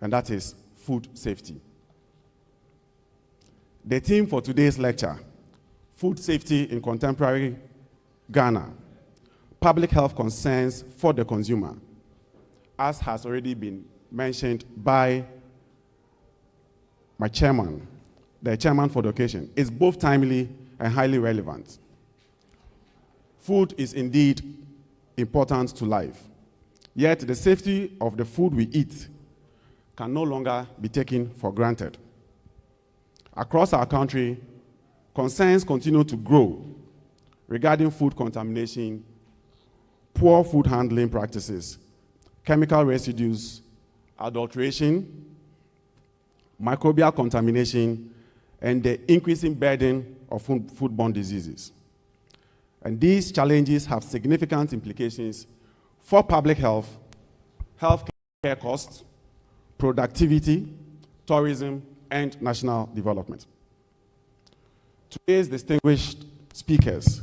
and that is food safety. The theme for today's lecture, Food Safety in Contemporary Ghana, Public Health Concerns for the Consumer, as has already been mentioned by my chairman, the chairman for the occasion, is both timely and highly relevant. Food is indeed important to life, yet the safety of the food we eat can no longer be taken for granted. Across our country, concerns continue to grow regarding food contamination, poor food handling practices, chemical residues, adulteration, microbial contamination, and the increasing burden of foodborne diseases. And these challenges have significant implications for public health, healthcare costs, productivity, tourism, and national development. Today's distinguished speakers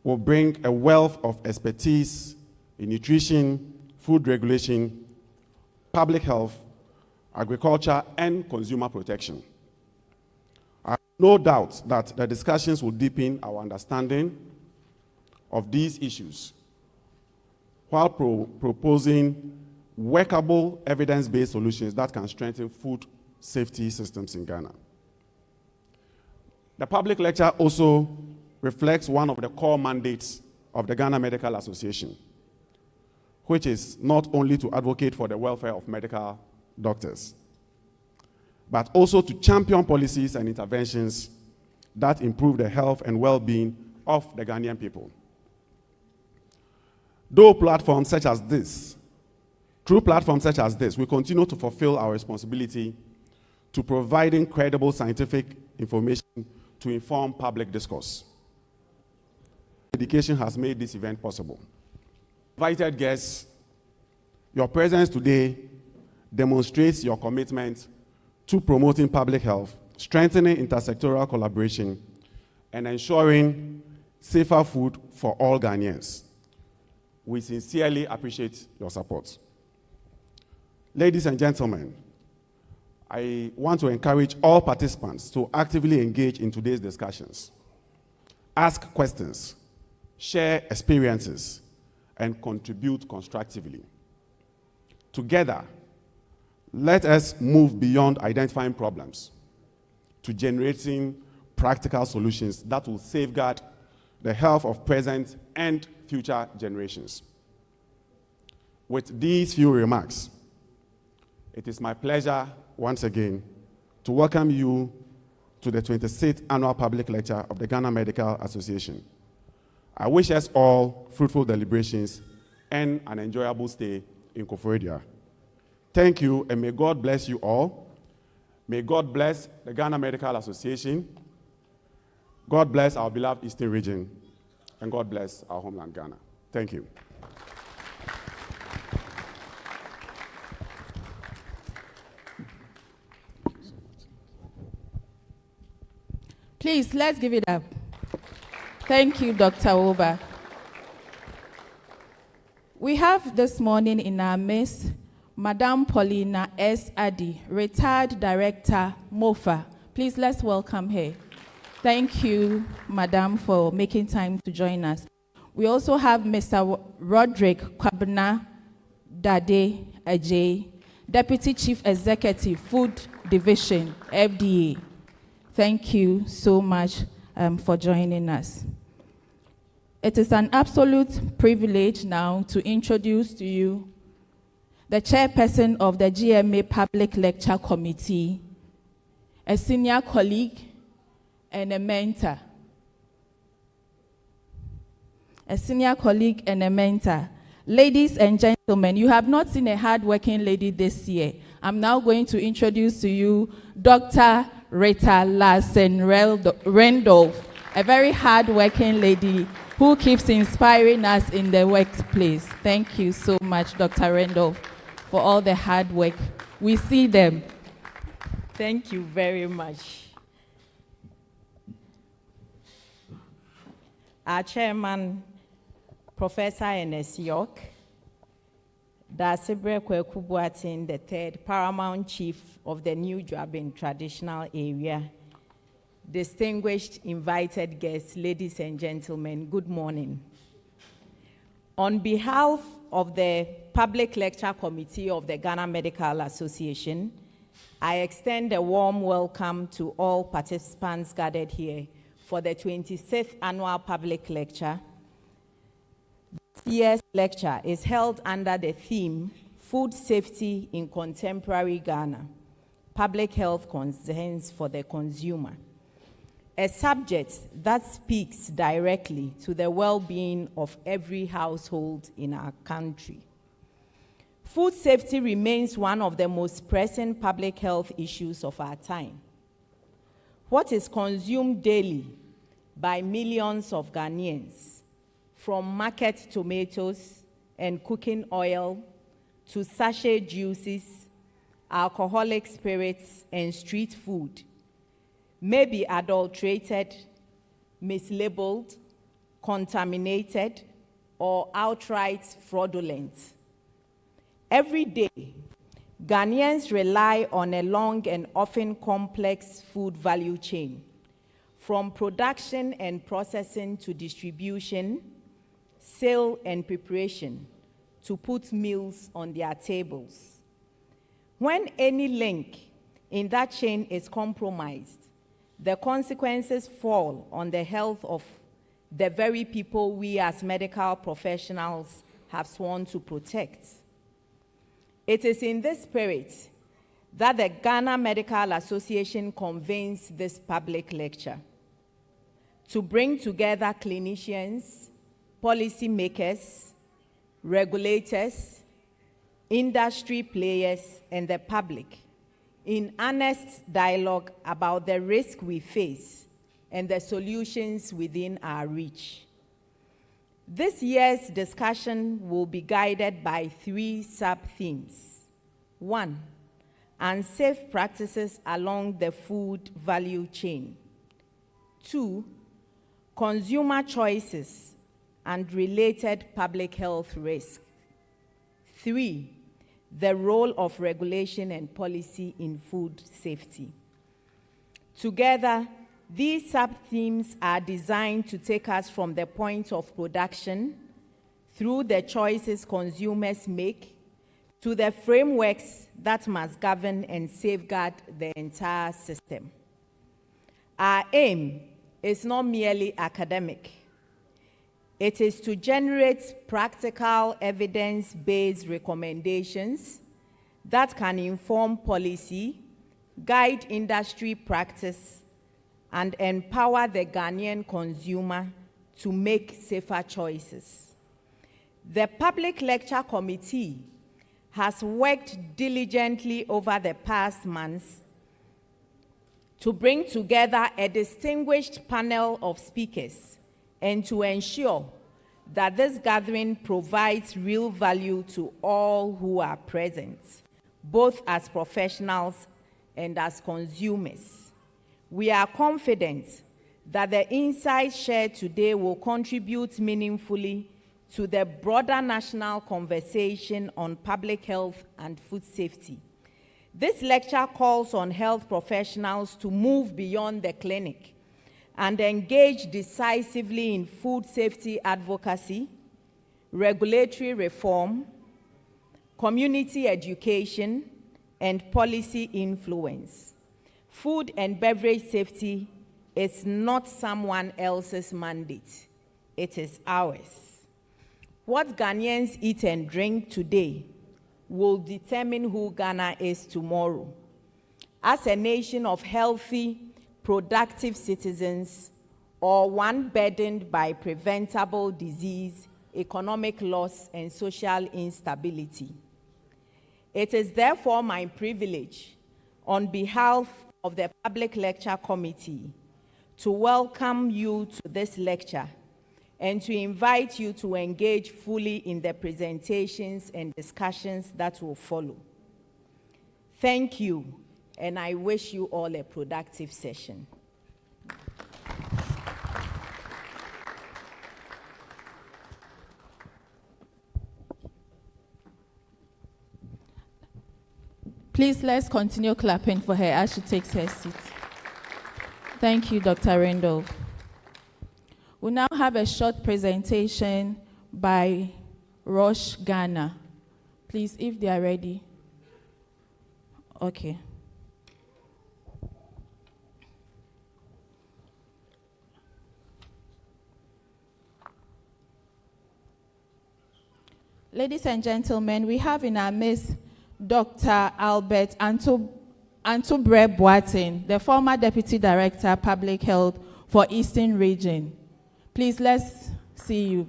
will bring a wealth of expertise in nutrition, food regulation, public health, agriculture, and consumer protection. I have no doubt that the discussions will deepen our understanding of these issues while proposing workable, evidence-based solutions that can strengthen food safety systems in Ghana. The public lecture also reflects one of the core mandates of the Ghana Medical Association, which is not only to advocate for the welfare of medical doctors, but also to champion policies and interventions that improve the health and well-being of the Ghanaian people. Through platforms such as this, we continue to fulfill our responsibility to providing credible scientific information to inform public discourse. Education has made this event possible. Invited guests, your presence today demonstrates your commitment to promoting public health, strengthening intersectoral collaboration, and ensuring safer food for all Ghanaians. We sincerely appreciate your support. Ladies and gentlemen, I want to encourage all participants to actively engage in today's discussions. Ask questions, share experiences, and contribute constructively. Together, let us move beyond identifying problems to generating practical solutions that will safeguard the health of present and future generations. With these few remarks, it is my pleasure once again to welcome you to the 26th Annual Public Lecture of the Ghana Medical Association. I wish us all fruitful deliberations and an enjoyable stay in Koforidua. Thank you, and may God bless you all. May God bless the Ghana Medical Association. God bless our beloved Eastern region, and God bless our homeland, Ghana. Thank you. Please, let's give it up. Thank you, Dr. Oba. We have this morning in our midst Madame Paulina S. Addy, retired director, MOFA. Please, let's welcome her. Thank you, Madame, for making time to join us. We also have Mr. Roderick Kwabena Dade Ajay, Deputy Chief Executive, Food Division, FDA. Thank you so much for joining us. It is an absolute privilege now to introduce to you the chairperson of the GMA Public Lecture Committee, a senior colleague and a mentor. A senior colleague and a mentor. Ladies and gentlemen, you have not seen a hard-working lady this year. I'm now going to introduce to you Dr. Rita Larsen Randolph, a very hard-working lady who keeps inspiring us in the workplace. Thank you so much, Dr. Randolph, for all the hard work. We see them. Thank you very much. Our chairman, Professor Ernest York, Dasebre Kweku Boateng, the third paramount chief of the New Joabin traditional area. Distinguished invited guests, ladies and gentlemen, good morning. On behalf of the Public Lecture Committee of the Ghana Medical Association, I extend a warm welcome to all participants gathered here for the 26th Annual Public Lecture. This year's lecture is held under the theme, Food Safety in Contemporary Ghana, Public Health Concerns for the Consumer, a subject that speaks directly to the well-being of every household in our country. Food safety remains one of the most pressing public health issues of our time. What is consumed daily by millions of Ghanaians, from market tomatoes and cooking oil to sachet juices, alcoholic spirits, and street food, may be adulterated, mislabeled, contaminated, or outright fraudulent. Every day, Ghanaians rely on a long and often complex food value chain, from production and processing to distribution, sale and preparation, to put meals on their tables. When any link in that chain is compromised, the consequences fall on the health of the very people we as medical professionals have sworn to protect. It is in this spirit that the Ghana Medical Association convenes this public lecture to bring together clinicians, policymakers, regulators, industry players, and the public in honest dialogue about the risk we face and the solutions within our reach. This year's discussion will be guided by 3 sub-themes. 1, unsafe practices along the food value chain. 2, consumer choices and related public health risks. 3, the role of regulation and policy in food safety. Together, these sub-themes are designed to take us from the point of production through the choices consumers make to the frameworks that must govern and safeguard the entire system. Our aim is not merely academic. It is to generate practical evidence-based recommendations that can inform policy, guide industry practice, and empower the Ghanaian consumer to make safer choices. The Public Lecture Committee has worked diligently over the past months to bring together a distinguished panel of speakers and to ensure that this gathering provides real value to all who are present, both as professionals and as consumers. We are confident that the insights shared today will contribute meaningfully to the broader national conversation on public health and food safety. This lecture calls on health professionals to move beyond the clinic and engage decisively in food safety advocacy, regulatory reform, community education, and policy influence. Food and beverage safety is not someone else's mandate. It is ours. What Ghanaians eat and drink today will determine who Ghana is tomorrow. As a nation of healthy, productive citizens, or one burdened by preventable disease, economic loss, and social instability. It is therefore my privilege, on behalf of the Public Lecture Committee, to welcome you to this lecture and to invite you to engage fully in the presentations and discussions that will follow. Thank you, and I wish you all a productive session. Please let's continue clapping for her as she takes her seat. Thank you, Dr. Randolph. We now have a short presentation by Roche Ghana. Please, if they are ready. Okay. Ladies and gentlemen, we have in our midst Dr. Albert Antobre Boateng, the former Deputy Director, Public Health for Eastern Region. Please, let's see you.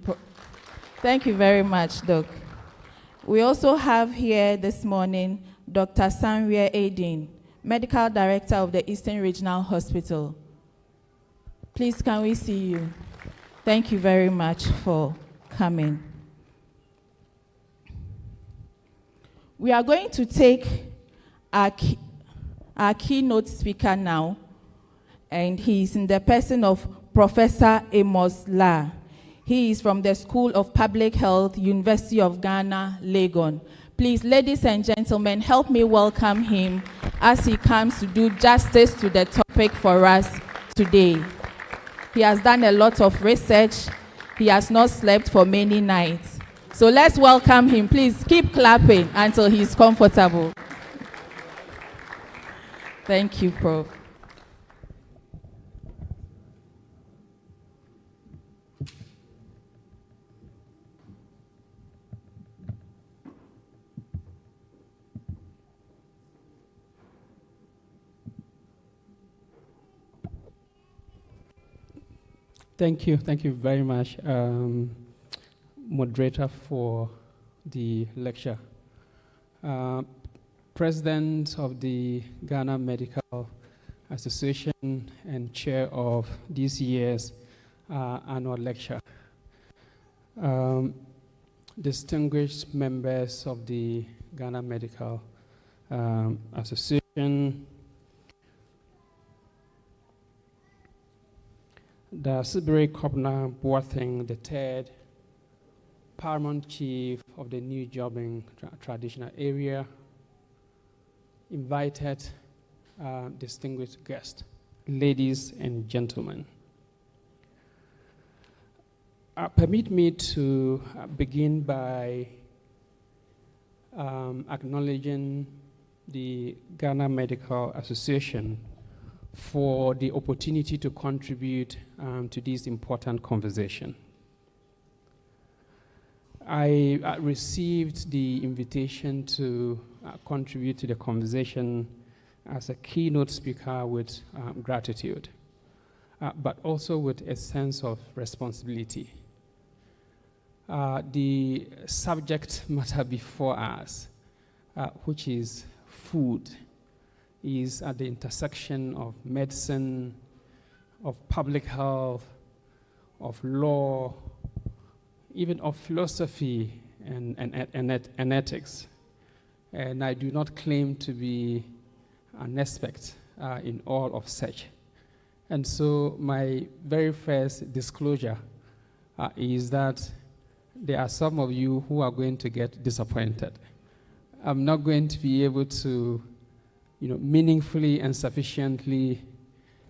Thank you very much, Doc. We also have here this morning Dr. Sanwie Aidin, Medical Director of the Eastern Regional Hospital. Please, can we see you? Thank you very much for coming. We are going to take our keynote speaker now, and he's in the person of Professor Amos La. He is from the School of Public Health, University of Ghana, Legon. Please, ladies and gentlemen, help me welcome him as he comes to do justice to the topic for us today. He has done a lot of research. He has not slept for many nights. So let's welcome him. Please keep clapping until he's comfortable. Thank you, Prof. Thank you very much, moderator, for the lecture. President of the Ghana Medical Association and chair of this year's annual lecture. Distinguished members of the Ghana Medical Association, the Sibiri Kobna Boateng III, Paramount Chief of the New Jobbing Traditional Area, invited distinguished guests, ladies and gentlemen. Permit me to begin by acknowledging the Ghana Medical Association for the opportunity to contribute to this important conversation. I received the invitation to contribute to the conversation as a keynote speaker with gratitude, but also with a sense of responsibility. The subject matter before us, which is food, is at the intersection of medicine, of public health, of law, even of philosophy and ethics. And I do not claim to be an expert in all of such. And so my very first disclosure is that there are some of you who are going to get disappointed. I'm not going to be able to meaningfully and sufficiently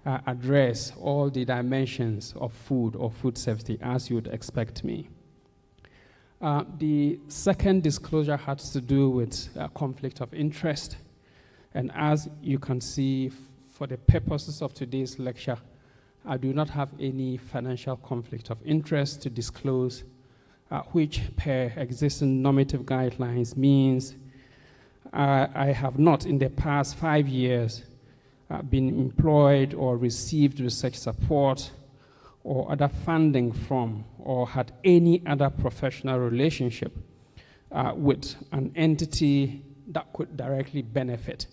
address all the dimensions of food or food safety as you would expect me. The second disclosure has to do with conflict of interest. And as you can see, for the purposes of today's lecture, I do not have any financial conflict of interest to disclose, which per existing normative guidelines means I have not in the past 5 years been employed or received research support or other funding from or had any other professional relationship with an entity that could directly benefit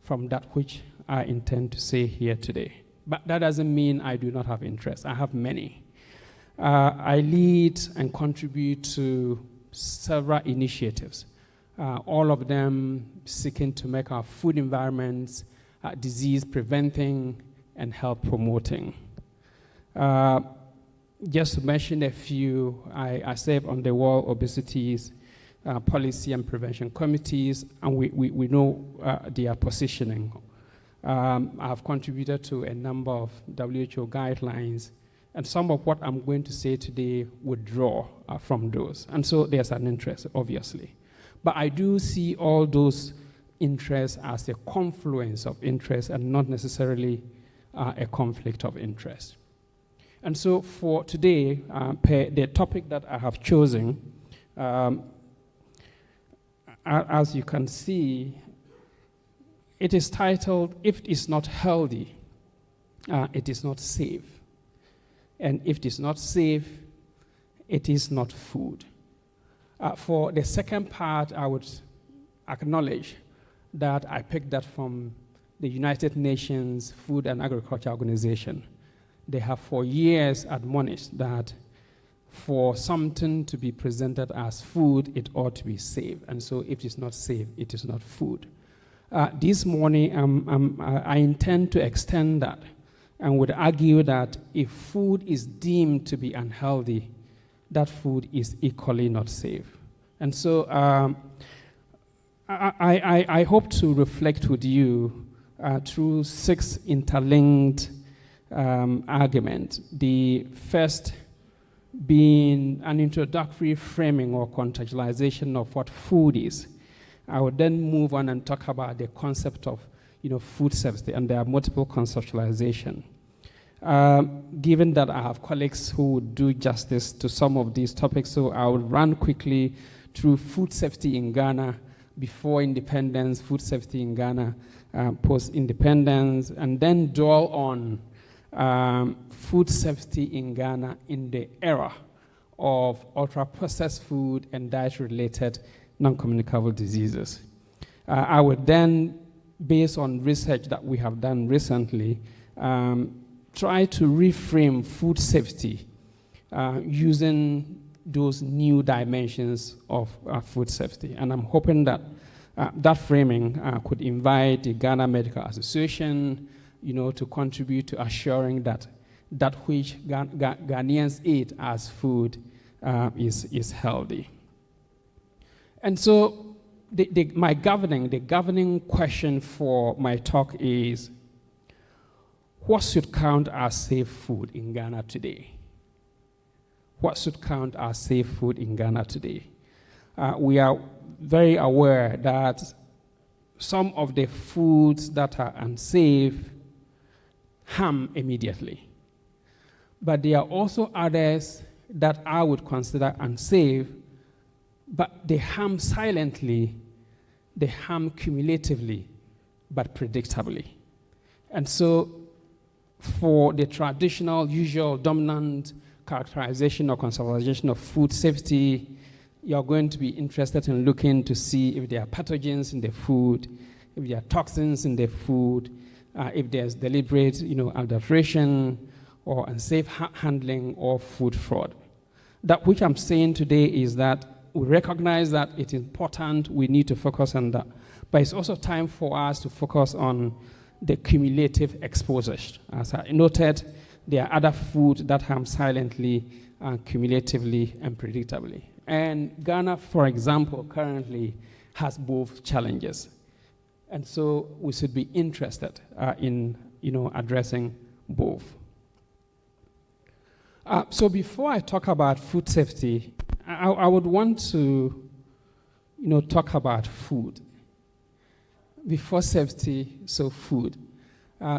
from that which I intend to say here today. But that doesn't mean I do not have interest. I have many. I lead and contribute to several initiatives, all of them seeking to make our food environments disease preventing and health promoting. Just to mention a few, I serve on the World Obesity policy and prevention committees, and we know their positioning. I've contributed to a number of WHO guidelines, and some of what I'm going to say today would draw from those. And so there's an interest, obviously. But I do see all those interests as a confluence of interests and not necessarily a conflict of interest. And so for today, the topic that I have chosen, as you can see, it is titled, "If it is not healthy, it is not safe. And if it is not safe, it is not food." For the second part, I would acknowledge that I picked that from the United Nations Food and Agriculture Organization. They have for years admonished that for something to be presented as food, it ought to be safe. And so if it is not safe, it is not food. This morning, I intend to extend that and would argue that if food is deemed to be unhealthy, that food is equally not safe. And so I hope to reflect with you through 6 interlinked arguments. The first being an introductory framing or contextualization of what food is. I would then move on and talk about the concept of food safety, and there are multiple conceptualization. Given that I have colleagues who would do justice to some of these topics, so I will run quickly through food safety in Ghana before independence, food safety in Ghana post-independence, and then dwell on food safety in Ghana in the era of ultra-processed food and diet-related non-communicable diseases. I would then, based on research that we have done recently, try to reframe food safety using those new dimensions of food safety. And I'm hoping that that framing could invite the Ghana Medical Association, to contribute to assuring that that which Ghanaians eat as food is healthy. And so the governing question for my talk is, what should count as safe food in Ghana today? What should count as safe food in Ghana today? We are very aware that some of the foods that are unsafe harm immediately. But there are also others that I would consider unsafe, but they harm silently, they harm cumulatively, but predictably. And so for the traditional, usual, dominant characterization or conceptualization of food safety, you're going to be interested in looking to see if there are pathogens in the food, if there are toxins in the food, if there's deliberate, adulteration or unsafe handling or food fraud. That which I'm saying today is that we recognize that it's important, we need to focus on that. But it's also time for us to focus on the cumulative exposures. As I noted, there are other foods that harm silently, cumulatively, and predictably. And Ghana, for example, currently has both challenges. And so we should be interested in addressing both. So before I talk about food safety, I would want to talk about food. Before safety, so food.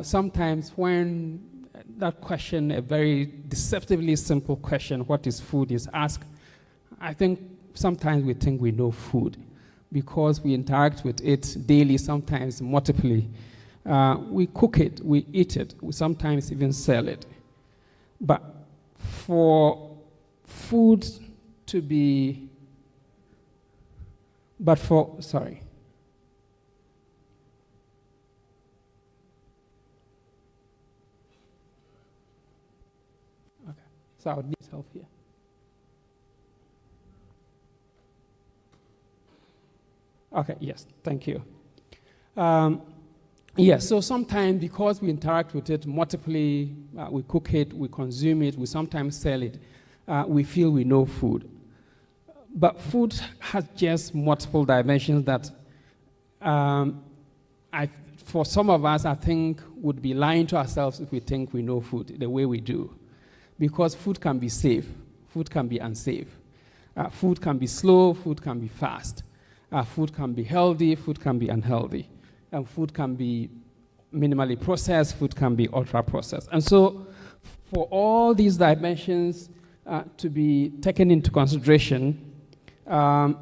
Sometimes when that question, a very deceptively simple question, what is food, is asked, I think sometimes we think we know food because we interact with it daily, sometimes multiply. We cook it, we eat it, we sometimes even sell it. But for food to be, sorry. Okay, so I would need help here. Okay, yes, thank you. Yes, so sometimes because we interact with it multiply, we cook it, we consume it, we sometimes sell it, we feel we know food. But food has just multiple dimensions that for some of us, I think, would be lying to ourselves if we think we know food the way we do. Because food can be safe, food can be unsafe. Food can be slow, food can be fast. Food can be healthy, food can be unhealthy. And food can be minimally processed, food can be ultra-processed. And so, for all these dimensions to be taken into consideration, for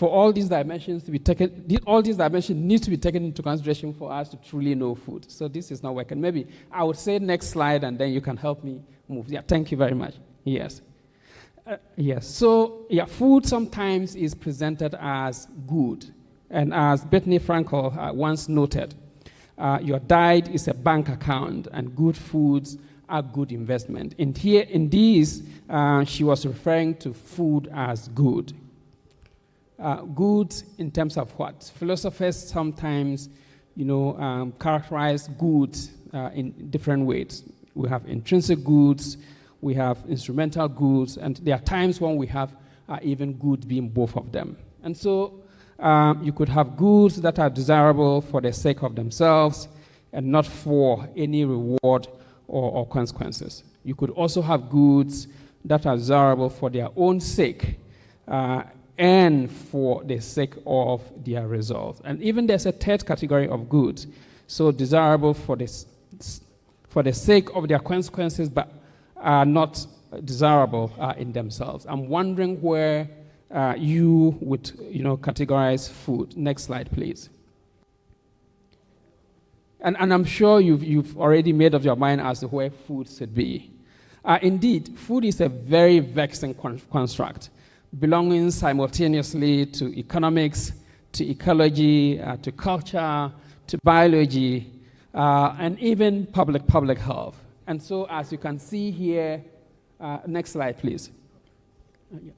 all these dimensions to be taken, all these dimensions need to be taken into consideration for us to truly know food. So this is not working. Maybe I would say next slide, and then you can help me move. Yeah, thank you very much. Yes. Yes. So yeah, food sometimes is presented as good, and as Bethany Frankel once noted, your diet is a bank account, and good foods are good investment. And here, in these, she was referring to food as good. Good in terms of what? Philosophers sometimes, characterize good in different ways. We have intrinsic goods, we have instrumental goods, and there are times when we have even good being both of them. And so you could have goods that are desirable for the sake of themselves and not for any reward or consequences. You could also have goods that are desirable for their own sake and for the sake of their results. And even there's a third category of goods, so desirable for the sake of their consequences, but are not desirable in themselves. I'm wondering where you would, categorize food. Next slide, please. And I'm sure you've already made up your mind as to where food should be. Indeed, food is a very vexing construct, belonging simultaneously to economics, to ecology, to culture, to biology, and even public health. And so, as you can see here, next slide, please. Yeah.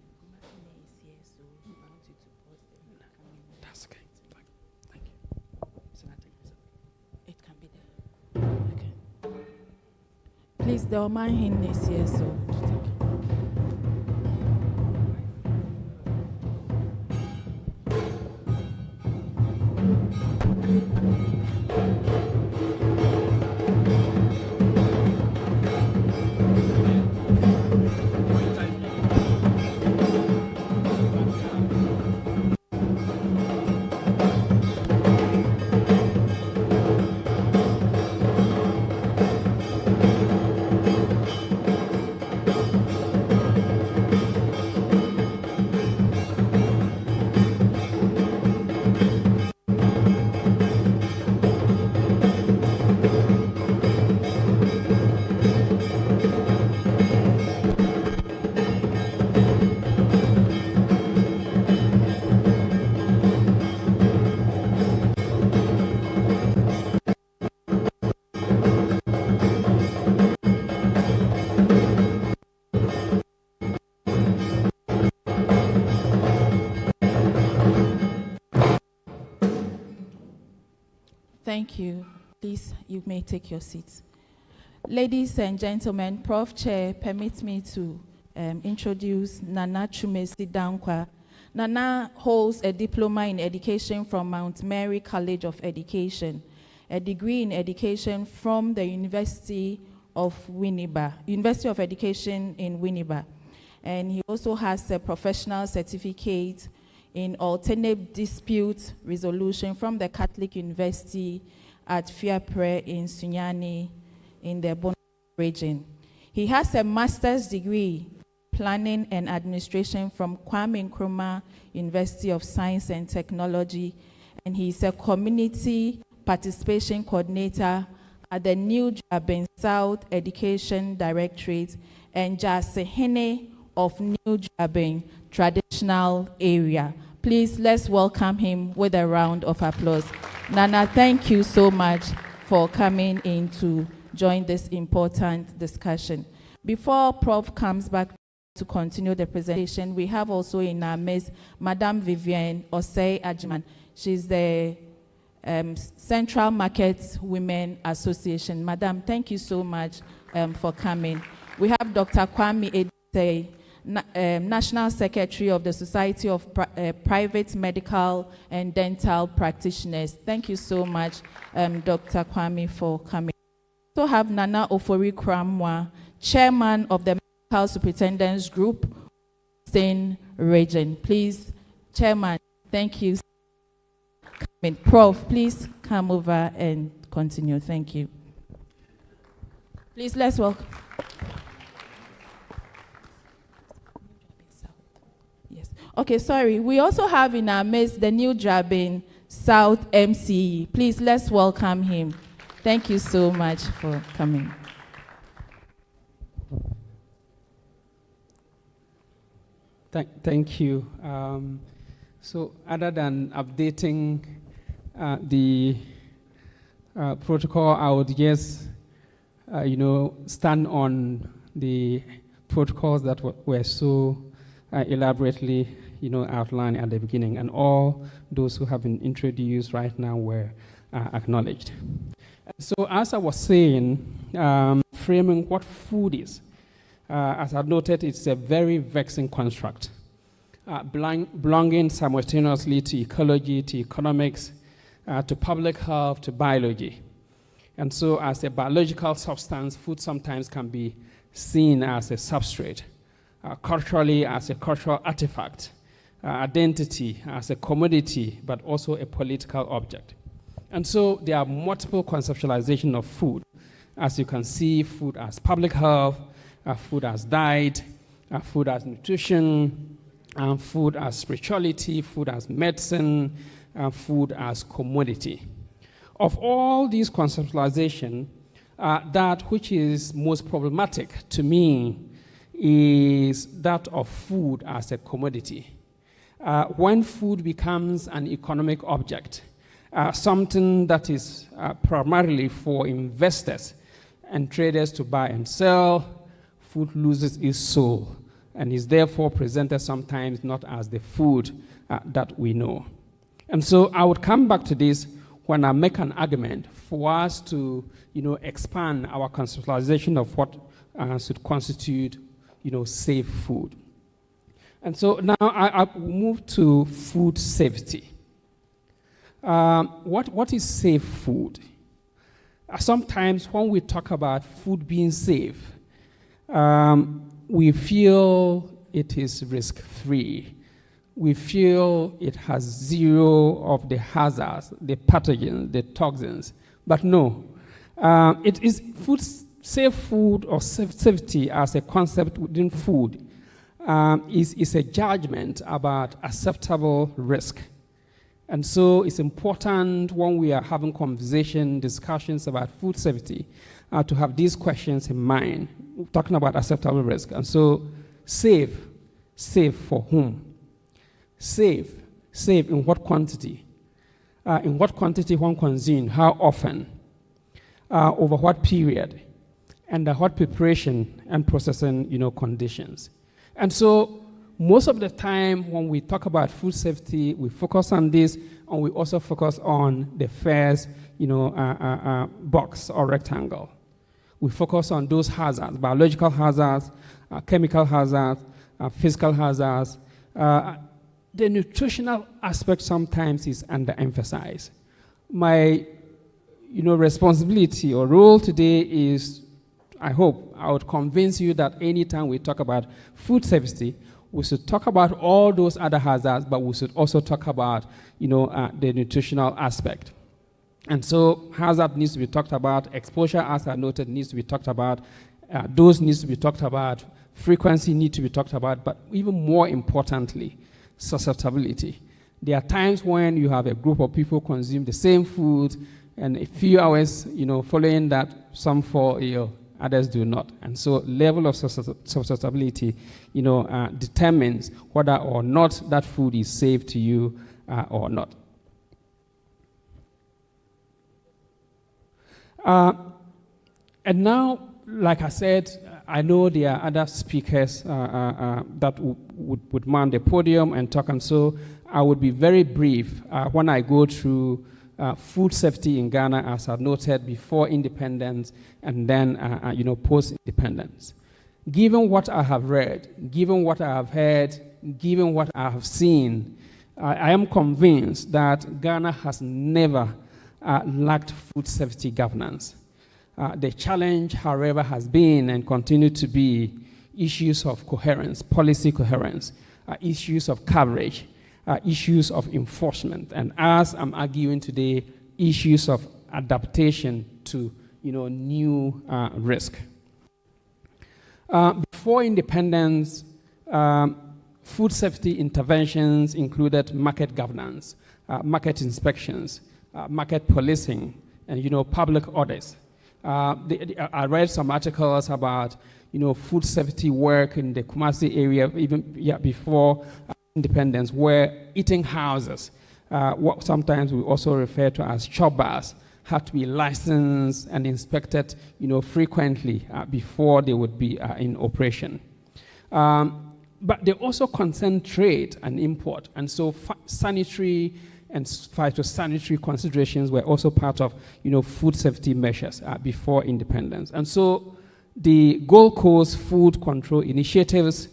That's okay. Thank you. It can be there. Okay. Please, the man in this here, so. Thank you. Please, you may take your seats. Ladies and gentlemen, Prof. Chair, permit me to introduce Nana Chumesi Dankwa. Nana holds a diploma in education from Mount Mary College of Education, a degree in education from the University of Education in Winneba. And he also has a professional certificate in alternate dispute resolution from the Catholic University at Fiapre in Sunyani in the Bono region. He has a master's degree planning and administration from Kwame Nkrumah University of Science and Technology, and he's a community participation coordinator at the New Jaben South Education Directorate and Jasehene of New Jaben Traditional Area. Please, let's welcome him with a round of applause. Nana, thank you so much for coming in to join this important discussion. Before Prof comes back to continue the presentation, we have also in our midst Madame Vivienne Osei Ajiman. She's the Central Market Women Association. Madam, thank you so much for coming. We have Dr. Kwame Edise, National Secretary of the Society of Private Medical and Dental Practitioners. Thank you so much, Dr. Kwame, for coming. We also have Nana Ofori Kramwa, Chairman of the Medical Superintendents Group, Eastern Region. Please, Chairman, thank you. Prof, please come over and continue. Thank you. Please, let's welcome. Yes. Okay, sorry. We also have in our midst the New Drabin South MCE. Please, let's welcome him. Thank you so much for coming. Thank you. So other than updating the protocol, I would just, stand on the protocols that were so elaborately, outlined at the beginning, and all those who have been introduced right now were acknowledged. So as I was saying, framing what food is, as I noted, it's a very vexing construct, belonging simultaneously to ecology, to economics, to public health, to biology. And so as a biological substance, food sometimes can be seen as a substrate, culturally as a cultural artifact, identity as a commodity, but also a political object. And so there are multiple conceptualizations of food. As you can see, food as public health, food as diet, food as nutrition, food as spirituality, food as medicine, food as commodity. Of all these conceptualizations, that which is most problematic to me is that of food as a commodity. When food becomes an economic object, something that is primarily for investors and traders to buy and sell, food loses its soul and is therefore presented sometimes not as the food that we know. And so I would come back to this when I make an argument for us to, expand our conceptualization of what should constitute, safe food. And so now I move to food safety. What is safe food? Sometimes when we talk about food being safe, we feel it is risk-free. We feel it has zero of the hazards, the pathogens, the toxins. But no, it is safe food or safety as a concept within food is a judgment about acceptable risk. And so it's important when we are having discussions about food safety, to have these questions in mind, talking about acceptable risk. And so safe for whom? Safe in what quantity? In what quantity when consumed? How often? Over what period? And what preparation and processing, conditions. And so most of the time when we talk about food safety, we focus on this, and we also focus on the first, box or rectangle. We focus on those hazards, biological hazards, chemical hazards, physical hazards. The nutritional aspect sometimes is underemphasized. My, responsibility or role today is, I hope, I would convince you that anytime we talk about food safety, we should talk about all those other hazards, but we should also talk about, the nutritional aspect. And so hazard needs to be talked about, exposure, as I noted, needs to be talked about, dose needs to be talked about, frequency needs to be talked about, but even more importantly, susceptibility. There are times when you have a group of people consume the same food, and a few hours, following that, some fall ill, others do not. And so level of susceptibility, determines whether or not that food is safe to you or not. And now, like I said, I know there are other speakers that would man the podium and talk, and so I would be very brief when I go through food safety in Ghana, as I noted, before independence and then, post-independence. Given what I have read, given what I have heard, given what I have seen, I am convinced that Ghana has never lacked food safety governance. The challenge, however, has been and continue to be issues of coherence, policy coherence, issues of coverage, issues of enforcement, and as I'm arguing today, issues of adaptation to new risk. Before independence, food safety interventions included market governance, market inspections, market policing, and public audits. I read some articles about food safety work in the Kumasi area even before independence, where eating houses, what sometimes we also refer to as chop bars, had to be licensed and inspected frequently before they would be in operation. But they also concern trade and import, and so sanitary and phytosanitary considerations were also part of food safety measures before independence. And so the Gold Coast Food Control Initiatives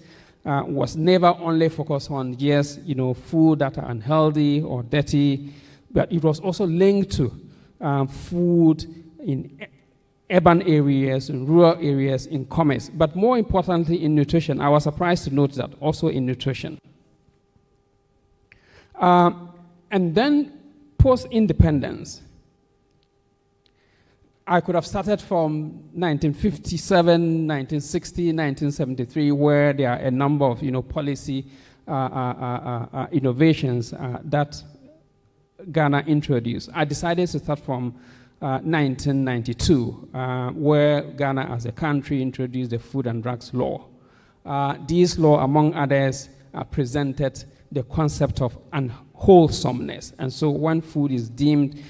was never only focused on food that are unhealthy or dirty, but it was also linked to food in urban areas, in rural areas, in commerce, but more importantly in nutrition. I was surprised to note that also in nutrition. And then post-independence, I could have started from 1957, 1960, 1973, where there are a number of policy innovations that Ghana introduced. I decided to start from 1992, where Ghana as a country introduced the Food and Drugs Law. This law, among others, presented the concept of unwholesomeness. And so when food is deemed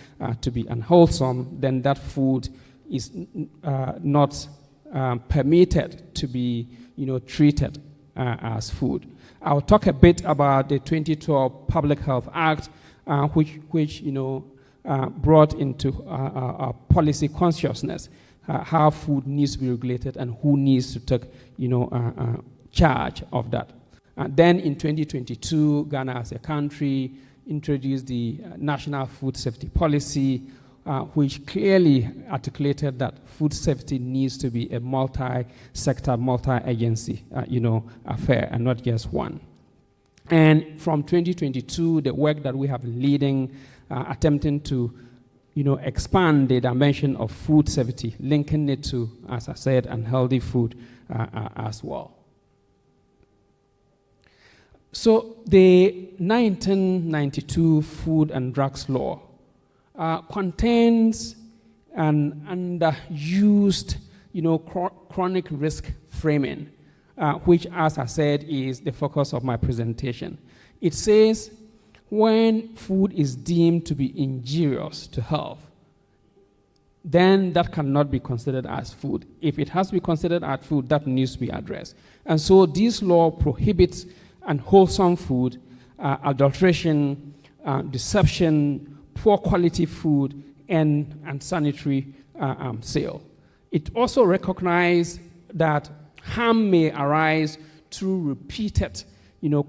to be unwholesome, then that food is not permitted to be treated as food. I'll talk a bit about the 2012 Public Health Act, which brought into policy consciousness how food needs to be regulated and who needs to take charge of that. Then in 2022, Ghana as a country introduced the National Food Safety Policy, which clearly articulated that food safety needs to be a multi-sector, multi-agency, affair, and not just one. And from 2022, the work that we have been leading, attempting to, expand the dimension of food safety, linking it to, as I said, unhealthy food as well. So the 1992 Food and Drugs Law contains an underused, chronic risk framing, which, as I said, is the focus of my presentation. It says when food is deemed to be injurious to health, then that cannot be considered as food. If it has to be considered as food, that needs to be addressed. And so this law prohibits unwholesome food, adulteration, deception, poor quality food, and unsanitary sale. It also recognizes that harm may arise through repeated,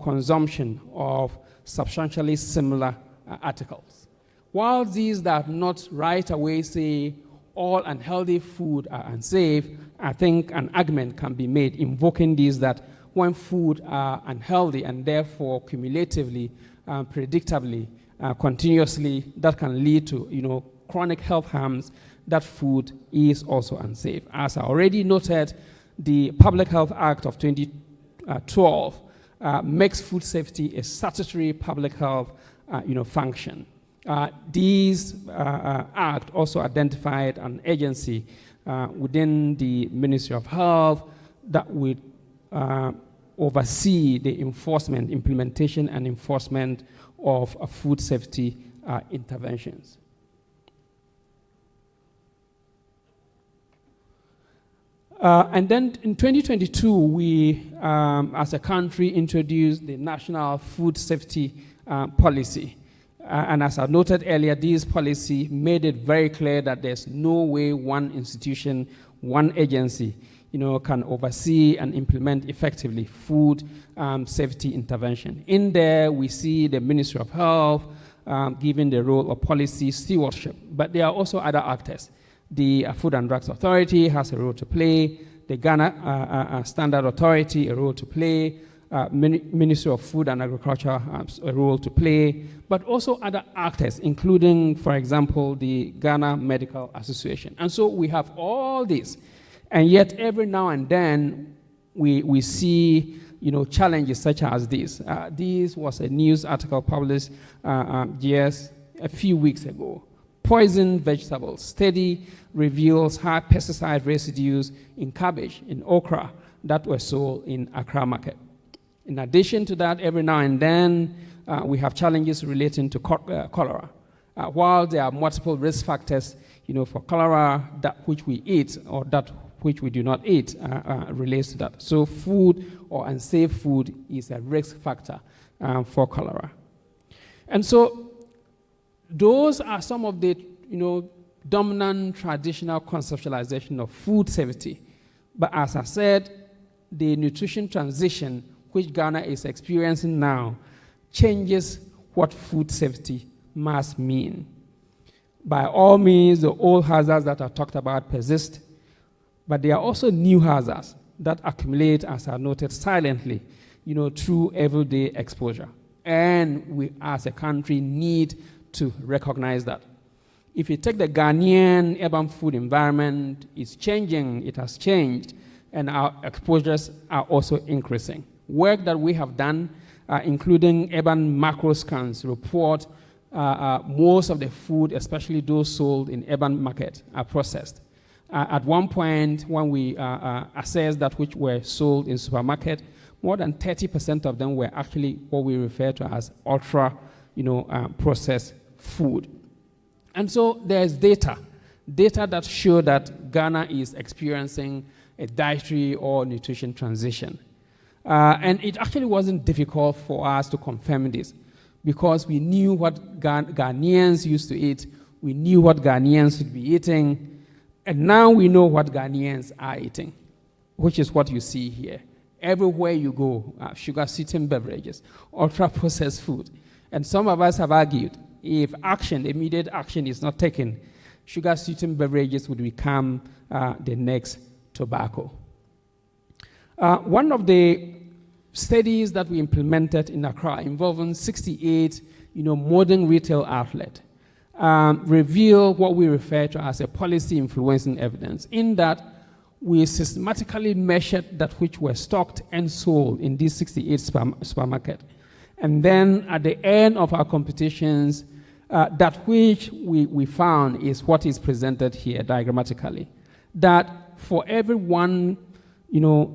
consumption of substantially similar articles. While these that not right away say all unhealthy food are unsafe, I think an argument can be made invoking these that when food are unhealthy and therefore cumulatively, predictably, continuously, that can lead to chronic health harms, that food is also unsafe. As I already noted, the Public Health Act of 2012 makes food safety a statutory public health function. This act also identified an agency within the Ministry of Health that would oversee the implementation and enforcement of food safety interventions. And then in 2022, we, as a country, introduced the National Food Safety Policy. And as I noted earlier, this policy made it very clear that there's no way one institution, one agency, can oversee and implement effectively food safety intervention. In there, we see the Ministry of Health given the role of policy stewardship, but there are also other actors. The Food and Drugs Authority has a role to play, the Ghana Standard Authority a role to play, Ministry of Food and Agriculture has a role to play, but also other actors, including, for example, the Ghana Medical Association. And so we have all this, and yet every now and then we see challenges such as this. This was a news article published just a few weeks ago. Poisoned vegetables. Study reveals high pesticide residues in cabbage, in okra, that were sold in Accra market. In addition to that, every now and then, we have challenges relating to cholera. While there are multiple risk factors, for cholera, that which we eat or that which we do not eat relates to that. So food or unsafe food is a risk factor for cholera. And so those are some of the dominant traditional conceptualization of food safety. But as I said, the nutrition transition which Ghana is experiencing now changes what food safety must mean. By all means, the old hazards that are talked about persist, but there are also new hazards that accumulate, as I noted, silently, through everyday exposure. And we, as a country, need to recognize that. If you take the Ghanaian urban food environment, it's changing, it has changed, and our exposures are also increasing. Work that we have done, including urban macro scans, report most of the food, especially those sold in urban market, are processed. At one point, when we assessed that which were sold in supermarket, more than 30% of them were actually what we refer to as ultra, processed food. And so there's data that show that Ghana is experiencing a dietary or nutrition transition. And it actually wasn't difficult for us to confirm this because we knew what Ghanaians used to eat, we knew what Ghanaians should be eating, and now we know what Ghanaians are eating, which is what you see here. Everywhere you go, sugar-sweetened beverages, ultra-processed food. And some of us have argued, if immediate action is not taken, sugar-sweetened beverages would become the next tobacco. One of the studies that we implemented in Accra involving 68 modern retail outlets reveal what we refer to as a policy influencing evidence, in that we systematically measured that which were stocked and sold in these 68 supermarkets. And then at the end of our competitions, that which we found is what is presented here diagrammatically, that for every one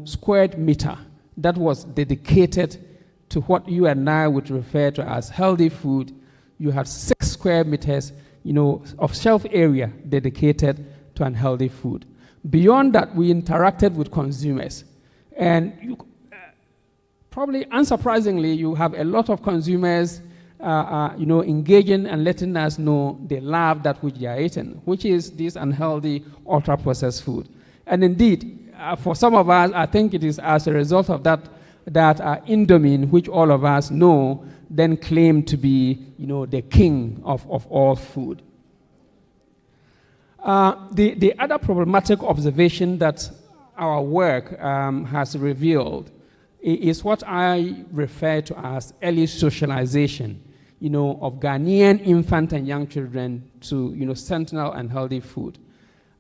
square meter that was dedicated to what you and I would refer to as healthy food, you had 6 square meters of shelf area dedicated to unhealthy food. Beyond that, we interacted with consumers. And probably unsurprisingly, you have a lot of consumers engaging and letting us know they love that which they are eating, which is this unhealthy, ultra-processed food. And indeed, for some of us, I think it is as a result of that Indomie, which all of us know, then claimed to be, the king of all food. The other problematic observation that our work has revealed is what I refer to as early socialization, of Ghanaian infant and young children to, sentinel and healthy food.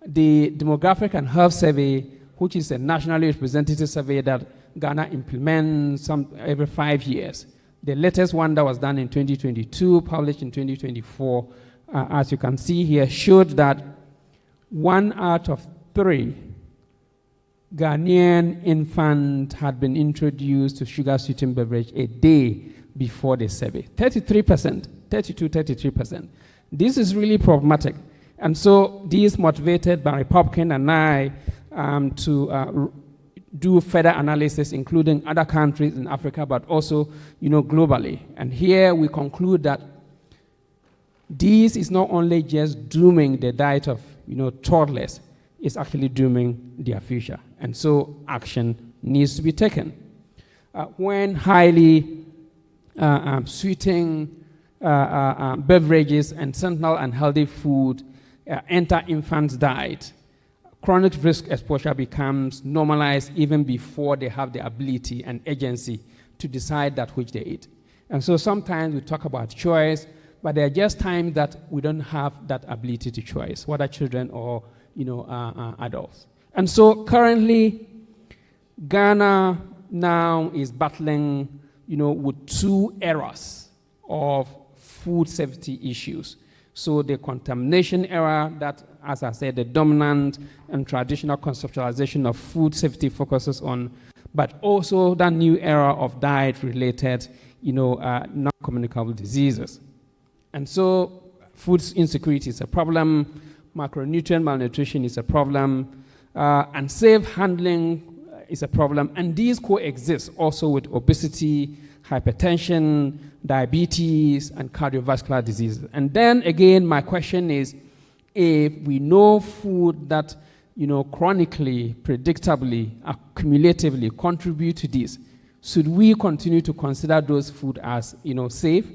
The Demographic and Health Survey, which is a nationally representative survey that Ghana implements every 5 years. The latest one that was done in 2022, published in 2024, as you can see here, showed that 1 out of 3 Ghanaian infants had been introduced to sugar-sweetened beverage a day before the survey. 33%. This is really problematic. And so this motivated Barry Popkin and I to do further analysis, including other countries in Africa, but also, globally. And here we conclude that this is not only just dooming the diet of, toddlers, it's actually dooming their future. and so action needs to be taken. When highly sweetening beverages and certain unhealthy food enter infants' diet, chronic risk exposure becomes normalized even before they have the ability and agency to decide that which they eat. And so sometimes we talk about choice, but there are just times that we don't have that ability to choose, whether children or adults. And so currently, Ghana now is battling, with two eras of food safety issues. So the contamination era that, as I said, the dominant and traditional conceptualization of food safety focuses on, but also that new era of diet-related, non-communicable diseases. And so food insecurity is a problem, macronutrient malnutrition is a problem, unsafe handling is a problem, and these coexist also with obesity, hypertension, diabetes, and cardiovascular diseases. And then again, my question is, if we know food that chronically, predictably, accumulatively contribute to this, should we continue to consider those food as safe?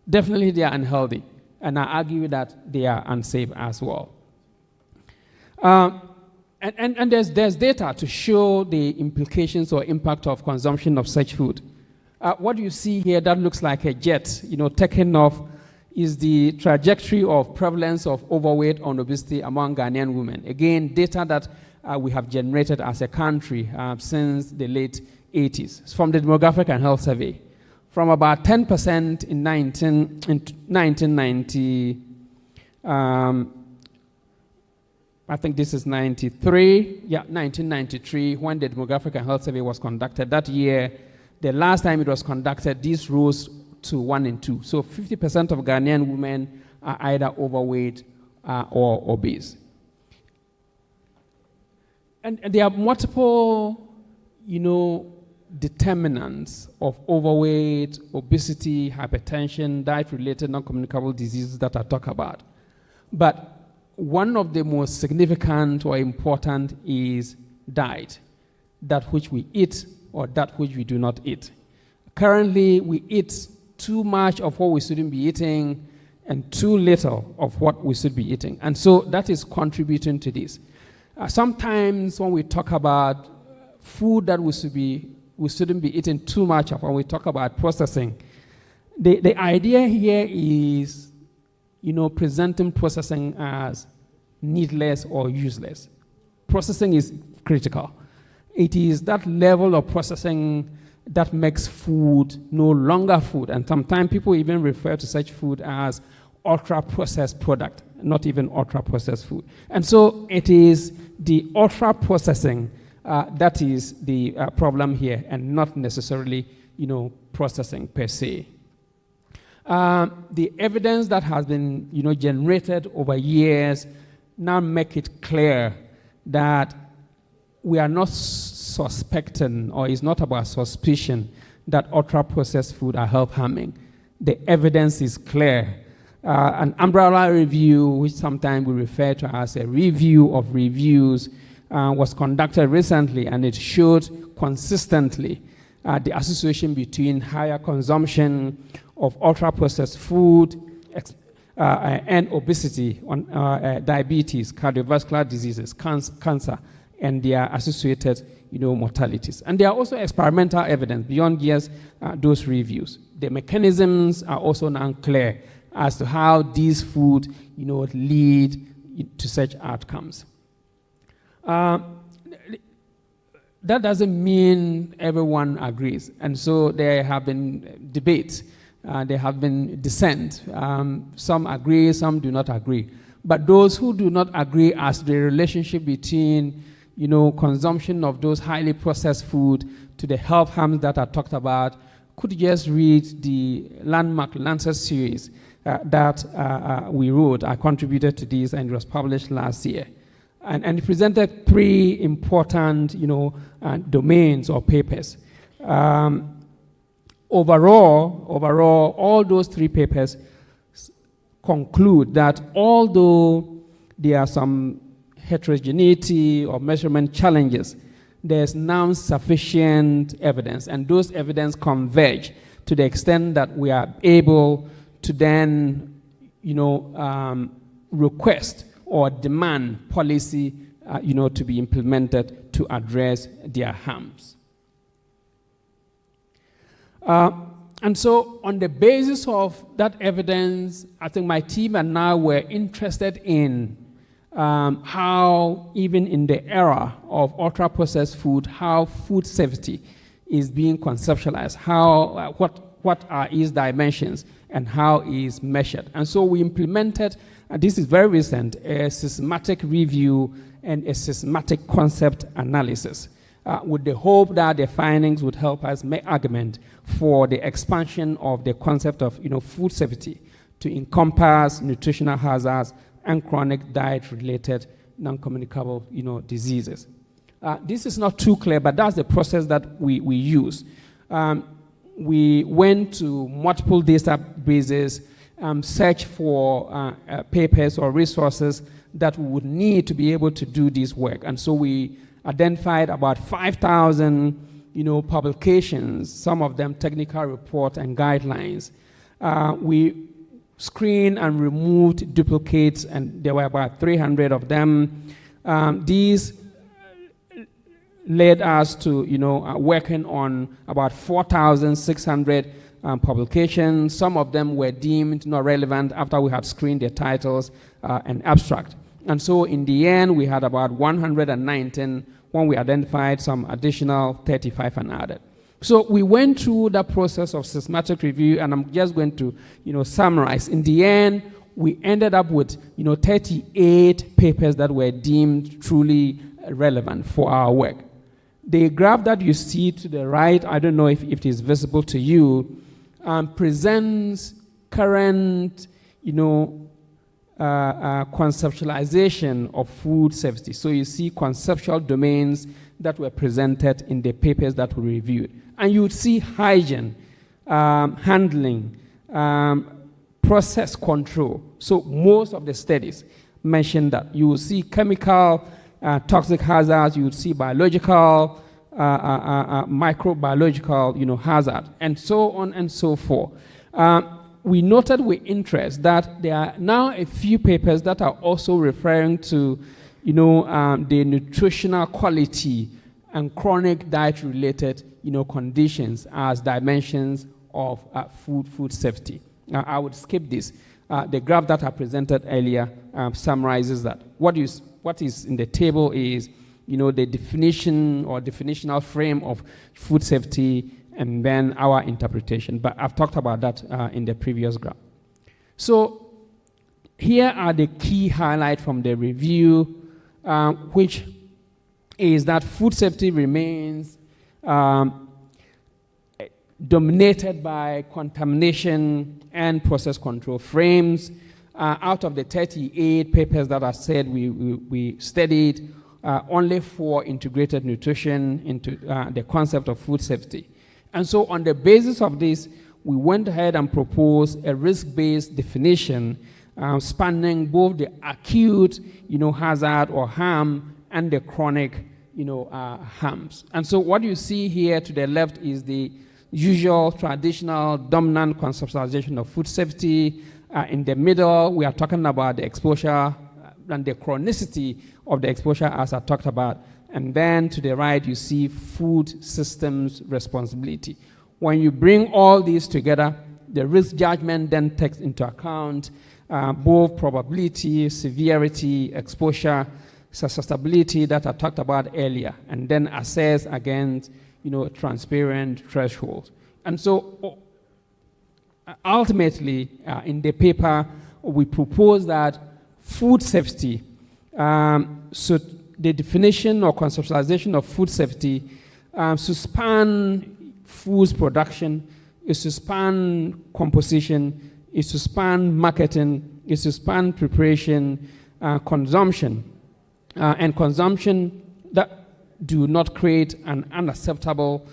Definitely they are unhealthy, and I argue that they are unsafe as well. And there's data to show the implications or impact of consumption of such food. What you see here that looks like a jet, taken off, is the trajectory of prevalence of overweight and obesity among Ghanaian women. Again, data that we have generated as a country since the late 80s. It's from the Demographic and Health Survey. From about 10% in 1990, I think this is 1993, when the Demographic and Health Survey was conducted. That year, the last time it was conducted, this rose to 1 in 2. So 50% of Ghanaian women are either overweight or obese. And there are multiple, determinants of overweight, obesity, hypertension, diet-related non-communicable diseases that I talk about. But one of the most significant or important is diet, that which we eat or that which we do not eat. Currently, we eat too much of what we shouldn't be eating and too little of what we should be eating. And so that is contributing to this. Sometimes when we talk about food that we shouldn't be eating too much of, when we talk about processing, the idea here is, presenting processing as needless or useless. Processing is critical. It is that level of processing that makes food no longer food. And sometimes people even refer to such food as ultra-processed product, not even ultra-processed food. And so it is the ultra-processing that is the problem here, and not necessarily, processing per se. The evidence that has been, generated over years now make it clear that we are not suspecting, or it's not about suspicion, that ultra-processed food are health harming. The evidence is clear. An umbrella review, which sometimes we refer to as a review of reviews, was conducted recently, and it showed consistently the association between higher consumption of ultra-processed food and obesity, diabetes, cardiovascular diseases, cancer, and their associated mortalities. And there are also experimental evidence beyond just those reviews. The mechanisms are also now clear as to how these food lead to such outcomes. That doesn't mean everyone agrees. And so there have been debates. There have been dissent. Some agree, some do not agree. But those who do not agree as to the relationship between consumption of those highly processed food to the health harms that are talked about could just read the landmark Lancet series that we wrote. I contributed to this, and it was published last year. And it presented 3 important, domains or papers. Overall, all those 3 papers conclude that although there are some heterogeneity or measurement challenges, there's now sufficient evidence, and those evidence converge to the extent that we are able to then, request or demand policy, to be implemented to address their harms. And so on the basis of that evidence, I think my team and I were interested in how, even in the era of ultra-processed food, how food safety is being conceptualized, how, what are its dimensions, and how is measured. And so we implemented, and this is very recent, a systematic review and a systematic concept analysis, with the hope that the findings would help us make argument for the expansion of the concept of food safety to encompass nutritional hazards and chronic diet-related non-communicable diseases. This is not too clear, but that's the process that we use. We went to multiple databases, search for papers or resources that we would need to be able to do this work. And so we identified about 5,000 publications, some of them technical reports and guidelines. We screened and removed duplicates, and there were about 300 of them. These led us to working on about 4,600 publications. Some of them were deemed not relevant after we had screened their titles and abstract. And so in the end, we had about 119 when we identified some additional 35 and added. So we went through that process of systematic review, and I'm just going to summarize. In the end, we ended up with 38 papers that were deemed truly relevant for our work. The graph that you see to the right, I don't know if it is visible to you, presents current conceptualization of food safety. So you see conceptual domains that were presented in the papers that we reviewed. And you would see hygiene, handling, process control. So most of the studies mention that. You will see chemical, toxic hazards, you would see biological, microbiological, hazard, and so on and so forth. We noted with interest that there are now a few papers that are also referring to, the nutritional quality and chronic diet-related, conditions as dimensions of food safety. Now, I would skip this. The graph that I presented earlier summarizes that. What is in the table is, the definition or definitional frame of food safety, and then our interpretation. But I've talked about that in the previous graph. So here are the key highlights from the review, which is that food safety remains dominated by contamination and process control frames. Out of the 38 papers that I said we studied, only 4 integrated nutrition into the concept of food safety. And so on the basis of this, we went ahead and proposed a risk-based definition spanning both the acute, hazard or harm and the chronic, harms. And so what you see here to the left is the usual traditional dominant conceptualization of food safety. In the middle, we are talking about the exposure and the chronicity of the exposure, as I talked about. And then to the right, you see food systems responsibility. When you bring all these together, the risk judgment then takes into account both probability, severity, exposure, susceptibility that I talked about earlier, and then assess against, transparent thresholds. And so ultimately, in the paper, we propose that food safety, so the definition or conceptualization of food safety to span foods production, is to span composition, is to span marketing, is to span preparation, consumption, and consumption that do not create an unacceptable,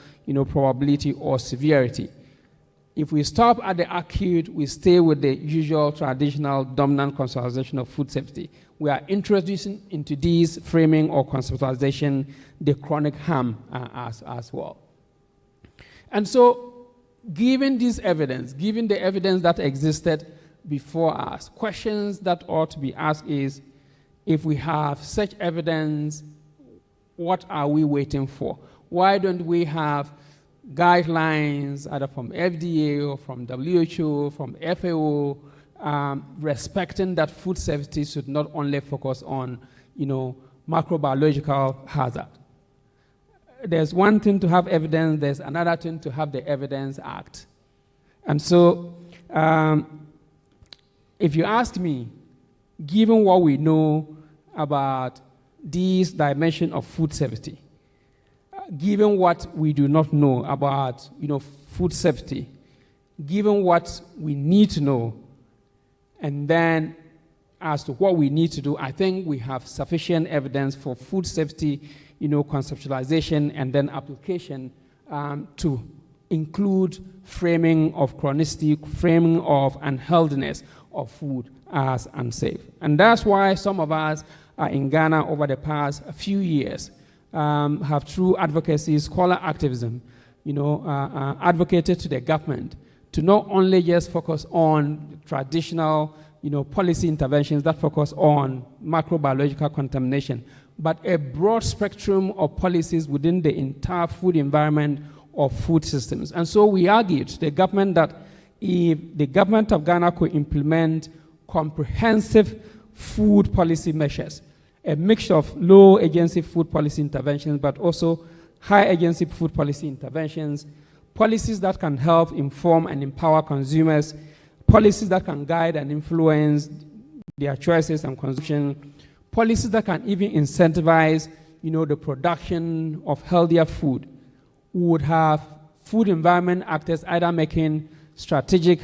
probability or severity. If we stop at the acute, we stay with the usual traditional dominant conceptualization of food safety. We are introducing into this framing or conceptualization the chronic harm as well. And so, given this evidence, given the evidence that existed before us, questions that ought to be asked is, if we have such evidence, what are we waiting for? Why don't we have guidelines either from FDA or from WHO, from FAO, respecting that food safety should not only focus on, macrobiological hazard. There's one thing to have evidence, there's another thing to have the evidence act. And so, if you ask me, given what we know about this dimension of food safety, given what we do not know about, food safety, given what we need to know, and then as to what we need to do, I think we have sufficient evidence for food safety, conceptualization and then application to include framing of chronicity, framing of unhealthiness of food as unsafe. And that's why some of us in Ghana over the past few years have, through advocacy, scholar activism, advocated to the government to not only just focus on traditional, policy interventions that focus on macrobiological contamination, but a broad spectrum of policies within the entire food environment of food systems. And so we argued to the government that if the government of Ghana could implement comprehensive food policy measures, a mixture of low agency food policy interventions, but also high agency food policy interventions, policies that can help inform and empower consumers, policies that can guide and influence their choices and consumption, policies that can even incentivize, the production of healthier food, would have food environment actors either making strategic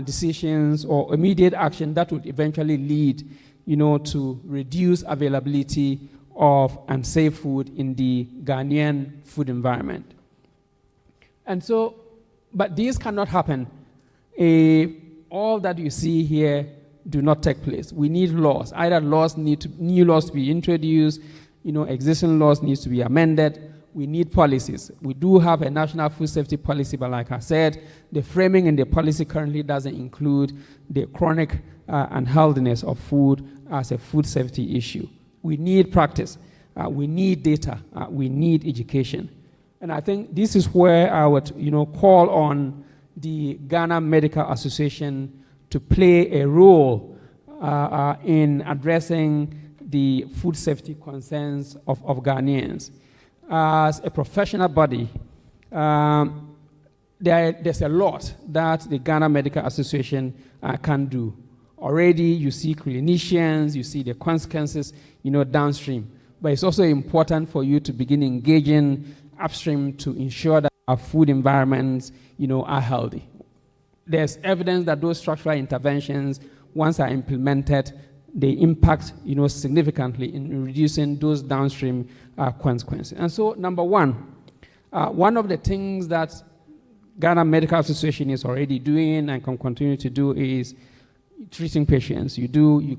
decisions or immediate action that would eventually lead, to reduce availability of unsafe food in the Ghanaian food environment. And so, but these cannot happen if all that you see here do not take place. We need laws. Either new laws to be introduced, existing laws need to be amended. We need policies. We do have a national food safety policy, but like I said, the framing in the policy currently doesn't include the chronic unhealthiness of food as a food safety issue. We need practice. We need data. We need education. And I think this is where I would, call on the Ghana Medical Association to play a role in addressing the food safety concerns of Ghanaians. As a professional body, there's a lot that the Ghana Medical Association can do. Already you see clinicians, you see the consequences, downstream. But it's also important for you to begin engaging upstream to ensure that our food environments, are healthy. There's evidence that those structural interventions, once are implemented, they impact, significantly in reducing those downstream consequences. And so, number one of the things that Ghana Medical Association is already doing and can continue to do is treating patients. You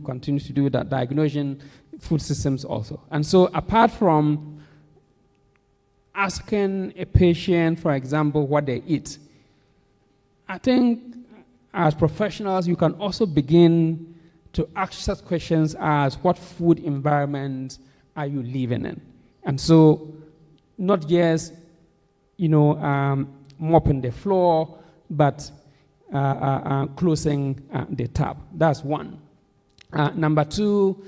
continue to do that, diagnosing food systems also. And so, apart from asking a patient, for example, what they eat, I think as professionals, you can also begin to ask such questions as what food environment are you living in? And so, not just, mopping the floor, but closing the tap. That's one. Number two,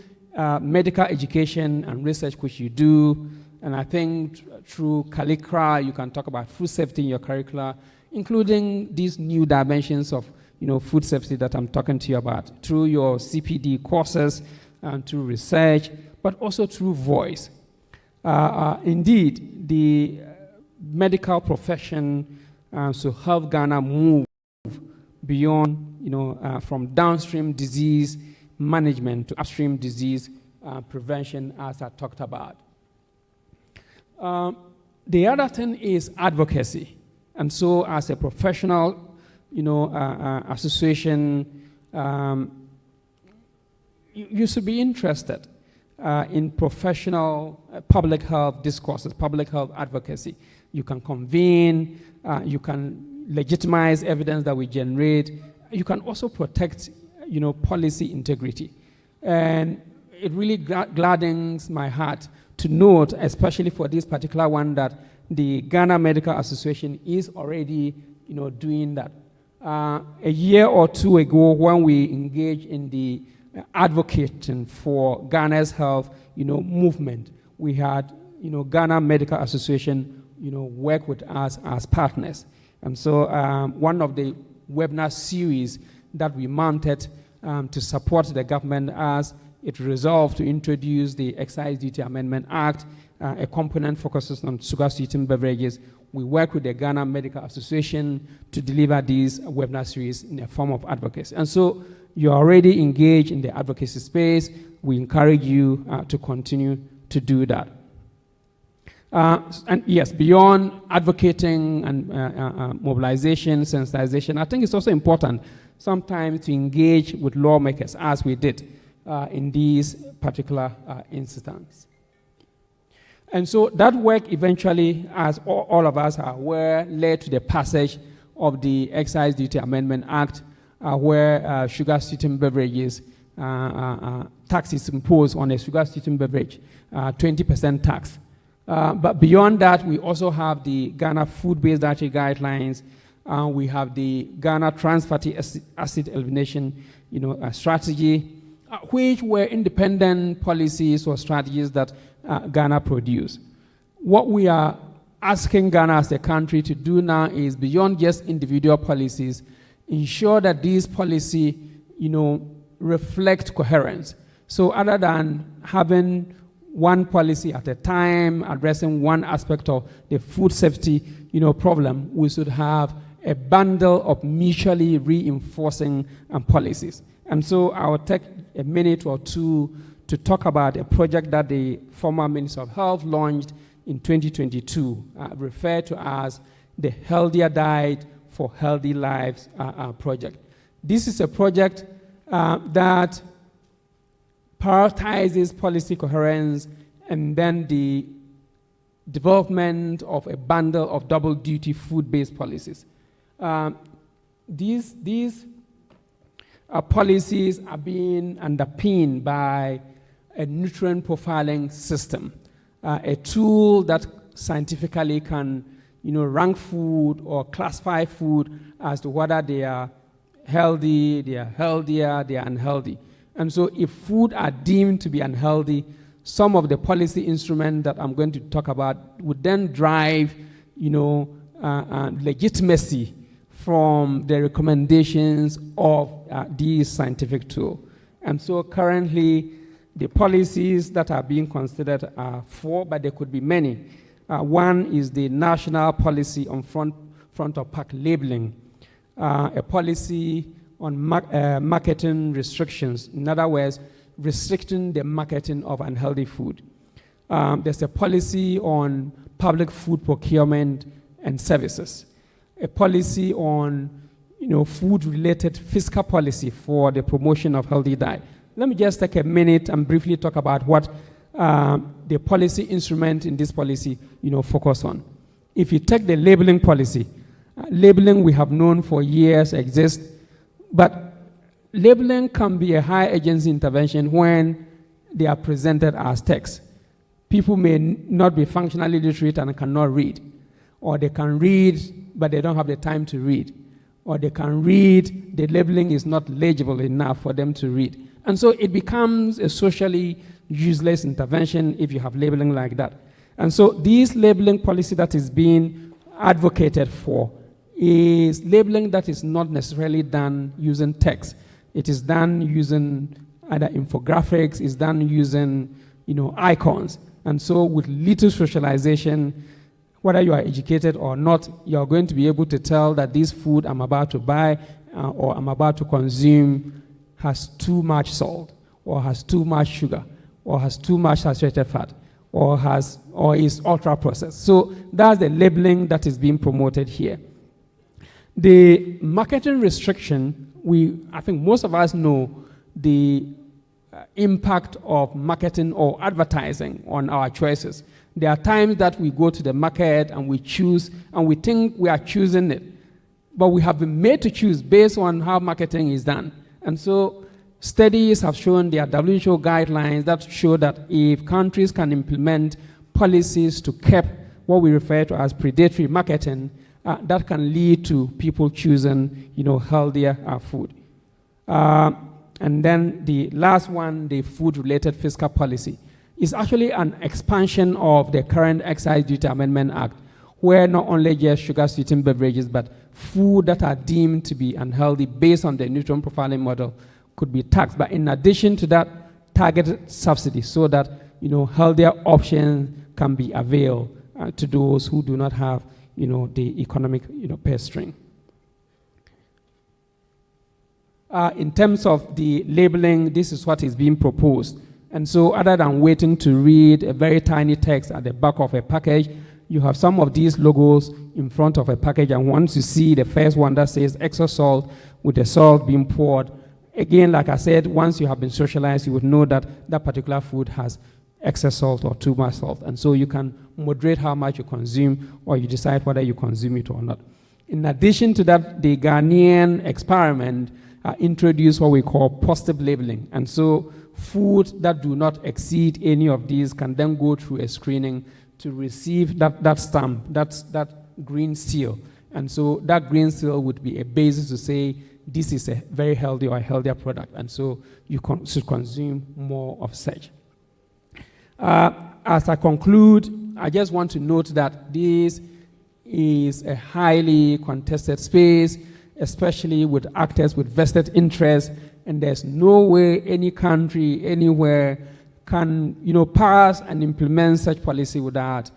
medical education and research, which you do. And I think through curricula, you can talk about food safety in your curricula, including these new dimensions of food safety that I'm talking to you about, through your CPD courses and through research, but also through voice. Indeed, the medical profession to help Ghana move beyond, from downstream disease management to upstream disease prevention, as I talked about. The other thing is advocacy. And so as a professional, association, you should be interested in professional public health discourses, public health advocacy. You can convene, you can legitimize evidence that we generate. You can also protect, policy integrity. And it really gladdens my heart to note, especially for this particular one, that the Ghana Medical Association is already, doing that. A year or two ago, when we engaged in the advocating for Ghana's health, movement, we had, Ghana Medical Association, work with us as partners. And so one of the webinar series that we mounted to support the government as it resolved to introduce the Excise Duty Amendment Act, a component focuses on sugar-sweetened beverages. We work with the Ghana Medical Association to deliver these webinar series in a form of advocacy. And so you're already engaged in the advocacy space. We encourage you to continue to do that. And yes, beyond advocating and mobilization, sensitization, I think it's also important sometimes to engage with lawmakers, as we did in these particular instances. And so that work eventually, as all of us are aware, led to the passage of the Excise Duty Amendment Act, where sugar-sweetened beverages, tax is imposed on a sugar-sweetened beverage, 20% tax. But beyond that, we also have the Ghana Food-Based Dietary Guidelines. We have the Ghana Trans-Fatty Acid Elimination, strategy, which were independent policies or strategies that Ghana produced. What we are asking Ghana as a country to do now is, beyond just individual policies, ensure that these policies, reflect coherence. So other than having one policy at a time, addressing one aspect of the food safety, problem, we should have a bundle of mutually reinforcing policies. And so I will take a minute or two to talk about a project that the former Minister of Health launched in 2022, referred to as the Healthier Diet for Healthy Lives project. This is a project that prioritizes policy coherence and then the development of a bundle of double-duty food-based policies. These policies are being underpinned by a nutrient profiling system, a tool that scientifically can, rank food or classify food as to whether they are healthy, they are healthier, they are unhealthy. And so if food are deemed to be unhealthy, some of the policy instruments that I'm going to talk about would then drive, legitimacy from the recommendations of these scientific tools. And so currently, the policies that are being considered are 4, but there could be many. One is the national policy on front of pack labeling, a policy on marketing restrictions. In other words, restricting the marketing of unhealthy food. There's a policy on public food procurement and services, a policy on food-related fiscal policy for the promotion of healthy diet. Let me just take a minute and briefly talk about what the policy instrument in this policy focus on. If you take the labeling policy, labeling we have known for years exists, but labeling can be a high agency intervention when they are presented as text. People may not be functionally literate and cannot read, or they can read, but they don't have the time to read, or they can read, the labeling is not legible enough for them to read. And so it becomes a socially useless intervention if you have labeling like that. And so this labeling policy that is being advocated for is labeling that is not necessarily done using text. It is done using either infographics, it's done using, icons. And so with little socialization, whether you are educated or not, you're going to be able to tell that this food I'm about to buy or I'm about to consume has too much salt, or has too much sugar, or has too much saturated fat, or is ultra processed. So that's the labeling that is being promoted here. The marketing restriction, I think most of us know the impact of marketing or advertising on our choices. There are times that we go to the market and we choose, and we think we are choosing it, but we have been made to choose based on how marketing is done. And so studies have shown, there are WHO guidelines that show that if countries can implement policies to curb what we refer to as predatory marketing, that can lead to people choosing, healthier food. And then the last one, the food-related fiscal policy, is actually an expansion of the current Excise Duty Amendment Act, where not only just sugar-sweetened beverages, but food that are deemed to be unhealthy based on the nutrient profiling model could be taxed. But in addition to that, targeted subsidies so that, healthier options can be availed to those who do not have, the economic, purse string. In terms of the labeling, this is what is being proposed. And so other than waiting to read a very tiny text at the back of a package, you have some of these logos in front of a package, and once you see the first one that says extra salt with the salt being poured, again, like I said, once you have been socialized, you would know that that particular food has excess salt or too much salt. And so you can moderate how much you consume, or you decide whether you consume it or not. In addition to that, the Ghanaian experiment introduced what we call positive labeling. And so food that do not exceed any of these can then go through a screening to receive that stamp, that green seal. And so that green seal would be a basis to say this is a very healthy or a healthier product. And so you should consume more of such. As I conclude, I just want to note that this is a highly contested space, especially with actors with vested interests, and there's no way any country, anywhere, can pass and implement such policy without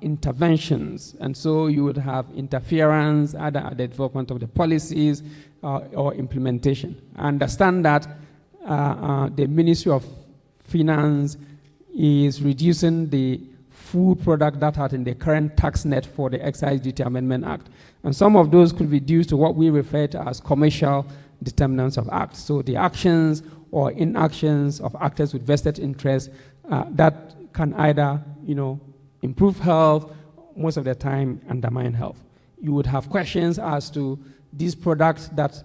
interventions. And so you would have interference either at the development of the policies or implementation. I understand that the Ministry of Finance is reducing the food product that are in the current tax net for the Excise Duty Amendment Act. And some of those could be reduced to what we refer to as commercial determinants of acts. So the actions or inactions of actors with vested interests that can either, improve health, most of the time undermine health. You would have questions as to these products that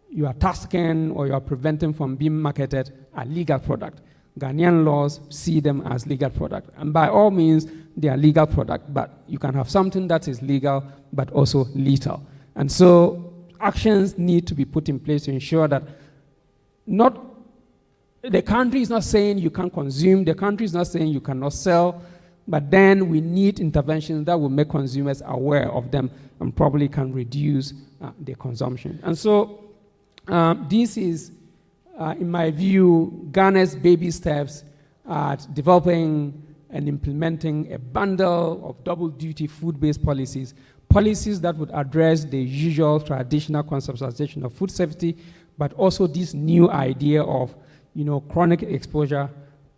you are tasking or you are preventing from being marketed are legal products. Ghanaian laws see them as legal product. And by all means, they are legal product, but you can have something that is legal, but also lethal. And so actions need to be put in place to ensure that the country is not saying you can't consume, the country is not saying you cannot sell, but then we need interventions that will make consumers aware of them and probably can reduce their consumption. And so this is, in my view, Ghana's baby steps at developing and implementing a bundle of double-duty food-based policies that would address the usual traditional conceptualization of food safety, but also this new idea of, chronic exposure,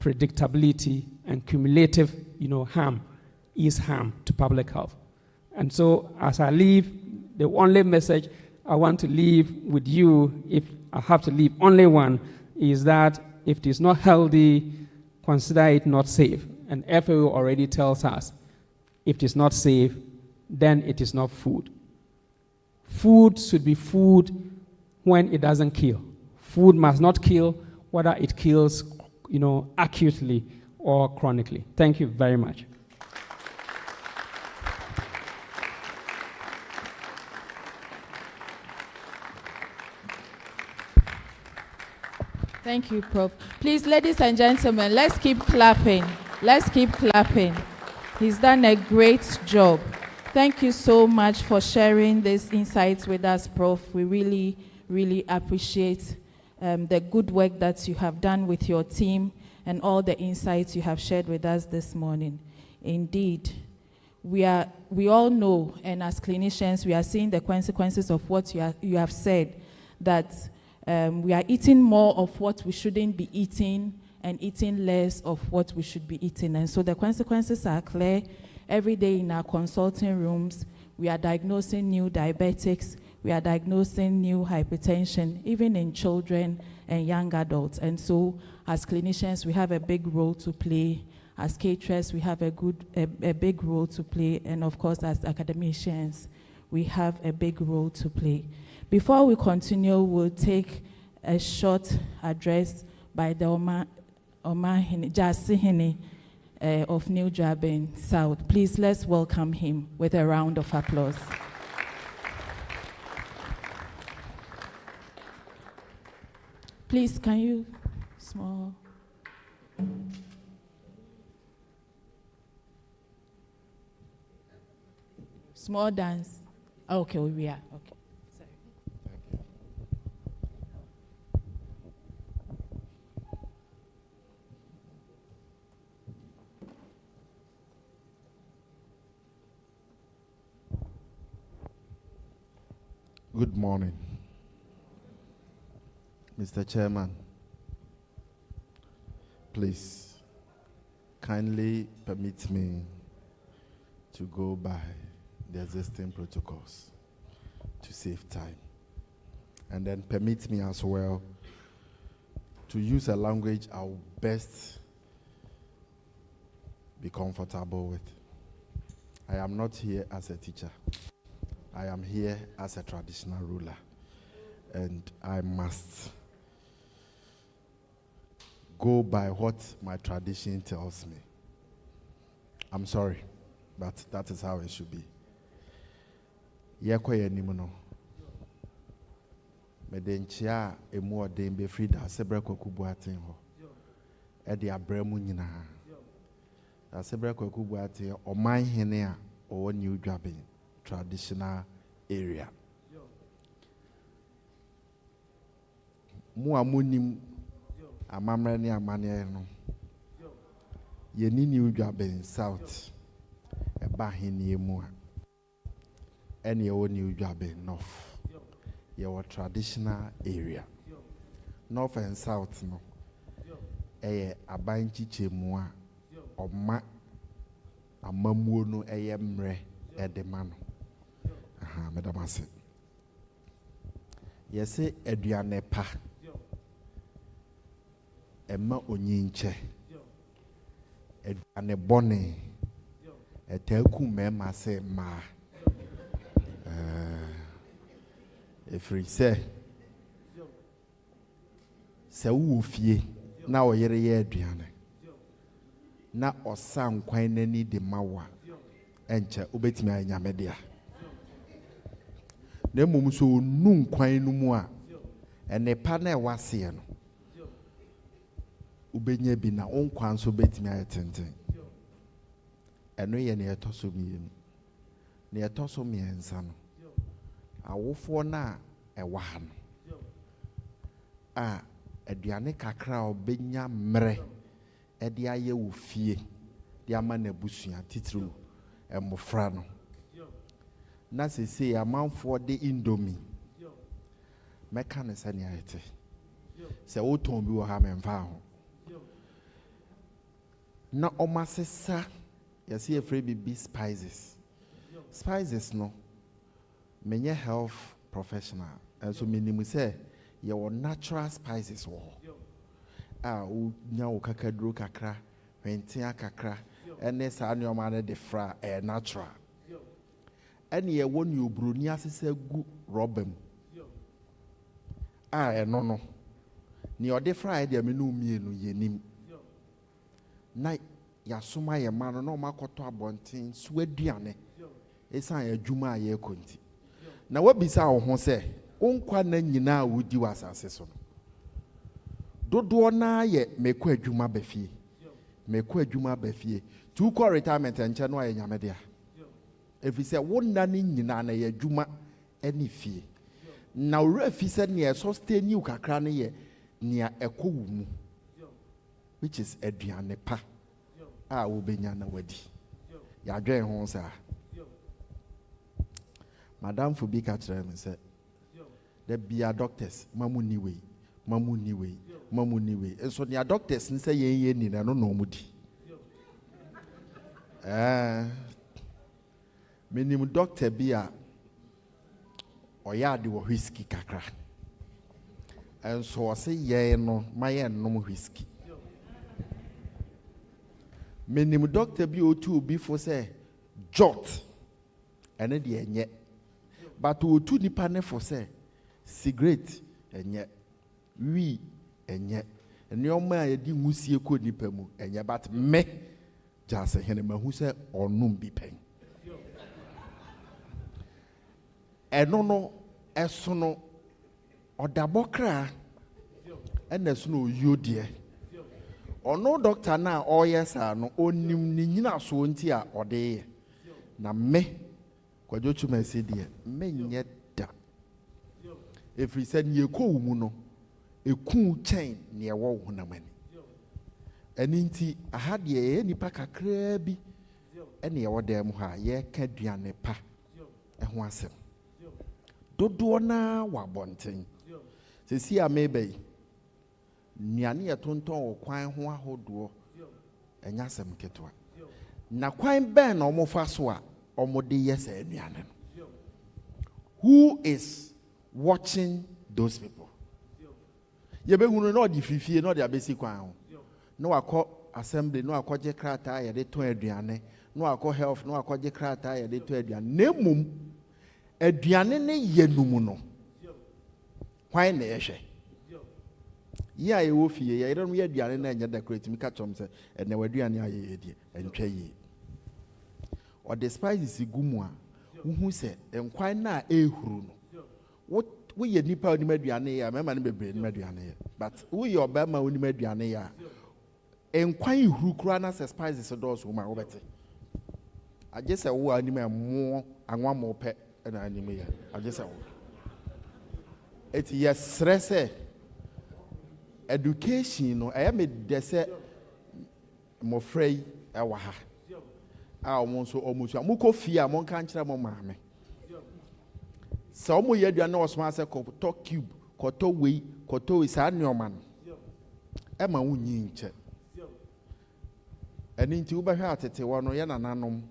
predictability, and cumulative, harm is harm to public health. And so as I leave, the only message I want to leave with you, if I have to leave only one, is that if it is not healthy, consider it not safe. And FAO already tells us, if it is not safe, then it is not food. Food should be food when it doesn't kill. Food must not kill, whether it kills, acutely or chronically. Thank you very much. Thank you, Prof. Please, ladies and gentlemen, let's keep clapping. Let's keep clapping. He's done a great job. Thank you so much for sharing these insights with us, Prof. We really, really appreciate the good work that you have done with your team and all the insights you have shared with us this morning. Indeed, we all know, and as clinicians, we are seeing the consequences of what you have said, that we are eating more of what we shouldn't be eating, and eating less of what we should be eating. And so the consequences are clear. Every day in our consulting rooms, we are diagnosing new diabetics, we are diagnosing new hypertension, even in children and young adults. And so as clinicians, we have a big role to play. As caterers, we have a big role to play. And of course, as academicians, we have a big role to play. Before we continue, we'll take a short address by the Jasihini of New Draben South. Please, let's welcome him with a round of applause. Please, can you small dance? Okay, we are. Okay. Sorry. Good morning, Mr. Chairman. Please kindly permit me to go by the existing protocols to save time, and then permit me as well to use a language I'll best be comfortable with. I am not here as a teacher. I am here as a traditional ruler, and I must go by what my tradition tells me. I'm sorry, but that is how it should be. Yekoye nimuno. Medenchia emu odin be frida sebre kwaku Boateng ho. E de abremu nyina. Da sebre kwaku Boateng oman hene a owo New Draben traditional area. Mu amunim amamre ne amane no. Ye ni New Draben South. E ba hene mu a. Any New Draben North. Your traditional area. North and South no. Abanchi chemua oma amamuo no mre edema no. Aha, madam ase. Yese aduane pa. Emma onyinche. Aduane bone. Eteku mema se ma. Efri se wo fie na oyere ye aduane na osan kwan nani de mawa enche obetimi anyame dia na mum so nu kwan no mu a ene pa na ewase no ubenya bi na onkwan so betimi ayetenten eno ye ne etoso mienu ne etoso miensa no awofo na ewa no aduane kakra obenya mre ede aye wo fie de ama na busua titru emofra no na sese amanfo de indomie meka ne sane ayete se woton bi wo ha memfa ho na omasesa yesi efre bibi spices no menye health professional and so minimu say your natural spices wo nya wo kakaduro kakra wentia kakra ene sa nneoma ne de fra natural ene ye woni obroni asese gu robem eno no ni ode fra de me no mienu yenim na yasoma ye ma no makoto abonten so aduane esan adwuma aye konti na wabisa wo ho se onkwa na nyina wudi wasase so no dodo na ye mekọ adwuma bafie tu ko retirement enche no aye nyame dia efi se wonna ne nyina na ye adwuma ani fie na wura fi se ne sustain you kakra ne ye nia ekowu mu which is aduane pa wo benya na wadi ya dwen ho sa madam Fubika kire me say the bia doctors mamu niwe Mamu niwe. And so the doctors say ye ni na no mudi. Minim doctor bia oya de whiskey kakra. And so I say ye no my no whiskey. Minim doctor bi o2 before say jot. And then the but o2 nipa ne for say cigarette enye we enye nneoma a yedi ngusie ko nipa mu enye but me just hene mahu say onum bi pen eno no eso no odabokra ena so no yodie ono doctor na oyesa no onim ni nyina so nti a ode na me kwajo chuma se die me nye da if he said ye ko mu no eku chain ne ewo honamani eni nti ahade ye nipa kakra bi ene ye wodam ha ye ka duane pa ho asem dodo na wabonten se si amebe niane ye tonton okwan ho ahodo enya asem ketwa na kwan ben na omofa so a omode yes aduane no who is watching those people? You be hunu no di fifie no di abesi kwan ho. No akọ assembly no akọje krata ya de ton aduane, no akọ health no akọje krata ya de ton aduane. Nemum aduane ne yenum no. Kwan na yehwe. Ye aye wo fie ye no ye aduane na nya decorate mi ka chom se na waduane aye ye die entwa yi. Or despite this gumu a hu se enkwan na ehuru no. We ye nipa oni maduane ya mema ne bebre ni maduane ya but we your bema oni maduane ya enkwan ihuru kura na spices doors wo ma wo bete agese wo ani me mo anwa mo pe na ani me ya agese wo eti yes stress education no I me dese mo frey e wa ha a omo so omusu amukọ fie a mo kan kire mo maame so omo ye aduane o so ase ko to cube ko to wei ko to isa neoma no e ma wunyi nche eni nti wo behwe atete wo no ye nananom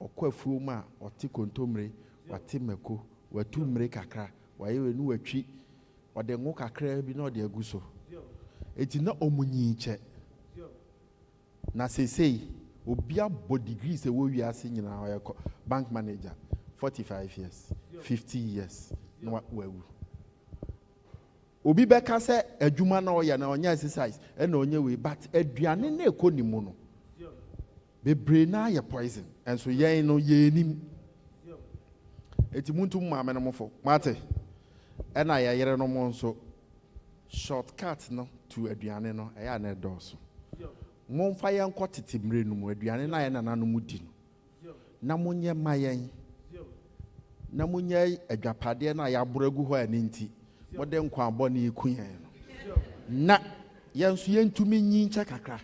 okwafuo mu a oti kontomre wate mako watumre kakra waye wenu watwi ode ngo kakra bi na ode aguso eti na omunyi nche na sesei obia bo degrees e wo wiase nyina o ye bank manager 45 years 50 years no wawu obi beka se adwuma na o ya na onya exercise e na onye we but aduane na ekonimu no bebre na ya poison enso yen no yenim eti muntu maame no mofo mate e na ya yere no mo nso shortcut no to aduane no e ya na doso momfa yen kotete mre no mu aduane na ya na no mudi no na monye mayen na munye adwapade na ya brogu ho ani nti mode nkwa abo na ekuyen no na yensu yentumi nyi ncha kakra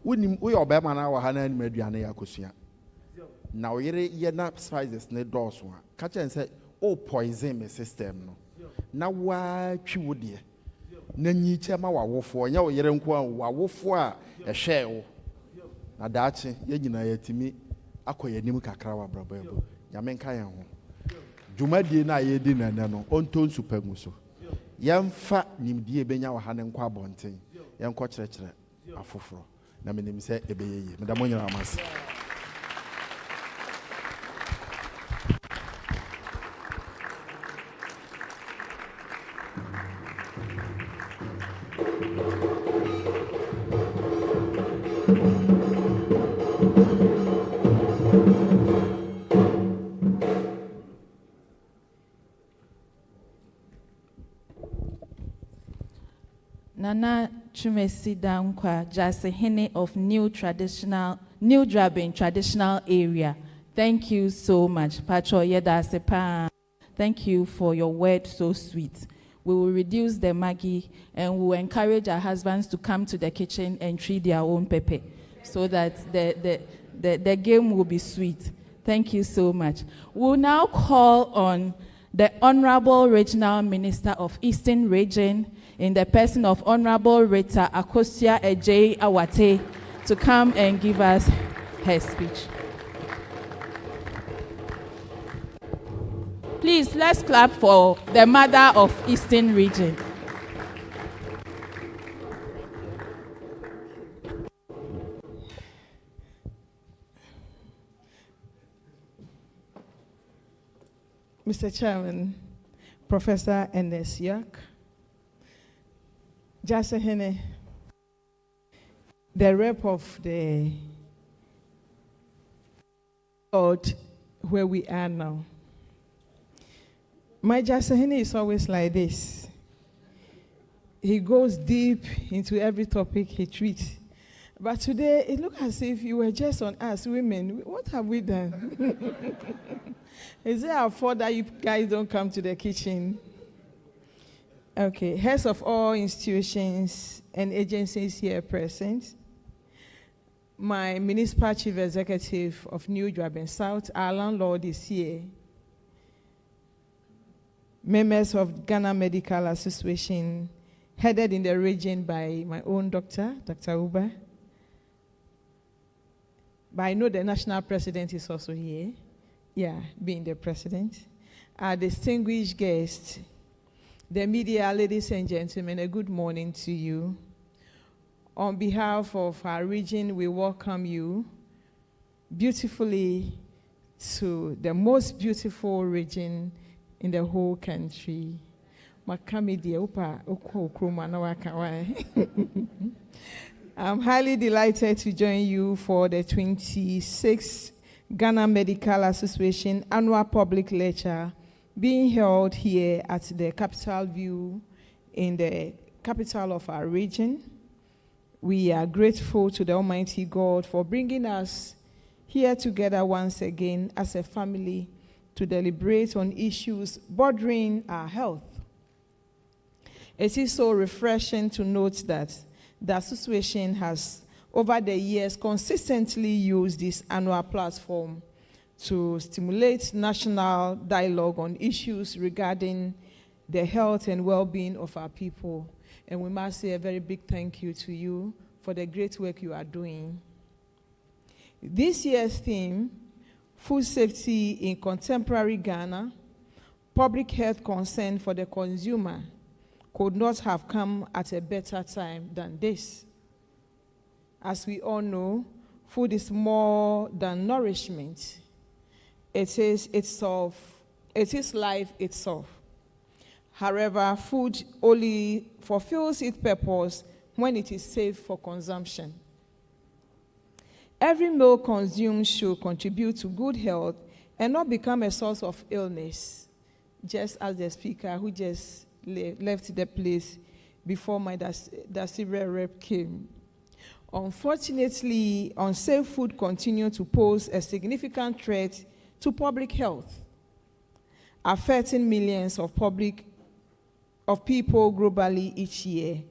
wonim wo obema na wa ha na ani aduane ya kosua na oyere ye na spices ne doso a ka chen say o poison me system no na wa twi wo de na nyi chema wa wofo nya oyere nko a wa wofo a ehwe wo na daache ye nyina yatimi akoyanim kakra wa brababo nyamenka yen ho Jumadi na yedi na no onton supagu so yemfa nimdie benya wa hanen kwa bonten yenko kyerɛkyerɛ afoforo na menim sɛ ebeyeye medamo nyina amase Nana Chumesi Dankwa, Jasehene of New Drabin Traditional Area. Thank you so much. Pacho Yeda Sepa. Thank you for your word so sweet. We will reduce the Maggi and we will encourage our husbands to come to the kitchen and treat their own pepper so that the game will be sweet. Thank you so much. We'll now call on the Honorable Regional Minister of Eastern Region, in the person of Honorable Rita Akosua Ejei Awate, to come and give us her speech. Please, let's clap for the mother of Eastern Region. Mr. Chairman, Professor Ernest York, Jasahene, the rep of the Lord where we are now. My Jasahene is always like this. He goes deep into every topic he treats. But today, it looks as if you were just on us women. What have we done? Is it our fault that you guys don't come to the kitchen? Okay, heads of all institutions and agencies here present. My municipal chief executive of New Joabin South, our landlord, is here. Members of Ghana Medical Association, headed in the region by my own doctor, Dr. Uba. But I know the national president is also here. Yeah, being the president. Our distinguished guests, the media, ladies and gentlemen, a good morning to you. On behalf of our region, we welcome you beautifully to the most beautiful region in the whole country. I'm highly delighted to join you for the 26th Ghana Medical Association Annual Public Lecture being held here at the Capital View in the capital of our region. We are grateful to the Almighty God for bringing us here together once again as a family to deliberate on issues bordering our health. It is so refreshing to note that the association has, over the years, consistently used this annual platform to stimulate national dialogue on issues regarding the health and well-being of our people. And we must say a very big thank you to you for the great work you are doing. This year's theme, Food Safety in Contemporary Ghana, Public Health Concern for the Consumer, could not have come at a better time than this. As we all know, food is more than nourishment. It is life itself. However, food only fulfills its purpose when it is safe for consumption. Every meal consumed should contribute to good health and not become a source of illness, just as the speaker who just left the place before my Dasira rep came. Unfortunately, unsafe food continues to pose a significant threat to public health, affecting millions of people globally each year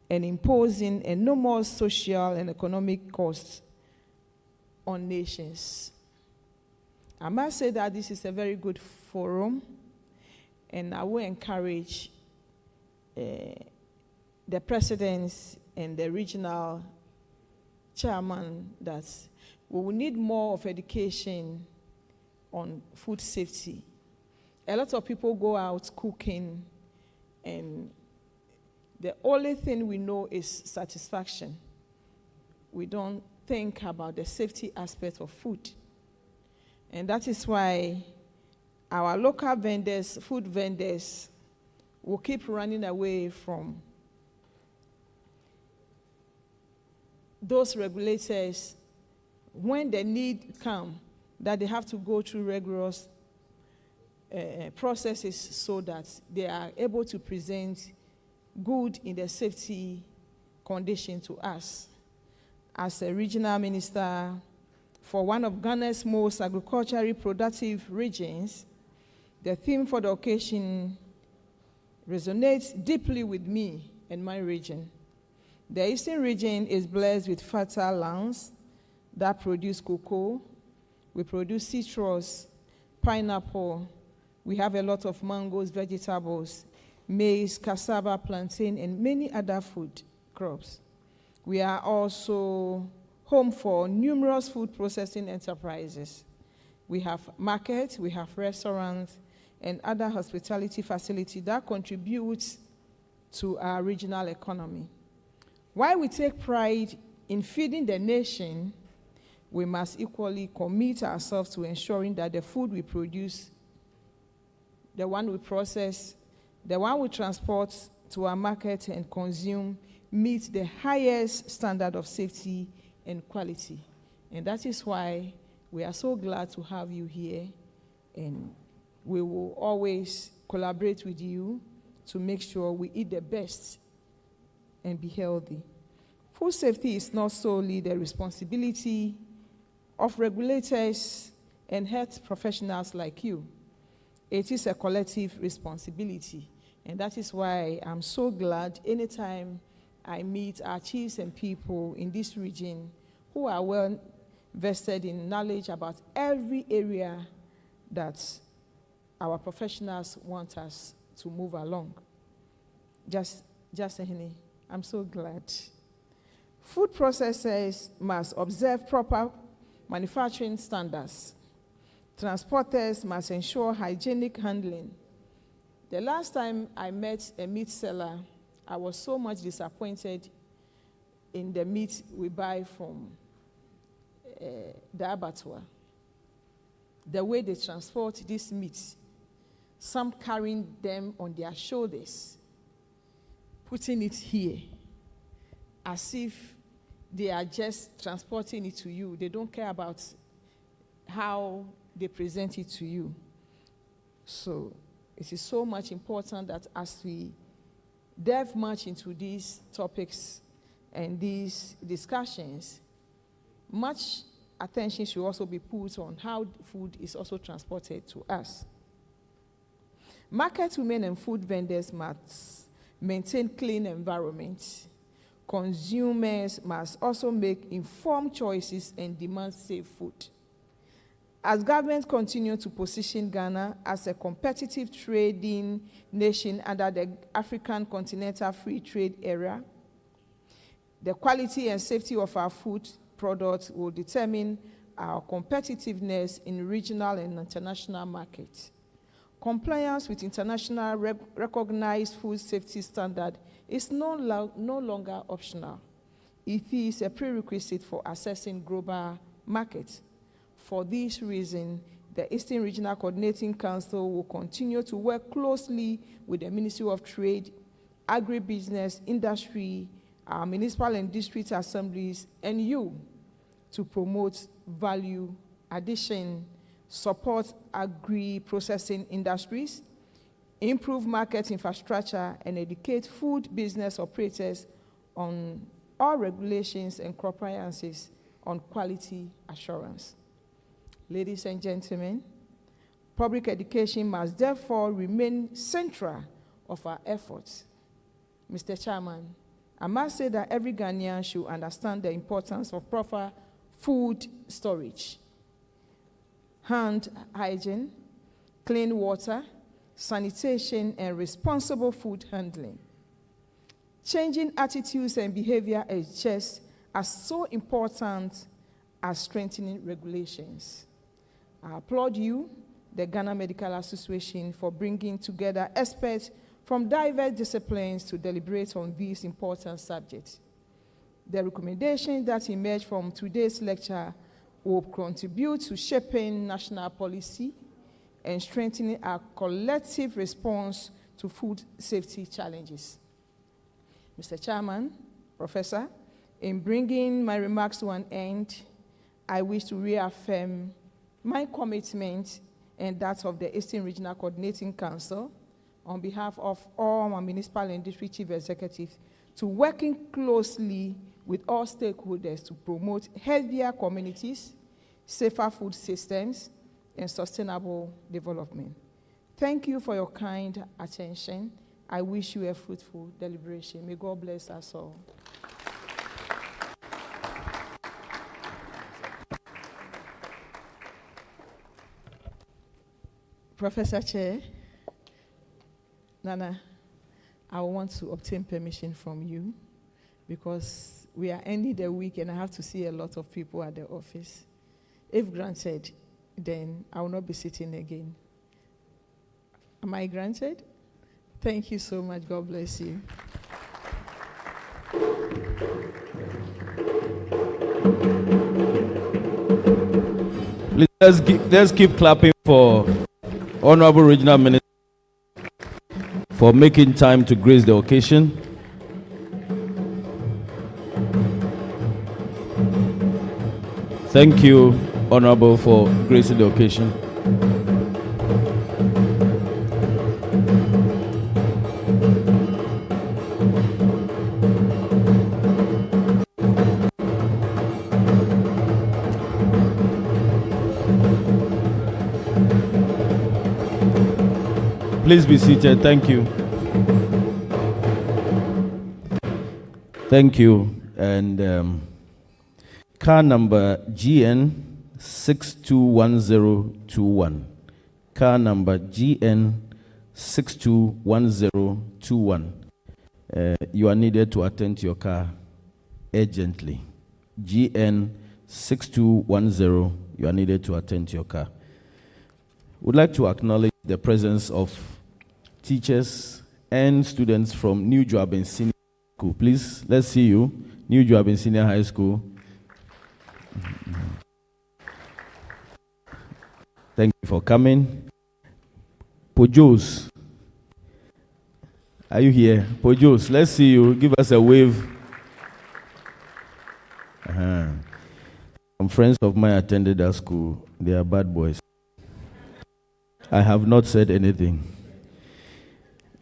and imposing enormous social and economic costs on nations. I must say that this is a very good forum, and I will encourage the presidents and the regional chairman that we will need more of education on food safety. A lot of people go out cooking, and the only thing we know is satisfaction. We don't think about the safety aspect of food. And that is why our local vendors, food vendors, will keep running away from those regulators when the need comes that they have to go through rigorous processes so that they are able to present good in the safety condition to us. As a regional minister for one of Ghana's most agriculturally productive regions, the theme for the occasion resonates deeply with me and my region. The Eastern region is blessed with fertile lands that produce cocoa. We produce citrus, pineapple. We have a lot of mangoes, vegetables. maize, cassava, plantain, and many other food crops. We are also home for numerous food processing enterprises. We have markets, we have restaurants, and other hospitality facilities that contribute to our regional economy. While we take pride in feeding the nation, we must equally commit ourselves to ensuring that the food we produce, the one we process, the one we transport to our market and consume, meets the highest standard of safety and quality. And that is why we are so glad to have you here, and we will always collaborate with you to make sure we eat the best and be healthy. Food safety is not solely the responsibility of regulators and health professionals like you. It is a collective responsibility, and that is why I'm so glad anytime I meet our chiefs and people in this region who are well vested in knowledge about every area that our professionals want us to move along. Just Henny, I'm so glad. Food processors must observe proper manufacturing standards. Transporters must ensure hygienic handling. The last time I met a meat seller, I was so much disappointed in the meat we buy from the abattoir. The way they transport this meat, some carrying them on their shoulders, putting it here, as if they are just transporting it to you. They don't care about how they present it to you. So it is so much important that as we delve much into these topics and these discussions, much attention should also be put on how food is also transported to us. Market women and food vendors must maintain clean environments. Consumers must also make informed choices and demand safe food. As governments continue to position Ghana as a competitive trading nation under the African Continental Free Trade Era, the quality and safety of our food products will determine our competitiveness in regional and international markets. Compliance with international recognized food safety standard is no longer optional. It is a prerequisite for accessing global markets. For this reason, the Eastern Regional Coordinating Council will continue to work closely with the Ministry of Trade, Agribusiness, Industry, our municipal and district assemblies, and you to promote value addition, support agri-processing industries, improve market infrastructure, and educate food business operators on all regulations and compliances on quality assurance. Ladies and gentlemen, public education must therefore remain central of our efforts. Mr. Chairman, I must say that every Ghanaian should understand the importance of proper food storage, hand hygiene, clean water, sanitation, and responsible food handling. Changing attitudes and behavior is just as so important as strengthening regulations. I applaud you, the Ghana Medical Association, for bringing together experts from diverse disciplines to deliberate on these important subjects. The recommendations that emerge from today's lecture will contribute to shaping national policy and strengthening our collective response to food safety challenges. Mr. Chairman, Professor, in bringing my remarks to an end, I wish to reaffirm my commitment and that of the Eastern Regional Coordinating Council on behalf of all my municipal and district chief executives to working closely with all stakeholders to promote healthier communities, safer food systems, and sustainable development. Thank you for your kind attention. I wish you a fruitful deliberation. May God bless us all. Professor Chair, Nana, I want to obtain permission from you because we are ending the week and I have to see a lot of people at the office. If granted, then I will not be sitting again. Am I granted? Thank you so much. God bless you. Let's keep clapping for Honorable Regional Minister for making time to grace the occasion. Thank you, Honorable, for gracing the occasion. Please be seated. Thank you. Thank you. And car number GN 621021. Car number GN 621021. You are needed to attend to your car urgently. GN 6210. You are needed to attend to your car. Would like to acknowledge the presence of teachers and students from New Joabin Senior School. Please, let's see you. New Joabin Senior High School. Thank you for coming. Pojos, are you here? Pojos, let's see you. Give us a wave. Some friends of mine attended that school. They are bad boys. I have not said anything.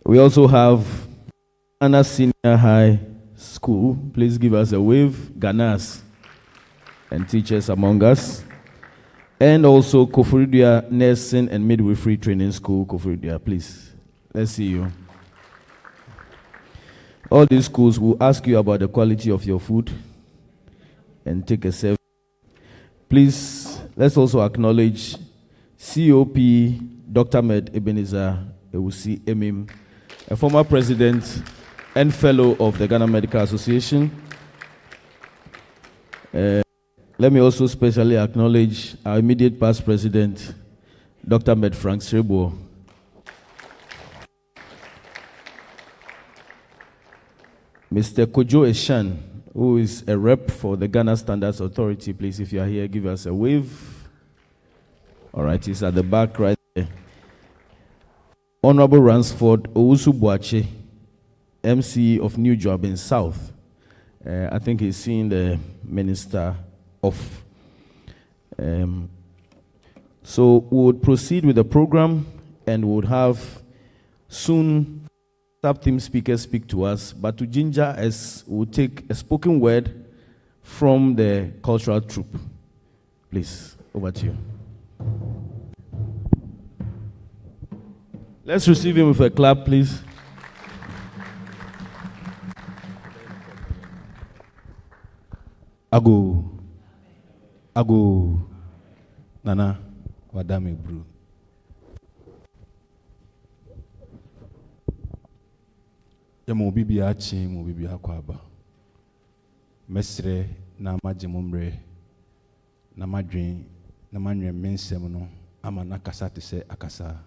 We also have Ghana Senior High School. Please give us a wave. Ghanas and teachers among us. And also Koforidua Nursing and Midwifery Training School, Koforidua. Please, let's see you. All these schools will ask you about the quality of your food and take a survey. Please, let's also acknowledge COP Dr. Med Ebenezer Ewusi Emim, a former president and fellow of the Ghana Medical Association. Let me also specially acknowledge our immediate past president, Dr. Med Frank Srebo. Mr. Kojo Eshan, who is a rep for the Ghana Standards Authority. Please, if you are here, give us a wave. All right, he's at the back right there. Honorable Ransford Owusu Boache, MC of New Joabin South. I think he's seeing the minister off. So we would proceed with the program and we would have soon sub-team speakers speak to us. But to ginger us, we'll take a spoken word from the cultural troupe. Please, over to you. Let's receive him with a clap, please. Ago, Nana, Wadame Bru. Yamo bibi achi, mo bibi akwaba. Mesre na majimumre, na madrin, na manre mensemono, ama nakasa te se akasa.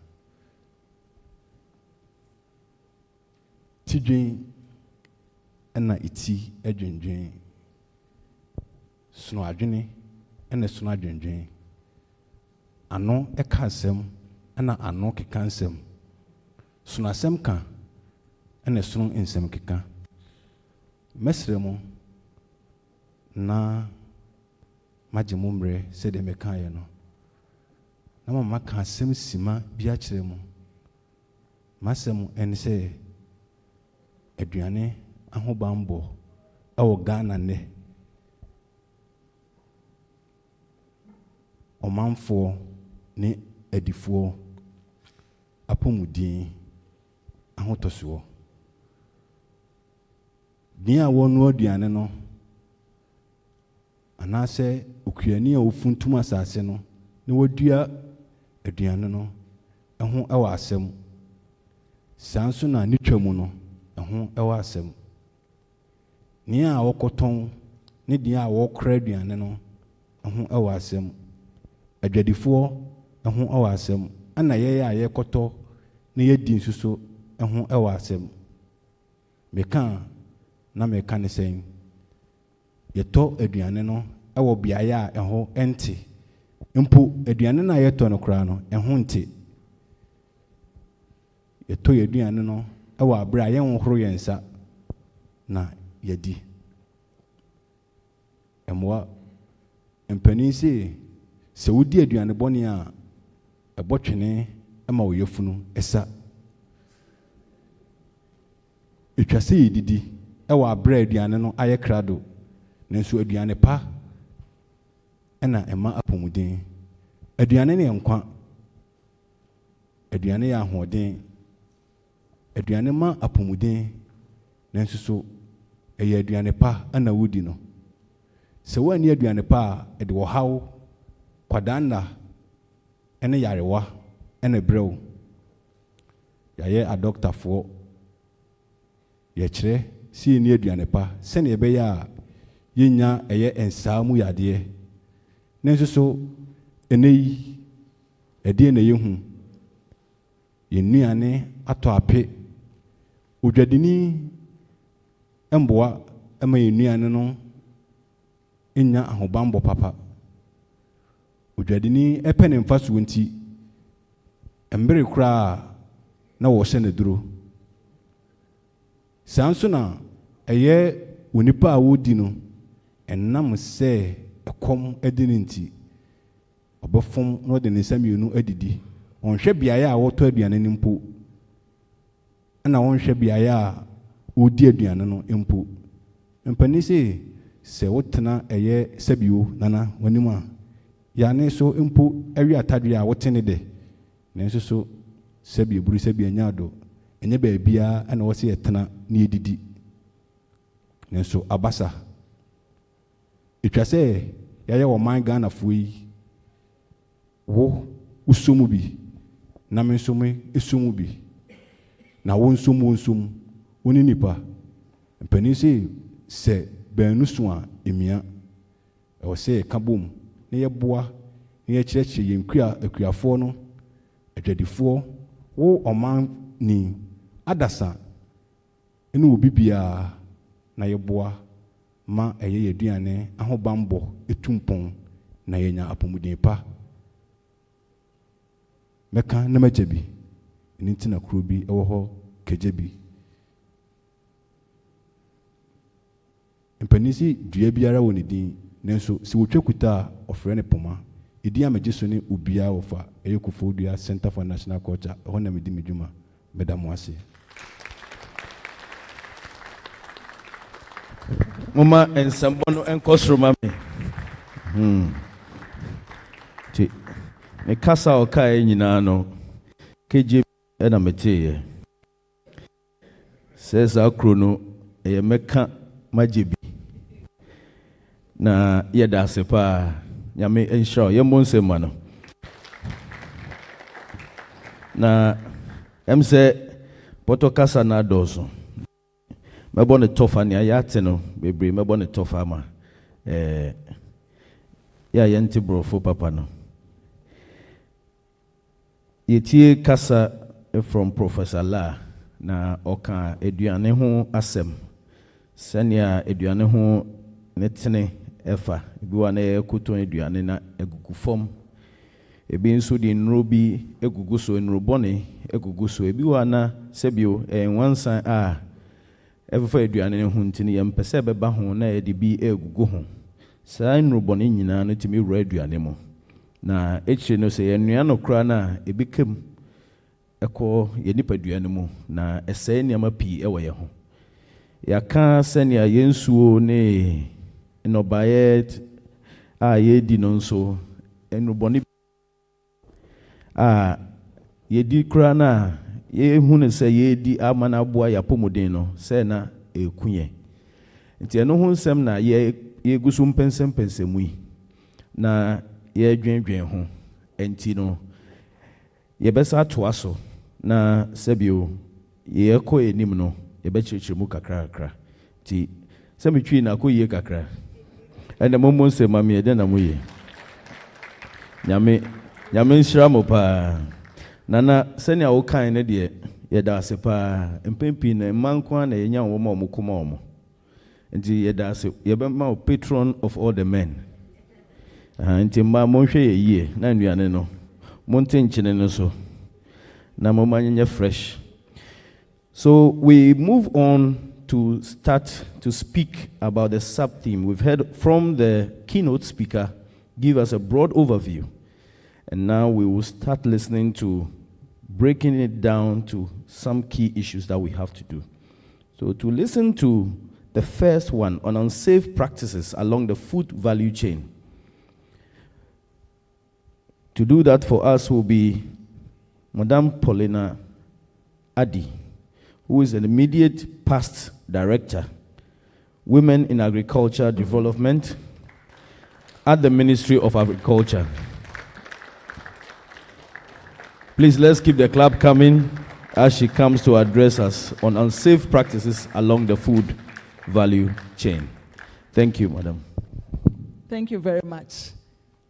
Tidwin ena iti edwendwen. Suno adwene ena suno adwendwen. Ano eka asem ena ano keka asem. Suno asem ka ena suno ensem keka. Mesre mo na majimumre se de meka ye no. Na mama ka asem sima bia kire mo. Masem ene se aduane ahobambo ewo Ghana ne omanfo ne edifo apomudin ahotoso din a wonu aduane no anase okuani a ofuntum asase no ne wadua aduane no eho ewo asem sanso na nitwamu no ɛho ɛwɔ asɛm. Nea a wɔkɔtɔn ne deɛ a wɔkora aduane no ɛho ɛwɔ asɛm. Adwadifoɔ ɛho ɛwɔ asɛm. Ɛna yɛyɛ a yɛkɔtɔ na yɛdi nso so ɛho ɛwɔ asɛm. Meka na meka ne sɛn. Yɛtɔ aduane no ɛwɔ beaeɛ a ɛho ɛnte. Mpo aduane no a yɛtɔ no koraa no ɛho nte. Yɛtɔ yɛ aduane no ɛwɔ abere a yɛnhoro yɛn nsa na yɛdi. Ɛmmoa mpanin sɛ wodi aduane bɔne a ɛbɔ twene ɛma wo yafunu ɛsa. Etwa sɛ yɛdidi ɛwɔ abere a aduane no ayɛ krado, nanso aduane pa ɛna ɛma apɔmuden. Aduane ne yɛ nkwa, aduane yɛ ahoɔden, aduane ma apɔmuden, nanso so ɛyɛ aduane pa ɛna wodi no. Sɛ woani aduane pa a ɛde wɔhaw, kwadanna ɛne yarewa ɛna brɛw. Yɛayɛ adɔktafoɔ, yɛkyerɛ sɛ yɛni aduane pa sɛnea ɛbɛyɛ a yɛnya ɛyɛ nsaa mu yadeɛ. Nanso so ɛnɛ yi ɛdeɛ na yɛhu yɛn nnuane atɔ ape. Odwadini ɛmboa ɛma yɛn nnuane no ɛnya ahobanbɔ papa. Odwadini ɛpɛ ne mfasoɔ nti mbere koraa na wɔhyɛ ne duro. Saa nso na ɛyɛ onipa a wodi no ɛnam sɛ ɛkɔm ɛdi ne nti ɔbɛfom na ɔde ne nsa mmienu adidi. Ɔnhwɛ beaeɛ a wɔtɔ aduane no mpo, ɛna ɔnhwɛ beaeɛ a wɔdi aduane no mpo. Mpanin sɛ wotena ɛyɛ sɛbio nana w'anim a yɛane so mpo ɛwe atadeɛ a wote ne de, nanso so sɛbio buru sɛbio nyaado ɛnyɛ baabiara ɛna wɔ sɛ yɛtena na yɛdidi. Nanso abasa etwa sɛ yɛayɛ wɔ man Ghanafoɔ yi, wo usomu bi na me nso me esomu bi, na wo nsomu woni nipa. Mpanin sɛ baanu so a emia ɛwɔ sɛ yɛka bom na yɛboa na yɛkyerɛkyerɛ yɛn akuafoɔ no, adwadifoɔ, wo ɔman ni adasa ɛne obi biara, na yɛboa ma ɛyɛ yɛduane ahobanbɔ etumpɔn na yɛnya apɔmuden pa. Mɛka na magya bi ɛne nti na kuro bi ɛwɔ hɔ kagya bi. Mpanin si dua biara wɔ ne din, nanso sɛ wotwa kuta a ɔfrɛ ne poma. Ɛdin a megye so ne obiara wɔfa ɛyɛ Kufuor Center for National Culture. Ɛhɔ na medi me dwuma. Mɛda mo ase. Mama ensambɔ no ɛnkɔ soro ma me. Ti me kasa ɔkae nyinaa no kegye ɛna meteeɛ. Sɛ saa kuro no ɛyɛ mɛka magye bi na yɛda ase paa. Nyame ɛnhyira yɛmmɔ nsɛm ma no. Na ɛm sɛ pɔtɔ kasa na adɔɔso. Mɛbɔ ne tɔfa nea yɛate no bebree, mɛbɔ ne tɔfa ama yɛ a yɛnte borɔfo papa no. Yɛtie kasa from Professor La na ɔka aduane ho asɛm, sɛnea aduane ho ne tene ɛfa. Ebi wa na yɛkɔtɔn aduane na egugu fam, ebi nso de nnuro bi egugu so, nnuro bɔne egugu so. Ebi wa na sɛbio nwansan a ɛfefa aduane ne ho nti ne yɛmpɛ sɛ ɛbɛba ho na yɛde bi egugu ho. Saa nnuro bɔne nyinaa no tumi wura aduane mu, na ekyire no sɛ yɛnua no koraa na ebi kam ɛkɔ yɛ nipadua no mu na ɛsɛe nneɛma pii ɛwɔ yɛ ho. Yɛaka sɛnea yɛnsuo ne nnɔbaeɛ a yɛdi no nso nnurobɔne a yɛdi koraa no a yɛhu no sɛ yɛdi ama no aboa yɛapɔmuden no sɛ na ɛku yɛ. Nti ɛno ho nsɛm na yɛgu so mpɛnsɛmpɛnsɛmu yi na yɛdwendwen ho. Nti no yɛbɛsa atoa so na sɛbio yɛkɔ anim no yɛbɛkyerɛkyerɛ mu kakra nti sɛ metwii na akɔ yie kakra ɛnɛ mommɔ nsɛm ma me ɛdɛn na moyɛ nyame nhyira mo paa nana sɛnea wokae no deɛ yɛda ase paa mpɛn na mma nko a na yɛnya wɔ ma ɔmo koma ɔmo nti yɛda ase yɛbɛma wo patron of all the men nti mma monhwɛ yɛ yie na nnuane no monte nkyene no so na momma nyɛ fresh. So we move on to start to speak about the sub-theme. We've heard from the keynote speaker give us a broad overview. And now we will start listening to breaking it down to some key issues that we have to do. So to listen to the first one on unsafe practices along the food value chain. To do that for us will be Madame Paulina Adi, who is an immediate past director, Women in Agriculture Development at the Ministry of Agriculture. Please let's keep the clap coming as she comes to address us on unsafe practices along the food value chain. Thank you, Madam. Thank you very much.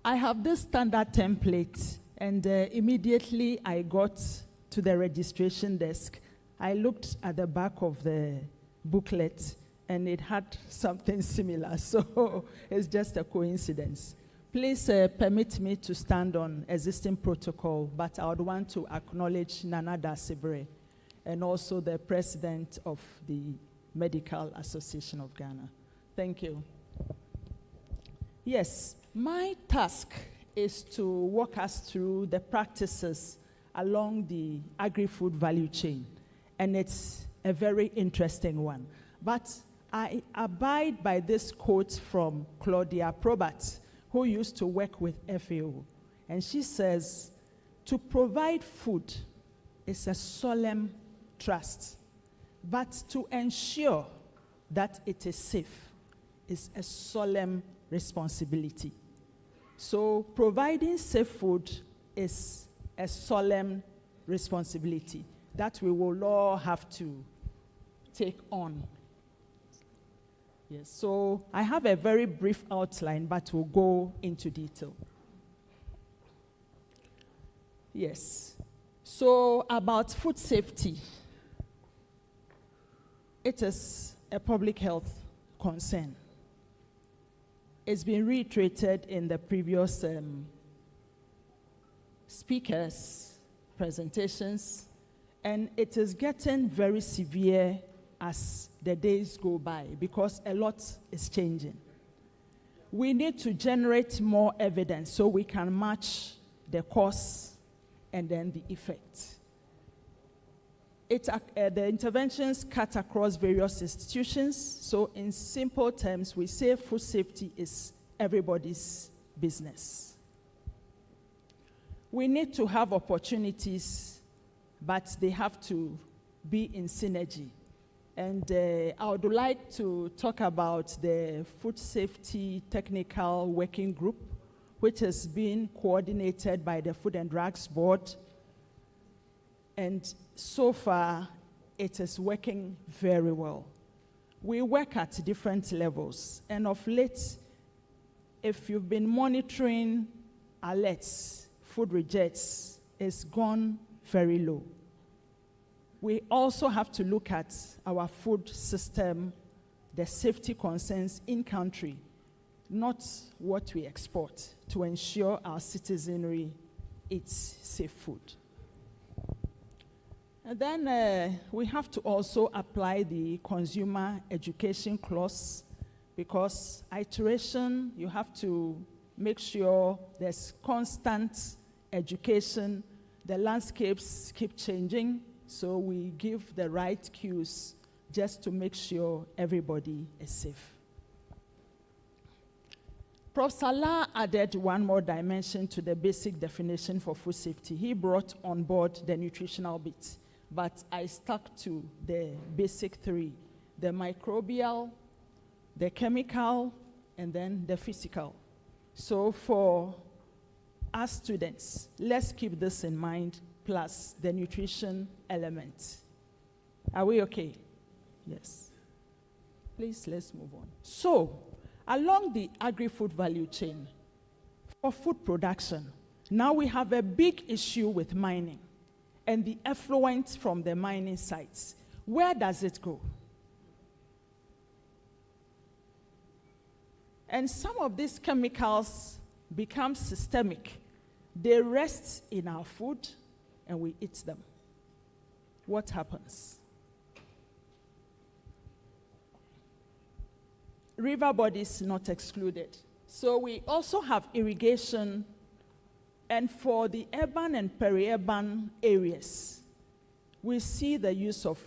I have this standard template, and immediately I got to the registration desk. I looked at the back of the booklet, and it had something similar, so it's just a coincidence. Please permit me to stand on existing protocol, but I would want to acknowledge Nana Dasibre and also the president of the Medical Association of Ghana. Thank you. Yes, my task is to walk us through the practices along the agri-food value chain, and it's a very interesting one. But I abide by this quote from Claudia Probat, who used to work with FAO, and she says, to provide food is a solemn trust, but to ensure that it is safe is a solemn responsibility. So providing safe food is a solemn responsibility that we will all have to take on. Yes, so I have a very brief outline, but we'll go into detail. Yes, so about food safety, it is a public health concern. It's been reiterated in the previous speakers' presentations, and it is getting very severe as the days go by because a lot is changing. We need to generate more evidence so we can match the cause and then the effect. The interventions cut across various institutions, so in simple terms, we say food safety is everybody's business. We need to have opportunities, but they have to be in synergy. And I would like to talk about the Food Safety Technical Working Group, which has been coordinated by the Food and Drugs Board. And so far, it is working very well. We work at different levels. And of late, if you've been monitoring alerts, food rejects, it's gone very low. We also have to look at our food system, the safety concerns in country, not what we export, to ensure our citizenry eats safe food. And then we have to also apply the consumer education clause, because iteration, you have to make sure there's constant education. The landscapes keep changing, so we give the right cues just to make sure everybody is safe. Prof. Salah added one more dimension to the basic definition for food safety. He brought on board the nutritional bit, but I stuck to the basic three: the microbial, the chemical, and then the physical. So for us students, let's keep this in mind, plus the nutrition element. Are we okay? Yes. Please, let's move on. So, along the agri-food value chain, for food production, now we have a big issue with mining and the effluent from the mining sites. Where does it go? And some of these chemicals become systemic. They rest in our food and we eat them. What happens? River bodies not excluded. So we also have irrigation, and for the urban and peri-urban areas, we see the use of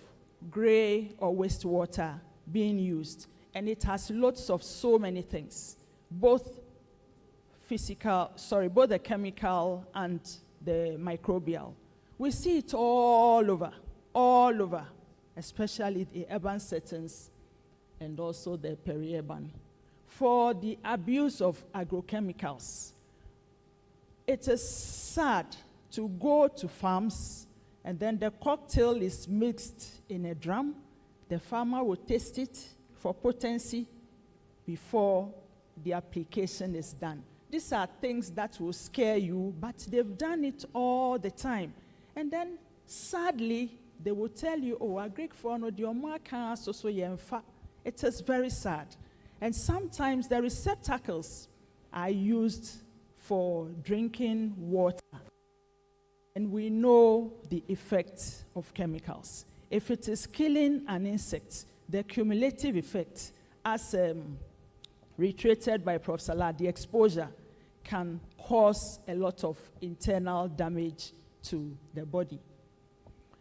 gray or wastewater being used, and it has lots of so many things, both the chemical and the microbial. We see it all over, especially the urban settings and also the peri-urban. For the abuse of agrochemicals, it is sad to go to farms and then the cocktail is mixed in a drum. The farmer will taste it for potency before the application is done. These are things that will scare you, but they've done it all the time. And then, sadly, they will tell you, oh, it is very sad. And sometimes the receptacles are used for drinking water. And we know the effect of chemicals. If it is killing an insect, the cumulative effect, as reiterated by Prof. Salah, the exposure can cause a lot of internal damage to the body.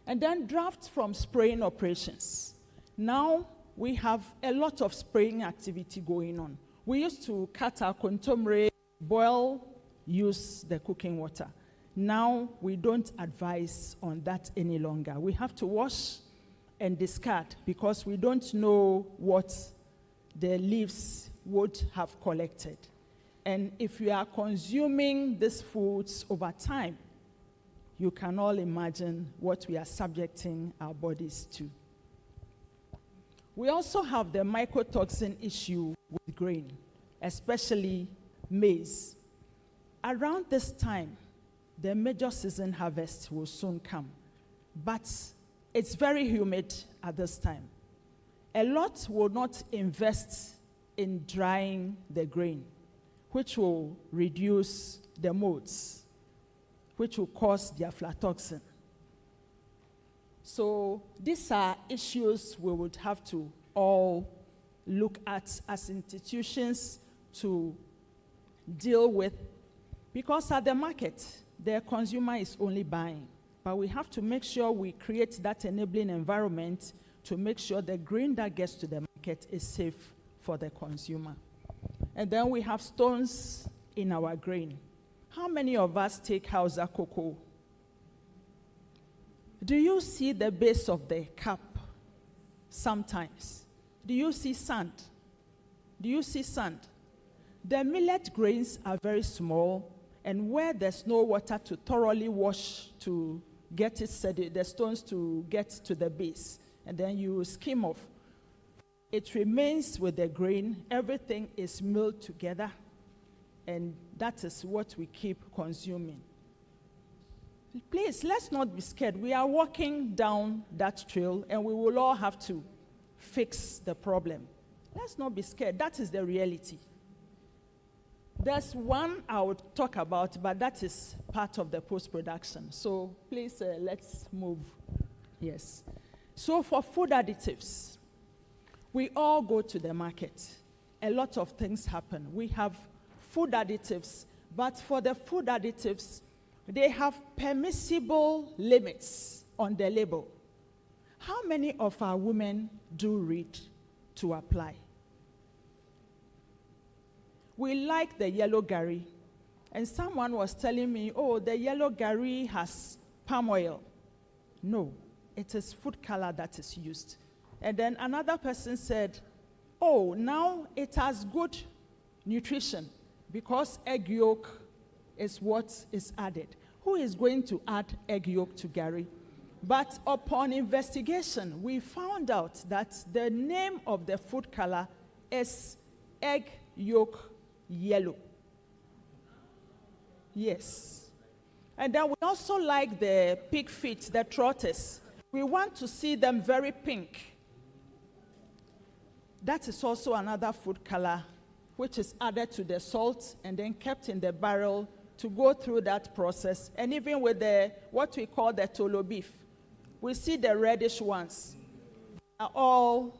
And then drafts from spraying operations. Now we have a lot of spraying activity going on. We used to cut our kontomire, boil, use the cooking water. Now we don't advise on that any longer. We have to wash and discard because we don't know what the leaves would have collected. And if you are consuming these foods over time, you can all imagine what we are subjecting our bodies to. We also have the mycotoxin issue with grain, especially maize. Around this time, the major season harvest will soon come, but it's very humid at this time. A lot will not invest in drying the grain, which will reduce the molds, which will cause the aflatoxin. So these are issues we would have to all look at as institutions to deal with, because at the market, the consumer is only buying. But we have to make sure we create that enabling environment to make sure the grain that gets to the market is safe for the consumer. And then we have stones in our grain. How many of us take Hausa cocoa? Do you see the base of the cup sometimes? Do you see sand? Do you see sand? The millet grains are very small, and where there's no water to thoroughly wash to get it, the stones to get to the base, and then you skim off, it remains with the grain. Everything is milled together, and that is what we keep consuming. Please, let's not be scared. We are walking down that trail, and we will all have to fix the problem. Let's not be scared. That is the reality. There's one I would talk about, but that is part of the post-production. So please, let's move. Yes. So for food additives, we all go to the market. A lot of things happen. We have food additives, but for the food additives, they have permissible limits on the label. How many of our women do read to apply? We like the yellow gari, and someone was telling me, oh, the yellow gari has palm oil. No, it is food color that is used. And then another person said, oh, now it has good nutrition because egg yolk is what is added. Who is going to add egg yolk to gari? But upon investigation, we found out that the name of the food color is egg yolk yellow. Yes. And then we also like the pig feet, the trotters. We want to see them very pink. That is also another food color which is added to the salt and then kept in the barrel to go through that process. And even with the what we call the tolo beef, we see the reddish ones are all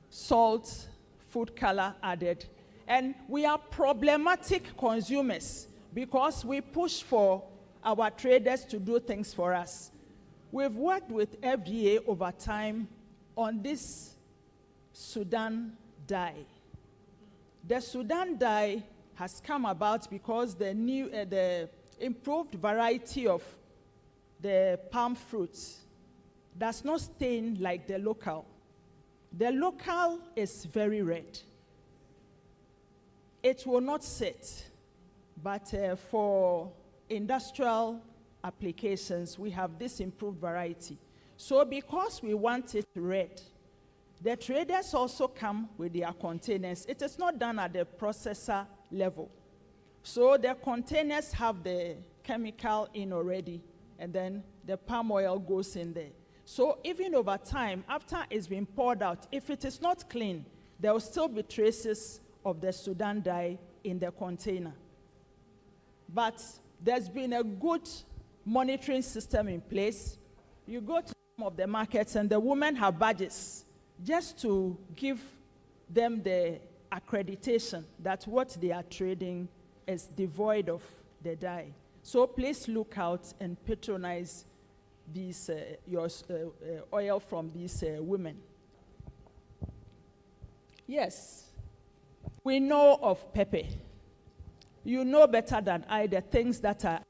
salt food color added. And we are problematic consumers because we push for our traders to do things for us. We've worked with FDA over time on this Sudan dye. The Sudan dye has come about because the improved variety of the palm fruits does not stain like the local. The local is very red. It will not sit, but for industrial applications, we have this improved variety. So because we want it red, the traders also come with their containers. It is not done at the processor level. So the containers have the chemical in already, and then the palm oil goes in there. So even over time, after it's been poured out, if it is not clean, there will still be traces of the Sudan dye in the container. But there's been a good monitoring system in place. You go to some of the markets and the women have badges just to give them the accreditation that what they are trading is devoid of the dye. So please look out and patronize these oil from these women. Yes, we know of pepper. You know better than I the things that are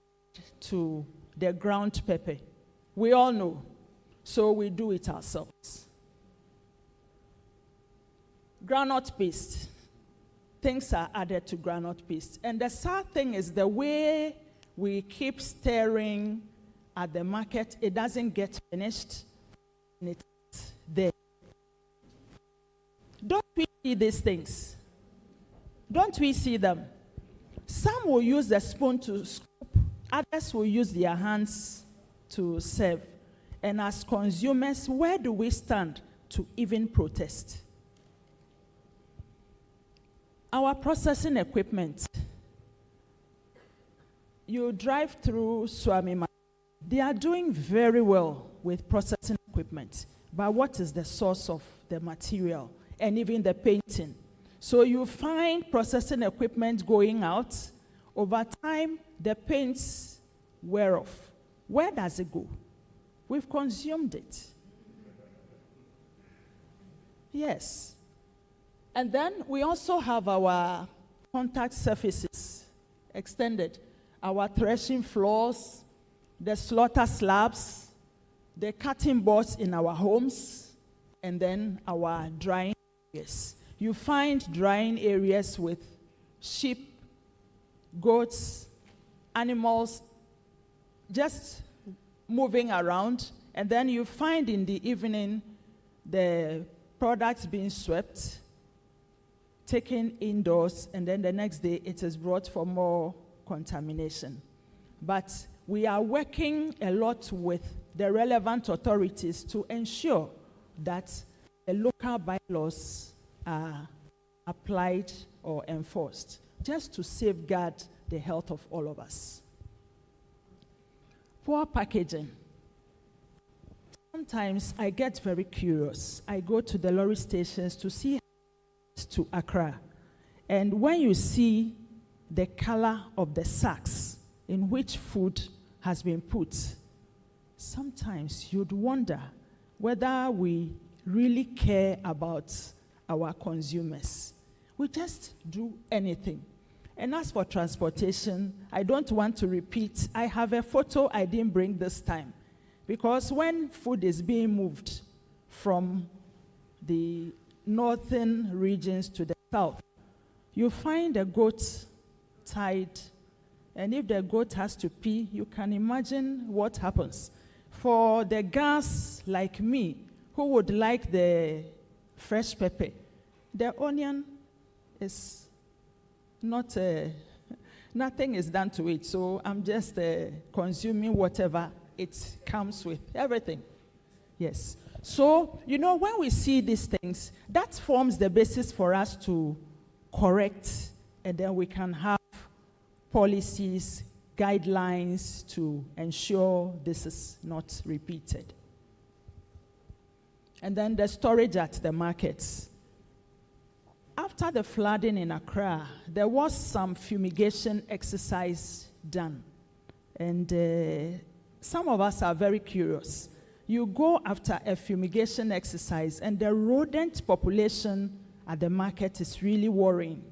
to the ground pepper. We all know, so we do it ourselves. Groundnut paste. Things are added to groundnut paste. And the sad thing is the way we keep stirring at the market, it doesn't get finished. And it's there. Don't we see these things? Don't we see them? Some will use the spoon to scoop. Others will use their hands to serve. And as consumers, where do we stand to even protest? Our processing equipment. You drive through Swami. They are doing very well with processing equipment. But what is the source of the material and even the painting? So you find processing equipment going out. Over time, the paints wear off. Where does it go? We've consumed it. Yes. And then we also have our contact surfaces extended. Our threshing floors, the slaughter slabs, the cutting boards in our homes, and then our drying areas. You find drying areas with sheep, goats, animals just moving around, and then you find in the evening the products being swept, taken indoors, and then the next day it is brought for more contamination. But we are working a lot with the relevant authorities to ensure that the local bylaws are applied or enforced, just to safeguard the health of all of us. Poor packaging. Sometimes I get very curious. I go to the lorry stations to see to Accra. And when you see the color of the sacks in which food has been put, sometimes you'd wonder whether we really care about our consumers. We just do anything. And as for transportation, I don't want to repeat. I have a photo I didn't bring this time. Because when food is being moved from the northern regions to the south, you find a goat tied. And if the goat has to pee, you can imagine what happens. for the gas like me, who would like the fresh pepper, the onion is not, nothing is done to it. So I'm just consuming whatever it comes with, everything. Yes. So, you know, when we see these things, that forms the basis for us to correct, and then we can have policies, guidelines to ensure this is not repeated. And then the storage at the markets. After the flooding in Accra, there was some fumigation exercise done. And some of us are very curious. You go after a fumigation exercise, and the rodent population at the market is really worrying,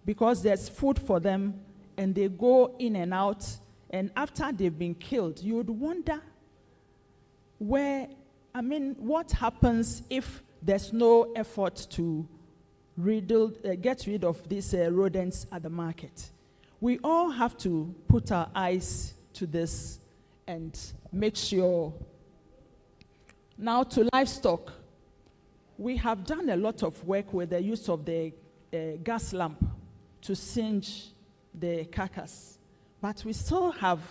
because there's food for them, and they go in and out, and after they've been killed, you would wonder what happens if there's no effort to get rid of these rodents at the market. We all have to put our eyes to this and make sure. Now to livestock, we have done a lot of work with the use of the gas lamp to singe the carcass. But we still have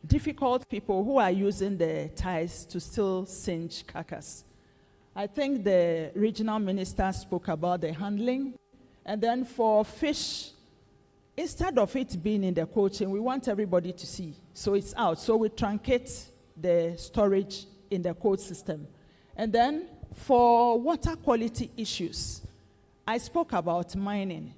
difficult people who are using the ties to still singe carcass. I think the regional minister spoke about the handling. And then for fish, instead of it being in the cold chain, we want everybody to see. So it's out. So we truncate the storage in the cold system. And then for water quality issues, I spoke about mining.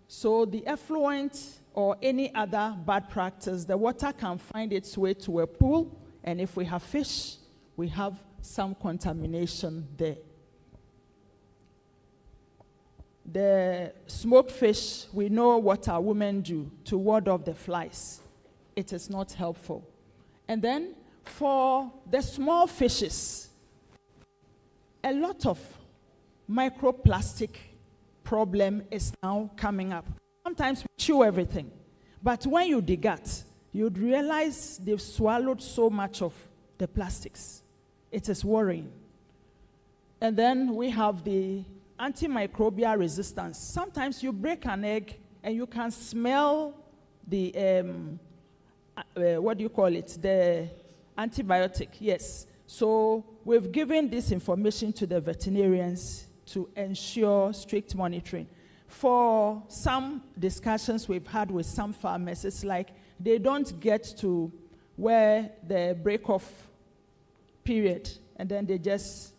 So the effluent or any other bad practice, the water can find its way to a pool, and if we have fish, we have some contamination there. The smoked fish, we know what our women do to ward off the flies. It is not helpful. And then for the small fishes, a lot of microplastic problem is now coming up. Sometimes we chew everything, but when you dig out, you'd realize they've swallowed so much of the plastics. It is worrying. And then we have the antimicrobial resistance. Sometimes you break an egg and you can smell the, the antibiotic, yes. So we've given this information to the veterinarians to ensure strict monitoring. For some discussions we've had with some farmers, it's like they don't get to where the break-off period, and then they just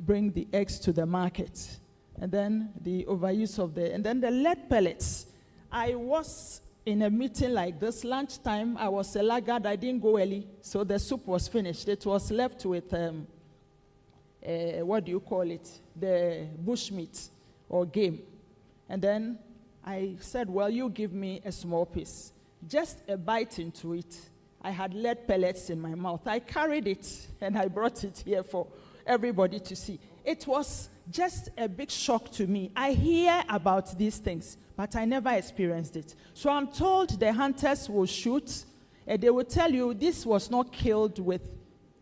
bring the eggs to the market. And then the overuse of and then the lead pellets. I was in a meeting like this, lunchtime, I was a laggard, I didn't go early, so the soup was finished. It was left with, the bushmeat or game. And then I said, well, you give me a small piece. Just a bite into it. I had lead pellets in my mouth. I carried it and I brought it here for everybody to see. It was just a big shock to me. I hear about these things, but I never experienced it. So I'm told the hunters will shoot, and they will tell you this was not killed with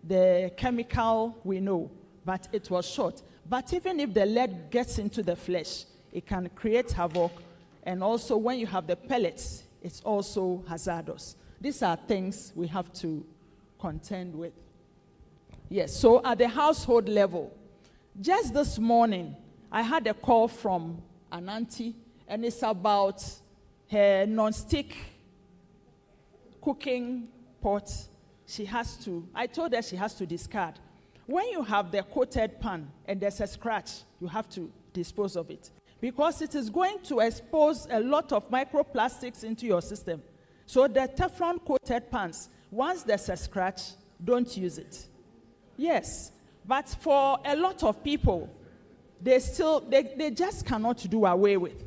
the chemical we know, but it was shot. But even if the lead gets into the flesh, it can create havoc. And also when you have the pellets, it's also hazardous. These are things we have to contend with. Yes, so at the household level, just this morning, I had a call from an auntie, and it's about her non-stick cooking pot. I told her she has to discard. When you have the coated pan and there's a scratch, you have to dispose of it, because it is going to expose a lot of microplastics into your system. So the Teflon coated pans, once there's a scratch, don't use it. Yes, but for a lot of people, they just cannot do away with.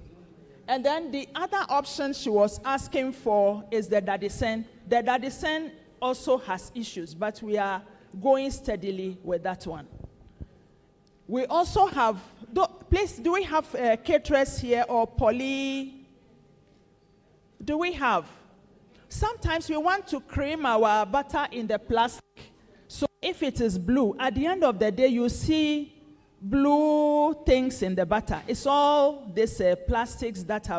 And then the other option she was asking for is the Dadisen. The Dadisen also has issues, but we are going steadily with that one. We also have, please, do we have caterers here or poly? Do we have? sometimes we want to cream our butter in the plastic. So if it is blue, at the end of the day, you see blue things in the butter. It's all these plastics that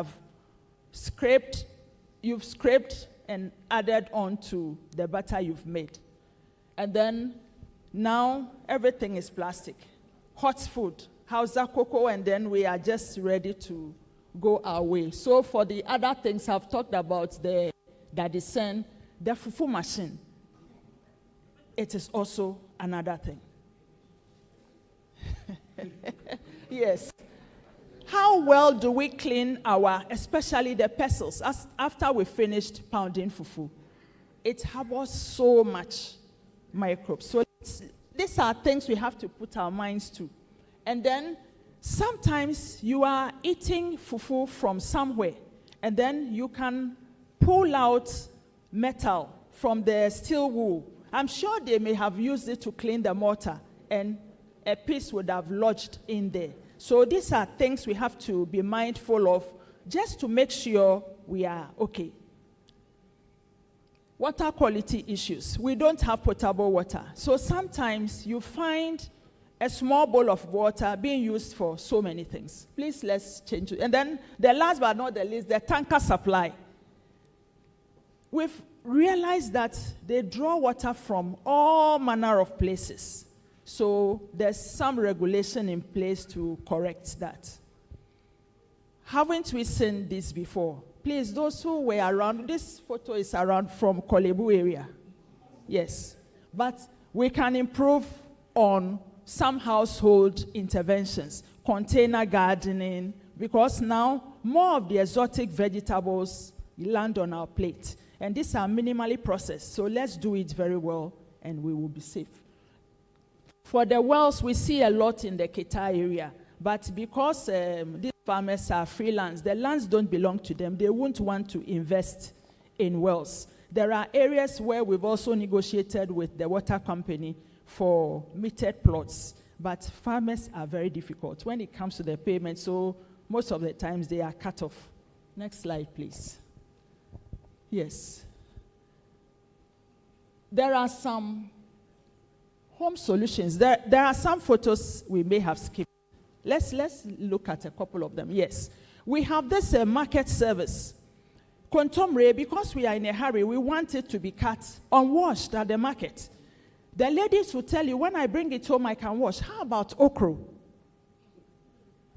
you've scraped and added onto the butter you've made. And then now everything is plastic. Hot food, Hausa cocoa, and then we are just ready to go our way. So for the other things I've talked about, the dadisen, the fufu machine, it is also another thing. Yes. How well do we clean especially the pestles, after we finished pounding fufu? It harbors so much microbes. So these are things we have to put our minds to. And then sometimes you are eating fufu from somewhere, and then you can pull out metal from the steel wool. I'm sure they may have used it to clean the mortar, and a piece would have lodged in there. So these are things we have to be mindful of just to make sure we are okay. Water quality issues. We don't have potable water. So sometimes you find a small bowl of water being used for so many things. Please, let's change it. And then the last but not the least, the tanker supply. We've realized that they draw water from all manner of places. So there's some regulation in place to correct that. Haven't we seen this before? Please, those who were around, this photo is around from Kolebu area. Yes. But we can improve on some household interventions, container gardening, because now more of the exotic vegetables land on our plate. And these are minimally processed. So let's do it very well and we will be safe. For the wells, we see a lot in the Kita area. But because these farmers are freelance, the lands don't belong to them. They won't want to invest in wells. There are areas where we've also negotiated with the water company for metered plots. But farmers are very difficult when it comes to the payment. So most of the times they are cut off. Next slide, please. Yes. There are some home solutions. There are some photos we may have skipped. Let's look at a couple of them. Yes. We have this market service. Kontomire, because we are in a hurry, we want it to be cut unwashed at the market. The ladies will tell you, when I bring it home, I can wash. How about okra?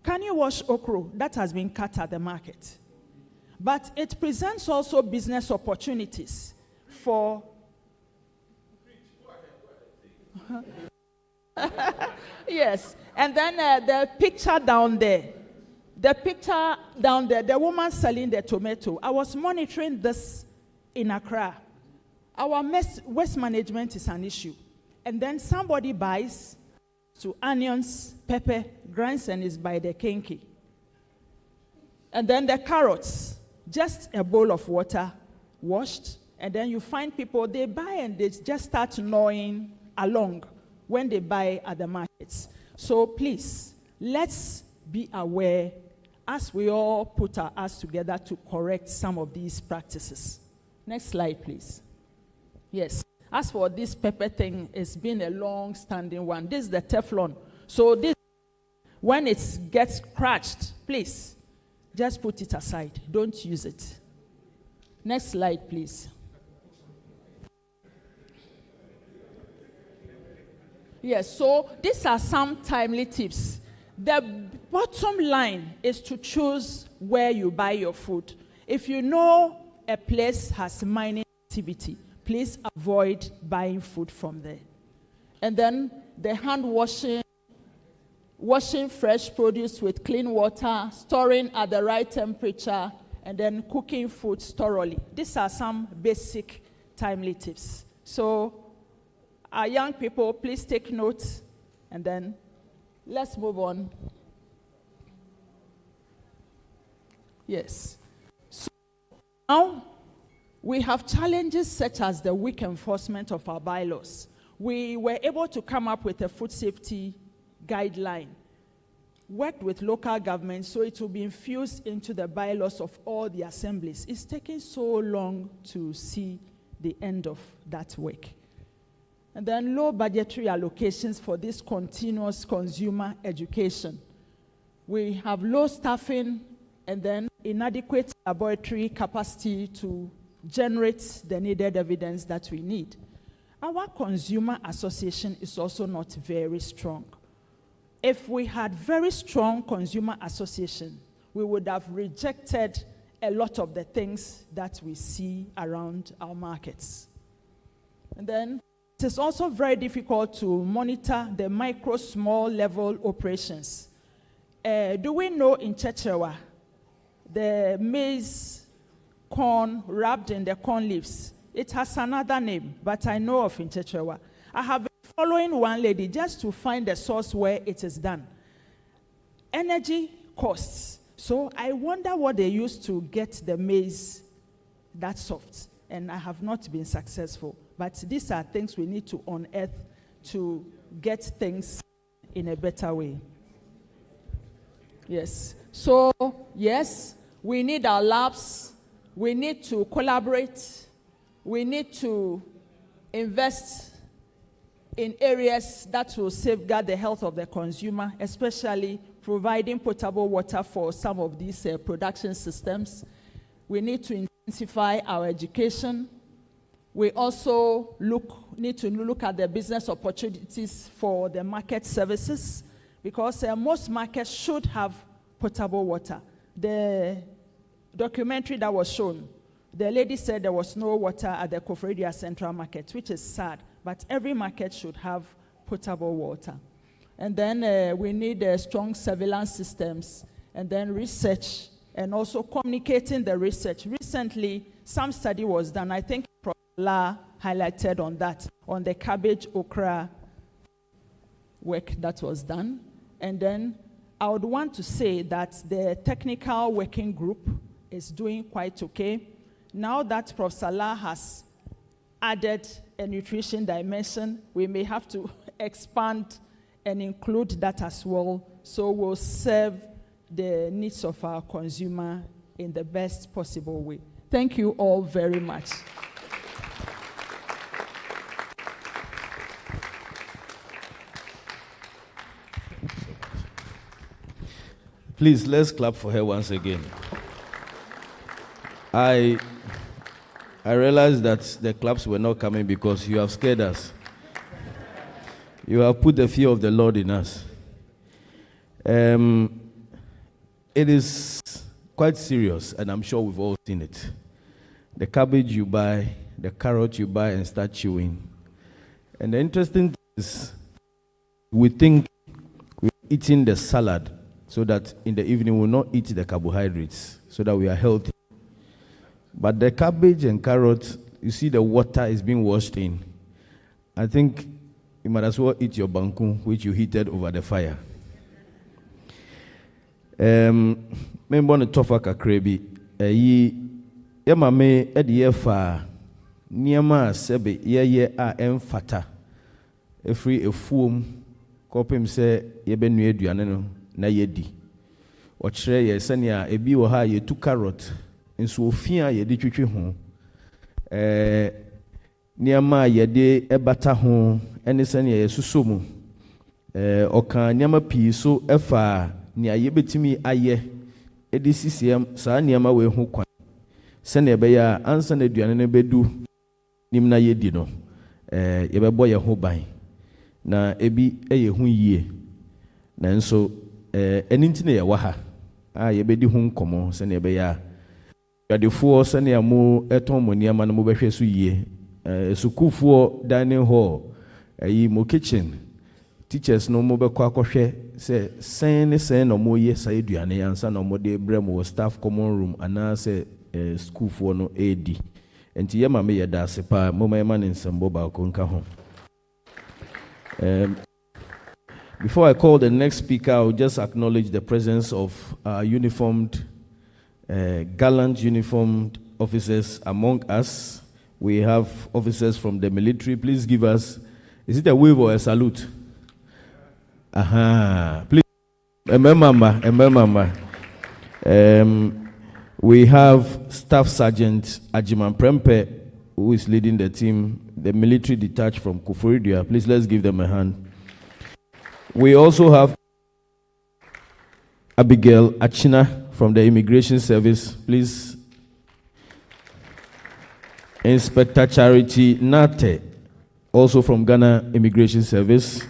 Can you wash okra? That has been cut at the market. But it presents also business opportunities for... Yes. And then the picture down there. The woman selling the tomato. I was monitoring this in Accra. Our waste management is an issue. And then somebody buys onions, pepper, grinds, and is by the kinky. And then the carrots, just a bowl of water, washed. And then you find people, they buy and they just start gnawing along when they buy at the markets. So please, let's be aware as we all put our heads together to correct some of these practices. Next slide, please. Yes. As for this pepper thing, it's been a long-standing one. This is the Teflon. So this, when it gets scratched, please, just put it aside. Don't use it. Next slide, please. Yes, so these are some timely tips. The bottom line is to choose where you buy your food. If you know a place has mining activity, please avoid buying food from there. And then the hand washing fresh produce with clean water, storing at the right temperature, and then cooking food thoroughly. These are some basic timely tips. So our young people, please take note, and then let's move on. Yes. So now we have challenges such as the weak enforcement of our bylaws. We were able to come up with a food safety guideline worked with local governments so it will be infused into the bylaws of all the assemblies. It's taking so long to see the end of that work. And then low budgetary allocations for this continuous consumer education. We have low staffing and then inadequate laboratory capacity to generate the needed evidence that we need. Our consumer association is also not very strong. If we had very strong consumer association, we would have rejected a lot of the things that we see around our markets. And then it is also very difficult to monitor the micro, small level operations. Do we know in Chechewa, the maize corn wrapped in the corn leaves? It has another name, but I know of in Chechewa. I have been following one lady just to find the source where it is done. Energy costs. So I wonder what they use to get the maize that soft. And I have not been successful. But these are things we need to unearth to get things in a better way. Yes. So, yes, we need our labs. We need to collaborate. We need to invest in areas that will safeguard the health of the consumer, especially providing potable water for some of these production systems. We need to intensify our education. We also need to look at the business opportunities for the market services, because most markets should have potable water. The documentary that was shown, the lady said there was no water at the Koforidua Central Market, which is sad, but every market should have potable water. And then we need strong surveillance systems, and then research, and also communicating the research. Recently, some study was done, I think Prof. La highlighted on that, on the cabbage okra work that was done. And then I would want to say that the technical working group is doing quite okay. Now that Prof. Salah has added a nutrition dimension, we may have to expand and include that as well, so we'll serve the needs of our consumer in the best possible way. Thank you all very much. Please, let's clap for her once again. I realized that the claps were not coming because you have scared us. You have put the fear of the Lord in us. It is quite serious, and I'm sure we've all seen it. The cabbage you buy, the carrot you buy and start chewing. And the interesting thing is, we think we're eating the salad so that in the evening we'll not eat the carbohydrates, so that we are healthy. But the cabbage and carrot, you see the water is being washed in. I think you might as well eat your banku, which you heated over the fire. Remember the tofa kakrebi. Yamame ediefa niama sebe ye a emfata. Every efuom kopem se yebenu eduane no na yedi. Ochre ye senia ebi wo ha ye tu carrot nso ofia ye de twetwe ho. Niama ye de ebata ho ene senia ye suso mu. Oka niama pi so efa ni aye betimi aye edi CCM sa niama we ho kwan. Sene ebeya ansa na eduane ne bedu nim na yedi no. Ye bebo ye ho ban. Na ebi eye hu yie. Na nso eni ntine ye waha ye bedi hu nkomo sene ebeya yadefuo sene amu eton mo niama no mo behwe so yie. Sukufuo dining hall mo kitchen teachers no mo bekọ akọhwe se sen no mo ye sa eduane yansa no mo de brem staff common room ana se schoolfuo no edi enti ye ma me ye da sepa mo ma ema nsembo ba ko nka ho. Before I call the next speaker, I will just acknowledge the presence of uniformed, gallant uniformed officers among us. We have officers from the military. Please give us, is it a wave or a salute? Aha. Please, We have Staff Sergeant Ajiman Prempe, who is leading the team, the military detached from Kufuridua. Please, let's give them a hand. We also have Abigail Achina from the Immigration Service. Please. Inspector Charity Nate, also from Ghana Immigration Service.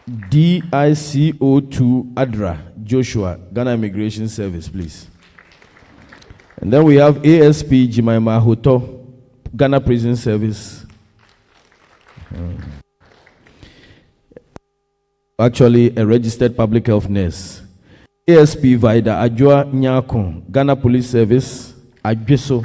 DICO2 Adra Joshua, Ghana Immigration Service, please. And then we have ASP Jimaima Hoto, Ghana Prison Service. Actually, a registered public health nurse. ASP Vida Ajua Nyako, Ghana Police Service, Adjeso.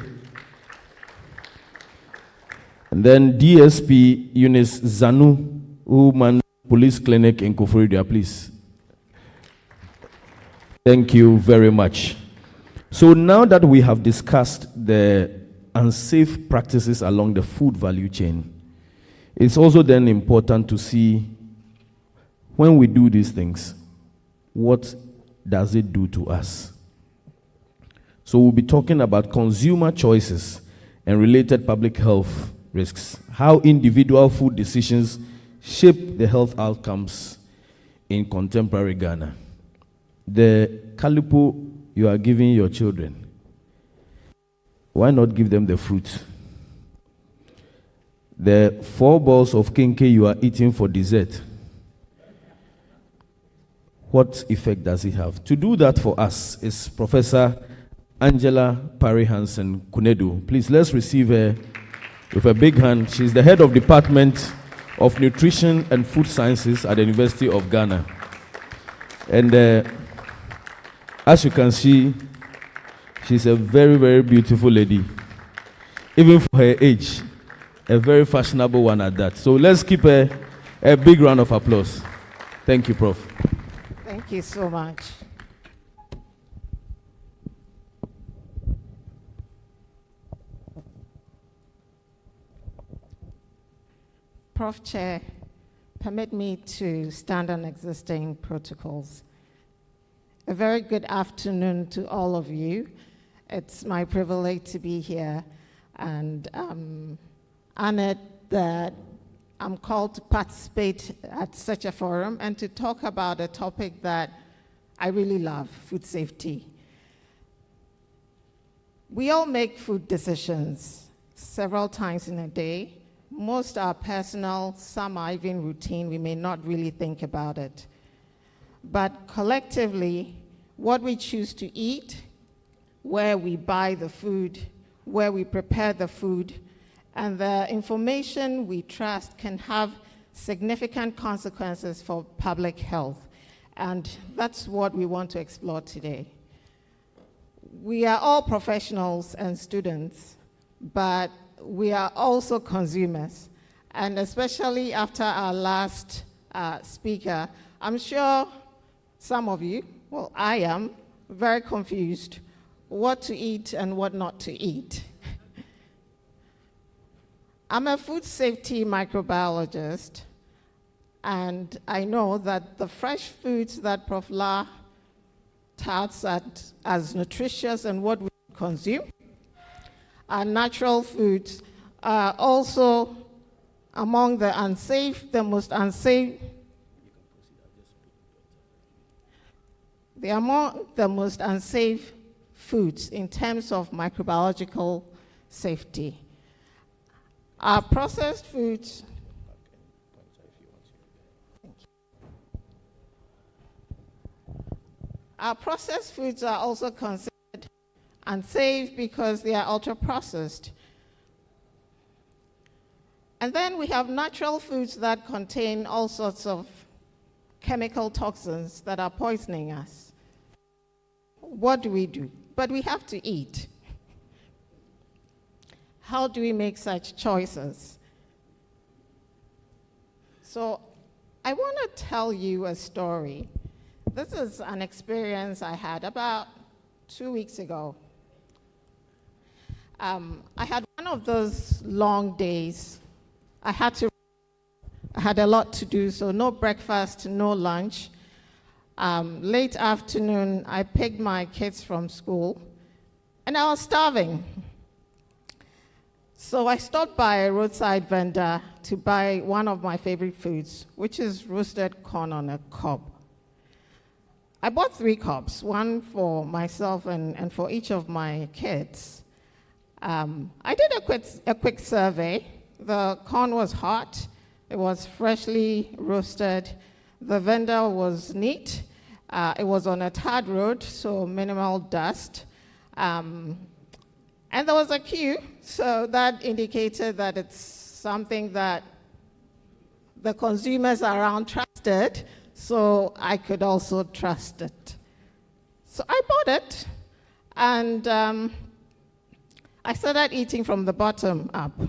And then DSP Eunice Zanu, who man police clinic in Kufuridua, please. Thank you very much. So now that we have discussed the unsafe practices along the food value chain, it's also then important to see when we do these things, what does it do to us? So we'll be talking about consumer choices and related public health risks, how individual food decisions shape the health outcomes in contemporary Ghana. The kalipo you are giving your children, why not give them the fruit? The 4 balls of kenke you are eating for dessert, what effect does it have? To do that for us is Professor Angela Parry Hansen Kunedu. Please, let's receive her with a big hand. She's the head of Department of Nutrition and Food Sciences at the University of Ghana. And as you can see, she's a very, very beautiful lady. Even for her age, a very fashionable one at that. So let's keep a big round of applause. Thank you, Prof. Thank you so much. Prof. Chair, permit me to stand on existing protocols. A very good afternoon to all of you. It's my privilege to be here, and I'm honored that I'm called to participate at such a forum and to talk about a topic that I really love, food safety. We all make food decisions several times in a day. Most are personal, some are even routine. We may not really think about it. But collectively, what we choose to eat, where we buy the food, where we prepare the food, and the information we trust can have significant consequences for public health. And that's what we want to explore today. We are all professionals and students, but we are also consumers. And especially after our last speaker, I'm sure some of you, well, I am very confused what to eat and what not to eat. I'm a food safety microbiologist, and I know that the fresh foods that Prof. La touts as nutritious and what we consume are natural foods, are also among the most unsafe foods in terms of microbiological safety. Our processed foods, are also considered unsafe because they are ultra-processed. And then we have natural foods that contain all sorts of chemical toxins that are poisoning us. What do we do? But we have to eat. How do we make such choices? So I want to tell you a story. This is an experience I had about 2 weeks ago. I had one of those long days. I had a lot to do, so no breakfast, no lunch. Late afternoon, I picked my kids from school, and I was starving. So I stopped by a roadside vendor to buy one of my favorite foods, which is roasted corn on a cob. I bought 3 cobs, one for myself and for each of my kids. I did a quick survey. The corn was hot. It was freshly roasted. The vendor was neat. It was on a tarred road, so minimal dust. And there was a queue, so that indicated that it's something that the consumers around trusted, so I could also trust it. So I bought it, and I started eating from the bottom up.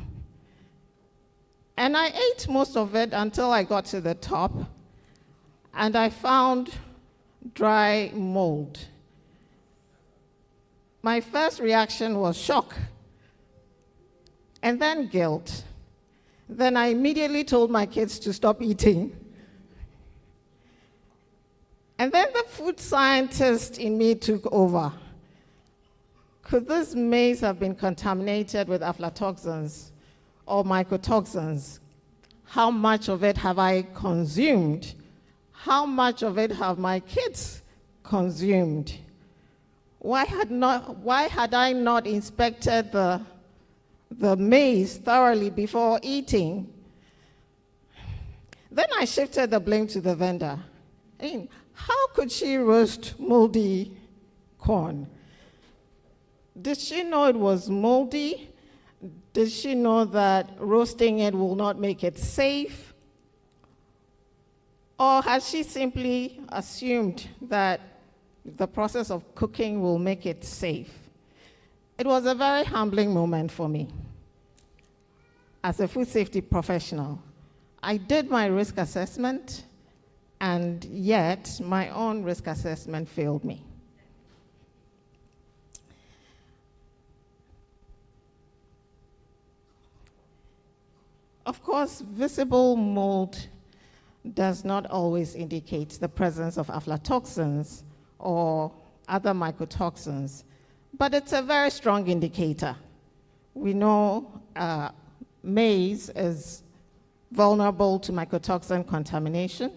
And I ate most of it until I got to the top, and I found dry mold. My first reaction was shock, and then guilt. Then I immediately told my kids to stop eating. And then the food scientist in me took over. Could this maize have been contaminated with aflatoxins or mycotoxins? How much of it have I consumed? How much of it have my kids consumed? Why had I not inspected the maize thoroughly before eating? Then I shifted the blame to the vendor. I mean, how could she roast moldy corn? Did she know it was moldy? Did she know that roasting it will not make it safe? Or has she simply assumed that the process of cooking will make it safe? It was a very humbling moment for me. As a food safety professional, I did my risk assessment, and yet my own risk assessment failed me. Of course, visible mold does not always indicate the presence of aflatoxins or other mycotoxins, but it's a very strong indicator. We know maize is vulnerable to mycotoxin contamination,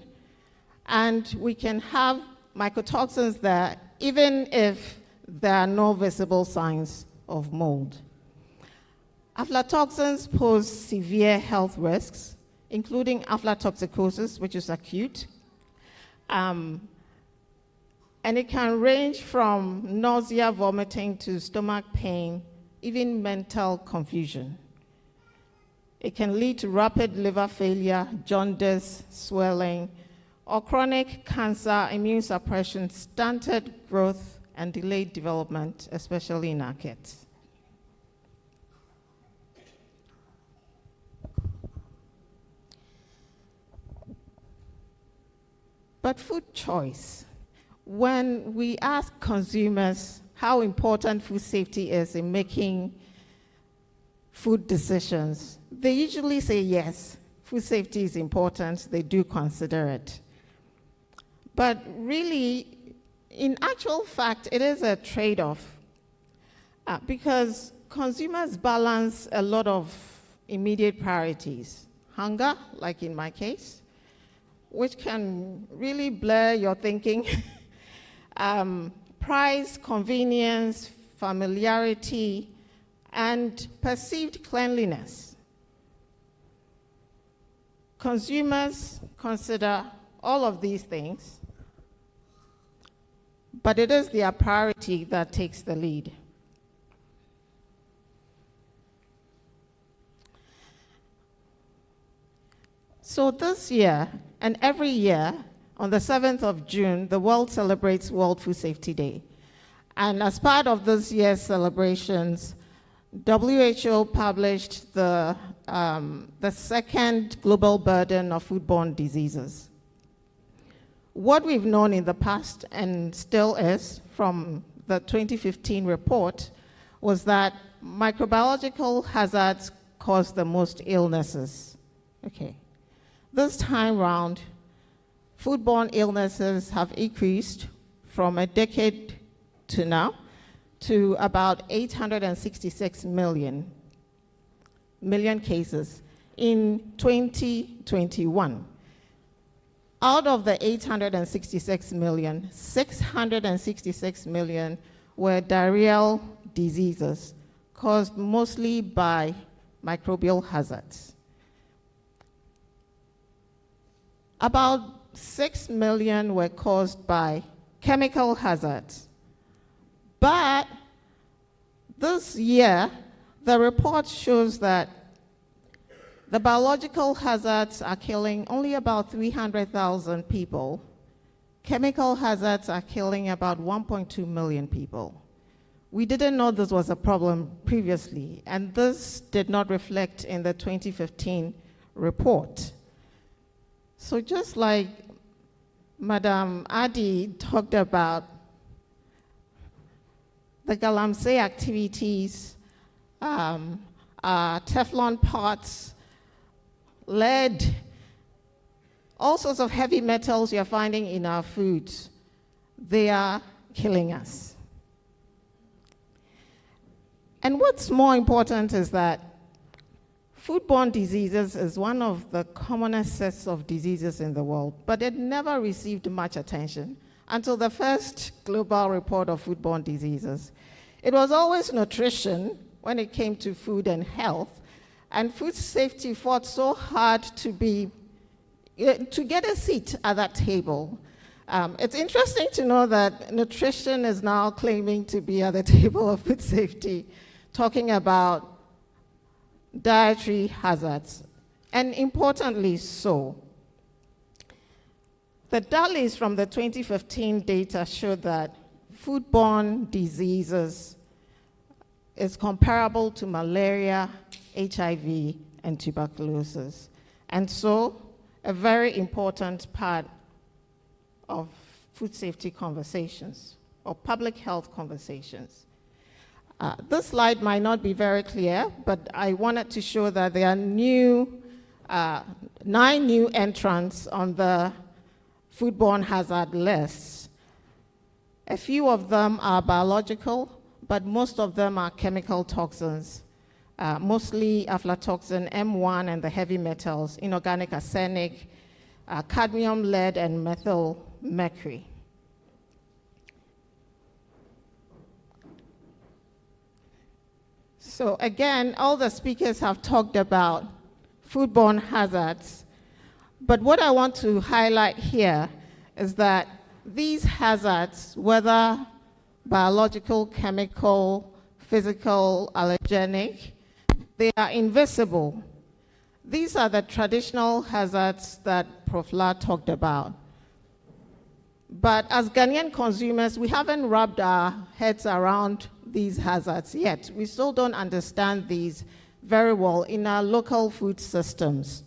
and we can have mycotoxins there even if there are no visible signs of mold. Aflatoxins pose severe health risks, including aflatoxicosis, which is acute, and it can range from nausea, vomiting, to stomach pain, even mental confusion. It can lead to rapid liver failure, jaundice, swelling, or chronic cancer, immune suppression, stunted growth, and delayed development, especially in our kids. But food choice. When we ask consumers how important food safety is in making food decisions, they usually say yes, food safety is important, they do consider it. But really, in actual fact, it is a trade-off because consumers balance a lot of immediate priorities. Hunger, like in my case, which can really blur your thinking. Price, convenience, familiarity, and perceived cleanliness. Consumers consider all of these things, but it is their priority that takes the lead. So this year, and every year, on the 7th of June, the world celebrates World Food Safety Day. And as part of this year's celebrations, WHO published the second global burden of foodborne diseases. What we've known in the past, and still is, from the 2015 report, was that microbiological hazards cause the most illnesses. Okay. This time round, foodborne illnesses have increased from a decade to now to about 866 million cases in 2021. Out of the 866 million, 666 million were diarrheal diseases caused mostly by microbial hazards. About 6 million were caused by chemical hazards. But this year, the report shows that the biological hazards are killing only about 300,000 people. Chemical hazards are killing about 1.2 million people. We didn't know this was a problem previously, and this did not reflect in the 2015 report. So just like Madam Adi talked about the Galamsey activities, Teflon pots, lead, all sorts of heavy metals you're finding in our foods, they are killing us. And what's more important is that foodborne diseases is one of the commonest sets of diseases in the world, but it never received much attention until the first global report of foodborne diseases. It was always nutrition when it came to food and health, and food safety fought so hard to get a seat at that table. It's interesting to know that nutrition is now claiming to be at the table of food safety, talking about dietary hazards, and importantly so. The tallies from the 2015 data showed that foodborne diseases is comparable to malaria, HIV, and tuberculosis. And so, a very important part of food safety conversations, or public health conversations. This slide might not be very clear, but I wanted to show that there are 9 new entrants on the foodborne hazard lists. A few of them are biological, but most of them are chemical toxins, mostly aflatoxin, M1, and the heavy metals, inorganic arsenic, cadmium, lead, and methyl mercury. So again, all the speakers have talked about foodborne hazards, but what I want to highlight here is that these hazards, whether biological, chemical, physical, allergenic, they are invisible. These are the traditional hazards that Prof. La talked about. But as Ghanaian consumers, we haven't wrapped our heads around these hazards yet. We still don't understand these very well in our local food systems.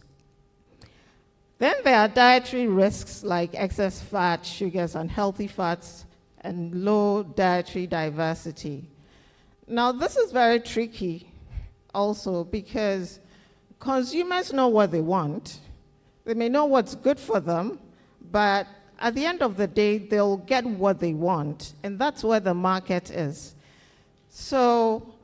Then there are dietary risks like excess fat, sugars, unhealthy fats, and low dietary diversity. Now, this is very tricky also because consumers know what they want. They may know what's good for them, but at the end of the day, they'll get what they want, and that's where the market is. So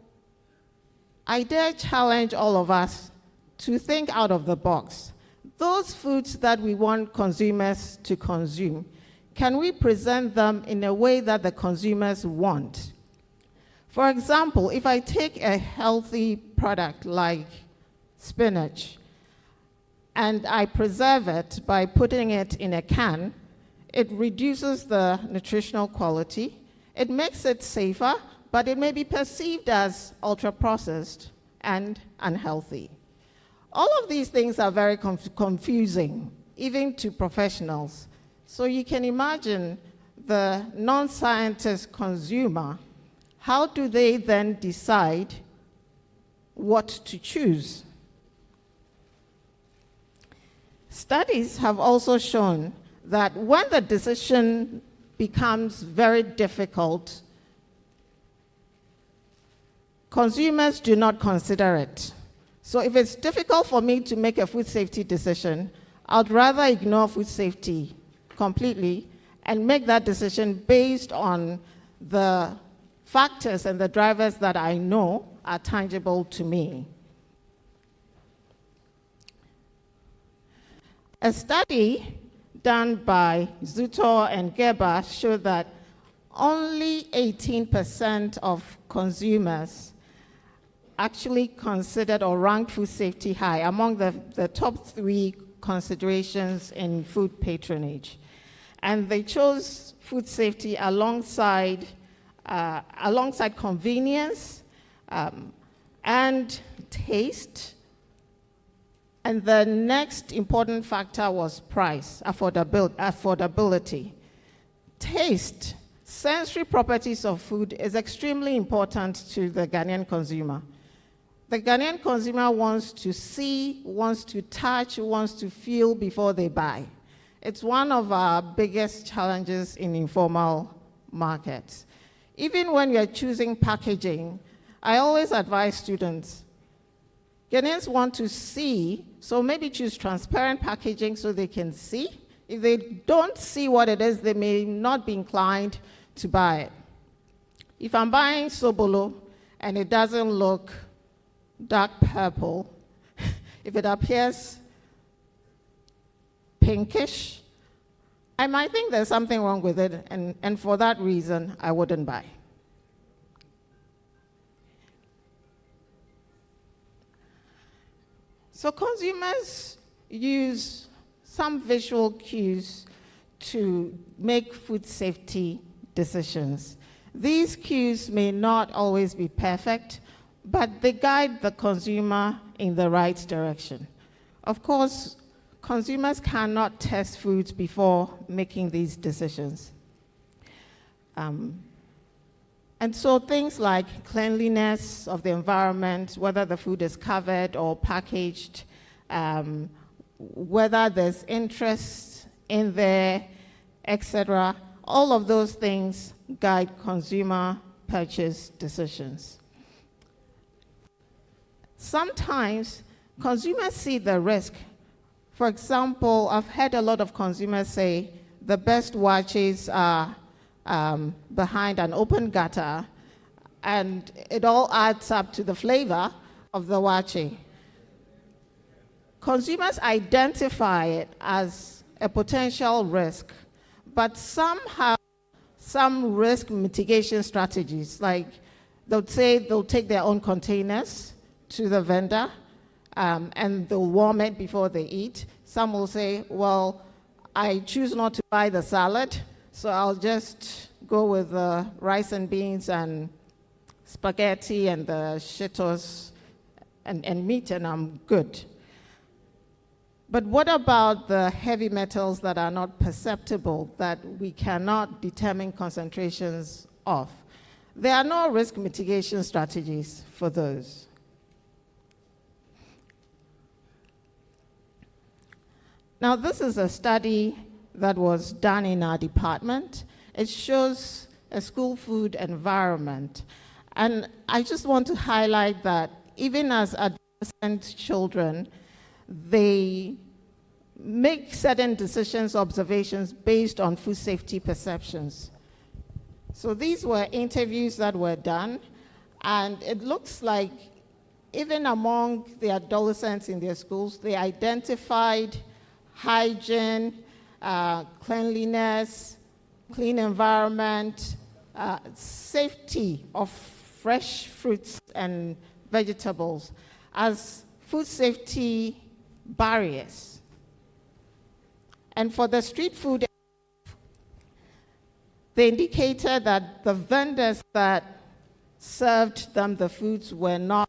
I dare challenge all of us to think out of the box. Those foods that we want consumers to consume, can we present them in a way that the consumers want? For example, if I take a healthy product like spinach and I preserve it by putting it in a can, it reduces the nutritional quality, it makes it safer, but it may be perceived as ultra-processed and unhealthy. All of these things are very confusing, even to professionals. So you can imagine the non-scientist consumer, how do they then decide what to choose? Studies have also shown that when the decision becomes very difficult, consumers do not consider it. So if it's difficult for me to make a food safety decision, I'd rather ignore food safety completely and make that decision based on the factors and the drivers that I know are tangible to me. A study done by Zutor and Gerber showed that only 18% of consumers actually considered or ranked food safety high among the top 3 considerations in food patronage. And they chose food safety alongside convenience and taste. And the next important factor was price, affordability. Taste, sensory properties of food is extremely important to the Ghanaian consumer. The Ghanaian consumer wants to see, wants to touch, wants to feel before they buy. It's one of our biggest challenges in informal markets. Even when you're choosing packaging, I always advise students, Ghanaians want to see, so maybe choose transparent packaging so they can see. If they don't see what it is, they may not be inclined to buy it. If I'm buying Sobolo and it doesn't look dark purple, if it appears pinkish, I might think there's something wrong with it, and for that reason, I wouldn't buy. So consumers use some visual cues to make food safety decisions. These cues may not always be perfect, but they guide the consumer in the right direction. Of course, consumers cannot test foods before making these decisions. And so things like cleanliness of the environment, whether the food is covered or packaged, whether there's interest in there, etc., all of those things guide consumer purchase decisions. Sometimes consumers see the risk. For example, I've heard a lot of consumers say the best waches are behind an open gutter, and it all adds up to the flavor of the wache. Consumers identify it as a potential risk, but some have some risk mitigation strategies, like they'll say they'll take their own containers to the vendor, and they'll warm it before they eat. Some will say, well, I choose not to buy the salad, so I'll just go with the rice and beans and spaghetti and the shitos and meat, and I'm good. But what about the heavy metals that are not perceptible, that we cannot determine concentrations of? There are no risk mitigation strategies for those. Now, this is a study that was done in our department. It shows a school food environment. And I just want to highlight that even as adolescent children, they make certain decisions, observations based on food safety perceptions. So these were interviews that were done, and it looks like even among the adolescents in their schools, they identified hygiene, cleanliness, clean environment, safety of fresh fruits and vegetables as food safety barriers. And for the street food, they indicated that the vendors that served them the foods were not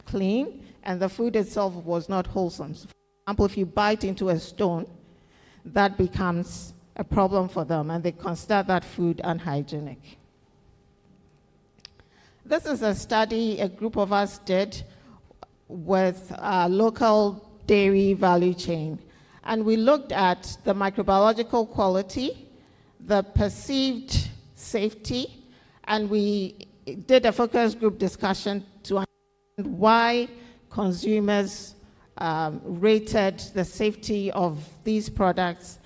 clean, and the food itself was not wholesome. So, for example, if you bite into a stone, that becomes a problem for them, and they consider that food unhygienic. This is a study a group of us did with a local dairy value chain, and we looked at the microbiological quality, the perceived safety, and we did a focus group discussion to understand why consumers rated the safety of these products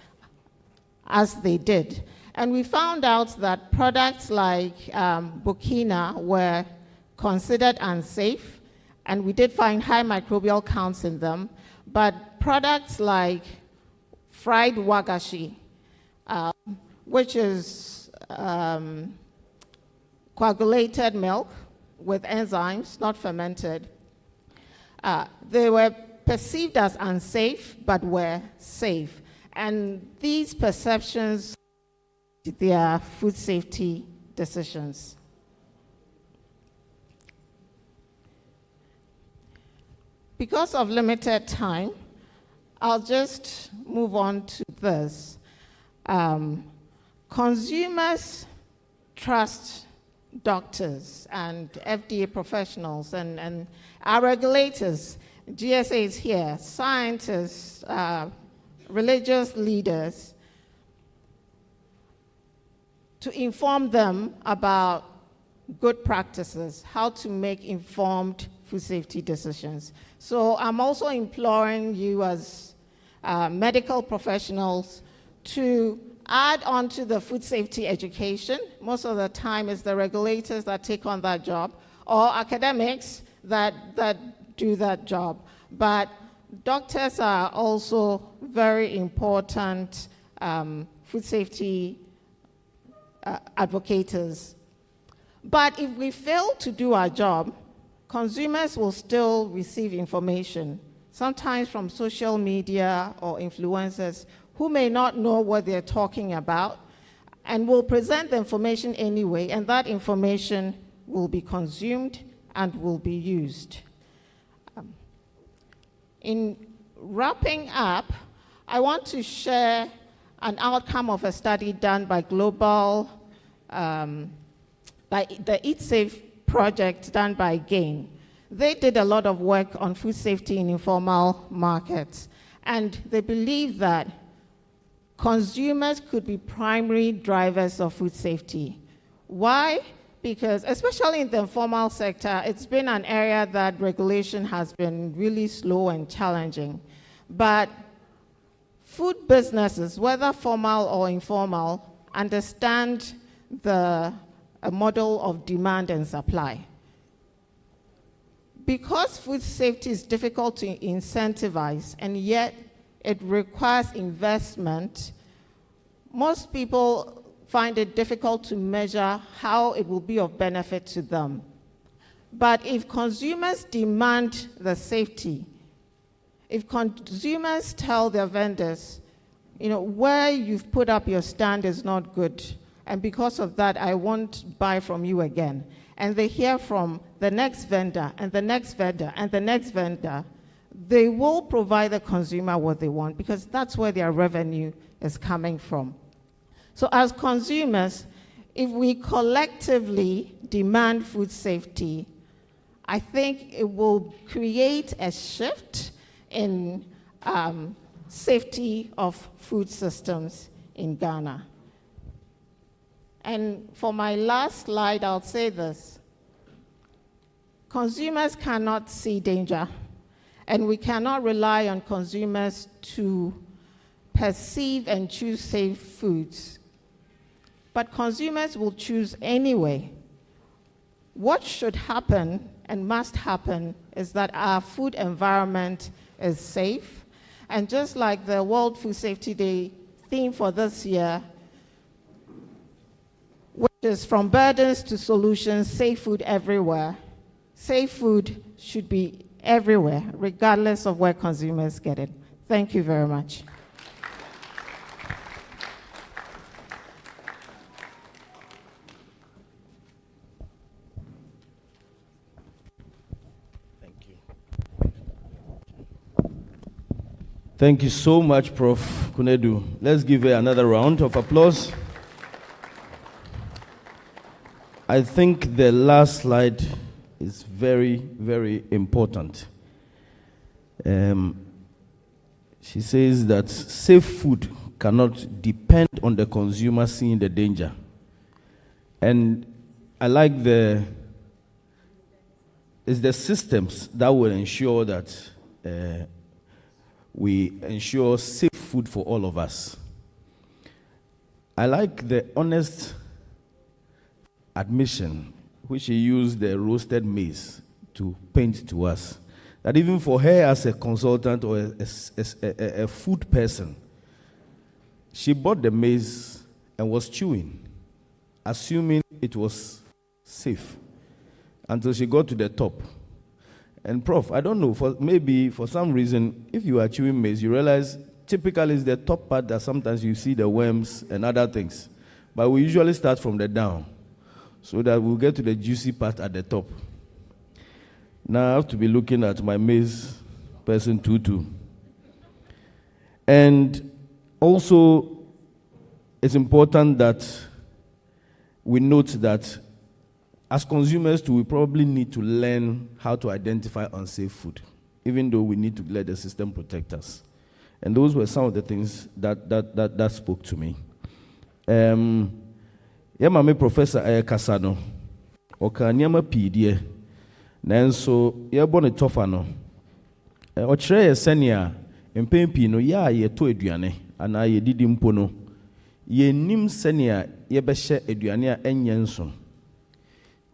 as they did. And we found out that products like Burkina were considered unsafe, and we did find high microbial counts in them. But products like fried wagashi, which is coagulated milk with enzymes, not fermented, they were perceived as unsafe, but were safe. And these perceptions, their food safety decisions. Because of limited time, I'll just move on to this. Consumers trust doctors and FDA professionals and our regulators. GSA is here, scientists, religious leaders, to inform them about good practices, how to make informed food safety decisions. So I'm also imploring you as medical professionals to add on to the food safety education. Most of the time it's the regulators that take on that job, or academics that do that job. But doctors are also very important food safety advocates. But if we fail to do our job, consumers will still receive information, sometimes from social media or influencers who may not know what they're talking about, and will present the information anyway, and that information will be consumed and will be used. In wrapping up, I want to share an outcome of a study done by Global, by the Eat Safe project done by GAIN. They did a lot of work on food safety in informal markets, and they believe that consumers could be primary drivers of food safety. Why? Because especially in the informal sector, it's been an area that regulation has been really slow and challenging. But food businesses, whether formal or informal, understand a model of demand and supply. Because food safety is difficult to incentivize, and yet it requires investment, most people find it difficult to measure how it will be of benefit to them. But if consumers demand the safety, if consumers tell their vendors, where you've put up your stand is not good, and because of that, I won't buy from you again, and they hear from the next vendor, and the next vendor, and the next vendor, they will provide the consumer what they want, because that's where their revenue is coming from. So as consumers, if we collectively demand food safety, I think it will create a shift in safety of food systems in Ghana. And for my last slide, I'll say this. Consumers cannot see danger, and we cannot rely on consumers to perceive and choose safe foods. But consumers will choose anyway. What should happen and must happen is that our food environment is safe. And just like the World Food Safety Day theme for this year, which is from burdens to solutions, safe food everywhere, safe food should be everywhere, regardless of where consumers get it. Thank you very much. Thank you so much, Prof. Kunedu. Let's give her another round of applause. I think the last slide is very, very important. She says that safe food cannot depend on the consumer seeing the danger. And I like it's the systems that will ensure that we ensure safe food for all of us. I like the honest admission which she used the roasted maize to paint to us. That even for her as a consultant or a food person, she bought the maize and was chewing, assuming it was safe, until she got to the top. And Prof, I don't know, maybe for some reason, if you are chewing maize, you realize typically it's the top part that sometimes you see the worms and other things. But we usually start from the down, so that we'll get to the juicy part at the top. Now I have to be looking at my maize person too. And also, it's important that we note that as consumers too, we probably need to learn how to identify unsafe food, even though we need to let the system protect us. And those were some of the things that spoke to me. My Professor Kasano, Okanyama PD, Nanso, Yabon Tofano, Ochre Senia, and Pempino, ye to Eduane, and I did impono. Ye nim Senia, Yebeshe Eduania and Yenson.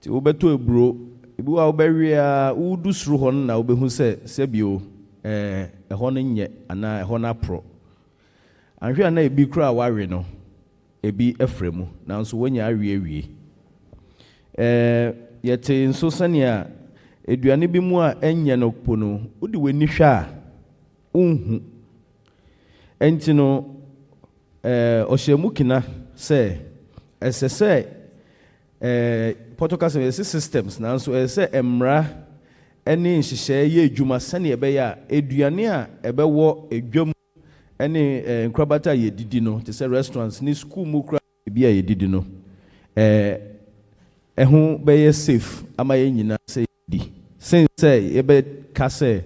Ti Ubeto bro, Ibu Alberia, Udus Ruhon, now be who say, Sebio, a honing yet, and I honor pro. And here I be cry warrior. Ebi Efremu na nso wanya awie yete nso sania eduane bi mu a enye no pono udi weni hwa a unhu enti no ohyemu kina se esese protocol systems na nso ese emra ene nhihye ye adwuma sane ebe ya eduane a ebewo edwam any nkrabata ye didi no te say restaurants ni school mu kra bia ye didi no ehu be ye safe ama ye nyina say di since say ebe ka say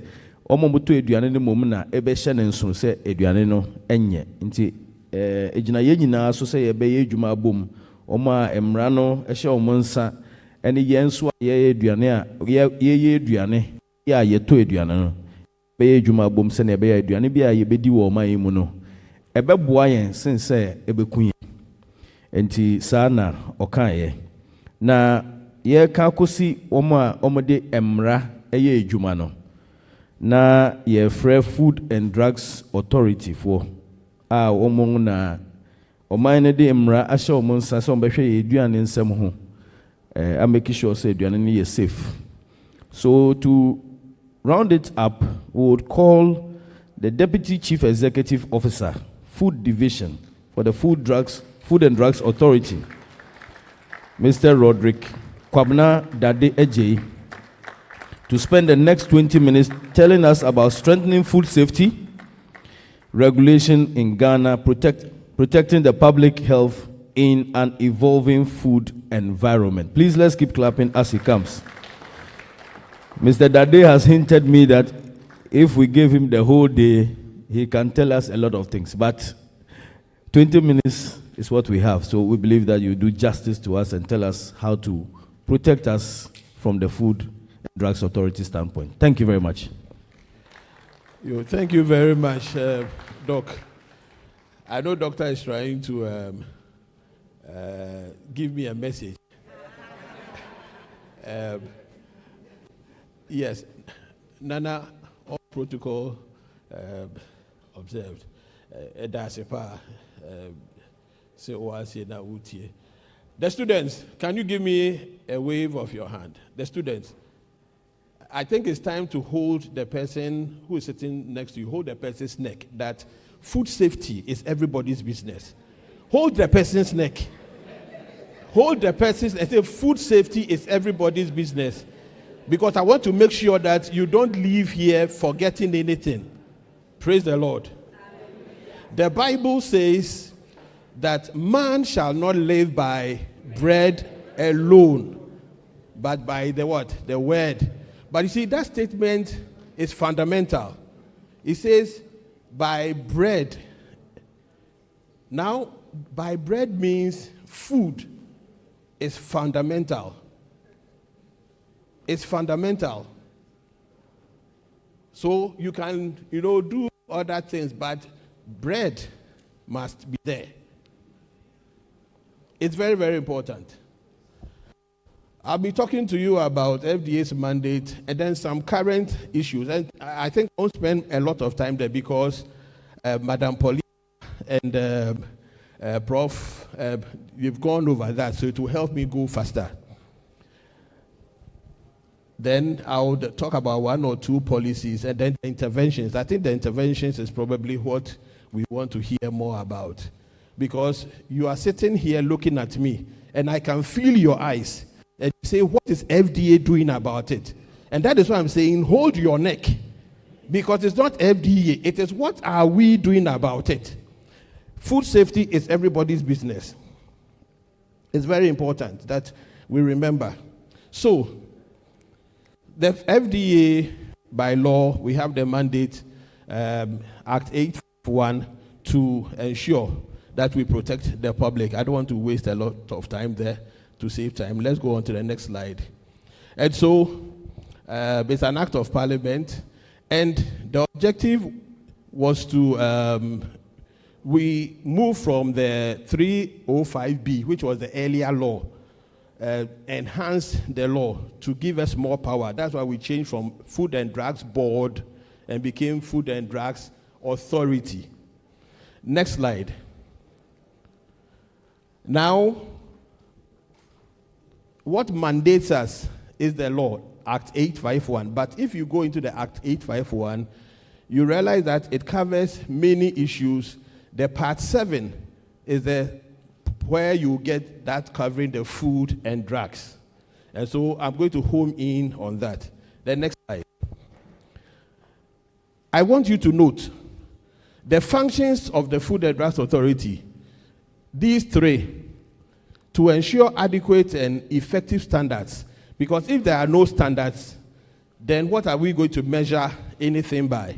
omomoto eduane ne mom na ebe hye ne nso say eduane no enye nti ejina ye nyina so say ebe ye adwuma bom oma emra no ehye omonsa ene ye nso ye eduane a ye eduane ya ye to eduane no be adwuma bom se na be aduane bia ye bedi wo man mu no ebeboa yen sense ebekun enti sana okaye na ye ka kosi omode emra eye adwuma no na ye free Food and Drugs Authority for omon na oman ne de emra ahye omonsa se ombehwe ye aduane nsem ho make sure say aduane ne ye safe. So to round it up, we would call the Deputy Chief Executive Officer, Food Division for the Food and Drugs Authority, Mr. Roderick Kwabna Dade Eje, to spend the next 20 minutes telling us about strengthening food safety, regulation in Ghana, protecting the public health in an evolving food environment. Please let's keep clapping as he comes. Mr. Dade has hinted me that if we give him the whole day, he can tell us a lot of things. But 20 minutes is what we have. So we believe that you do justice to us and tell us how to protect us from the Food and Drugs Authority standpoint. Thank you very much. Thank you very much, Doc. I know Doctor is trying to give me a message. Yes, Nana, all protocol observed. The students, can you give me a wave of your hand? The students, I think it's time to hold the person who is sitting next to you, hold the person's neck, that food safety is everybody's business. Hold the person's neck. Hold the person's neck. Say food safety is everybody's business. Because I want to make sure that you don't leave here forgetting anything. Praise the Lord. The Bible says that man shall not live by bread alone, but by the what? The word. But you see, that statement is fundamental. It says, by bread. Now, by bread means food is fundamental. It's fundamental. So you can, do other things, but bread must be there. It's very, very important. I'll be talking to you about FDA's mandate and then some current issues. And I think I won't spend a lot of time there because Madam Paulina and Prof, you've gone over that, so it will help me go faster. Then I would talk about one or two policies and then the interventions. I think the interventions is probably what we want to hear more about. Because you are sitting here looking at me and I can feel your eyes and you say, what is FDA doing about it? And that is why I'm saying, hold your neck. Because it's not FDA, it is what are we doing about it? Food safety is everybody's business. It's very important that we remember. So, the FDA, by law, we have the mandate, Act 851, to ensure that we protect the public. I don't want to waste a lot of time there to save time. Let's go on to the next slide. And so, it's an act of parliament, and the objective was to, we move from the 305B, which was the earlier law, enhance the law to give us more power. That's why we changed from Food and Drugs Board and became Food and Drugs Authority. Next slide. Now, what mandates us is the law, Act 851. But if you go into the Act 851, you realize that it covers many issues. The Part 7 is where you get that covering the food and drugs. And so I'm going to home in on that. The next slide. I want you to note the functions of the Food and Drugs Authority. These three, to ensure adequate and effective standards. Because if there are no standards, then what are we going to measure anything by?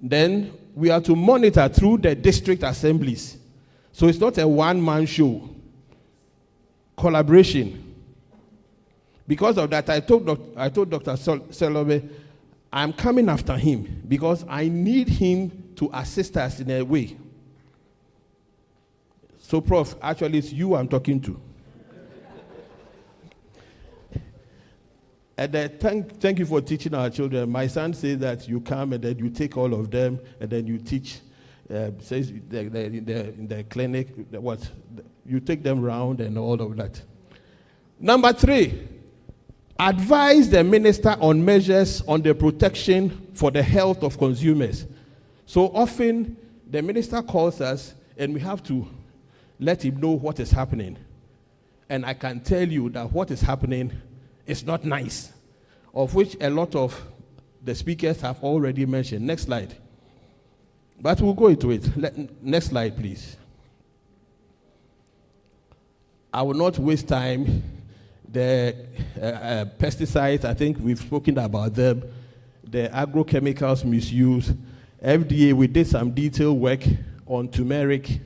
Then we are to monitor through the district assemblies. So it's not a one-man show. Collaboration. Because of that, I told Dr. Selome, I'm coming after him because I need him to assist us in a way. So, Prof, actually, it's you I'm talking to. And thank you for teaching our children. My son says that you come and then you take all of them and then you teach. Says in the clinic, you take them around and all of that. Number 3, advise the minister on measures on the protection for the health of consumers. So often the minister calls us and we have to let him know what is happening. And I can tell you that what is happening is not nice, of which a lot of the speakers have already mentioned. Next slide. But we'll go into it. Next slide, please. I will not waste time. The pesticides, I think we've spoken about them. The agrochemicals misuse. FDA, we did some detailed work on turmeric.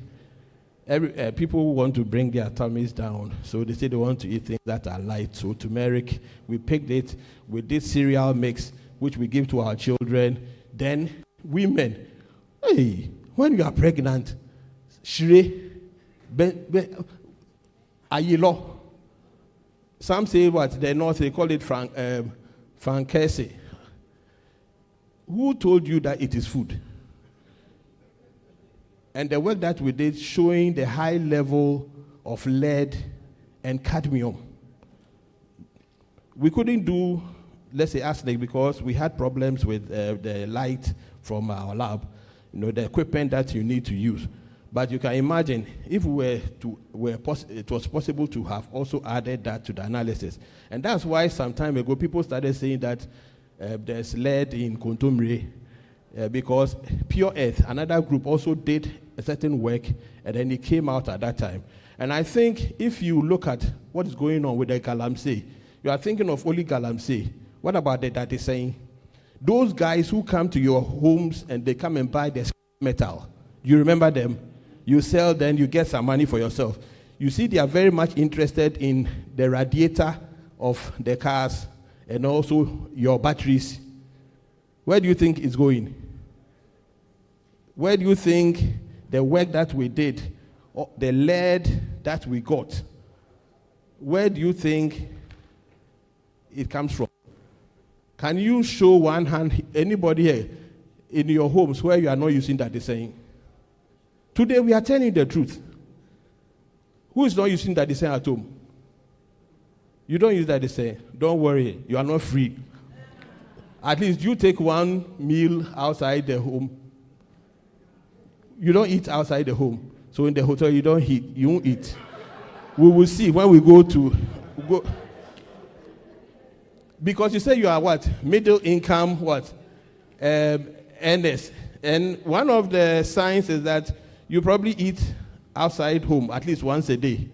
People want to bring their tummies down, so they say they want to eat things that are light. So turmeric, we picked it. We did cereal mix, which we give to our children. Then women, hey, when you are pregnant, shire, ayilo. Some say what? The North, they call it francese. Who told you that it is food? And the work that we did showing the high level of lead and cadmium. We couldn't do, let's say, arsenic because we had problems with the light from our lab, the equipment that you need to use. But you can imagine if it was possible to have also added that to the analysis. And that's why some time ago people started saying that there's lead in Kontomire because Pure Earth, another group, also did a certain work, and then it came out at that time. And I think if you look at what is going on with the galamsey, you are thinking of only galamsey. What about the that is saying? Those guys who come to your homes and they come and buy the metal, you remember them? You sell, then you get some money for yourself. You see, they are very much interested in the radiator of the cars and also your batteries. Where do you think it's going? Where do you think the work that we did the lead that we got, where do you think it comes from? Can you show one hand, anybody here in your homes where you are not using that saying? Today we are telling the truth. Who is not using that saying at home? You don't use that saying. Don't worry, you are not free. At least you take one meal outside the home. You don't eat outside the home. So in the hotel you don't eat. You won't eat. We will see when we go. Because you say you are what? Middle income what? Earners. And one of the signs is that you probably eat outside home at least once a day.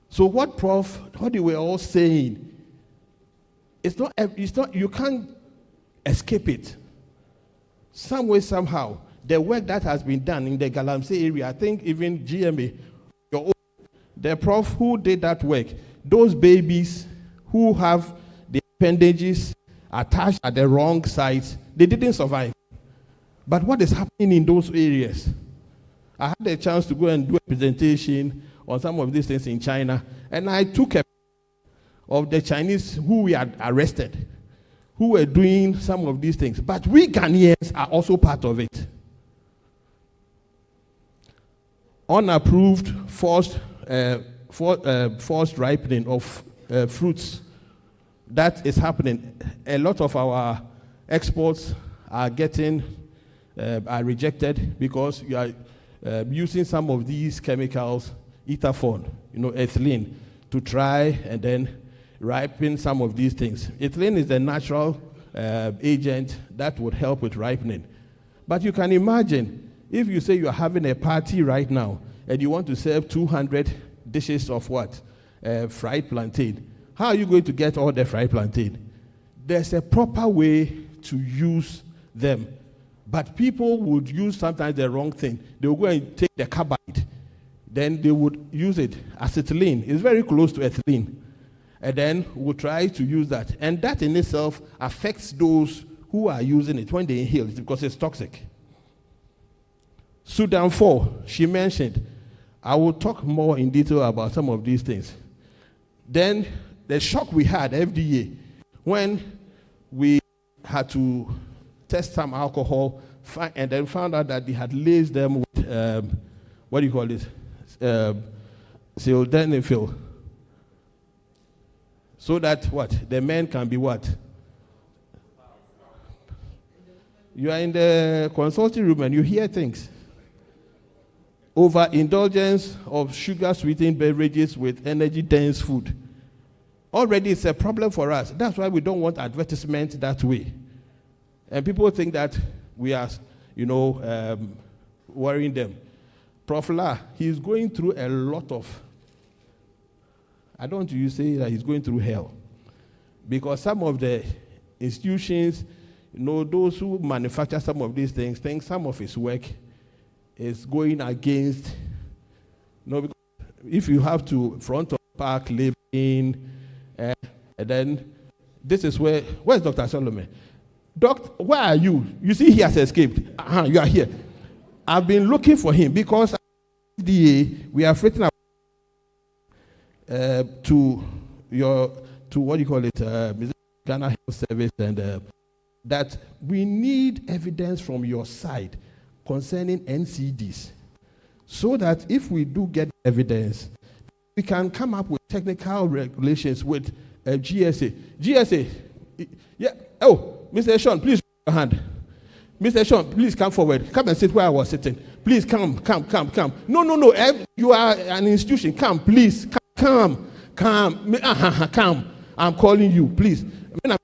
So what they were all saying, it's not, you can't escape it. Some way, somehow, the work that has been done in the Galamsey area, I think even GMA, the prof who did that work, those babies who have the appendages attached at the wrong sites, they didn't survive. But what is happening in those areas? I had a chance to go and do a presentation on some of these things in China, and I took a of the Chinese who we had arrested, who were doing some of these things. But we Ghanaians are also part of it. Unapproved forced ripening of fruits. That is happening. A lot of our exports are rejected because you are using some of these chemicals, ethaphone, ethylene, to try and then ripen some of these things. Ethylene is a natural agent that would help with ripening. But you can imagine, if you say you are having a party right now and you want to serve 200 dishes of what? Fried plantain. How are you going to get all the fried plantain? There's a proper way to use them. But people would use sometimes the wrong thing. They will go and take the carbide. Then they would use it. Acetylene is very close to ethylene. And then we'll try to use that. And that in itself affects those who are using it when they inhale it because it's toxic. Sudan 4, she mentioned. I will talk more in detail about some of these things. Then the shock we had, FDA, when we had to test some alcohol and then found out that they had laced them with, what do you call it? Sildenafil. So that what? The men can be what? You are in the consulting room and you hear things. Overindulgence of sugar-sweetened beverages with energy-dense food. Already it's a problem for us. That's why we don't want advertisement that way. And people think that we are, worrying them. Prof. La, he's going through a lot of, I don't want you to say that he's going through hell. Because some of the institutions, those who manufacture some of these things, think some of his work is going against, because if you have to front of park labeling, and then this is where's Dr. Solomon? Doctor, where are you? You see he has escaped. You are here. I've been looking for him because we are written to what do you call it, Ghana Health Service, and that we need evidence from your side concerning NCDs, so that if we do get evidence, we can come up with technical regulations with GSA. GSA, yeah. Oh, Mr. Sean, please raise your hand. Mr. Sean, please come forward. Come and sit where I was sitting. Please come. No. You are an institution. Come, please. Come. I'm calling you, please. But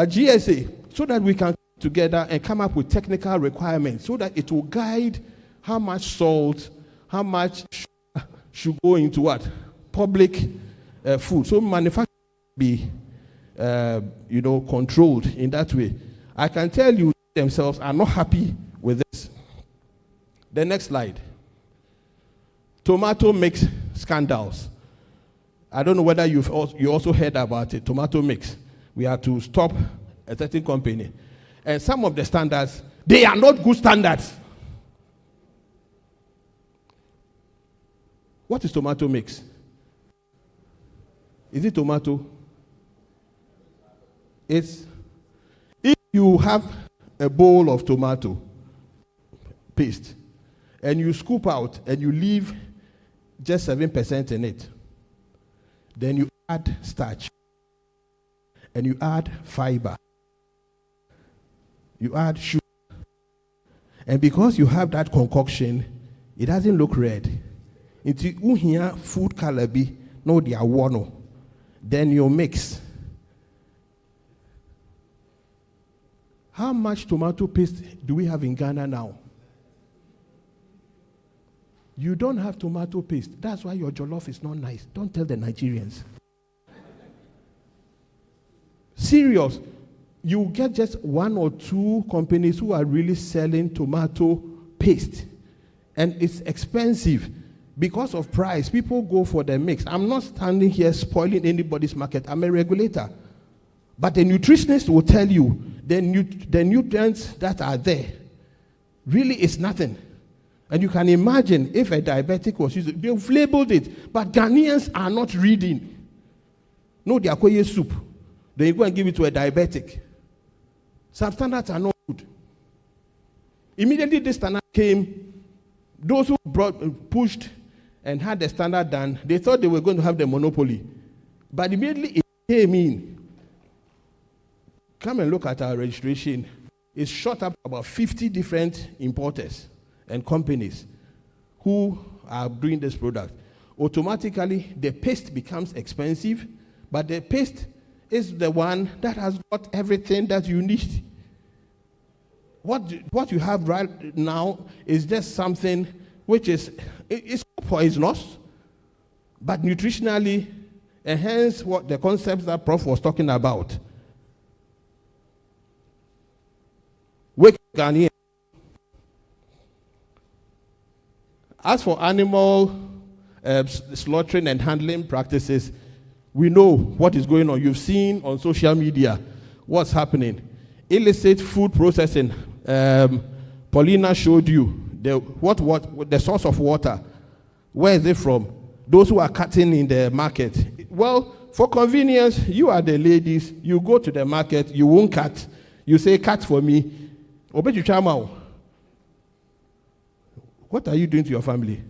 GSA, so that we can come together and come up with technical requirements, so that it will guide how much salt, how much sugar should go into what? Public food. So manufacturing be controlled in that way. I can tell you themselves are not happy with this. The next slide. Tomato mix scandals. I don't know whether you also heard about it. Tomato mix. We have to stop a certain company. And some of the standards, they are not good standards. What is tomato mix? Is it tomato? It's, if you have a bowl of tomato paste and you scoop out and you leave just 7% in it, then you add starch and you add fiber, you add sugar, and because you have that concoction, it doesn't look red. It's unhia food color be no dia wono. Then you mix. How much tomato paste do we have in Ghana now? You don't have tomato paste. That's why your jollof is not nice. Don't tell the Nigerians. Serious. You get just 1 or 2 companies who are really selling tomato paste. And it's expensive. Because of price, people go for the mix. I'm not standing here spoiling anybody's market. I'm a regulator. But the nutritionist will tell you the nutrients that are there really is nothing. And you can imagine if a diabetic was using, they've labeled it. But Ghanaians are not reading. No, they are koye soup. Then you go and give it to a diabetic. Some standards are not good. Immediately this standard came, those who pushed and had the standard done, they thought they were going to have the monopoly. But immediately it came in. Come and look at our registration. It's shot up about 50 different importers and companies who are doing this product. Automatically, the paste becomes expensive, but the paste is the one that has got everything that you need. What you have right now is just something which is poisonous, but nutritionally, and hence what the concepts that Prof was talking about. Wake Ghanaian. As for animal slaughtering and handling practices, we know what is going on. You've seen on social media what's happening. Illicit food processing. Paulina showed you the source of water. Where is it from? Those who are cutting in the market. Well, for convenience, you are the ladies. You go to the market. You won't cut. You say, cut for me. What are you doing to your family?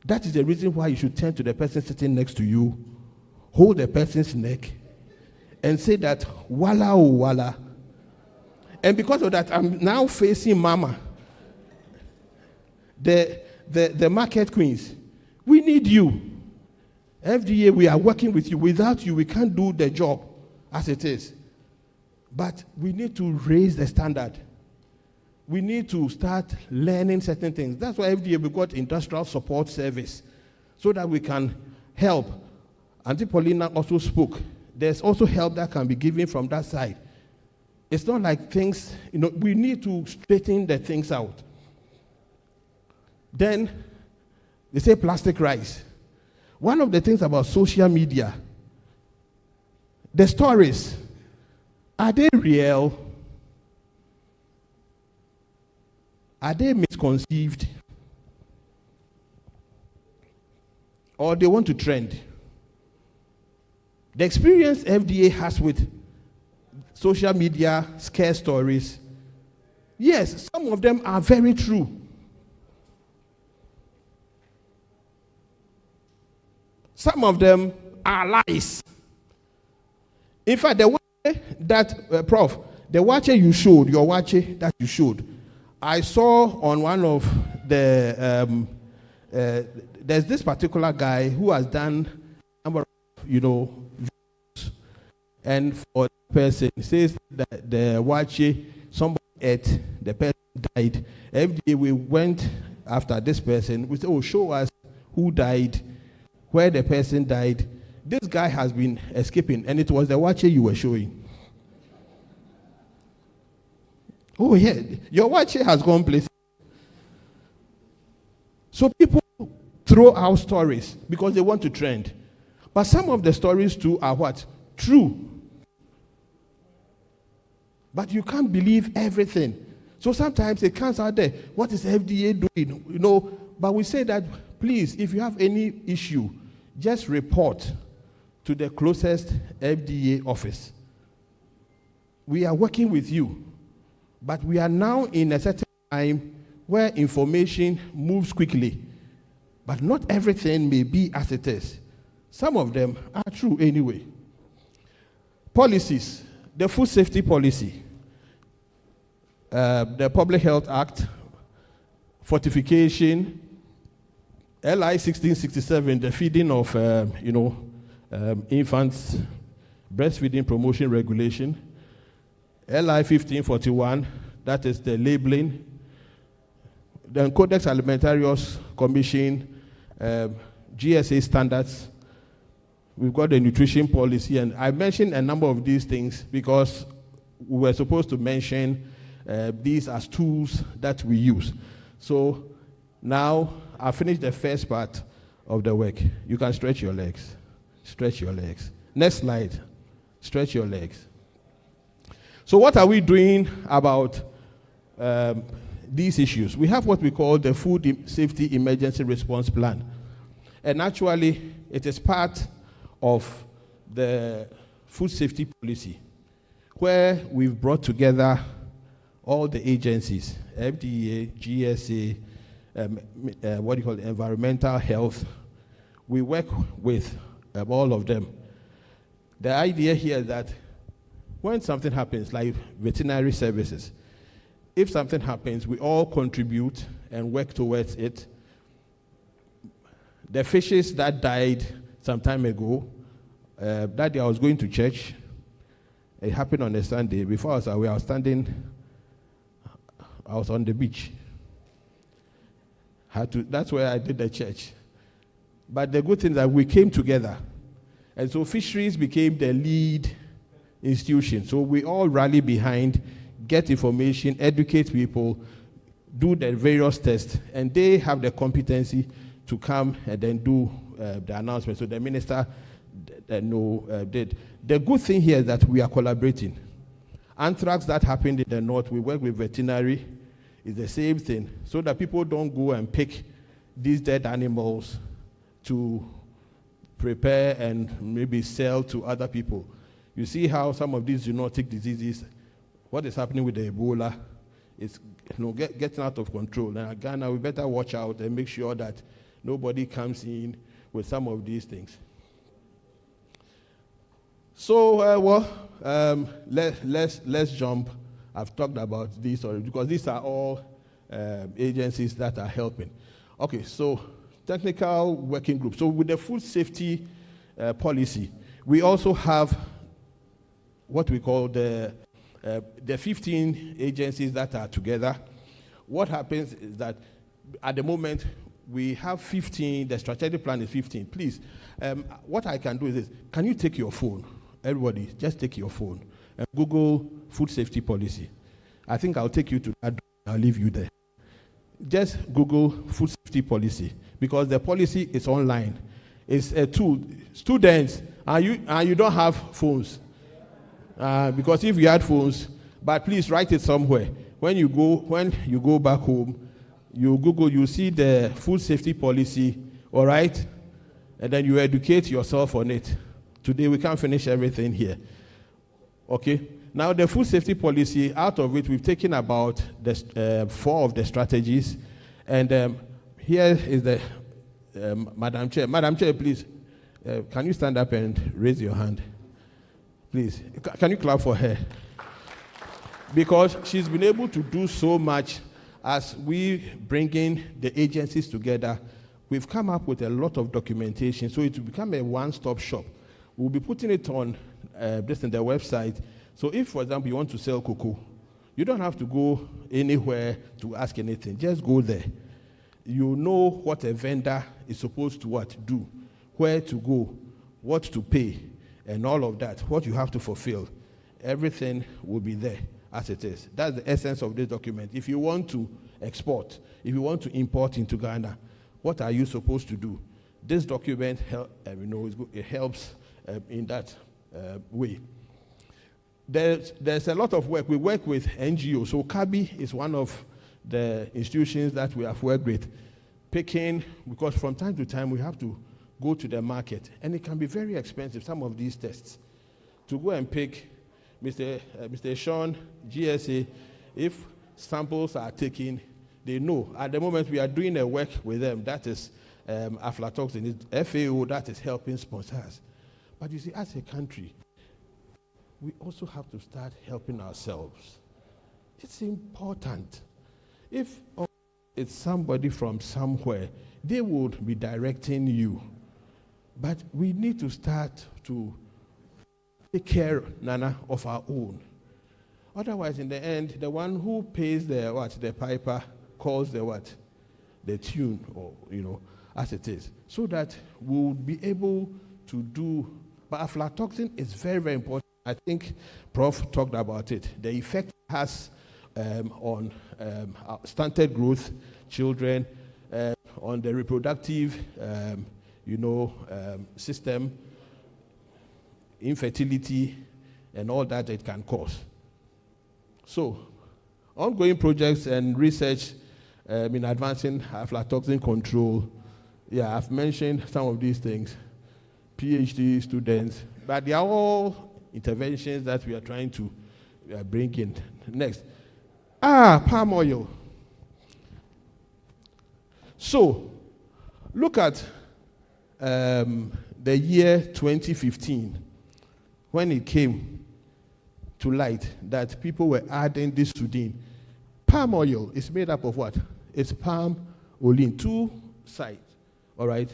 That is the reason why you should turn to the person sitting next to you, hold the person's neck, and say that, wala oh wala. And because of that, I'm now facing Mama, the market queens. We need you. FDA, we are working with you. Without you, we can't do the job as it is. But we need to raise the standard. We need to start learning certain things. That's why FDA, we got industrial support service so that we can help. Auntie Paulina also spoke. There's also help that can be given from that side. It's not like things, we need to straighten the things out. Then, they say plastic rice. One of the things about social media, the stories, are they real? Are they misconceived? Or they want to trend? The experience FDA has with social media scare stories, yes, some of them are very true. Some of them are lies. In fact, the way that, Prof, the watcher you showed, your watcher that you showed, I saw on one of the, there's this particular guy who has done a number of, videos, and for the person, says that the watcher, somebody ate, the person died. Every day we went after this person, we said, oh, show us who died, where the person died. This guy has been escaping, and it was the watcher you were showing. Oh, yeah, your watcher has gone places. So people throw out stories because they want to trend. But some of the stories too are what? True. But you can't believe everything. So sometimes it comes out there, what is FDA doing? But we say that please, if you have any issue, just report to the closest FDA office. We are working with you, but we are now in a certain time where information moves quickly, but not everything may be as it is. Some of them are true anyway. Policies, the food safety policy, the Public Health Act, fortification, LI 1667, the feeding of infants, breastfeeding promotion regulation, LI 1541, that is the labeling, the Codex Alimentarius Commission, GSA standards. We've got the nutrition policy, and I mentioned a number of these things because we were supposed to mention these as tools that we use. So now I finished the first part of the work. You can stretch your legs. Stretch your legs. Next slide. Stretch your legs. So what are we doing about these issues? We have what we call the Food Safety Emergency Response Plan. And actually, it is part of the food safety policy, where we've brought together all the agencies, FDA, GSA, environmental health. We work with all of them. The idea here is that when something happens, like veterinary services, if something happens, we all contribute and work towards it. The fishes that died some time ago, that day I was going to church. It happened on a Sunday. Before I was away, I was on the beach. That's where I did the church. But the good thing is that we came together. And so fisheries became the lead institution. So we all rally behind, get information, educate people, do the various tests, and they have the competency to come and then do the announcement. So the minister did. The good thing here is that we are collaborating. Anthrax that happened in the north, we work with veterinary, is the same thing, so that people don't go and pick these dead animals to prepare and maybe sell to other people. You see how some of these zoonotic diseases, what is happening with the Ebola, is getting out of control. Now, Ghana, we better watch out and make sure that nobody comes in with some of these things. So, let's jump. I've talked about these already because these are all agencies that are helping. Okay, so technical working group. So with the food safety policy, we also have what we call the 15 agencies that are together. What happens is that at the moment, we have 15, the strategic plan is 15. Please, what I can do is this. Can you take your phone? Everybody, just take your phone and Google food safety policy. I think I'll take you to that. I'll leave you there. Just Google food safety policy because the policy is online. It's a tool. Students, you don't have phones. Because if you had phones, but please write it somewhere. When you go back home, you Google, you see the food safety policy, all right? And then you educate yourself on it. Today we can't finish everything here. Okay? Now the food safety policy, out of it, we've taken about 4 of the strategies. And here is the Madam Chair. Madam Chair, please, can you stand up and raise your hand? Please, can you clap for her? Because she's been able to do so much as we bring in the agencies together. We've come up with a lot of documentation, so it will become a one-stop shop. We'll be putting it on this in the website. So if, for example, you want to sell cocoa, you don't have to go anywhere to ask anything. Just go there. You know what a vendor is supposed to do, where to go, what to pay, and all of that, what you have to fulfill. Everything will be there as it is. That's the essence of this document. If you want to export, if you want to import into Ghana, what are you supposed to do? This document it helps in that way. There's a lot of work. We work with NGOs. So CABI is one of the institutions that we have worked with. picking, because from time to time we have to go to the market, and it can be very expensive, some of these tests. To go and pick, Mr. Sean, GSA, if samples are taken, they know. At the moment we are doing a work with them, that is aflatoxin, FAO, that is helping sponsors. But you see, as a country, we also have to start helping ourselves. It's important. If it's somebody from somewhere, they would be directing you. But we need to start to take care, Nana, of our own. Otherwise, in the end, the one who pays the piper calls the tune, or as it is, so that we'll be able to do. But aflatoxin is very, very important. I think Prof talked about it. The effect it has on stunted growth, children, on the reproductive, system, infertility, and all that it can cause. So, ongoing projects and research in advancing aflatoxin control. Yeah, I've mentioned some of these things. PhD students, but they are all interventions that we are trying to bring in. Next. Palm oil. So, look at the year 2015, when it came to light that people were adding this sudin. Palm oil is made up of what? It's palm olein, two sides, all right?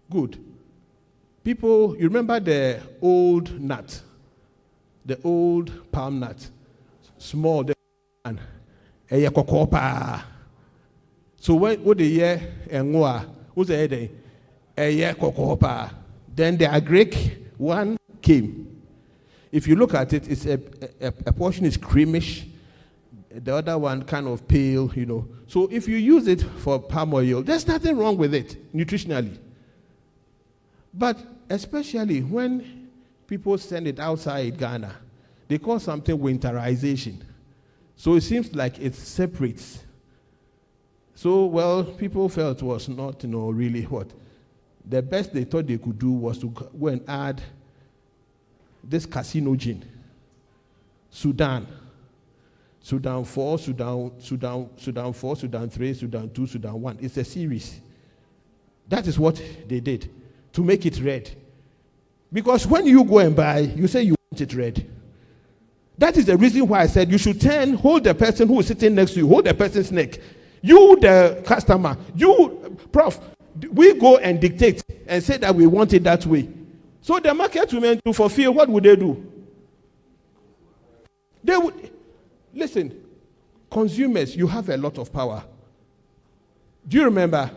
Good. People, you remember the old nut, the old palm nut, small, and a cocoa. So what the year and who's the head? A year cocoa. Then the agric one came. If you look at it, it's a portion is creamish, the other one kind of pale, So if you use it for palm oil, there's nothing wrong with it nutritionally. But especially when people send it outside Ghana, they call something winterization. So it seems like it separates. So, people felt it was not, really what. The best they thought they could do was to go and add this carcinogen. Sudan 4, Sudan 4, Sudan 3, Sudan 2, Sudan 1. It's a series. That is what they did to make it red. Because when you go and buy, you say you want it red. That is the reason why I said you should hold the person who is sitting next to you, hold the person's neck. You, the customer, you, Prof, we go and dictate and say that we want it that way. So the market women to fulfill, what would they do? They would, listen, consumers, you have a lot of power. Do you remember,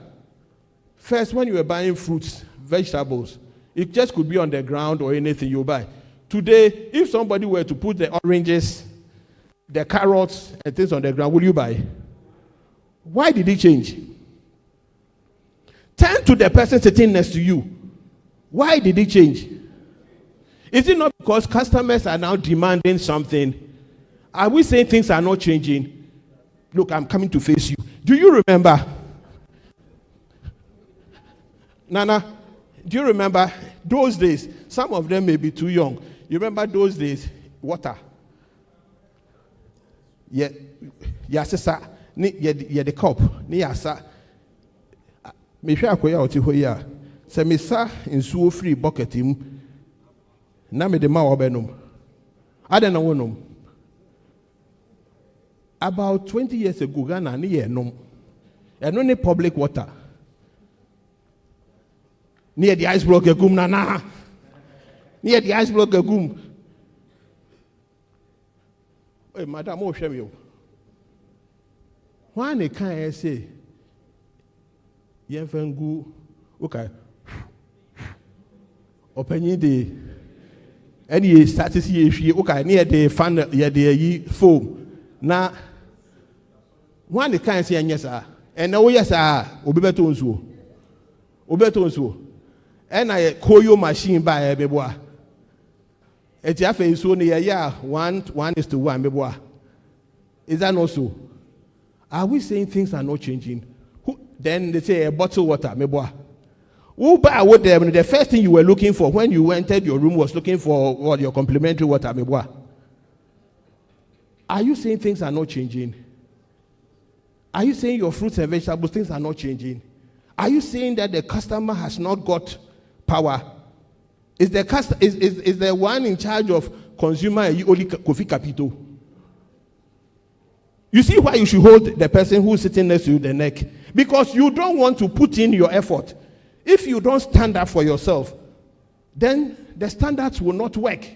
first when you were buying fruits, vegetables, it just could be on the ground or anything you buy. Today, if somebody were to put the oranges, the carrots, and things on the ground, will you buy? Why did it change? Turn to the person sitting next to you. Why did it change? Is it not because customers are now demanding something? Are we saying things are not changing? Look, I'm coming to face you. Do you remember? Nana, do you remember those days? Some of them may be too young. You remember those days? Water. Yeah, sir. Yeah, the cup. Sir. Me share akoya oti ho ya. Se me sa nsuo free bucket mu. Na me de ma obenom. Ade na wonom. About 20 years ago, Ghana ni ye nom. And only public water. Near the ice block agum nana. Near the ice block agum. Hey, madam, oh shame you. Why they can't say? Yenfengu, okay. Open the any status ye okay near the fan ye the foam. Now, one they can't say yes, sir. And now, yes, sir, Obetonsu. Obetonsu. And I call your machine by a beboa. It's a face so near ya 1:1 beboa. Is that not so? Are we saying things are not changing? then they say a bottle water, meboa. Who buy with them? The first thing you were looking for when you entered your room was looking for what your complimentary water, meboa. Are you saying things are not changing? Are you saying your fruits and vegetables, things are not changing? Are you saying that the customer has not got power? Is the one in charge of consumer only Kofi Kapito? You see why you should hold the person who's sitting next to you the neck? Because you don't want to put in your effort. If you don't stand up for yourself, then the standards will not work.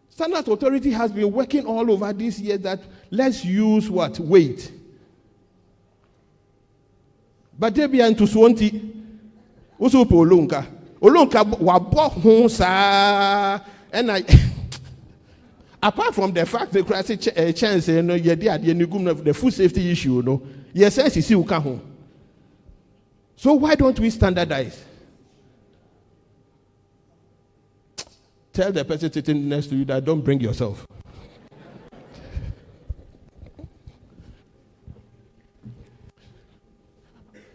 Standard Authority has been working all over this year that let's use what? Weight. But they be into Swanti. Also, Olunka wabo hunsa. And apart from the fact that crisis chance, you know, the food safety issue, you know, yes, you see, home. So why don't we standardize? Tell the person sitting next to you that don't bring yourself.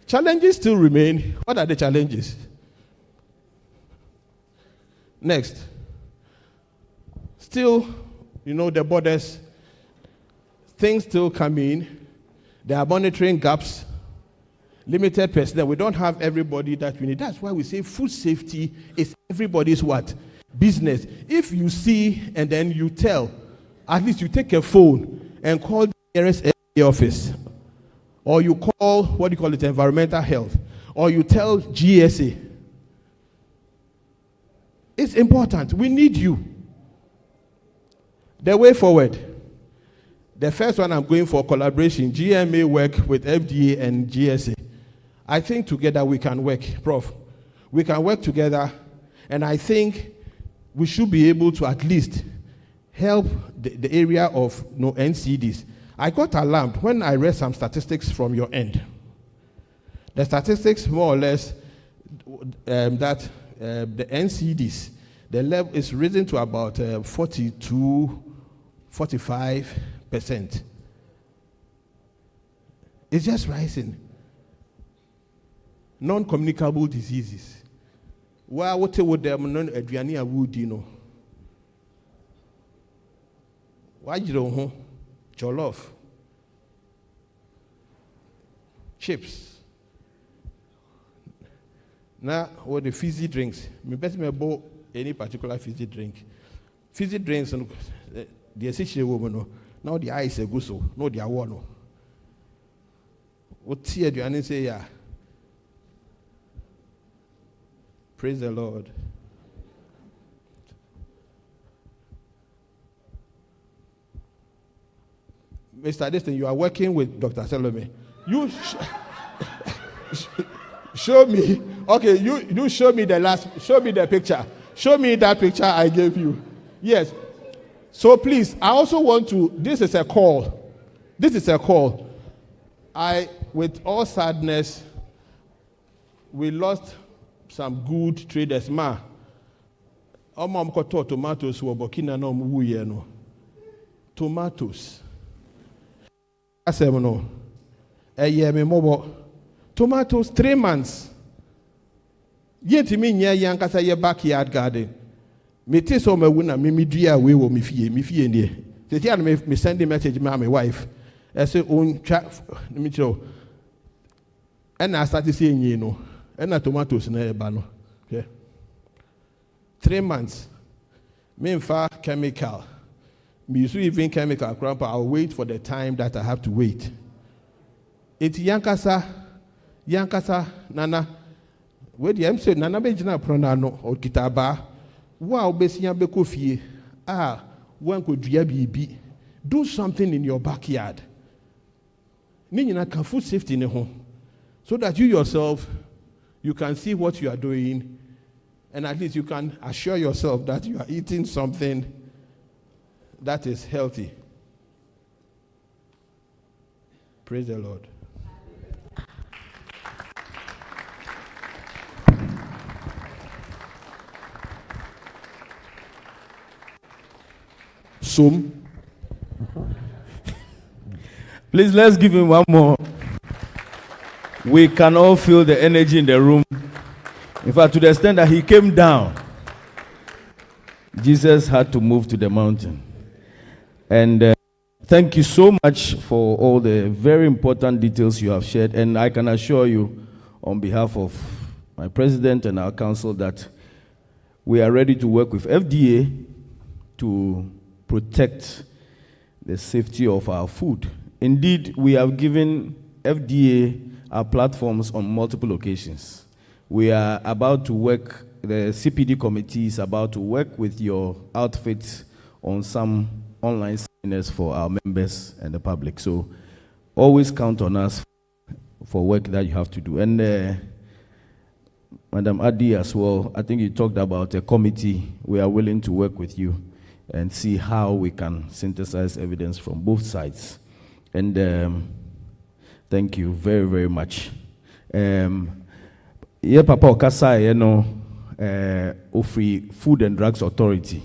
Challenges still remain. What are the challenges? Next. Still, you know, the borders, things still come in. There are monitoring gaps, limited personnel. We don't have everybody that we need. That's why we say food safety is everybody's what? Business. If you see and then you tell, at least you take a phone and call the nearest FDA office, or you call, what do you call it, environmental health, or you tell GSA. It's important. We need you. The way forward. The first one I'm going for collaboration. GMA work with FDA and GSA. I think together we can work, Prof. We can work together, and I think we should be able to at least help the area of NCDs. I got alarmed when I read some statistics from your end. The statistics more or less that the NCDs, the level is risen to about 42-45%. It's just rising. Non-communicable diseases. Why what would them non Adriania would you know? Why you don't know? Jollof, chips. Now what the fizzy drinks? Me best me buy any particular fizzy drink. Fizzy drinks and the essential woman now the ice a good so no the one no. What tear do you say yeah? Praise the Lord. Mr. Destin, you are working with Dr. Salome. You show me. Okay, you show me show me the picture. Show me that picture I gave you. Yes. So please, I also want to, this is a call. This is a call. With all sadness, we lost some good traders. Tomatoes were Burkina no tomatoes. Tomatoes 3 months. Yet me near Yankasa your backyard garden. Me tis on my winner, me dear we will me fee near. The young me send a message, my wife. I say, own chat, me show. And I started saying, you know. And tomatoes in a bano. 3 months. Me far chemical. Me even chemical grandpa. I'll wait for the time that I have to wait. It's Yankasa Nana. Where the MC Nana Bejina Pronano or Kitaba. Wow, Bessia Bekofi. One could be. Do something in your backyard. Nina can food safety in the home. So that you yourself you can see what you are doing, and at least you can assure yourself that you are eating something that is healthy. Praise the Lord. Please, let's give him one more. We can all feel the energy in the room. In fact, to the extent that he came down, Jesus had to move to the mountain. And thank you so much for all the very important details you have shared. And I can assure you, on behalf of my president and our council, that we are ready to work with FDA to protect the safety of our food. Indeed, we have given FDA our platforms on multiple occasions. We are about to work, the CPD committee is about to work with your outfit on some online seminars for our members and the public. So always count on us for work that you have to do. And Madam Adi as well, I think you talked about a committee. We are willing to work with you and see how we can synthesize evidence from both sides. And thank you very, very much. Yeah, Papa Okasa, you know, Free Food and Drugs Authority.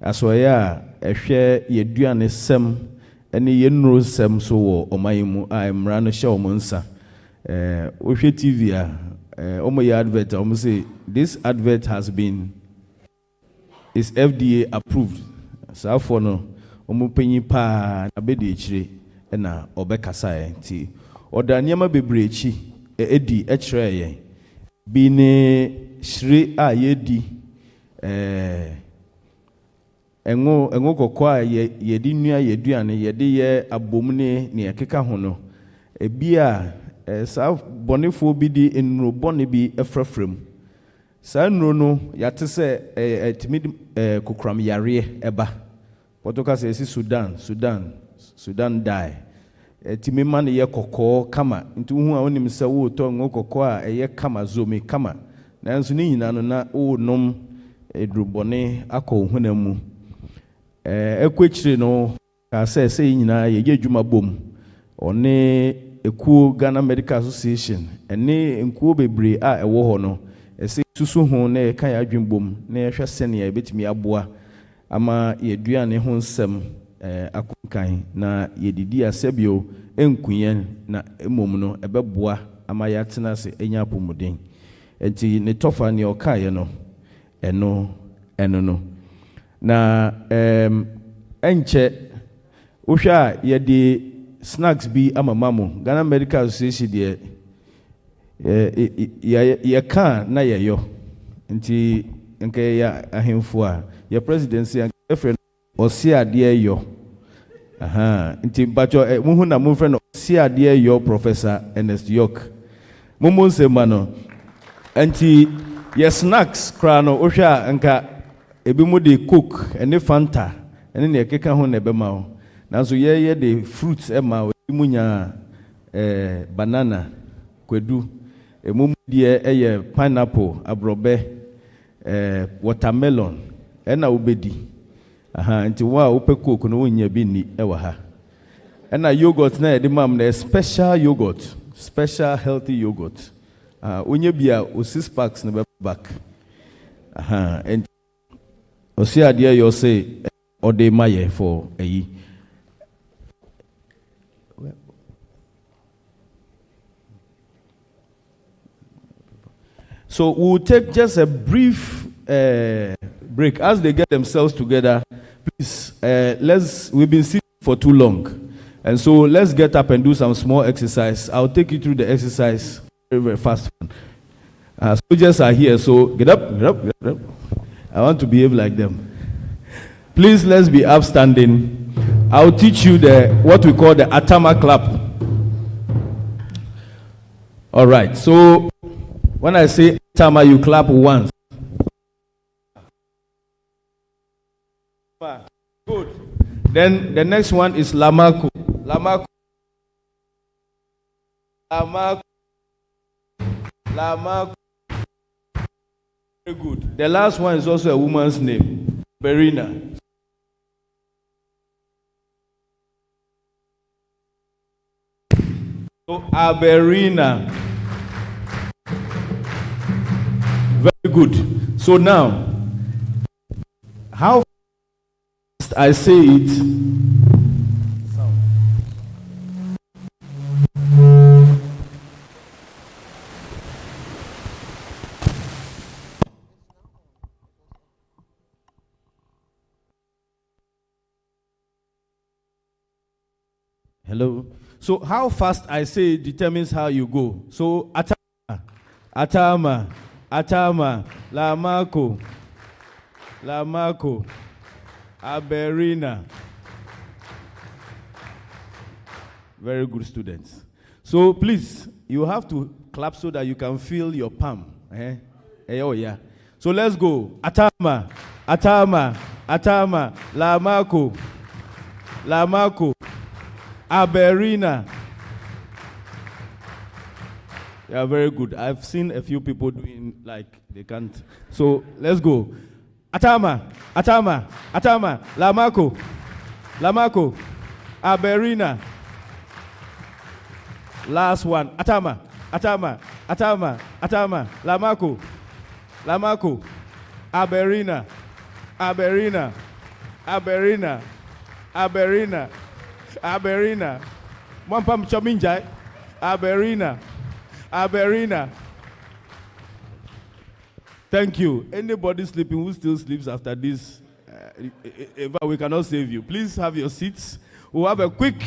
As well, a share ye duane sem, any yenro sem so omaimu, I am run a show monsa. Oshe TV, omo advert, omo say, this advert is FDA approved. So for no, omo penyi pa na bedi echire na obekasa nti oda niam bebrechi edi echire ye bi ne shire a yedi engo kokwa yedi nua yeduane yedi ye abomne ne ekeka ho no ebi a sa bonefo bi di enro bone bi efrefrem sa nro no yate se etimi kokram yare eba potoka se esi Sudan die etimi man ye kokko kama nti hu a onim se wo to ngo kokko a eye kama zomi kama nanso ni nyina no na wo nom edrubone akọ hunamu ekwechire no ka se nyina ye adwuma bom one ekuo Ghana Medical Association ene nkuo bebre a ewo ho no ese susu ho na e kan ya adwembom na ye hwɛ sene ya betimi aboa ama yeduane ho nsɛm akunkan na yedidi asebio enkuyen na emom no ebeboa ama yatena se enya apomuden enti ne tofa ne okaye no eno no na enche wohwa yedi snacks bi amamamo Ghana Medical Association de ye kan na yeyo nti nke ya ahemfo a ye presidency and friend Osiade yo nti bacho muhu na mu friend Osiade yo Professor Ernest York mumu nsema no nti ye snacks kra no ohwa nka ebi mu de coke ene fanta ene ne keka ho na be ma ho nanso ye de fruits e ma mu nya banana kwedu emu de ye pineapple abrobe watermelon ena obedi nti wa ope coke no wonya bi ni ewa ha ena yogurt na de mam na special yogurt, special healthy yogurt onye bia o 6 packs na back and Osiade you say ode maye for eyi. So we'll take just a brief break as they get themselves together. Please, we've been sitting for too long. And so let's get up and do some small exercise. I'll take you through the exercise very, very fast. Soldiers are here, so get up. I want to behave like them. Please, let's be upstanding. I'll teach you what we call the Atama clap. All right, so when I say Atama, you clap once. Good. Then the next one is Lamako. Very good. The last one is also a woman's name, Berina. So Aberina. Very good. So now, how fast I say it? Hello. So how fast I say determines how you go. So Atama, Lamako, Aberina. Very good students. So please, you have to clap so that you can feel your palm. Oh yeah. So let's go. Atama, Lamako, Aberina. Yeah, very good. I've seen a few people doing like they can't. So let's go. Atama, Lamako, Aberina. Last one. Atama, Lamako, Aberina. Mampam Chominjai, Aberina. Thank you. Anybody sleeping who still sleeps after this, we cannot save you. Please have your seats. We'll have a quick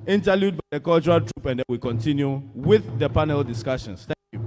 interlude by the cultural troupe and then we continue with the panel discussions. Thank you.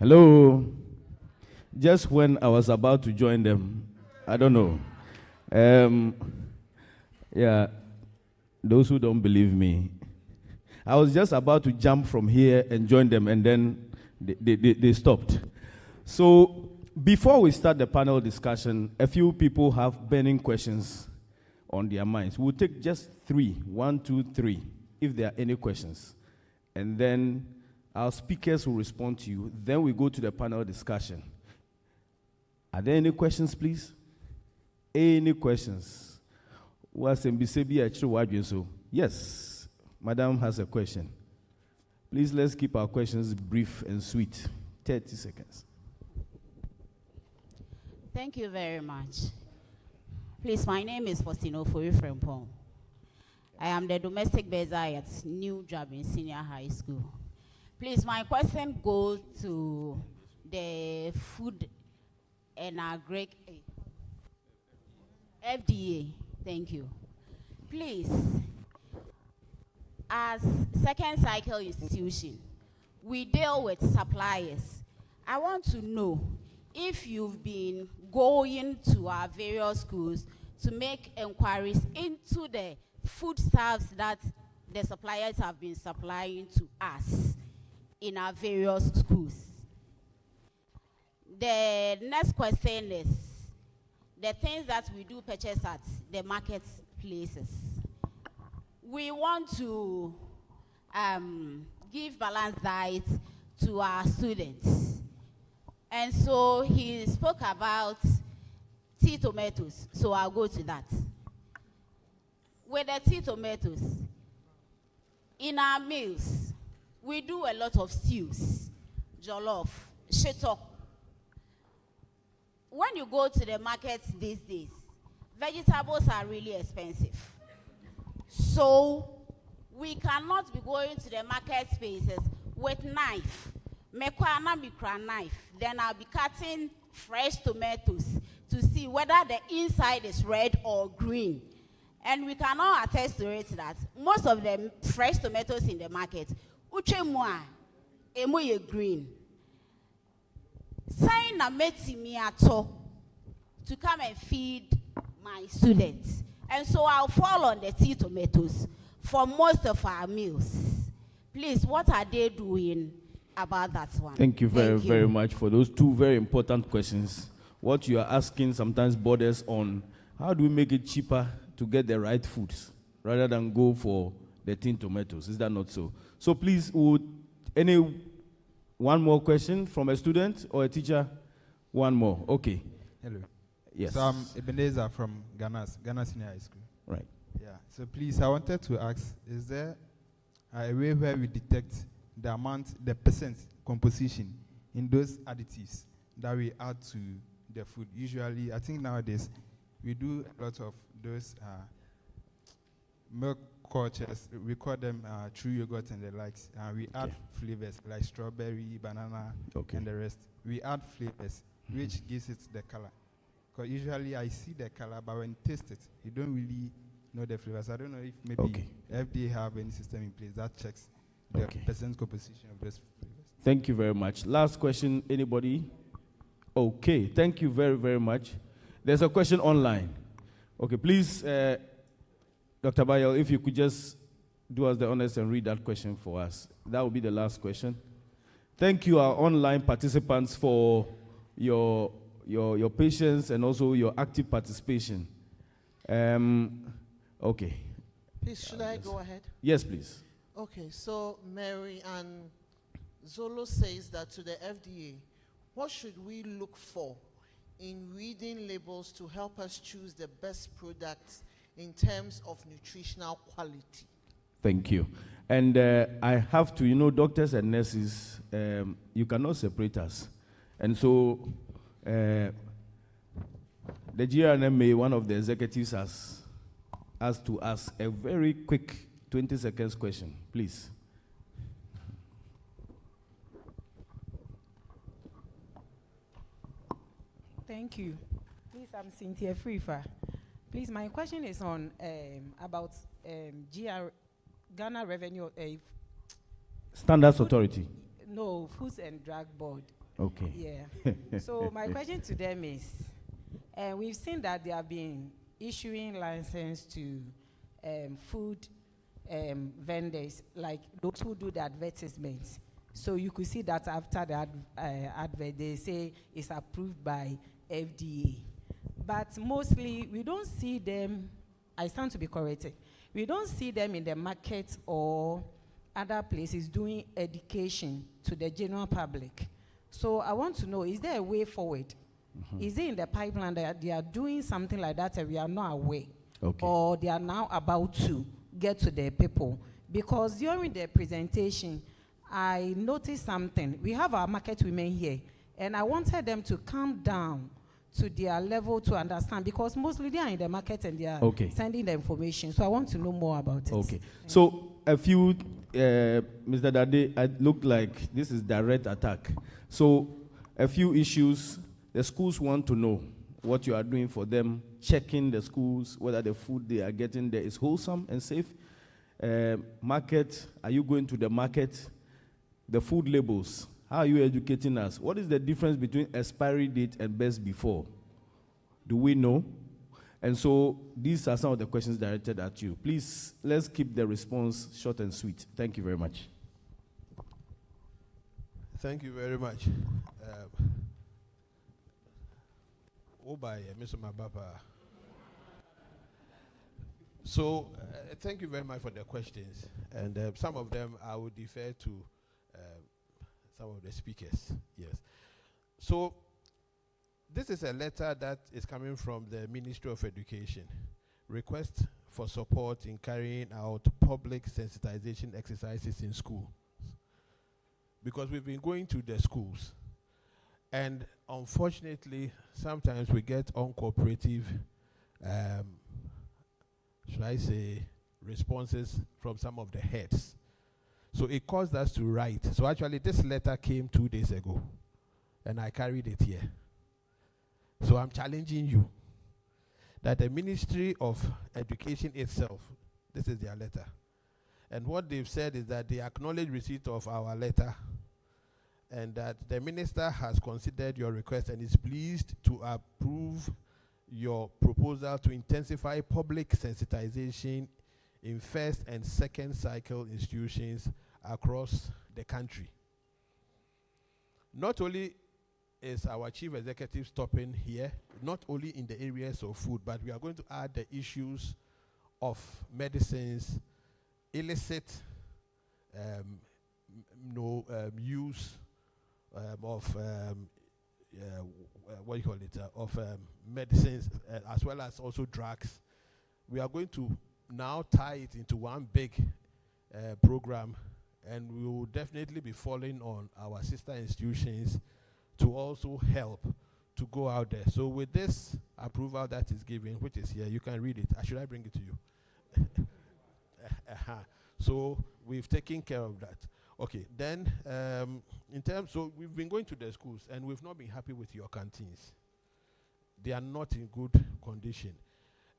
Hello. Just when I was about to join them, I don't know. Yeah, those who don't believe me, I was just about to jump from here and join them, and then they stopped. So before we start the panel discussion, a few people have burning questions on their minds. We'll take just 3, 1, 2, 3, if there are any questions. And then our speakers will respond to you. Then we go to the panel discussion. Are there any questions, please? Any questions? Yes, Madam has a question. Please, let's keep our questions brief and sweet. 30 seconds. Thank you very much. Please, my name is Faustino Frempong. I am the domestic baser at New Jabin Senior High School. Please, my question goes to the Food and Agri FDA. Thank you. Please, as second cycle institution, we deal with suppliers. I want to know if you've been going to our various schools to make inquiries into the foodstuffs that the suppliers have been supplying to us in our various schools. The next question is the things that we do purchase at the marketplaces. We want to give balanced diet to our students. And so he spoke about tea tomatoes, so I'll go to that. With the tea tomatoes, in our meals, we do a lot of stews, jollof, shetok. When you go to the market these days, vegetables are really expensive. So we cannot be going to the market spaces with knife. Knife. Then I'll be cutting fresh tomatoes to see whether the inside is red or green. And we cannot attest to it that most of the fresh tomatoes in the market, green. Sign a metimiato to come and feed my students. And so I'll fall on the tea tomatoes for most of our meals. Please, what are they doing about that one? Thank you very much for those 2 very important questions. What you are asking sometimes borders on how do we make it cheaper to get the right foods rather than go for the tin tomatoes. Is that not so? So please, one more question from a student or a teacher? One more. Okay. Hello. Yes. So I'm Ebenezer from Ghana Senior High School. Right. Yeah. So please, I wanted to ask, is there a way where we detect the amount, the percent composition in those additives that we add to the food? Usually, I think nowadays, we do a lot of those milk cultures. We call them true yogurt and the likes. We add flavors like strawberry, banana, and the rest. We add flavors, which gives it the color. Because usually I see the color, but when you taste it, you don't really know the flavors. I don't know if maybe FDA have any system in place that checks the percent composition of those flavors. Thank you very much. Last question, anybody? Okay, thank you very much. There's a question online. Okay, please, Dr. Bayel, if you could just do us the honors and read that question for us. That will be the last question. Thank you, our online participants, for your patience and also your active participation. Okay. Please, should I go ahead? Yes, please. Okay, so Mary Ann Zolo says that to the FDA, what should we look for in reading labels to help us choose the best products in terms of nutritional quality? Thank you. And I have to, doctors and nurses, you cannot separate us. And so the GRNMA, one of the executives, has asked to ask a very quick 20 seconds question, please. Thank you. Please, I'm Cynthia Frifa. Please, my question is on about Ghana Revenue Standards Authority. No, Foods and Drug Board. Okay. Yeah. So my question to them is, we've seen that they have been issuing license to food vendors, like those who do the advertisements. So you could see that after the advert, they say it's approved by FDA. But mostly, we don't see them, I stand to be corrected, we don't see them in the market or other places doing education to the general public. So I want to know, is there a way forward? Is it in the pipeline that they are doing something like that and we are not aware? Okay. Or they are now about to get to the people? Because during the presentation, I noticed something. We have our market women here, and I wanted them to come down to their level to understand, because mostly they are in the market and they are sending the information. So I want to know more about it. Okay. So a few, Mr. Dade, it looked like this is direct attack. So a few issues. The schools want to know what you are doing for them, checking the schools, whether the food they are getting there is wholesome and safe. Market, are you going to the market? The food labels, how are you educating us? What is the difference between expiry date and best before? Do we know? And so these are some of the questions directed at you. Please, let's keep the response short and sweet. Thank you very much. Thank you very much. Mr. Mabapa. So, thank you very much for the questions. And some of them I would defer to some of the speakers. Yes. So, this is a letter that is coming from the Ministry of Education. Request for support in carrying out public sensitization exercises in school. Because we've been going to the schools. And unfortunately, sometimes we get uncooperative, should I say, responses from some of the heads. So it caused us to write. So actually, this letter came 2 days ago, and I carried it here. So I'm challenging you that the Ministry of Education itself, this is their letter. And what they've said is that they acknowledge receipt of our letter, and that the minister has considered your request and is pleased to approve your proposal to intensify public sensitization in first and second cycle institutions across the country. Not only is our chief executive stopping here, not only in the areas of food, but we are going to add the issues of medicines, illicit use of what do you call it, of medicines, as well as also drugs. We are going to now tie it into one big program, and we will definitely be falling on our sister institutions to also help to go out there. So with this approval that is given, which is here, you can read it. Should I bring it to you? So we've taken care of that. Okay, then in terms, so we've been going to the schools and we've not been happy with your canteens. They are not in good condition.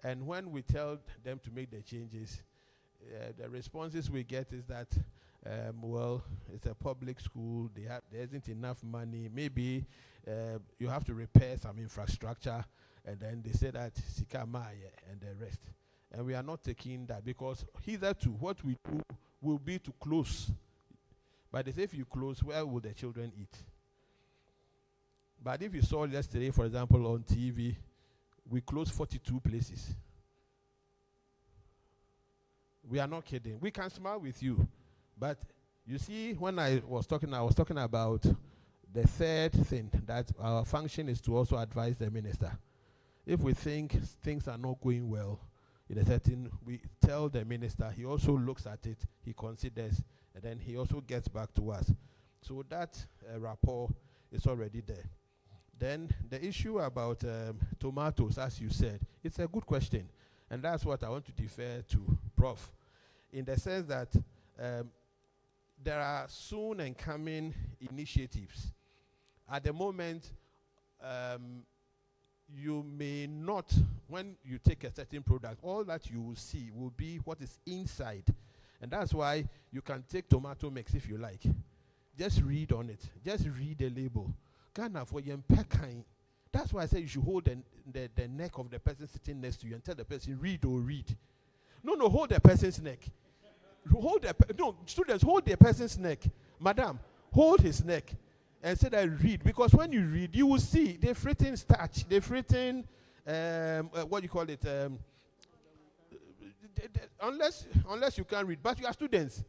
And when we tell them to make the changes, the responses we get is that, well, it's a public school, there isn't enough money, maybe you have to repair some infrastructure, and then they say that Sika Maya and the rest. And we are not taking that, because hitherto what we do will be to close. But they say if you close, where will the children eat? But if you saw yesterday, for example, on TV, we closed 42 places. We are not kidding. We can smile with you. But you see, when I was talking about the third thing, that our function is to also advise the minister. If we think things are not going well in a setting, we tell the minister, he also looks at it, he considers, and then he also gets back to us. So that rapport is already there. Then the issue about tomatoes, as you said, it's a good question. And that's what I want to defer to Prof. In the sense that there are soon and coming initiatives. At the moment, you may not, when you take a certain product, all that you will see will be what is inside. And that's why you can take tomato mix if you like. just read on it. Just read the label. Ghana for yempekai. That's why I say you should hold the neck of the person sitting next to you and tell the person, read or read. No, hold the person's neck. Students, hold the person's neck. Madam, hold his neck and say that read. Because when you read, you will see they've written starch, they've written, what do you call it? Unless you can't read. But you are students.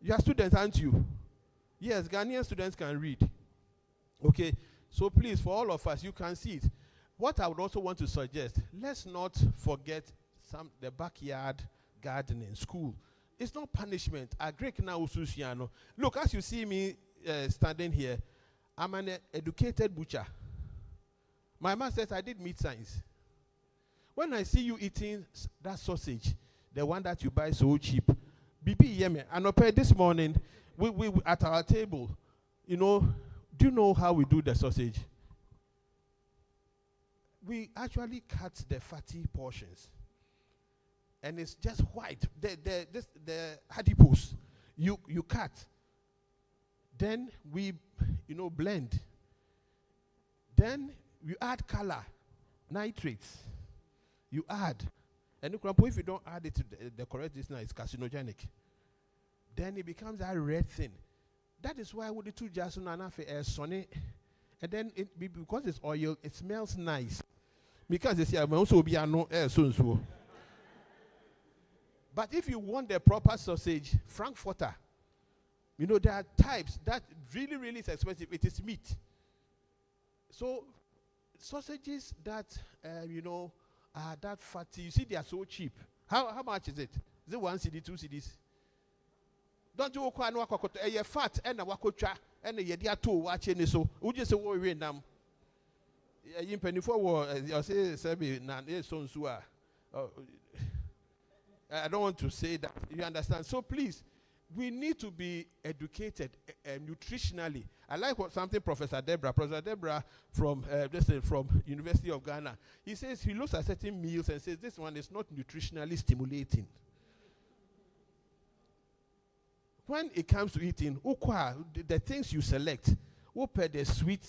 You are students, aren't you? Yes, Ghanaian students can read. Okay, so please, for all of us, you can see it. What I would also want to suggest, let's not forget the backyard gardening, school. It's not punishment. Look, as you see me standing here, I'm an educated butcher. My man says I did meat science. When I see you eating that sausage, the one that you buy so cheap, BP Yemen, and this morning, we at our table, do you know how we do the sausage? We actually cut the fatty portions. And it's just white. The adipose, you cut. Then we, blend. Then you add color, nitrates. You add. And if you don't add it to the correct distance, it's carcinogenic. Then it becomes that red thing. That is why with the two jars sunny. And then because it's oil, it smells nice. Because it's also be no air so. But if you want the proper sausage, Frankfurter, there are types that really, really is expensive. It is meat. So sausages that are that fatty, you see, they are so cheap. How much is it? Is it 1 CD, 2 CDs? Don't you go a fat and a wakocha and a yedia two watching so we just say we nam. You penny for I say Sebi nan so I don't want to say that. You understand? So please, we need to be educated nutritionally. I like something Professor Deborah from University of Ghana. He says he looks at certain meals and says this one is not nutritionally stimulating. When it comes to eating, the things you select, the sweet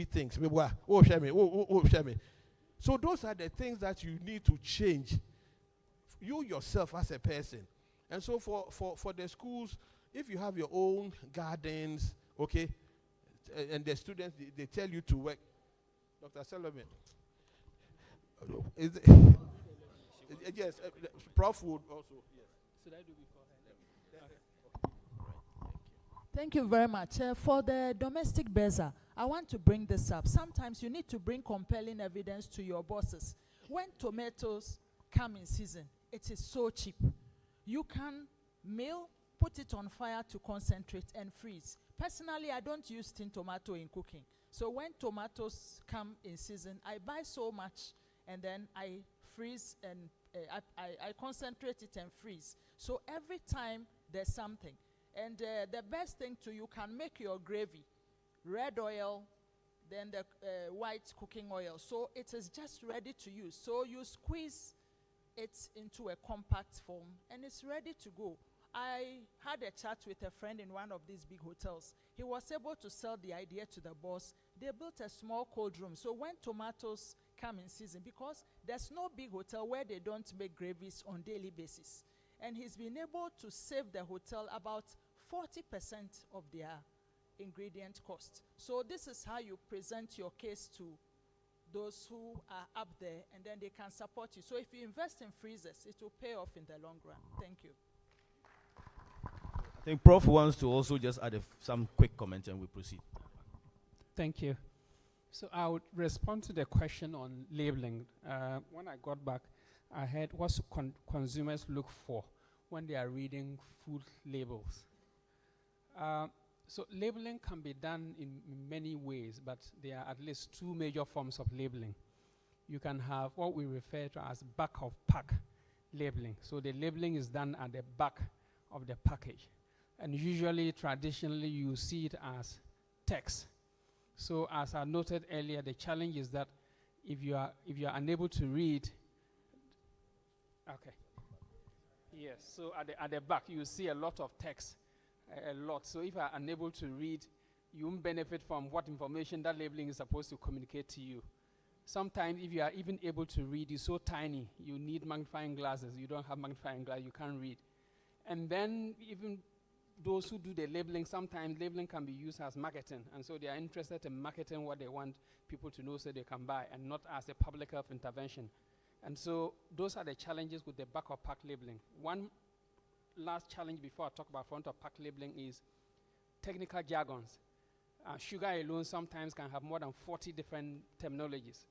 things. So those are the things that you need to change. You yourself as a person. And so for the schools, if you have your own gardens, okay, and the students, they tell you to work. Dr. Solomon. Yes, Prof would also. Yes. Should I do before? Thank you very much. For the domestic beza, I want to bring this up. Sometimes you need to bring compelling evidence to your bosses. When tomatoes come in season, it is so cheap. You can mill, put it on fire to concentrate and freeze. Personally, I don't use tin tomato in cooking. So when tomatoes come in season, I buy so much and then I freeze and I concentrate it and freeze. So every time there's something. And the best thing you can make your gravy, red oil, then the white cooking oil. So it is just ready to use. So you squeeze it into a compact form and it's ready to go. I had a chat with a friend in one of these big hotels. He was able to sell the idea to the boss. They built a small cold room. So when tomatoes come in season, because there's no big hotel where they don't make gravies on daily basis. And he's been able to save the hotel about 40% of their ingredient cost. So this is how you present your case to those who are up there, and then they can support you. So if you invest in freezers, it will pay off in the long run. Thank you. I think Prof wants to also just add some quick comment and we proceed. Thank you. So I would respond to the question on labeling. When I got back, I heard what consumers look for when they are reading food labels. So labeling can be done in many ways, but there are at least two major forms of labeling. You can have what we refer to as back of pack labeling. So the labeling is done at the back of the package. And usually, traditionally, you see it as text. So as I noted earlier, the challenge is that if you are unable to read, okay. Yes, so at the back, you see a lot of text. a lot. So if you are unable to read, you won't benefit from what information that labeling is supposed to communicate to you. Sometimes if you are even able to read, it's so tiny, you need magnifying glasses. You don't have magnifying glass, you can't read. And then even those who do the labeling, sometimes labeling can be used as marketing. And so they are interested in marketing what they want people to know so they can buy, and not as a public health intervention. And so those are the challenges with the back of pack labeling. One last challenge before I talk about front of pack labeling is technical jargons. Sugar alone sometimes can have more than 40 different terminologies.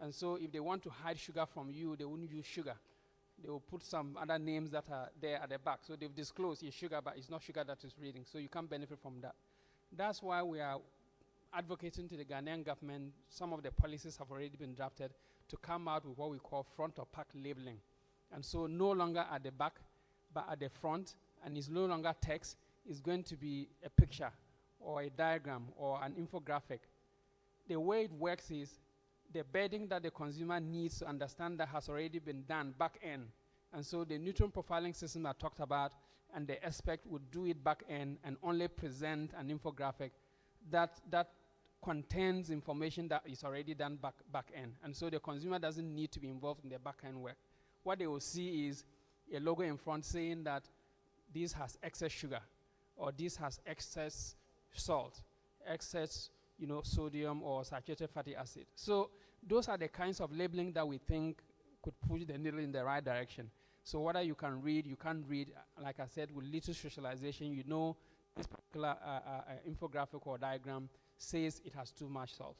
And so if they want to hide sugar from you, they wouldn't use sugar. They will put some other names that are there at the back. So they've disclosed it's sugar, but it's not sugar that is reading. So you can't benefit from that. That's why we are advocating to the Ghanaian government. Some of the policies have already been drafted to come out with what we call front of pack labeling. And so no longer at the back, but at the front, and it's no longer text. It's going to be a picture or a diagram or an infographic. The way it works is the bedding that the consumer needs to understand that has already been done back end. And so the nutrient profiling system I talked about and the expert would do it back end and only present an infographic that contains information that is already done back end. And so the consumer doesn't need to be involved in the back end work. What they will see is a logo in front saying that this has excess sugar, or this has excess salt, excess sodium or saturated fatty acid. So those are the kinds of labeling that we think could push the needle in the right direction. So whether you can read, you can't read, like I said, with little socialization, this particular infographic or diagram says it has too much salt.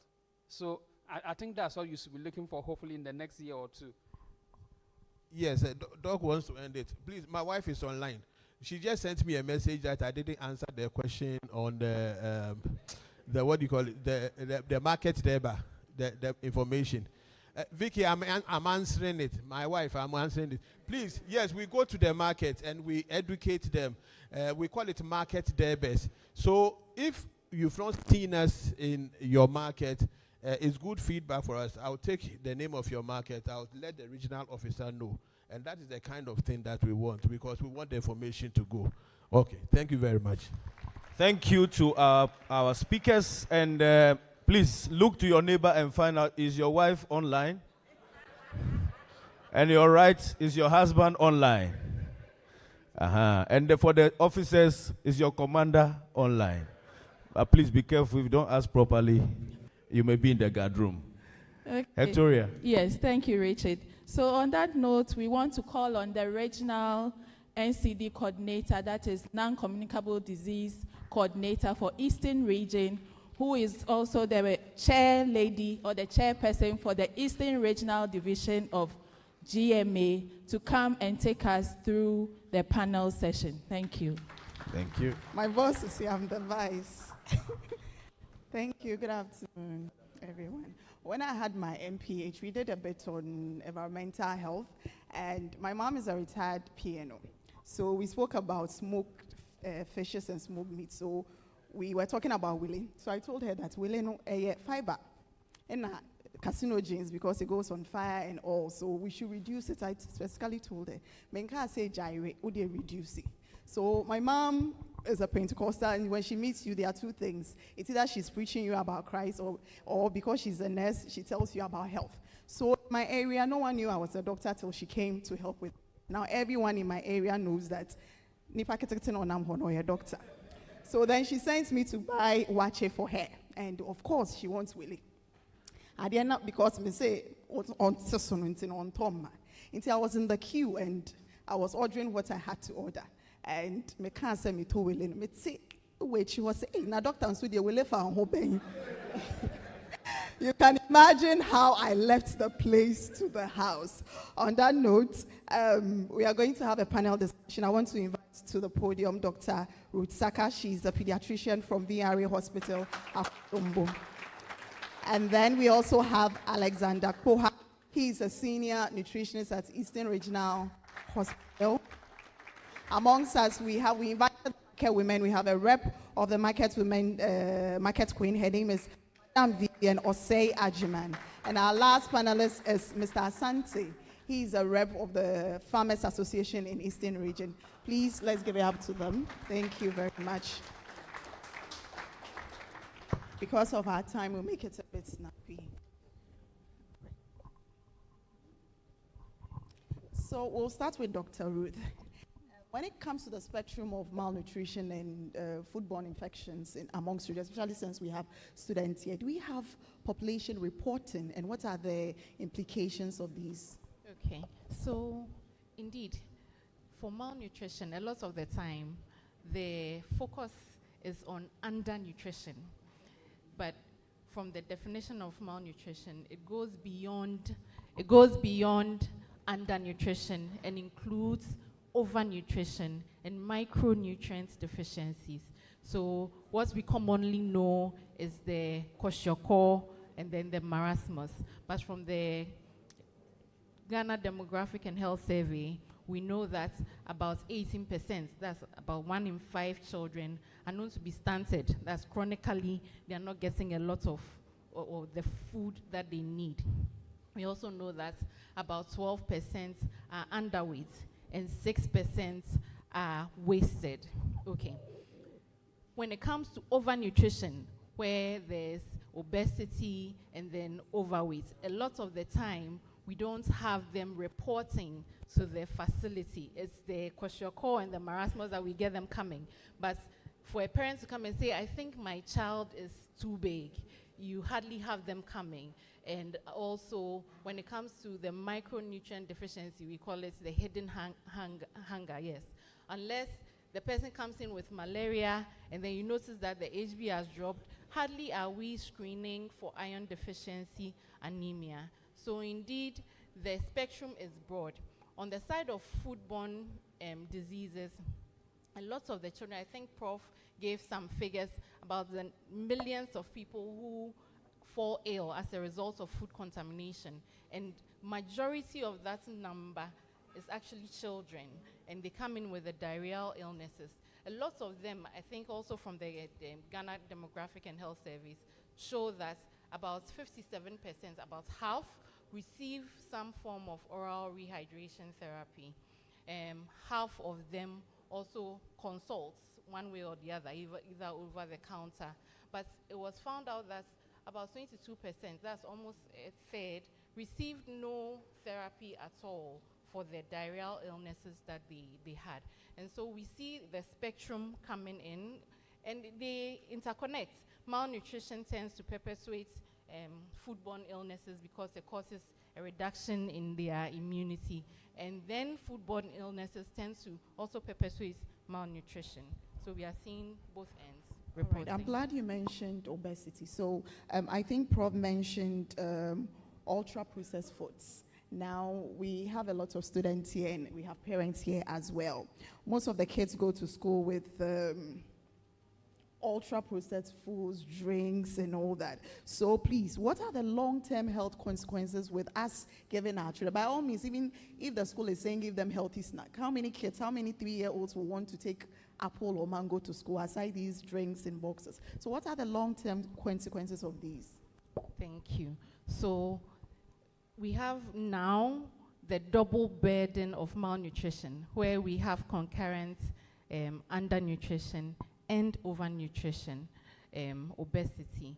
So I think that's all you should be looking for, hopefully in the next year or two. Yes, Doc wants to end it. Please, my wife is online. She just sent me a message that I didn't answer the question on the what do you call it, the market deba, the information. Vicky, I'm answering it. My wife, I'm answering it. Please, yes, we go to the market and we educate them. We call it market debes. So if you've not seen us in your market, it's good feedback for us. I'll take the name of your market. I'll let the regional officer know. And that is the kind of thing that we want, because we want the information to go. Okay, thank you very much. Thank you to our speakers. And please look to your neighbor and find out, is your wife online? And you're right, is your husband online? And for the officers, is your commander online? Please be careful. If you don't ask properly, you may be in the guard room. Okay. Victoria. Yes, thank you, Richard. So on that note, we want to call on the regional NCD coordinator, that is non-communicable disease coordinator for Eastern Region, who is also the chair lady or the chairperson for the Eastern Regional Division of GMA, to come and take us through the panel session. Thank you. Thank you. My boss is here, I'm the vice. Thank you, good afternoon, everyone. When I had my MPH, we did a bit on environmental health, and my mom is a retired PNO. So we spoke about smoked fishes and smoked meat. So we were talking about willing. So I told her that willing fiber and carcinogens, because it goes on fire and all. So we should reduce it. I specifically told her, Menka say gyre, would they reduce it? So my mom is a Pentecostal, and when she meets you, there are two things. It's either she's preaching you about Christ, or because she's a nurse, she tells you about health. So in my area, no one knew I was a doctor till she came to help with. Now everyone in my area knows that Nipa Ketekten Onamhono, a doctor. So then she sends me to buy wache for her, and of course she wants Willie. I did not, because me say on Tom. Until I was in the queue and I was ordering what I had to order. And me can't say me to willing. Me say, wait, she was saying, now doctor and so they will live for hoping. You can imagine how I left the place to the house. On that note, we are going to have a panel discussion. I want to invite to the podium Dr. Ruth Saka. She's a pediatrician from VRA Hospital, Akombo. And then we also have Alexander Koha. He's a senior nutritionist at Eastern Regional Hospital. Amongst us, we invited market women. We have a rep of the market women, market queen. Her name is Madam Vivian Osei Ajiman. And our last panelist is Mr. Asante. He's a rep of the Farmers Association in Eastern Region. Please, let's give it up to them. Thank you very much. Because of our time, we'll make it a bit snappy. So we'll start with Dr. Ruth. When it comes to the spectrum of malnutrition and foodborne infections among students, especially since we have students here, do we have population reporting, and what are the implications of these? Okay, so indeed, for malnutrition, a lot of the time, the focus is on undernutrition. But from the definition of malnutrition, it goes beyond undernutrition and includes overnutrition and micronutrient deficiencies. So what we commonly know is the kwashiorkor and then the marasmus. But from the Ghana Demographic and Health Survey, we know that about 18%, that's about 1 in 5 children, are known to be stunted. That's chronically, they are not getting a lot of the food that they need. We also know that about 12% are underweight and 6% are wasted. Okay. When it comes to overnutrition, where there's obesity and then overweight, a lot of the time, we don't have them reporting to the facility. It's the kwashiorkor and the marasmus that we get them coming. But for a parent to come and say, I think my child is too big, you hardly have them coming. And also, when it comes to the micronutrient deficiency, we call it the hidden hunger, yes. Unless the person comes in with malaria and then you notice that the HB has dropped, hardly are we screening for iron deficiency anemia. So indeed, the spectrum is broad. On the side of foodborne diseases, a lot of the children, I think Prof gave some figures about the millions of people who fall ill as a result of food contamination. And majority of that number is actually children, and they come in with the diarrheal illnesses. A lot of them, I think also from the Ghana Demographic and Health Service, show that about 57%, about half, receive some form of oral rehydration therapy. Half of them also consults one way or the other, either over the counter. But it was found out that about 22%, that's almost a third, received no therapy at all for the diarrheal illnesses that they had. And so we see the spectrum coming in, and they interconnect. Malnutrition tends to perpetuate foodborne illnesses because it causes a reduction in their immunity. And then foodborne illnesses tend to also perpetuate malnutrition. So we are seeing both ends reporting. Right. I'm glad you mentioned obesity. So I think Prof mentioned ultra-processed foods. Now, we have a lot of students here and we have parents here as well. Most of the kids go to school with ultra-processed foods, drinks, and all that. So please, what are the long-term health consequences with us giving our children? By all means, even if the school is saying give them healthy snack, how many kids, how many 3-year-olds will want to take apple or mango to school aside these drinks in boxes? So what are the long-term consequences of these? Thank you. So we have now the double burden of malnutrition, where we have concurrent undernutrition and overnutrition, obesity,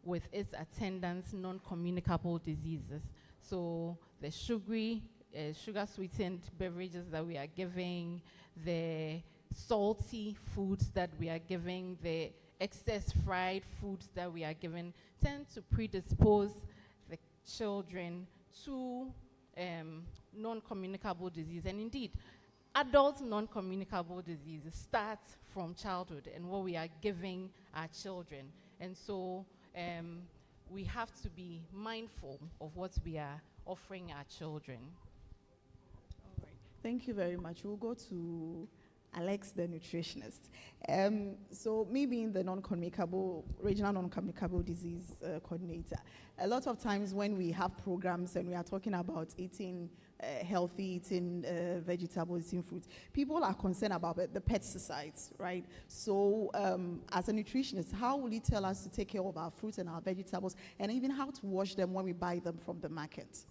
with its attendant non-communicable diseases. So the sugar-sweetened beverages that we are giving, the salty foods that we are giving, the excess fried foods that we are giving, tend to predispose the children to non-communicable disease. And indeed, adult non-communicable diseases start from childhood and what we are giving our children. And so we have to be mindful of what we are offering our children. All right. Thank you very much. We'll go to Alex, the nutritionist. So me being the regional non-communicable disease coordinator, a lot of times when we have programs and we are talking about eating healthy, eating vegetables, eating fruits, people are concerned about the pesticides, right? So as a nutritionist, how will you tell us to take care of our fruits and our vegetables, and even how to wash them when we buy them from the market?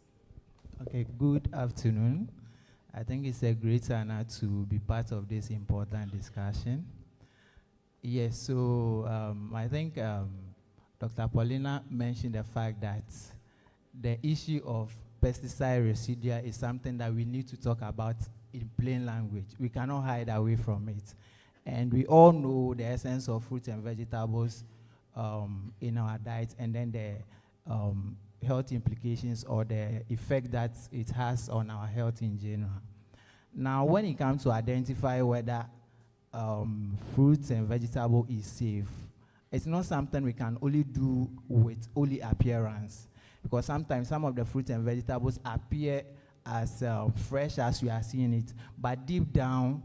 Okay, good afternoon. I think it's a great honor to be part of this important discussion. Yes, so I think Dr. Paulina mentioned the fact that the issue of pesticide residue is something that we need to talk about in plain language. We cannot hide away from it. And we all know the essence of fruits and vegetables in our diet, and then the health implications or the effect that it has on our health in general. Now, when it comes to identify whether fruits and vegetable is safe, it's not something we can only do with only appearance, because sometimes some of the fruits and vegetables appear as fresh as we are seeing it, but deep down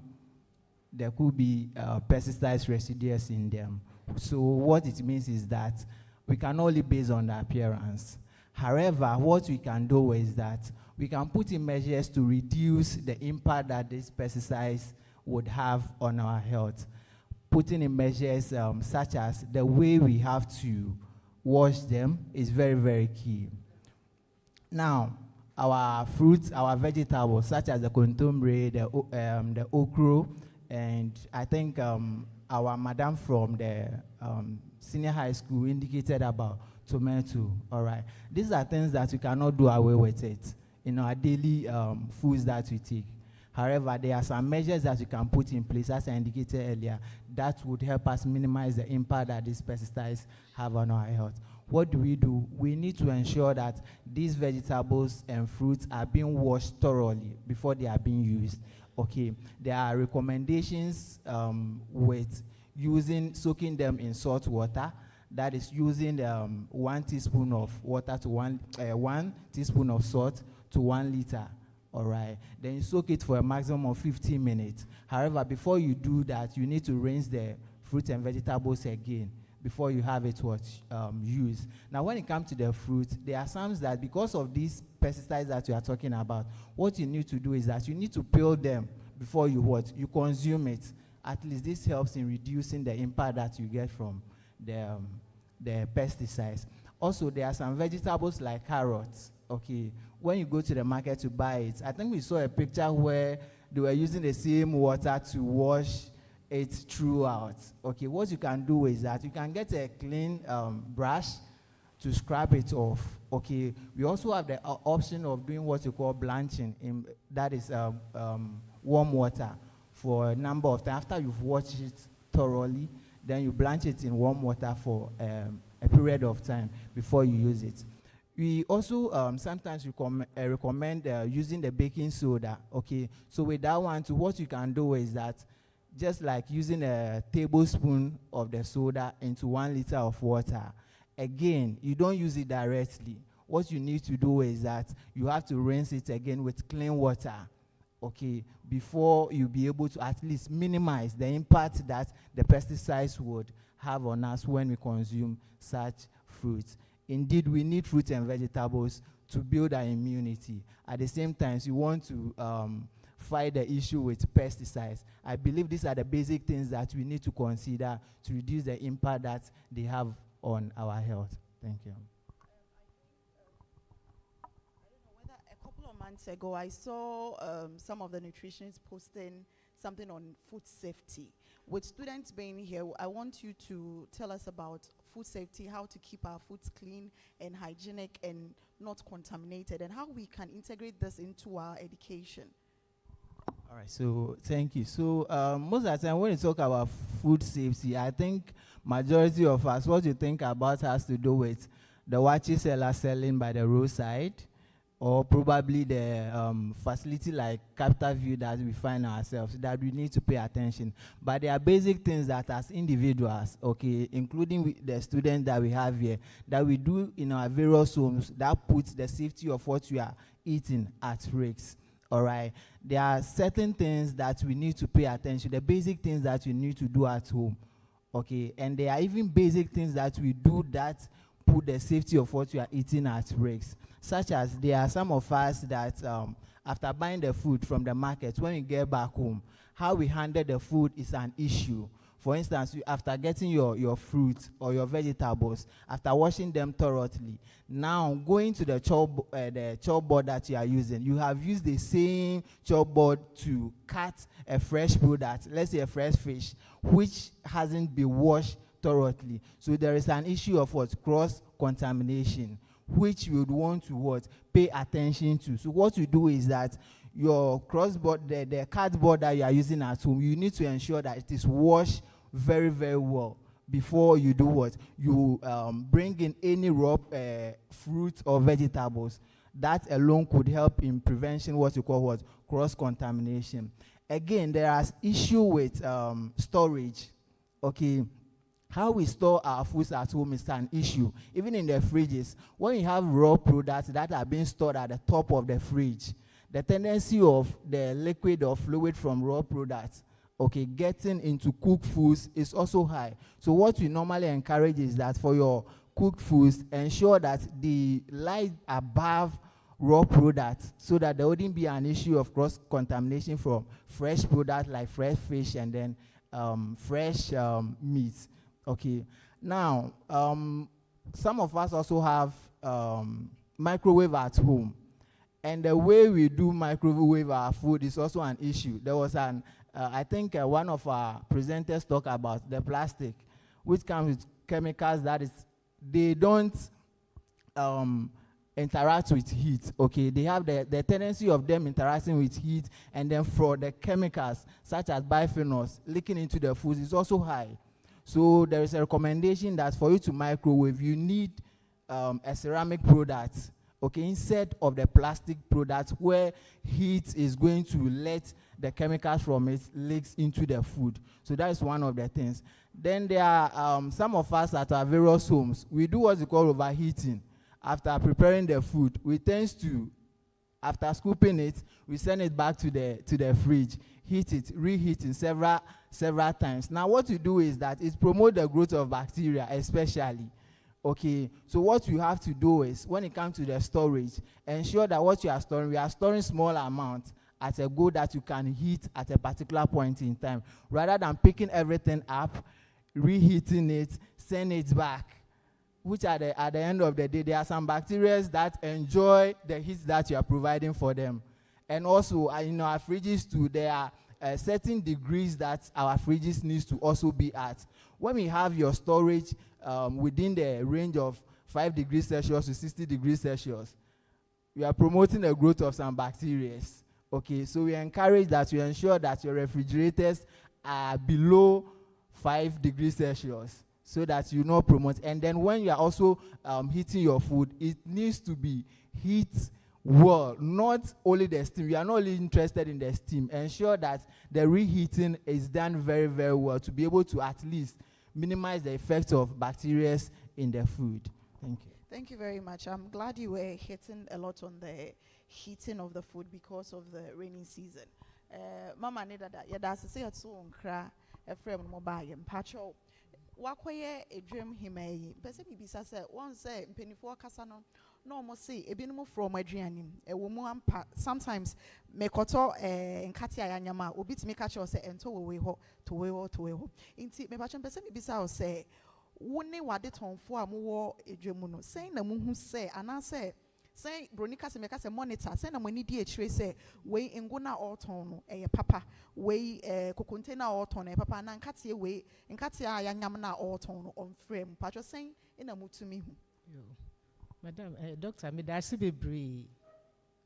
there could be pesticide residues in them. So what it means is that we can only base on the appearance. However, what we can do is that we can put in measures to reduce the impact that these pesticides would have on our health. Putting in measures such as the way we have to wash them is very, very key. Now, our fruits, our vegetables, such as the kontomire, the okra, and I think our madam from the senior high school indicated about tomato, all right. These are things that we cannot do away with it in our daily foods that we take. However, there are some measures that we can put in place, as I indicated earlier, that would help us minimize the impact that these pesticides have on our health. What do? We need to ensure that these vegetables and fruits are being washed thoroughly before they are being used. Okay, there are recommendations with soaking them in salt water. That is using 1 teaspoon of water to 1 teaspoon of salt to 1 liter. All right. Then you soak it for a maximum of 15 minutes. However, before you do that, you need to rinse the fruits and vegetables again before you have it used. Now, when it comes to the fruit, there are some that because of these pesticides that we are talking about, what you need to do is that you need to peel them before you consume it. At least this helps in reducing the impact that you get from the pesticides. Also, there are some vegetables like carrots. Okay, when you go to the market to buy it, I think we saw a picture where they were using the same water to wash it throughout. Okay, what you can do is that you can get a clean brush to scrub it off. Okay, we also have the option of doing what you call blanching, that is warm water for a number of times. After you've washed it thoroughly, then you blanch it in warm water for a period of time before you use it. We also sometimes recommend using the baking soda. Okay, so with that one, what you can do is that just like using a tablespoon of the soda into 1 liter of water. Again, you don't use it directly. What you need to do is that you have to rinse it again with clean water, okay, before you be able to at least minimize the impact that the pesticides would have on us when we consume such fruits. Indeed, we need fruits and vegetables to build our immunity. At the same time, you want to fight the issue with pesticides. I believe these are the basic things that we need to consider to reduce the impact that they have on our health. Thank you. A couple of months ago, I saw some of the nutritionists posting something on food safety. With students being here, I want you to tell us about food safety, how to keep our foods clean and hygienic and not contaminated, and how we can integrate this into our education. All right, so thank you. So most of the time when you talk about food safety, I think majority of us, what you think about has to do with the wachi seller selling by the roadside, or probably the facility like Capital View that we find ourselves, that we need to pay attention. But there are basic things that as individuals, okay, including the students that we have here, that we do in our various homes that puts the safety of what we are eating at risk. All right, there are certain things that we need to pay attention, the basic things that we need to do at home, okay, and there are even basic things that we do that put the safety of what we are eating at risk, such as there are some of us that after buying the food from the market, when we get back home, how we handle the food is an issue. For instance, after getting your fruit or your vegetables, after washing them thoroughly, now going to the chop board that you are using, you have used the same chop board to cut a fresh product, let's say a fresh fish, which hasn't been washed thoroughly. So there is an issue of what? Cross-contamination, which you would want to pay attention to. So what you do is that your crossboard, the cardboard that you are using at home, you need to ensure that it is washed very, very well before you do what? You bring in any raw fruit or vegetables. That alone could help in prevention what you call what? Cross-contamination. Again, there is issue with storage. Okay, how we store our foods at home is an issue. Even in the fridges, when you have raw products that are being stored at the top of the fridge, the tendency of the liquid or fluid from raw products, okay, getting into cooked foods is also high. So what we normally encourage is that for your cooked foods, ensure that the lie above raw products so that there wouldn't be an issue of cross-contamination from fresh products like fresh fish and then fresh meat. Okay. Now, some of us also have microwave at home. And the way we do microwave our food is also an issue. There was I think one of our presenters talked about the plastic, which comes with chemicals that they don't interact with heat. Okay, they have the tendency of them interacting with heat, and then for the chemicals such as biphenyls leaking into the foods is also high. So there is a recommendation that for you to microwave, you need a ceramic product, okay, instead of the plastic product where heat is going to let the chemicals from it leaks into the food. So that is one of the things. Then there are some of us at our various homes, we do what we call overheating. After preparing the food, we tend to, after scooping it, we send it back to the fridge, heat it, reheating several times. Now what we do is that it promotes the growth of bacteria especially. Okay, so what you have to do is, when it comes to the storage, ensure that what you are storing, we are storing small amounts at a goal that you can heat at a particular point in time, rather than picking everything up, reheating it, send it back, which at the end of the day, there are some bacteria that enjoy the heat that you are providing for them. And also, in our fridges too, there are certain degrees that our fridges needs to also be at. When we have your storage within the range of 5 degrees Celsius to 60 degrees Celsius, we are promoting the growth of some bacteria. Okay, so we encourage that you ensure that your refrigerators are below 5 degrees Celsius so that you not promote. And then when you are also heating your food, it needs to be heat well, not only the steam. We are not only interested in the steam. Ensure that the reheating is done very, very well to be able to at least minimize the effects of bacteria in the food. Thank you. Thank you very much. I'm glad you were hitting a lot on the heating of the food because of the rainy season. Mama neda da ya da se ya so nkra efrem mo ba ye mpacho wakoye edwem himayi pese bibisa se won se mpenifo kasa no no mo se ebinom from aduanim ewo mu ampa sometimes mekoto nkati ayanyama obitimi ka che o se ento we ho to we ho inti me pacho pese bibisa o se woni wade tonfo amowo edwemu no sen na muhu se anase say bronika se meka se monitor say na mani di akire se we nguna auton no papa we kokonte na auton no papa na nkate we nkate ya nyam na auton no on frame patcho sen ina mutumi hu yo madam doctor me da se bebre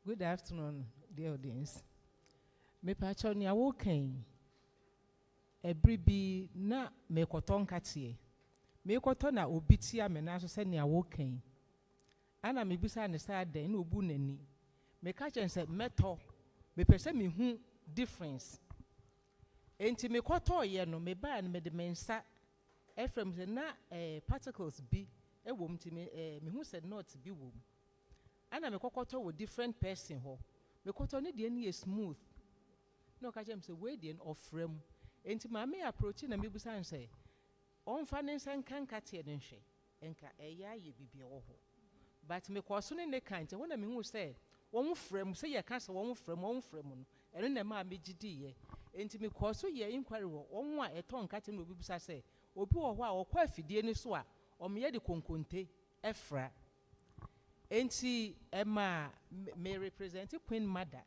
good afternoon dear audience me patcho ni awokan ebribi na me koton nkate me koton na obitia me na so se ni awokan ana me bisa ne sa den na obu nani me ka chen se meto me pese me hu difference enti me koto ye no me ba na me de mensa efrem se na particles bi ewom ti me hu se not bi wom ana me kokoto wo different person ho me koto ne de ni smooth no ka chen se we de ofrem enti ma me approach na me bisa nse on fa ne nsan kan kate ne hwe enka eya ye bibia wo ho. But me kwaso ne kan te wona me hu say won frem say ye ka say won frem no eno na ma me gidi ye enti me kɔ so yɛ inquiry wɔ wɔn a ɛtɔn nkatem na obi bisa sɛ obi wɔ hɔ a ɔkɔ afidie ne so a ɔmo yɛ de konkonte ɛfra enti ɛma me represent Queen Mother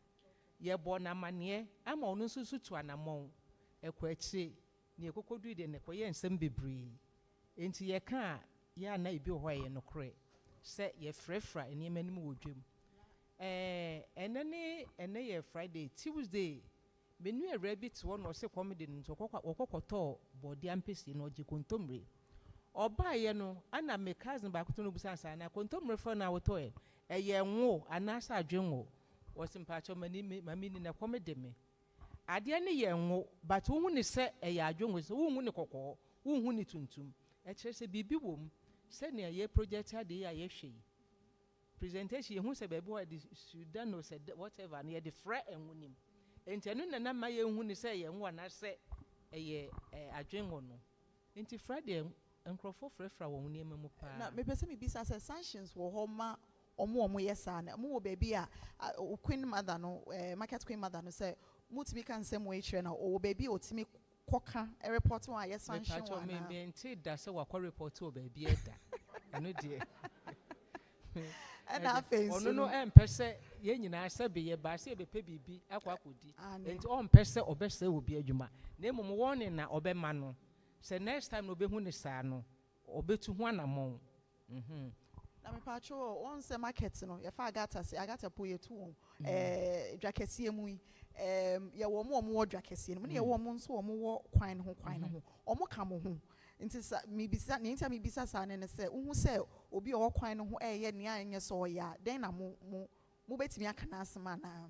yɛ bɔ na maneɛ ama ɔno nso so to anamɔn ɛkɔ akyire ne ekokodu de ne kɔ yɛ nsɛm bebree enti yɛ ka yɛ ana ebi wɔ hɔ a yɛ no korɛ sɛ yɛ frɛfra nneɛma nim wɔ dwam ɛnɛ yɛ Friday Tuesday menu ɛrɛ bi te hɔ na ɔsɛ comedy no wɔkɔkɔtɔ bɔde ampesi na ɔgye kontomre ɔbaayɛ no ana me cousin baako to no busa nsa na kontomre fɔ na wɔtɔ ɛyɛ ngo anaasɛ adwengo wɔsɛ mpakyɛ mami ni na comedy me adeɛ ne yɛ ngo but wohu ne sɛ ɛyɛ adwengo sɛ wohu ne kɔkɔɔ wohu ne tuntum ɛkyerɛ sɛ biribi wɔ mu sɛnea yɛ project ade a yɛhwɛ yi presentation yɛhu sɛ baabi hɔ de Sudan no sɛ whatever ne yɛde frɛ ɛnwo nim enti ɛno na ma yɛhu ne sɛ yɛ ngo anaasɛ ɛyɛ adwengo no enti Friday nkrɔfo frɛfra wɔn nneɛma mu paa na mepɛ sɛ mebisa sɛ sanctions wɔ hɔ ma ɔmo yɛ saa na ɔmo wɔ baabi a Queen Mother no market Queen Mother no sɛ mutumi ka nsɛm wɔ akyerɛ na ɔwɔ baabi a ɔtumi kɔka report wɔn a yɛ sanction wɔn ana me nti da sɛ wakɔ report wɔ baabi ɛda ɛno deɛ ɛna afei ɔno no ɛmpɛ sɛ yɛn nyinaa sɛ be yɛ baase yɛbɛpɛ biribi akɔakɔdi nti ɔmpɛ sɛ ɔbɛsɛ obi adwuma na mmom wɔn na ɔbɛma no sɛ next time no ɔbɛhu ne saa no ɔbɛtu ho anamɔn na mepatwo wɔn sɛ market no yɛfa agata po yɛtu wɔn dwa kɛseɛ mu yi yɛwɔ mo wɔ dwa kɛseɛ no mu ne yɛwɔ mo nso wɔn wɔ kwan no ho ɔmo ka mo ho nti sa mibisa ne ntia mibisa saa ne sɛ uhu sɛ obi ɔwɔ kwan no ho ɛyɛ nea ɛnyɛ sɛ ɔyɛ a den na mo betumi aka na asema na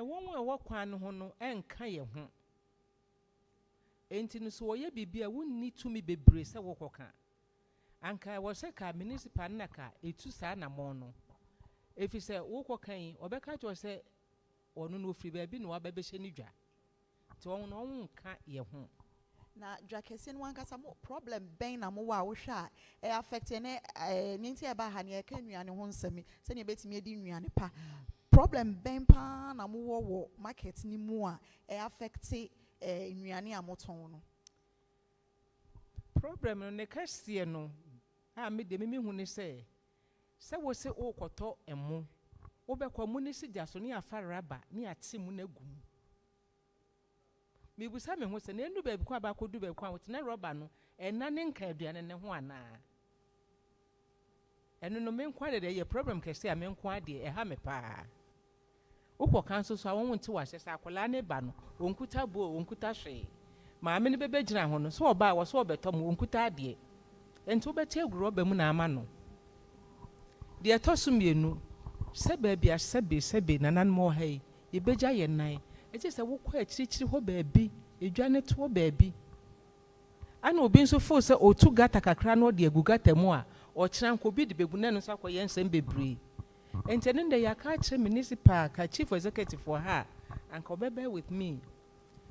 wɔn a ɛwɔ kwan no ho no ɛnka yɛ ho enti no so ɔyɛ biribi a wonni tumi bebree sɛ wɔkɔka anka wɔ sɛ ka municipal na ka etu saa na mɔ no efi sɛ wɔkɔka yi ɔbɛka kyerɛ sɛ ɔno no ofiri baabi na wabɛbɛhyɛ ne dwa nti wɔn no wɔn nka yɛ ho na dwa kɛseɛ no wankasa mo problem bɛn na mo wɔ a wohwɛ a ɛyɛ affect ne nti ɛba ha ne ɛka nnuane ho nsɛm sɛ ne betumi edi nnuane pa problem bɛn pa na mo wɔ market ni mu a ɛyɛ affect nnuane a mo tɔn no problem no ne kɛseɛ no a me de me hu ne sɛ wo se o kɔtɔ ɛmo wo bɛkɔ mu ne sigya so ne afa raba ne ate mu na gum me busa me ho sɛ na enu baabi kwa ba kɔdu baabi kwa wote na raba no ɛna ne nka aduane ne ho ana ɛno no me nkwa de yɛ problem kɛseɛ a me nkwa de ɛha me paa wokɔ kan so a wɔn nte wahyɛ sɛ akɔla ne ba no onkuta bo onkuta hwee maame ne bɛbɛ gyina ho no so ɔba a wɔso ɔbɛtɔ mu onkuta adeɛ enti wobɛte aguro ɔba mu na ama no deɛ ɛtɔ so mmienu sɛ baabi a sɛbe nananom wɔ ha yi yɛbɛgya yɛ nan ɛgye sɛ wokɔ akyirikyiri hɔ baabi edwa ne to baabi ana obi nso fo sɛ otu gata kakra no ɔde agu gata mu a ɔkyerɛ nko bi de begu na no nso akɔyɛ nsɛm bebree enti ɛno de yɛaka akyerɛ municipal ka chief executive wɔ ha anka ɔbɛbɛ with me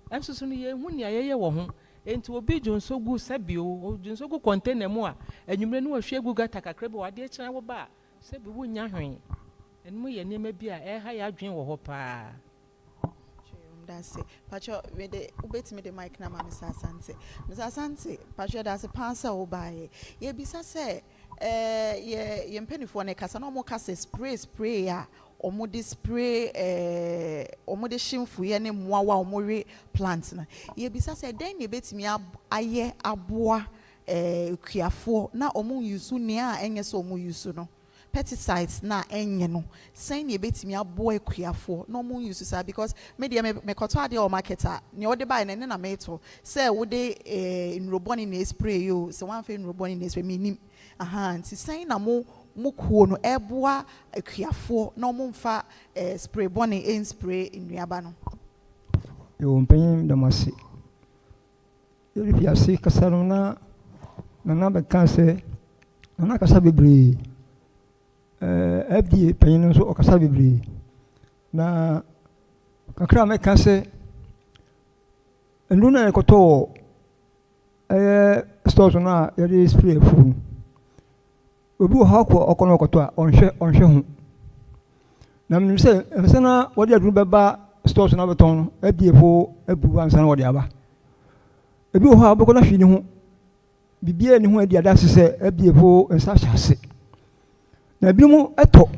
ɛnso so no yɛhu nea yɛyɛ wɔ ho enti obi dwonso gu sɛbio dwonso gu container mu a anwummerɛ no wahwie gu gata kakra bi wɔade kyerɛ wo ba sɛbi wonya hwen ɛno mu yɛ nneɛma bi a ɛha yɛ adwen wɔ hɔ paa that's it pacho we de ubetimi de mic na ma Mr. Asante pacho that's pass obaye ye bisa se ye mpanifo ne kasa na omo kasa spray a omo de spray omo de shimfu ye ne moawa omo we plant na ye bisa se den ne betimi aye aboa kuafo na omo yusu ne a enye so omo yusu no pesticides na enye no sen ne betimi aboa kuafo no mo use sa because me de me koto ade o marketer ne o de buy na na meto say wo de nroboni na spray yo se wan fe nroboni na spray minim nti sen na mo kuo no eboa kuafo no mo mfa spray boni en spray nnuaba no yo mpanyim damasi yo ri piase kasaro na be kan se na kasa bebre FDA panyin nso okasa bebre na kakra me kan se nduna ekoto stores na yɛ spray fu obi wo ha ko okono okoto a onhwe ho na mnim se na wode aduru beba stores na beton ebiefo ebu ansan wo de aba ebi wo ha beko na hwi ni ho bibia ni ho adi adase se ebiefo nsa hyase na bi mu eto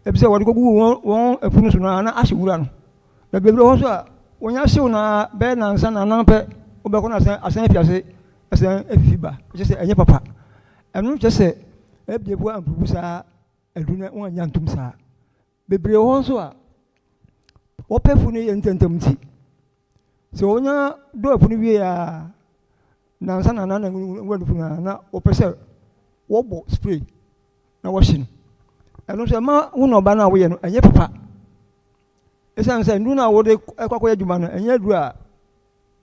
ebi se wo de kogu won afunu so na ahye wura no na bebre ho so a wonya hyew na be na nsa na nan pe wo beko na asan afiase asan afiba je se enye papa enu je se ebiefo ampubu sa aduna won anya ntum sa bebre ho so a wopefu ni yententem ti so wonya do afu ni wie ya na nsa na na ngwadufu na opese wobo spray na washing eno se ma wono ba na wo ye no enye papa esan se ndu na wo de ekwakoya djuma no enye du a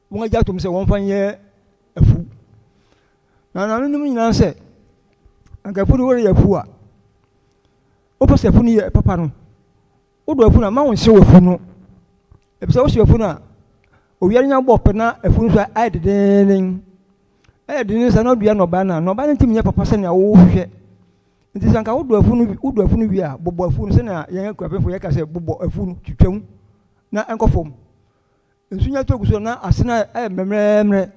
won ga tum se won fan ye afu na num nyina se anka fu ni wo ye afu a opese afu ni ye papa no wodo afu na ma won hye wafu no ebisa wo hye wafu na owiare nya bo pena afu no so aideden sa na dua no ba na ntim nya papa se na wo hwehwe nti sanka wodo afu no wi a bobo afu no se na yen kwapefo ye ka se bobo afu no twitwam na enkofom nsunya togu so na asena memremre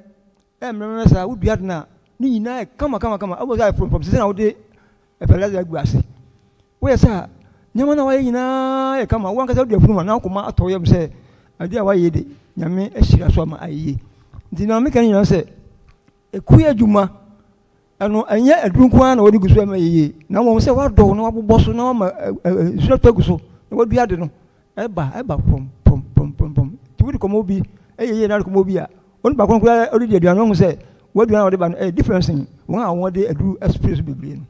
sa wodua de na ni nyina kama abo za from se na wo de efelaza agu ase wo yesa nyama na waye nyina kama wo ankasa wodua afu no na akoma atoyem se ade a waye de nyame ahyira so ama aye nti na me kan nyina se ekuya djuma ano anya adunku an na wodi gusu ama yeye na mo se wado na wabobɔ so na ma sura tagu so na wadu ade no eba pom ti wodi komo bi eyeye na komo bi a on ba kon ko odi aduan no se wadu na wodi ba no difference won a won de adu express biblie no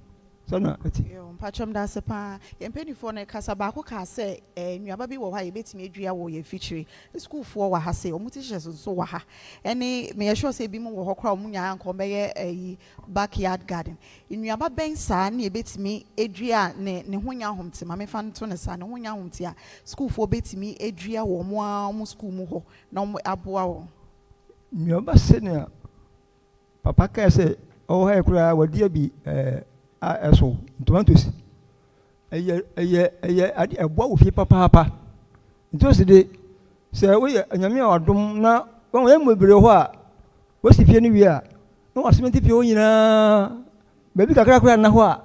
so na ati Patrom da sepa yempenifo na kasa ba ko ka se nuaba bi wo ha ye betimi adua wo ye feature school fo wa ha se omu teachers so wa ha ene me sure se bi mu wo hokra omu nya anko be ye backyard garden nuaba ben sa na ye betimi adua ne ho nya homte ma me fa nto ne sa ne ho nya homte a school fo betimi adua wo mu school mu ho na aboa wo nuaba se ne papa ka se o ha kura wadi bi eso tomatoes eye adi eboa ofie papa ntosi de se we anyame adom na won ye mobere ho a wosi fie ni wi a no wasementi fie onyina baby kakra na ho a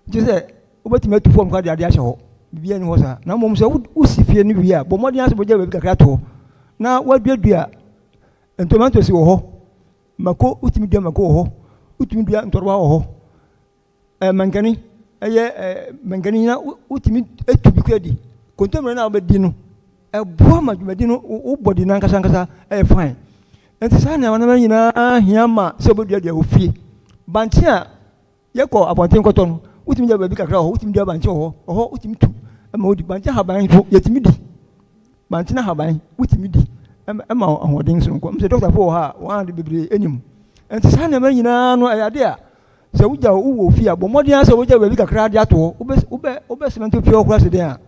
je se obetime tu form kwa de ade ahye ho bibia ni ho sa na mom se wosi fie ni wi a bo modern ase boja baby kakra to na waduadua tomatoes wo ho mako utimi dua mako wo ho utimi dua ntorwa wo ho mankani mankani na utimi etubi kwadi kontomre na obedi no eboa madwumadi no wo body na nkasa fine enti sa na wana nyina hiama se obedua dia ofie banti a yekọ abonten koto no utimi dia baby kakra ho utimi dia banti ho utimi tu ma odi banti haban ho yetimi di banti na haban utimi di ma ahoden so nko mse doctor for ha wan de bebre enim enti sa na nyina no ayade a se wuja wo fi a bomodi an se wuja baby kakra de ato obe cement fi okura se den a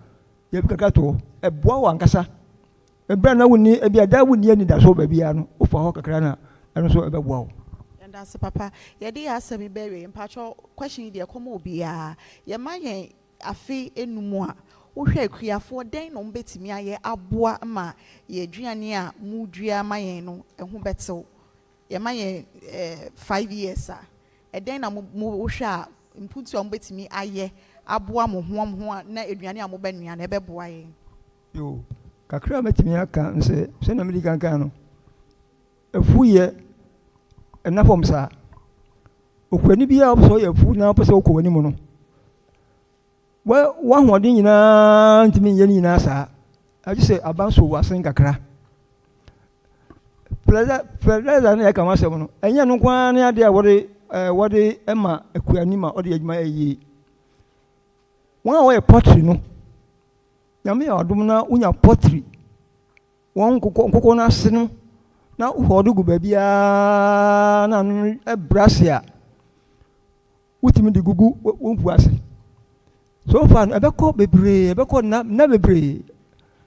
ye bi kakra to eboa wa nkasa ebra na woni ebi ada woni ani da so baby a no ofa ho kakra na eno so ebeboa wo yanda se papa ye de asemi bewe mpacho question de komo obi a ye ma ye afi enumu a wo hwe akuafo den no mbetimi aye aboa ma ye aduane a mu dua ma ye no ehu betew ye ma ye 5 years a eden na mo hwa imputu om betimi aye aboa mo ho na aduane a mo ba nuane e beboa ye yo kakra betimi aka nse se na medi kankan no afuye na pomsa okwani bia obso ye afu na opese okwani mu no wa hoden nyina ntimi ye nyina sa agise abanso wasen kakra plaza na ya kama se no enye no kwa na ade a wode ema akuani ma ode adwuma eyi won a wo pottery no nyame adom na unya pottery won kokko na ase no na uhodo gu babia na no ebrasia utimi de gugu wonpu ase so far ebeko bebre ebeko na bebre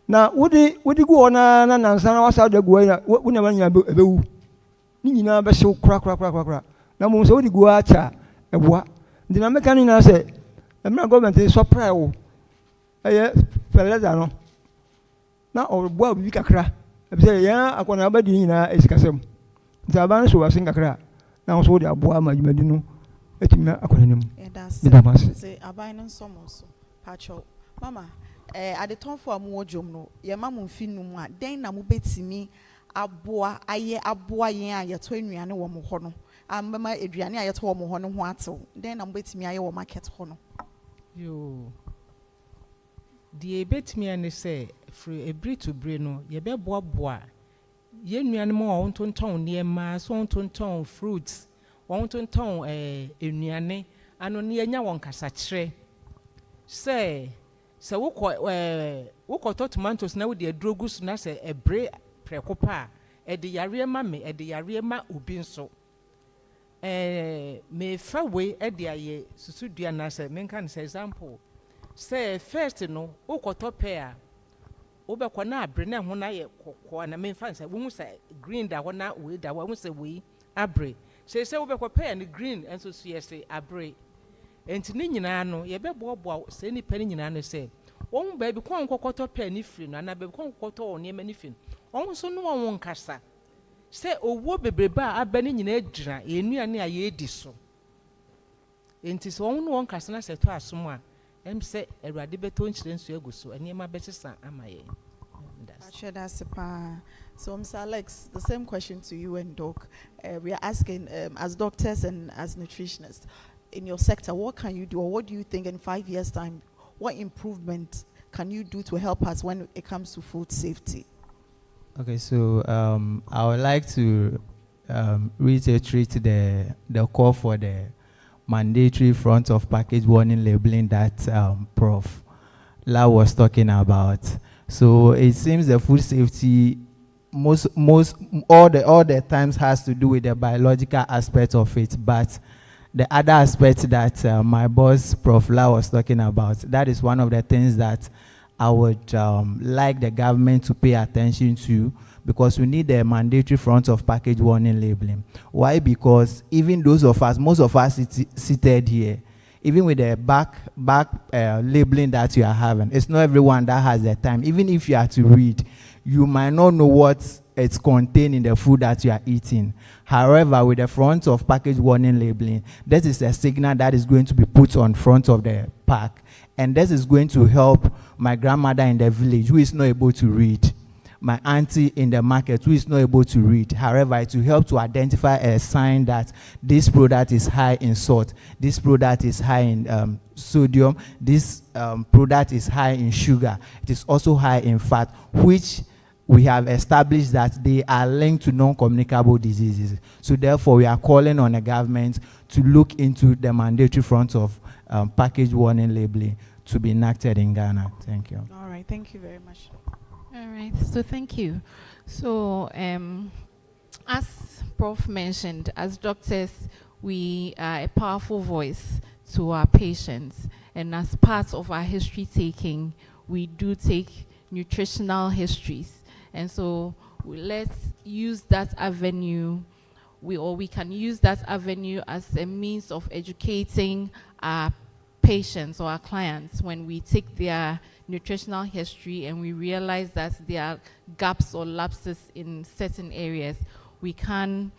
na wodi gu ona na nansa na wasa de gu ya wona manya ebewu ni nyina be hyew kra na mo so wodi gu acha eboa ndi na meka ni na se emra government so pray wo eye feleza no na ɔboa bibi kakra ebi sɛ yɛn akɔnɔ abɛdi nyinaa esikasɛm nti aba no so wɔ asen kakra na nso wɔde aboa ama dwumadi no etumi na akɔnɔ ne mu ɛda ma se. Sɛ aban no nsɔmɔ so patro mama adetɔnfo a mo wɔ dwom no yɛma mo mfi num a den na mo betimi aboa ayɛ aboa yɛn a yɛtɔ anuane wɔ mo hɔ no ambɛma aduane a yɛtɔ wɔ mo hɔ no ho atew den na mo betimi ayɛ wɔ market hɔ no. Yo die betimi ane sɛ free ebri to bri no yɛbɛboaboa yɛn nuane mo a wɔntontɔn nneɛma so wɔntontɔn fruits wɔntontɔn anuane ano ne yɛnya wɔn kasakyerɛ sɛ wokɔtɔ tomatoes na wode aduro gu so na sɛ ebre prɛko pa ɛde yareɛ ma me ɛde yareɛ ma obi nso me fa we ɛde ayɛ susudua na sɛ menka ne sɛ example sɛ first no wokɔtɔ pɛ a wobɛkɔ na abre na ho na yɛ kɔkɔɔ na memfa sɛ wohu sɛ green da hɔ na wei da hɔ wohu sɛ wei abre sɛ wobɛkɔ pɛ ne green nso so yɛ sɛ abre enti ne nyinaa no yɛbɛboaboa sɛ nipa ne nyinaa no sɛ wɔn baabi kɔn kɔkɔtɔ pɛ ne firi no ana baabi kɔn kɔkɔtɔ wɔn nneɛma ne firi no wɔn nso no wɔn nkasa sɛ owó bebrebe a aba ne nyinaa gyina enuane a yɛdi so enti sɛ wɔn no wɔn nkasa na sɛ to asom a ɛm sɛ awurade bɛtɔ nkyerɛ nso agu so nneɛma bɛsesa ama yɛn. That's so, Mr. Alex, the same question to you and Doc. We are asking, as doctors and as nutritionists, in your sector, what can you do, or what do you think in 5 years' time, what improvement can you do to help us when it comes to food safety? Okay, so I would like to reiterate the call for the mandatory front of package warning labeling that Prof. La was talking about. So it seems the food safety all the times has to do with the biological aspect of it, but the other aspect that my boss Prof. La was talking about, that is one of the things that I would like the government to pay attention to, because we need a mandatory front of package warning labeling. Why? Because even those of us, most of us seated here, even with the back labeling that you are having, it's not everyone that has the time. Even if you are to read, you might not know what it's contained in the food that you are eating. However, with the front of package warning labeling, this is a signal that is going to be put on front of the pack. And this is going to help my grandmother in the village who is not able to read, my auntie in the market who is not able to read. However, it will help to identify a sign that this product is high in salt, this product is high in sodium, this product is high in sugar, it is also high in fat, which we have established that they are linked to non-communicable diseases. So therefore, we are calling on the government to look into the mandatory front of package warning labeling to be enacted in Ghana. Thank you. All right, thank you very much. All right, so thank you. So as Prof mentioned, as doctors, we are a powerful voice to our patients. And as part of our history taking, we do take nutritional histories. And so let's use that avenue, we can use that avenue as a means of educating our patients or our clients when we take their nutritional history and we realize that there are gaps or lapses in certain areas. We can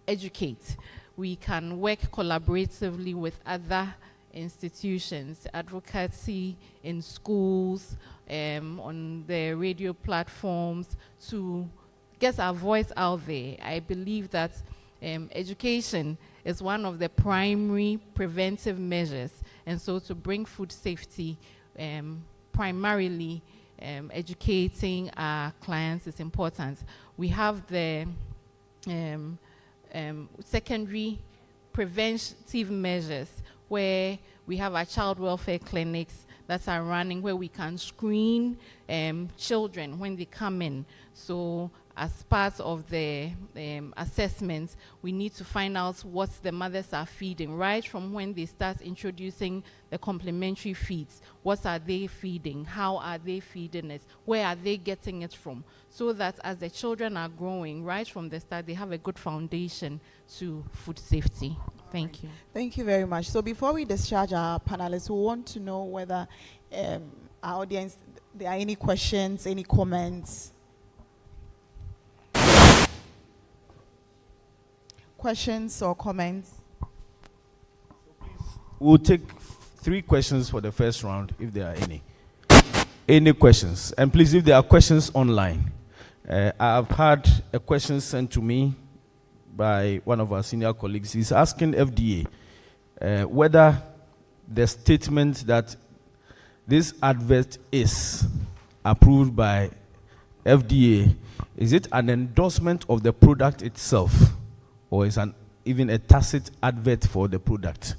educate. We can work collaboratively with other institutions, advocacy in schools, on the radio platforms, to get our voice out there. I believe that education is one of the primary preventive measures, and so to bring food safety, primarily educating our clients is important. We have the secondary preventive measures, where we have our child welfare clinics that are running, where we can screen children when they come in. So as part of the assessments, we need to find out what the mothers are feeding, right from when they start introducing the complementary feeds. What are they feeding? How are they feeding it? Where are they getting it from? So that as the children are growing, right from the start, they have a good foundation to food safety. Thank you. Thank you very much. So before we discharge our panelists, we want to know whether our audience, there are any questions, any comments. Questions or comments? We'll take 3 questions for the first round, if there are any. Any questions? And please, if there are questions online, I've had a question sent to me by one of our senior colleagues. He's asking FDA whether the statement that this advert is approved by FDA, is it an endorsement of the product itself, or is even a tacit advert for the product?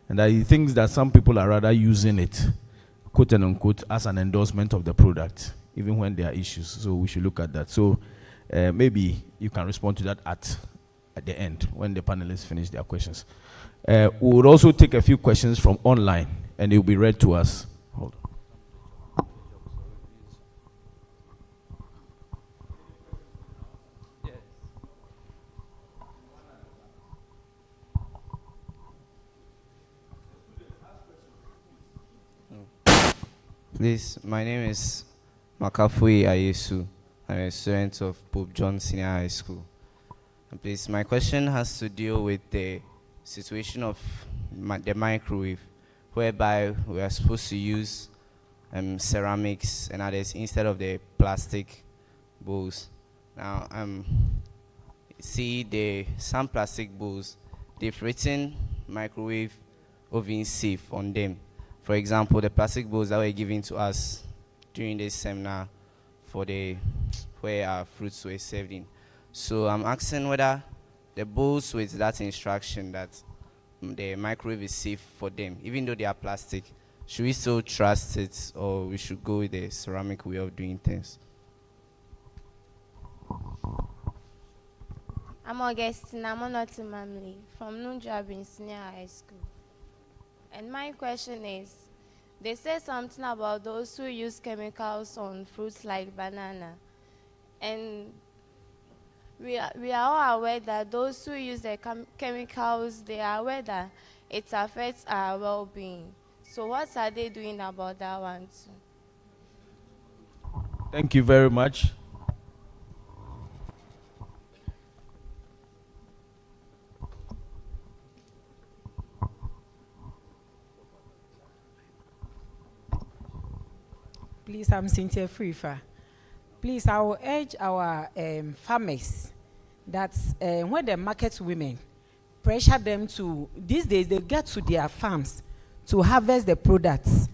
And that he thinks that some people are rather using it, quote and unquote, as an endorsement of the product, even when there are issues. So we should look at that. So maybe you can respond to that at the end, when the panelists finish their questions. We will also take a few questions from online, and it will be read to us. Hold on. Please, my name is Makafui Ayesu. I'm a student of Pope John Senior High School. And please, my question has to deal with the situation of the microwave, whereby we are supposed to use ceramics and others instead of the plastic bowls. Now, see some plastic bowls, they've written microwave oven safe on them. For example, the plastic bowls that were given to us during this seminar for where our fruits were served in. So I'm asking whether the bowls with that instruction that the microwave is safe for them, even though they are plastic, should we still trust it, or we should go with the ceramic way of doing things? I'm Augustina Monotimamli from Nunjabin Senior High School. And my question is, they say something about those who use chemicals on fruits like banana. And we are all aware that those who use the chemicals, they are aware that it affects our well-being. So what are they doing about that one too? Thank you very much. Please, I'm Cynthia Frifa. Please, I will urge our farmers that when the market women pressure them to, these days they get to their farms to harvest the products,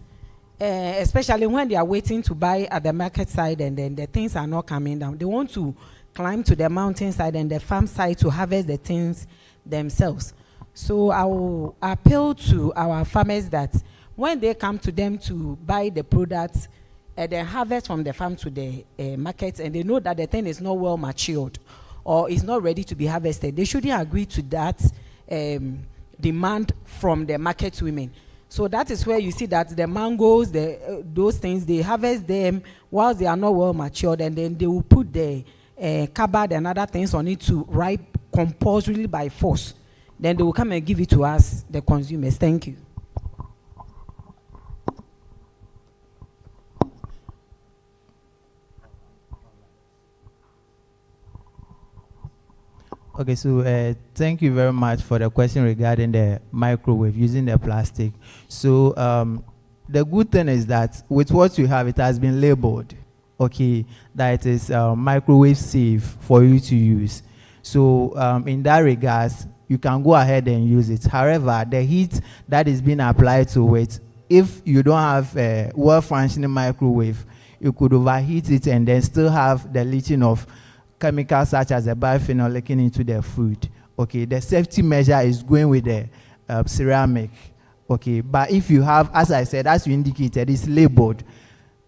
especially when they are waiting to buy at the market side and then the things are not coming down. They want to climb to the mountainside and the farm side to harvest the things themselves. So I will appeal to our farmers that when they come to them to buy the products, then harvest from the farm to the market, and they know that the thing is not well matured or is not ready to be harvested, they shouldn't agree to that demand from the market women. So that is where you see that the mangoes, those things, they harvest them whilst they are not well matured, and then they will put the cupboard and other things on it to ripe compulsorily by force. Then they will come and give it to us, the consumers. Thank you. Okay, so thank you very much for the question regarding the microwave using the plastic. So the good thing is that with what you have, it has been labeled, okay, that it is microwave safe for you to use. So in that regards, you can go ahead and use it. However, the heat that is being applied to it, if you don't have a well-functioning microwave, you could overheat it and then still have the leaching of chemicals such as the biophenol leaking into the food. Okay, the safety measure is going with the ceramic. Okay, but if you have, as I said, as you indicated, it's labeled.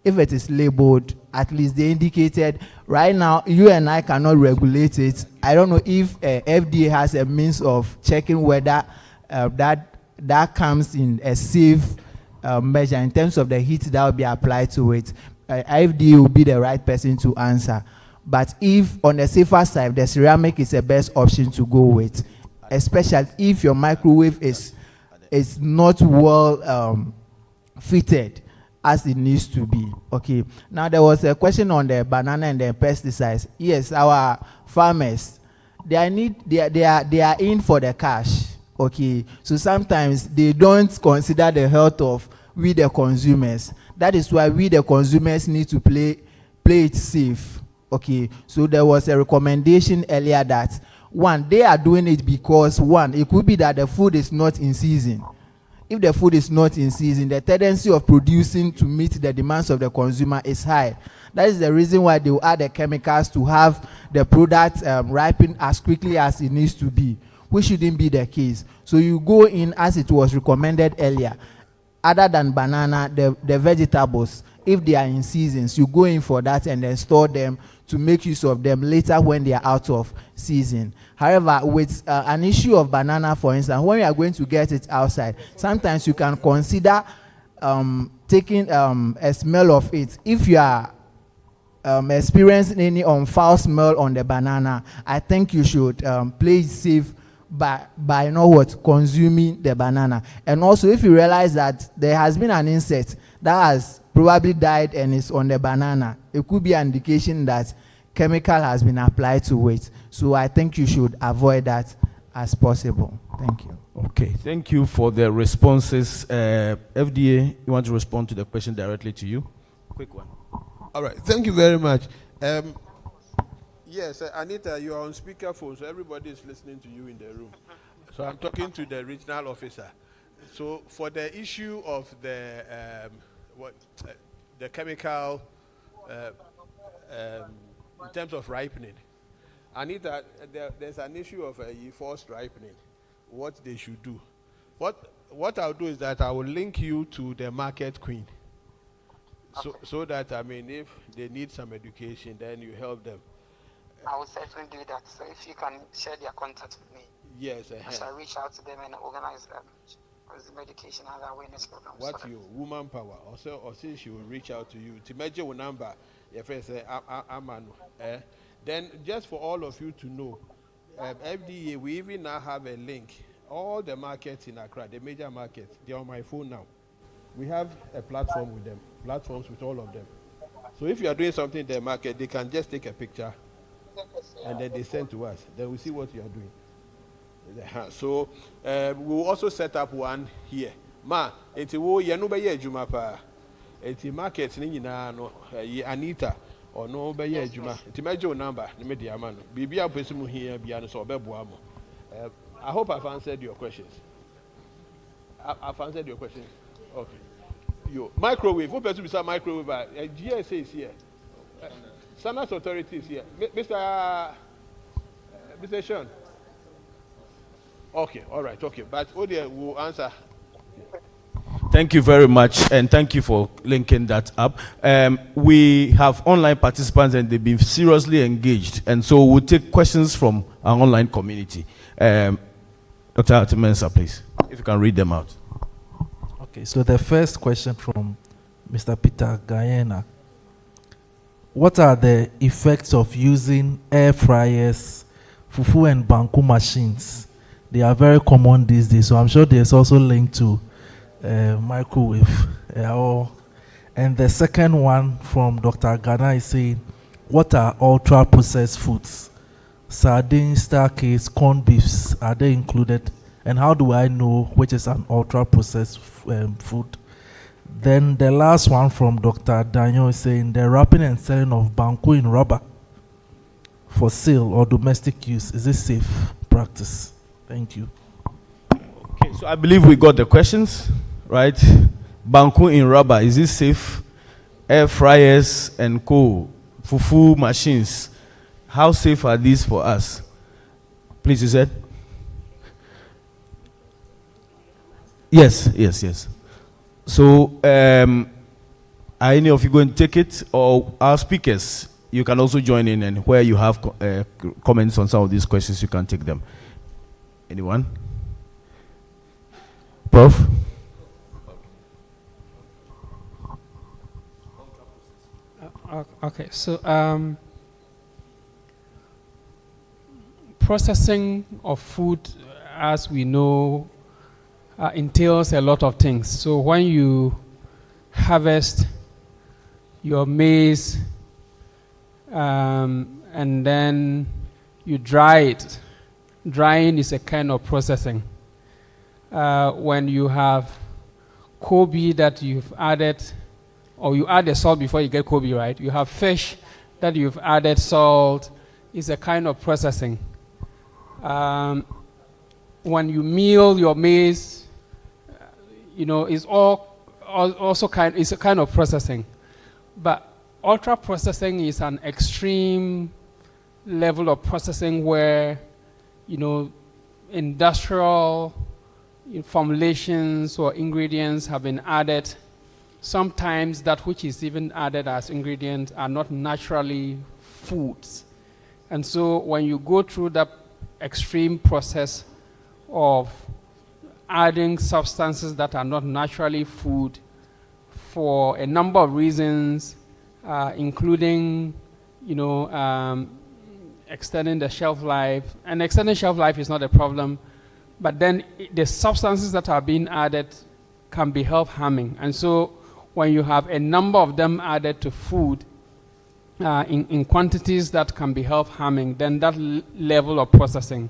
If it is labeled, at least they indicated. Right now, you and I cannot regulate it. I don't know if FDA has a means of checking whether that comes in a safe measure in terms of the heat that will be applied to it. FDA will be the right person to answer. But if on the safer side, the ceramic is the best option to go with, especially if your microwave is not well fitted. as it needs to be. Okay. Now there was a question on the banana and the pesticides. Yes, our farmers, they are in for the cash. Okay. So sometimes they don't consider the health of we the consumers. That is why we the consumers need to play it safe. Okay. So there was a recommendation earlier that one, they are doing it because one, it could be that the food is not in season. If the food is not in season, the tendency of producing to meet the demands of the consumer is high. That is the reason why they will add the chemicals to have the product ripen as quickly as it needs to be, which shouldn't be the case. So you go in as it was recommended earlier. Other than banana, the vegetables, if they are in seasons, you go in for that and then store them to make use of them later when they are out of season. However, with an issue of banana, for instance, when you are going to get it outside, sometimes you can consider taking a smell of it. If you are experiencing any foul smell on the banana, I think you should play it safe by consuming the banana. And also, if you realize that there has been an insect that has probably died and is on the banana, it could be an indication that chemical has been applied to it. So I think you should avoid that as possible. Thank you. Okay, thank you for the responses. FDA, you want to respond to the question directly to you? Quick one. All right, thank you very much. Yes, Anita, you are on speakerphone, so everybody is listening to you in the room. So I'm talking to the regional officer. So for the issue of the chemical in terms of ripening, Anita, there's an issue of forced ripening. What they should do. What I'll do is that I will link you to the market queen. So that, I mean, if they need some education, then you help them. I will certainly do that. So if you can share their contact with me, yes, I shall reach out to them and organize the medication and awareness program. What's your woman power? Or since she will reach out to you, to measure your number, if I say then just for all of you to know, FDA, we even now have a link. All the markets in Accra, the major markets, they're on my phone now. We have a platform with them, platforms with all of them. So if you are doing something in the market, they can just take a picture and then they send to us. Then we see what you are doing. So we'll also set up one here. Enti wo ye no be ye adwuma pa. Enti market ni nyina no Anita or no be ye adwuma. Enti mejo number ni me dia ma no. Bibia pesu here bia no so obeboa mo. I hope I've answered your questions. I've answered your questions. Okay. Yo, microwave. Who person beside microwave? GSA is here. Standards Authority is here. Mr. Sean. Okay, all right, okay. But Odia will answer. Thank you very much, and thank you for linking that up. We have online participants, and they've been seriously engaged, and so we'll take questions from our online community. Dr. Artemensa, please, if you can read them out. Okay, so the first question from Mr. Peter Guyena. What are the effects of using air fryers, fufu and banku machines? They are very common these days, so I'm sure there's also linked to microwave. And the second one from Dr. Ghana is saying, what are ultra-processed foods? Sardines, star cakes, corned beefs, are they included? And how do I know which is an ultra-processed food? Then the last one from Dr. Daniel is saying, the wrapping and selling of banku in rubber for sale or domestic use, is this safe practice? Thank you. Okay, so I believe we got the questions, right? Banku in rubber, is this safe? Air fryers and fufu machines, how safe are these for us? Please, you said? Yes. So, are any of you going to take it, or our speakers? You can also join in, and where you have comments on some of these questions, you can take them. Anyone? Prof? Okay, so processing of food, as we know, entails a lot of things. So when you harvest your maize, and then you dry it. Drying is a kind of processing. When you have Kobe that you've added, or you add the salt before you get Kobe, right? You have fish that you've added salt, is a kind of processing. When you meal your maize, it's also it's a kind of processing. But ultra processing is an extreme level of processing where, industrial formulations or ingredients have been added. Sometimes that which is even added as ingredients are not naturally foods. And so when you go through that extreme process of adding substances that are not naturally food for a number of reasons, including, extending the shelf life. And extending shelf life is not a problem, but then the substances that are being added can be health harming. And so when you have a number of them added to food in quantities that can be health harming, then that level of processing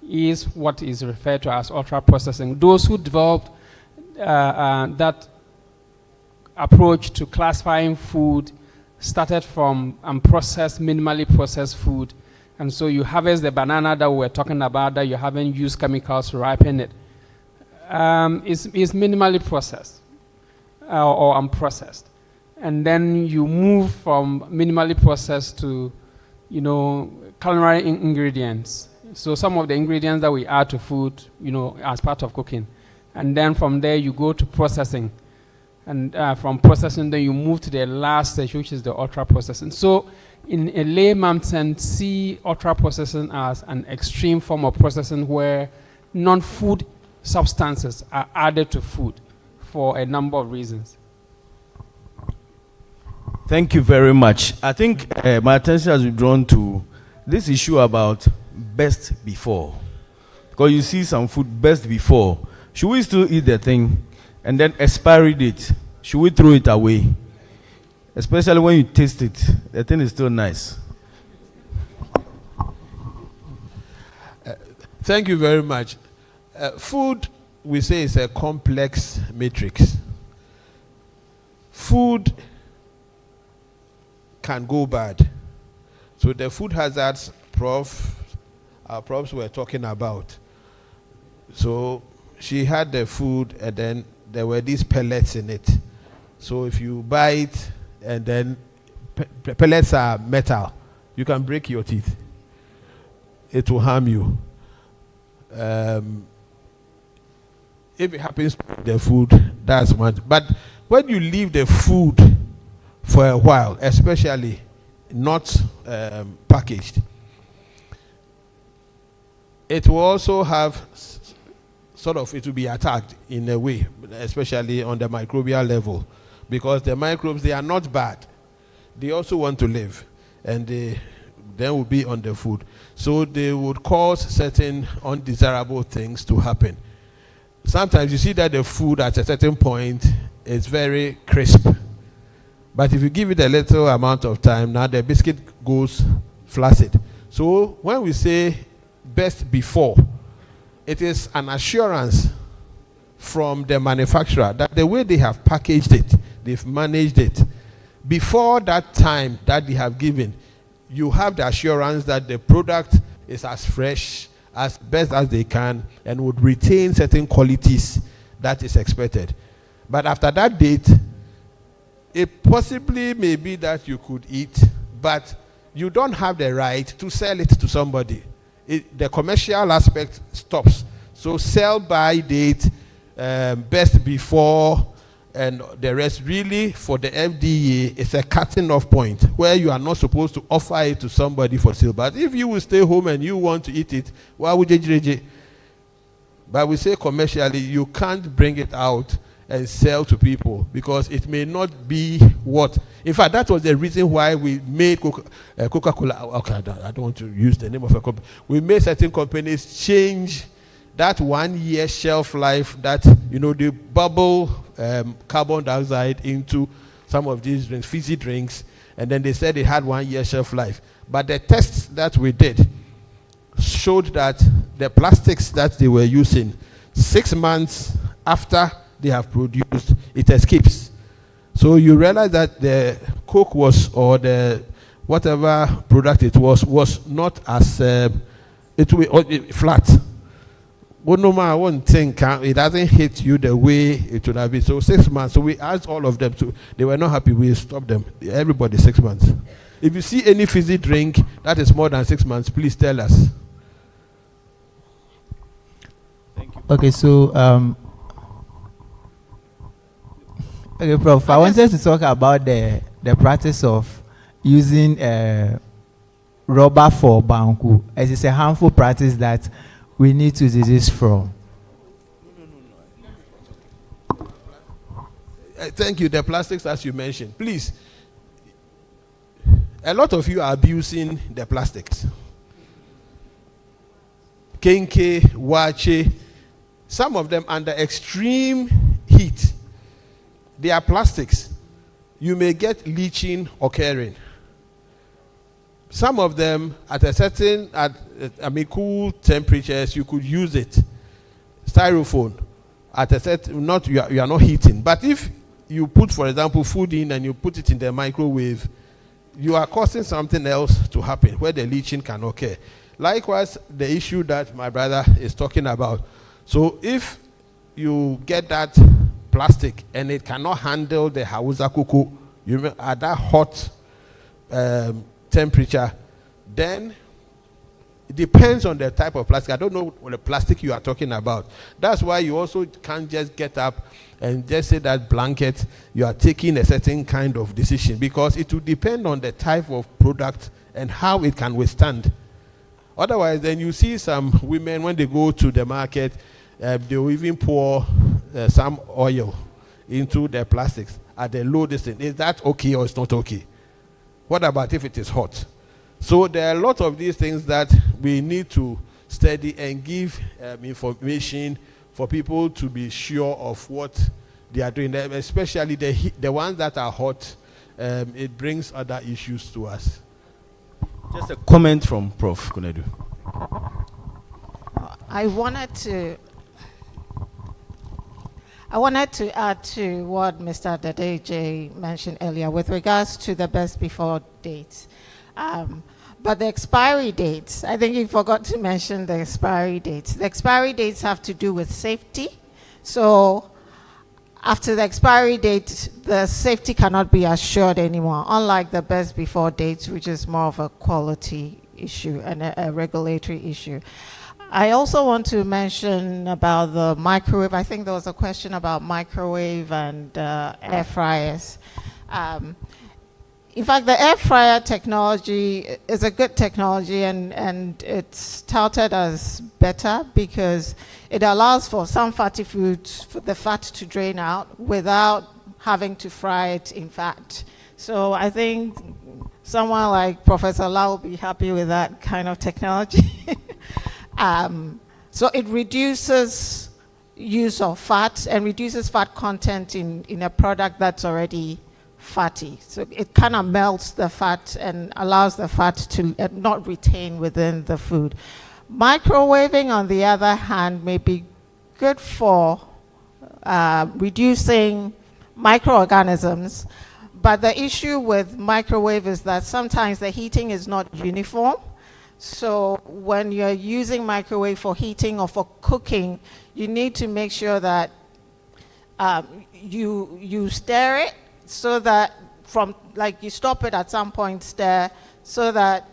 is what is referred to as ultra processing. Those who developed that approach to classifying food started from unprocessed, minimally processed food. And so you harvest the banana that we were talking about, that you haven't used chemicals to ripen it. It's minimally processed or unprocessed. And then you move from minimally processed to, culinary ingredients. So some of the ingredients that we add to food, as part of cooking. And then from there you go to processing. And from processing, then you move to the last stage, which is the ultra processing. So in a layman's sense, see ultra processing as an extreme form of processing where non-food substances are added to food for a number of reasons. Thank you very much. I think my attention has been drawn to this issue about best before. Because you see some food best before. Should we still eat the thing? And then expiry date, should we throw it away? Especially when you taste it, the thing is still nice. Thank you very much. Food, we say, is a complex matrix. Food can go bad. So the food hazards our profs were talking about. So she had the food and then there were these pellets in it. So if you buy it and then pellets are metal, you can break your teeth. It will harm you. If it happens to the food, that's one. But when you leave the food for a while, especially not packaged, it will also have it will be attacked in a way, especially on the microbial level, because the microbes, they are not bad. They also want to live, and they then will be on the food. So they would cause certain undesirable things to happen. Sometimes you see that the food at a certain point is very crisp. But if you give it a little amount of time, now the biscuit goes flaccid. So when we say best before, it is an assurance from the manufacturer that the way they have packaged it, they've managed it. Before that time that they have given, you have the assurance that the product is as fresh, as best as they can, and would retain certain qualities that is expected. But after that date, it possibly may be that you could eat, but you don't have the right to sell it to somebody. The commercial aspect stops. So sell by date, best before, and the rest really for the FDA is a cutting off point where you are not supposed to offer it to somebody for sale. But if you will stay home and you want to eat it, why would you? But we say commercially, you can't bring it out and sell to people because it may not be what. In fact, that was the reason why we made Coca-Cola. Okay, I don't want to use the name of a company. We made certain companies change that 1 year shelf life that, they bubble carbon dioxide into some of these drinks, fizzy drinks, and then they said it had 1 year shelf life. But the tests that we did showed that the plastics that they were using, 6 months after they have produced, it escapes. So you realize that the Coke or the whatever product it was not as flat. But no matter one thing, it doesn't hit you the way it would have been. So 6 months. So we asked all of them to. They were not happy. We stopped them. Everybody 6 months. If you see any fizzy drink that is more than 6 months, please tell us. Thank you. Okay, so okay, Prof. I wanted to talk about the practice of using rubber for banku, as it's a harmful practice that we need to desist from. Thank you. The plastics, as you mentioned, please. A lot of you are abusing the plastics. Kenke, wache, some of them under extreme heat. They are plastics. You may get leaching occurring. Some of them at a certain, cool temperatures, you could use it. Styrofoam, at a certain, you are not heating. But if you put, for example, food in and you put it in the microwave, you are causing something else to happen where the leaching can occur. Likewise, the issue that my brother is talking about. So if you get that plastic and it cannot handle the Hausa cocoa, at that hot temperature, then it depends on the type of plastic. I don't know what the plastic you are talking about. That's why you also can't just get up and just say that blanket, you are taking a certain kind of decision, because it will depend on the type of product and how it can withstand. Otherwise, then you see some women, when they go to the market, they will even pour some oil into their plastics at the low distance. Is that okay or it's not okay? What about if it is hot? So there are a lot of these things that we need to study and give information for people to be sure of what they are doing, especially the ones that are hot. It brings other issues to us. Just a comment from Prof. Kunedu. I wanted to add to what Mr. Dadeje mentioned earlier with regards to the best before dates. But the expiry dates, I think you forgot to mention the expiry dates. The expiry dates have to do with safety. So after the expiry date, the safety cannot be assured anymore, unlike the best before dates, which is more of a quality issue and a regulatory issue. I also want to mention about the microwave. I think there was a question about microwave and air fryers. In fact, the air fryer technology is a good technology, and it's touted as better because it allows for some fatty foods, for the fat to drain out without having to fry it in fat. So I think someone like Professor Lau will be happy with that kind of technology. So it reduces use of fat and reduces fat content in a product that's already fatty. So it kind of melts the fat and allows the fat to not retain within the food. Microwaving, on the other hand, may be good for reducing microorganisms, but the issue with microwave is that sometimes the heating is not uniform. So when you're using microwave for heating or for cooking, you need to make sure that you stir it, so that you stop it at some point, stir, so that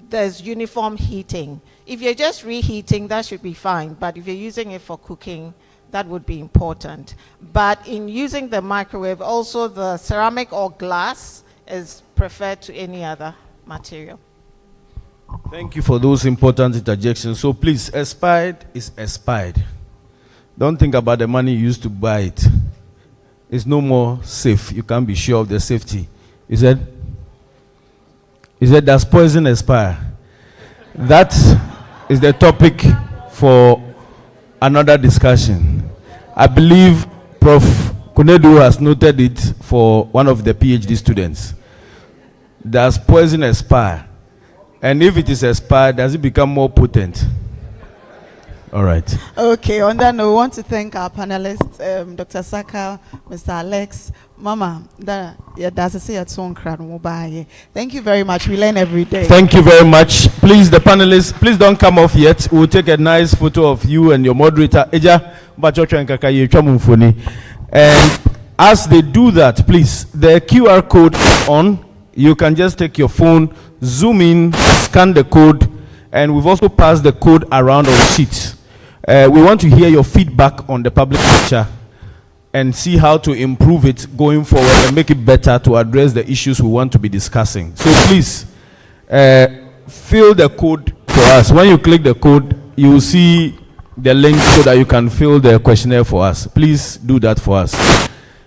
there's uniform heating. If you're just reheating, that should be fine, but if you're using it for cooking, that would be important. But in using the microwave, also the ceramic or glass is preferred to any other material. Thank you for those important interjections. So please, expired is expired. Don't think about the money you used to buy it. It's no more safe. You can't be sure of the safety. He said, does poison expire? That is the topic for another discussion. I believe Prof. Kunedu has noted it for one of the PhD students. Does poison expire? And if it is expired, does it become more potent? All right. Okay, on that note, we want to thank our panelists, Dr. Saka, Mr. Alex, Mama. Thank you very much. We learn every day. Thank you very much. Please, the panelists, please don't come off yet. We'll take a nice photo of you and your moderator. And as they do that, please, the QR code is on. You can just take your phone, zoom in, scan the code, and we've also passed the code around on sheets. We want to hear your feedback on the public lecture and see how to improve it going forward and make it better to address the issues we want to be discussing. So please, fill the code for us. When you click the code, you will see the link so that you can fill the questionnaire for us. Please do that for us.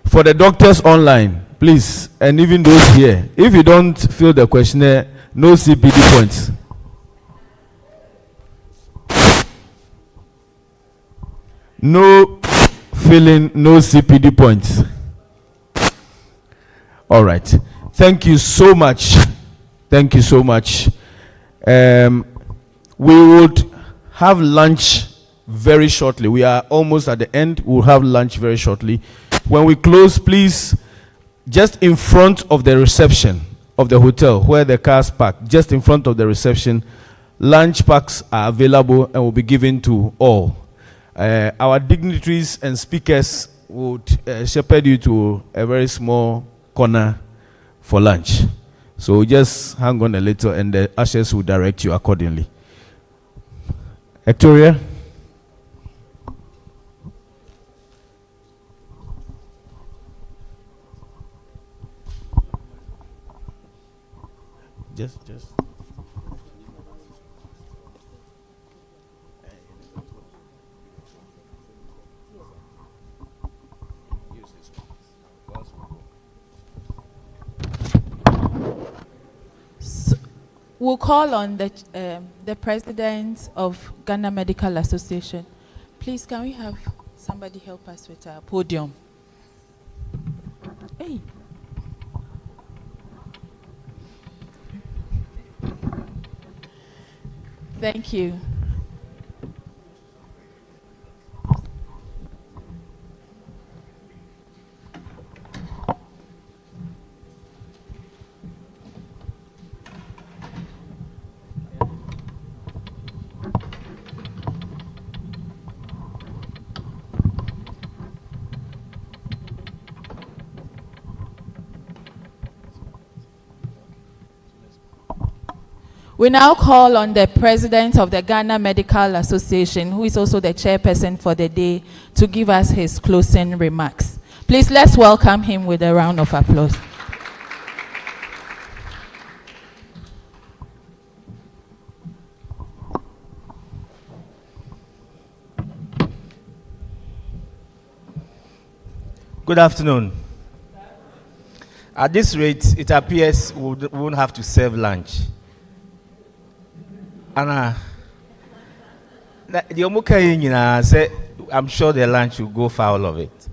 For the doctors online, please, and even those here, if you don't fill the questionnaire, no CPD points. No filling, no CPD points. All right. Thank you so much. Thank you so much. We would have lunch very shortly. We are almost at the end. We'll have lunch very shortly. When we close, please, just in front of the reception of the hotel where the cars park, just in front of the reception, lunch packs are available and will be given to all. Our dignitaries and speakers would shepherd you to a very small corner for lunch. So just hang on a little and the ushers will direct you accordingly. Victoria? Just. We'll call on the president of Ghana Medical Association. Please, can we have somebody help us with our podium? Hey. Thank you. We now call on the president of the Ghana Medical Association, who is also the chairperson for the day, to give us his closing remarks. Please, let's welcome him with a round of applause. Good afternoon. At this rate, it appears we won't have to serve lunch. And I'm sure the lunch will go foul of it.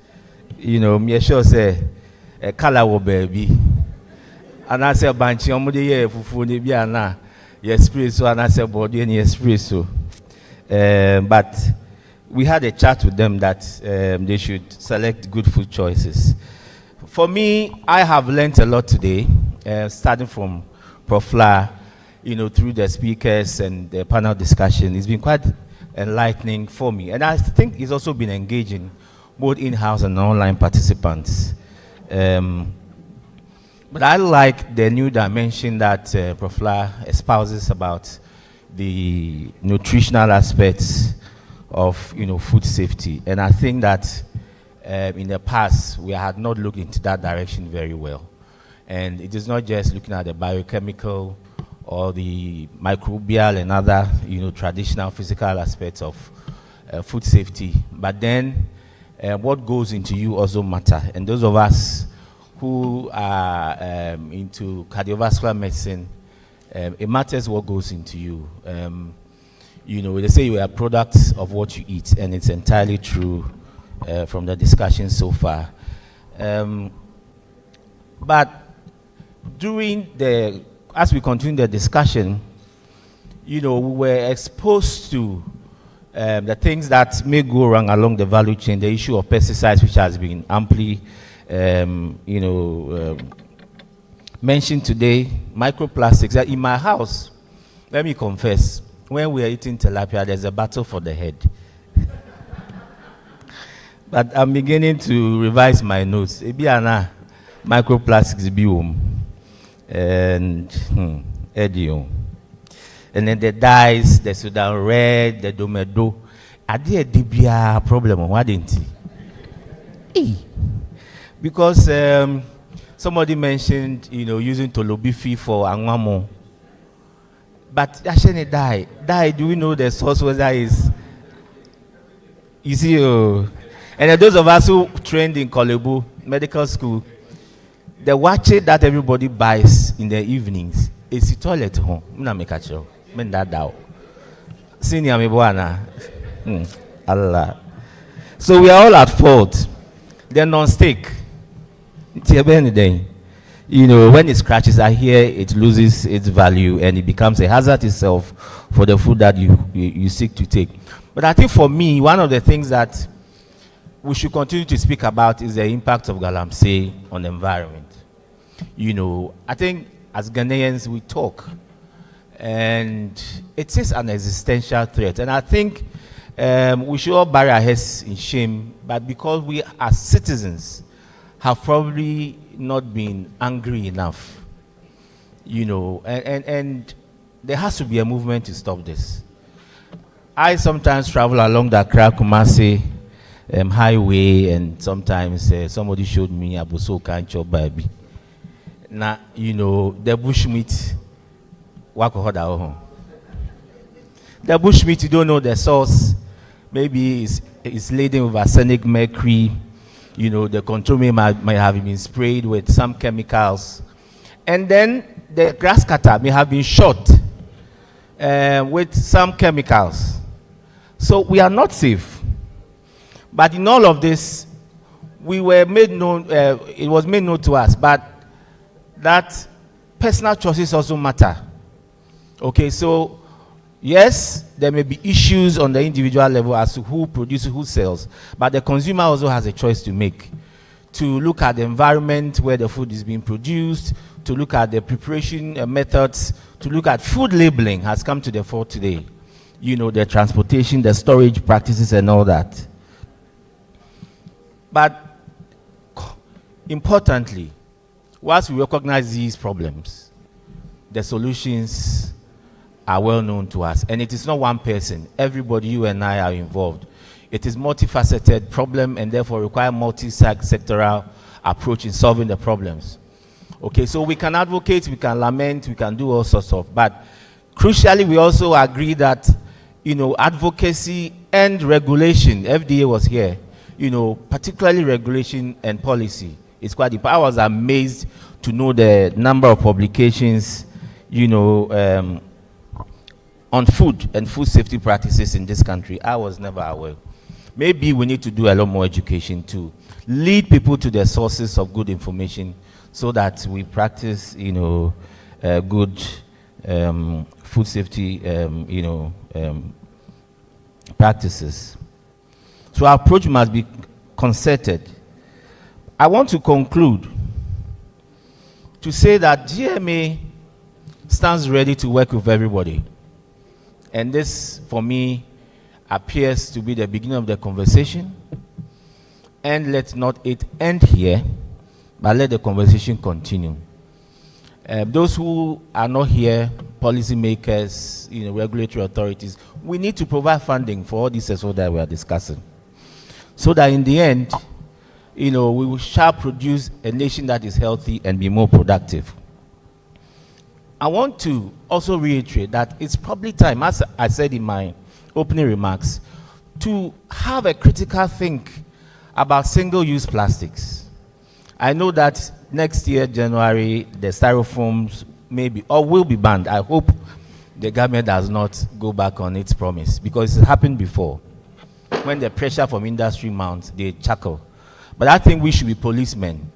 You know, me sure say a color will baby. And I say banchi omode ye fufu ni bi ana espresso and I say body any espresso. But we had a chat with them that they should select good food choices. For me, I have learned a lot today, starting from Prof. Fla, you know, through the speakers and the panel discussion. It's been quite enlightening for me. And I think it's also been engaging both in-house and online participants. But I like the new dimension that Prof. Fla espouses about the nutritional aspects of, you know, food safety. And I think that in the past, we had not looked into that direction very well. And it is not just looking at the biochemical or the microbial and other, you know, traditional physical aspects of food safety. But then what goes into you also matter. And those of us who are into cardiovascular medicine, it matters what goes into you. You know, they say you are a product of what you eat, and it's entirely true from the discussion so far. But as we continue the discussion, you know, we were exposed to the things that may go wrong along the value chain, the issue of pesticides, which has been amply, mentioned today, microplastics. In my house, let me confess, when we are eating tilapia, there's a battle for the head. But I'm beginning to revise my notes. Ebiana, microplastics biome, and Edio. And then the dyes, the Sudan red, the Domedo. Are there a problem? Why didn't he? Because somebody mentioned, you know, using Tolobifi for Angwamo. But actually, dye, do we know the source where that is? You see, and those of us who trained in Kolebu Medical School, the watch that everybody buys in the evenings is the toilet home. Senior Mibuana. Allah. So we are all at fault. They're non-stick. You know, when it scratches, I hear it loses its value and it becomes a hazard itself for the food that you seek to take. But I think for me, one of the things that we should continue to speak about is the impact of galamsey on the environment. You know, I think as Ghanaians, we talk, and it is an existential threat. And I think we should all bury our heads in shame, but because we as citizens have probably not been angry enough, you know, and there has to be a movement to stop this. I sometimes travel along the Accra-Kumasi highway, and sometimes somebody showed me Abuso Kancho Baby. Now, you know, the bushmeat, the bushmeat, you don't know the source. Maybe it's laden with arsenic, mercury. You know, the control may have been sprayed with some chemicals. And then the grass cutter may have been shot with some chemicals. So we are not safe. But in all of this, we were made known, it was made known to us, but that personal choices also matter. Okay, so yes, there may be issues on the individual level as to who produces, who sells, but the consumer also has a choice to make, to look at the environment where the food is being produced, to look at the preparation methods, to look at food labeling has come to the fore today. You know, the transportation, the storage practices and all that. But importantly, once we recognize these problems, the solutions are well known to us. And it is not one person. Everybody, you and I, are involved. It is multifaceted problem and therefore require multi-sectoral approach in solving the problems. Okay, so we can advocate, we can lament, we can do all sorts of, but crucially, we also agree that, you know, advocacy and regulation, FDA was here, you know, particularly regulation and policy. It's quite deep. I was amazed to know the number of publications, you know, on food and food safety practices in this country. I was never aware. Maybe we need to do a lot more education to lead people to the sources of good information so that we practice, you know, good food safety, you know, practices. So our approach must be concerted. I want to conclude to say that GMA stands ready to work with everybody. And this, for me, appears to be the beginning of the conversation. And let not it end here, but let the conversation continue. Those who are not here, policymakers, you know, regulatory authorities, we need to provide funding for all these efforts that we are discussing, so that in the end, you know, we shall produce a nation that is healthy and be more productive. I want to also reiterate that it's probably time, as I said in my opening remarks, to have a critical think about single-use plastics. I know that next year, January, the styrofoams may be or will be banned. I hope the government does not go back on its promise, because it happened before. When the pressure from industry mounts, they chuckle. But I think we should be policemen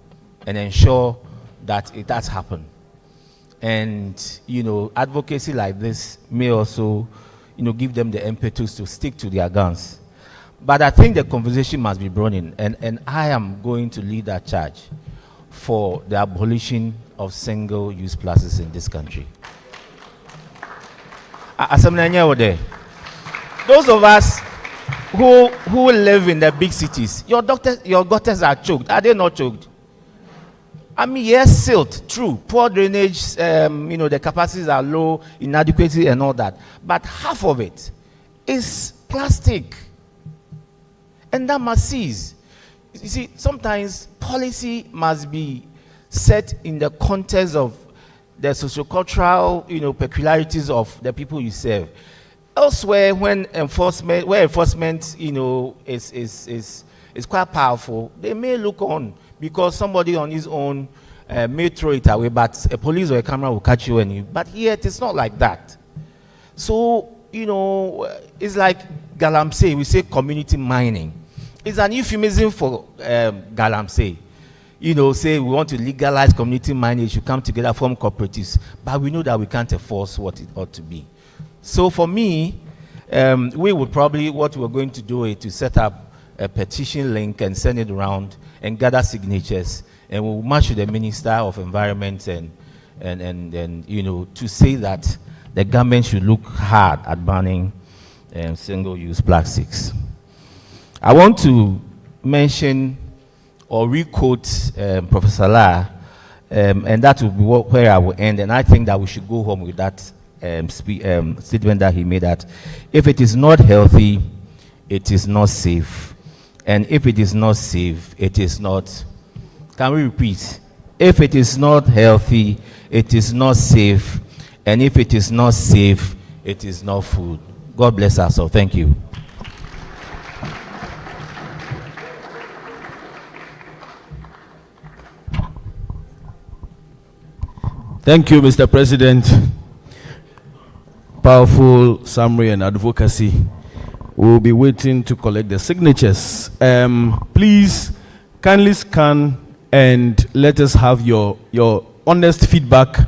and ensure that it does happen. And, advocacy like this may also, give them the impetus to stick to their guns. But I think the conversation must be brought in, and I am going to lead that charge for the abolition of single-use plastics in this country. Those of us who live in the big cities, your gutters are choked. Are they not choked? I mean, yes, silt, true. Poor drainage, the capacities are low, inadequacy and all that. But half of it is plastic. And that must cease. You see, sometimes policy must be set in the context of the sociocultural, peculiarities of the people you serve. Elsewhere, when enforcement, is quite powerful, they may look on because somebody on his own may throw it away, but a police or a camera will catch you. But here, it is not like that. So, it's like galamsey. We say community mining. It's an euphemism for galamsey. Say we want to legalize community mining, it should come together, form cooperatives. But we know that we can't enforce what it ought to be. So for me, we would probably, what we're going to do is to set up a petition link and send it around and gather signatures. And we'll march to the Minister of Environment and to say that the government should look hard at banning single-use plastics. I want to mention or re-quote Professor La, and that will be where I will end. And I think that we should go home with that statement that he made, that if it is not healthy, it is not safe. And if it is not safe, it is not... Can we repeat? If it is not healthy, it is not safe. And if it is not safe, it is not food. God bless us all. Thank you. Thank you, Mr. President. Powerful summary and advocacy. We'll be waiting to collect the signatures. Please kindly scan and let us have your honest feedback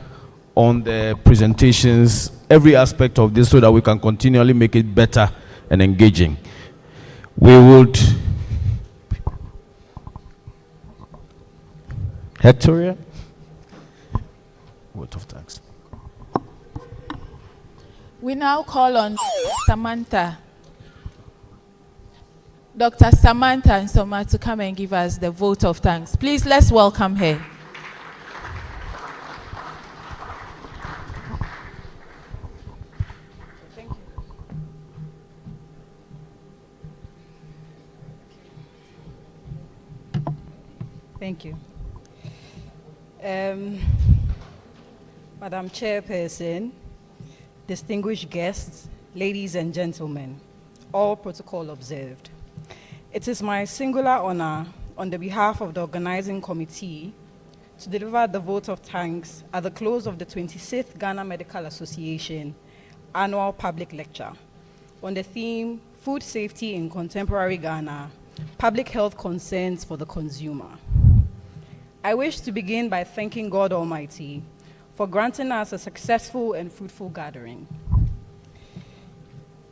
on the presentations, every aspect of this, so that we can continually make it better and engaging. We would... Hectoria? Vote of thanks. We now call on Samantha. Dr. Samantha Nsoma to come and give us the vote of thanks. Please, let's welcome her. Thank you. Madam Chairperson, distinguished guests, ladies and gentlemen, all protocol observed. It is my singular honor, on the behalf of the organizing committee, to deliver the vote of thanks at the close of the 26th Ghana Medical Association annual public lecture on the theme, Food Safety in Contemporary Ghana, Public Health Concerns for the Consumer. I wish to begin by thanking God Almighty for granting us a successful and fruitful gathering.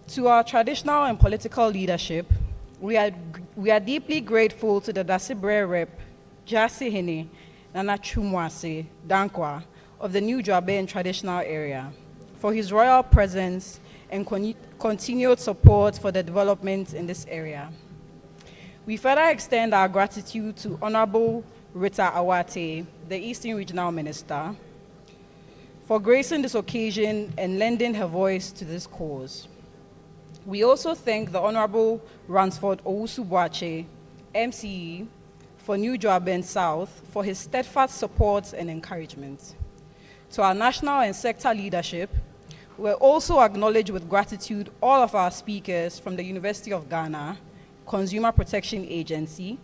To our traditional and political leadership, we are deeply grateful to the Dasibre Rep, Jasi Hene, Nana Chumwase, Dankwa, of the New Joaben traditional area, for his royal presence and continued support for the development in this area. We further extend our gratitude to Honorable Rita Awate, the Eastern Regional Minister, for gracing this occasion and lending her voice to this cause. We also thank the Honorable Ransford Owusu-Boakye, MCE, for New Joaben South, for his steadfast support and encouragement. To our national and sector leadership, we also acknowledge with gratitude all of our speakers from the University of Ghana, Consumer Protection Agency,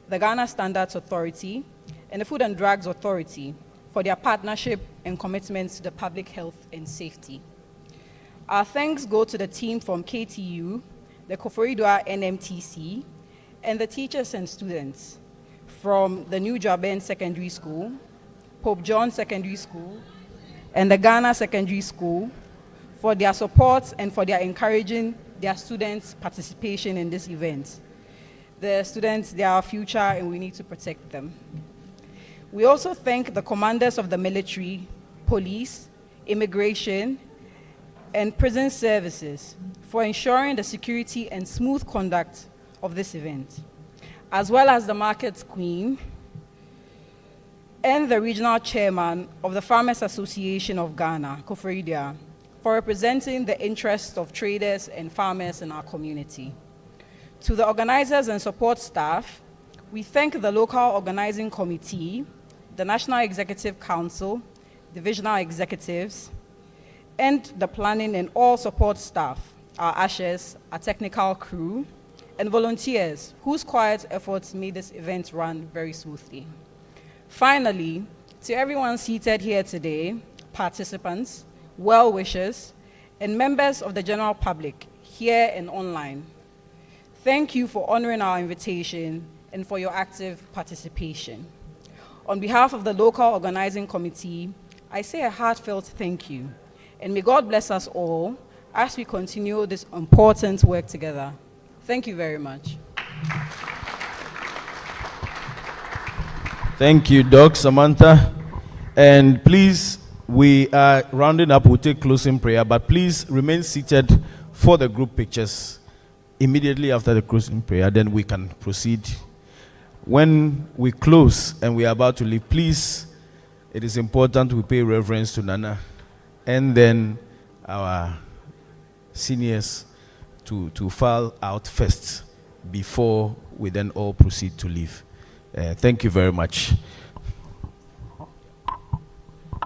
the Ghana Standards Authority, and the Food and Drugs Authority for their partnership and commitments to the public health and safety. Our thanks go to the team from KTU, the Koforidua NMTC, and the teachers and students from the New Jaben Secondary School, Pope John Secondary School, and the Ghana Secondary School for their support and for their encouraging their students' participation in this event. The students, they are our future and we need to protect them. We also thank the commanders of the military, police, immigration, and prison services for ensuring the security and smooth conduct of this event, as well as the market queen and the regional chairman of the Farmers Association of Ghana, Koforidua, for representing the interests of traders and farmers in our community. To the organizers and support staff, we thank the local organizing committee, the National Executive Council, divisional executives, and the planning and all support staff, our ushers, our technical crew, and volunteers whose quiet efforts made this event run very smoothly. Finally, to everyone seated here today, participants, well-wishers, and members of the general public here and online, thank you for honoring our invitation and for your active participation. On behalf of the local organizing committee, I say a heartfelt thank you, and may God bless us all as we continue this important work together. Thank you very much. Thank you, Doc Samantha. And please, we are rounding up. We'll take closing prayer, but please remain seated for the group pictures immediately after the closing prayer. Then we can proceed. When we close and we are about to leave, please, it is important we pay reverence to Nana and then our seniors to file out first before we then all proceed to leave. Thank you very much.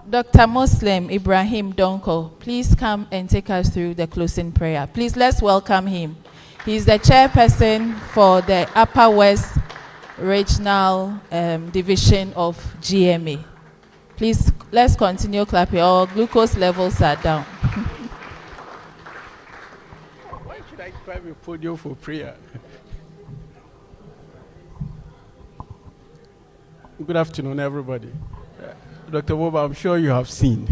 Dr. Muslim Ibrahim Donko, please come and take us through the closing prayer. Please, let's welcome him. He's the chairperson for the Upper West Regional Division of GMA. Please, let's continue clapping. Our glucose levels are down. Why should I grab a podium for prayer? Good afternoon, everybody. Dr. Woba, I'm sure you have seen.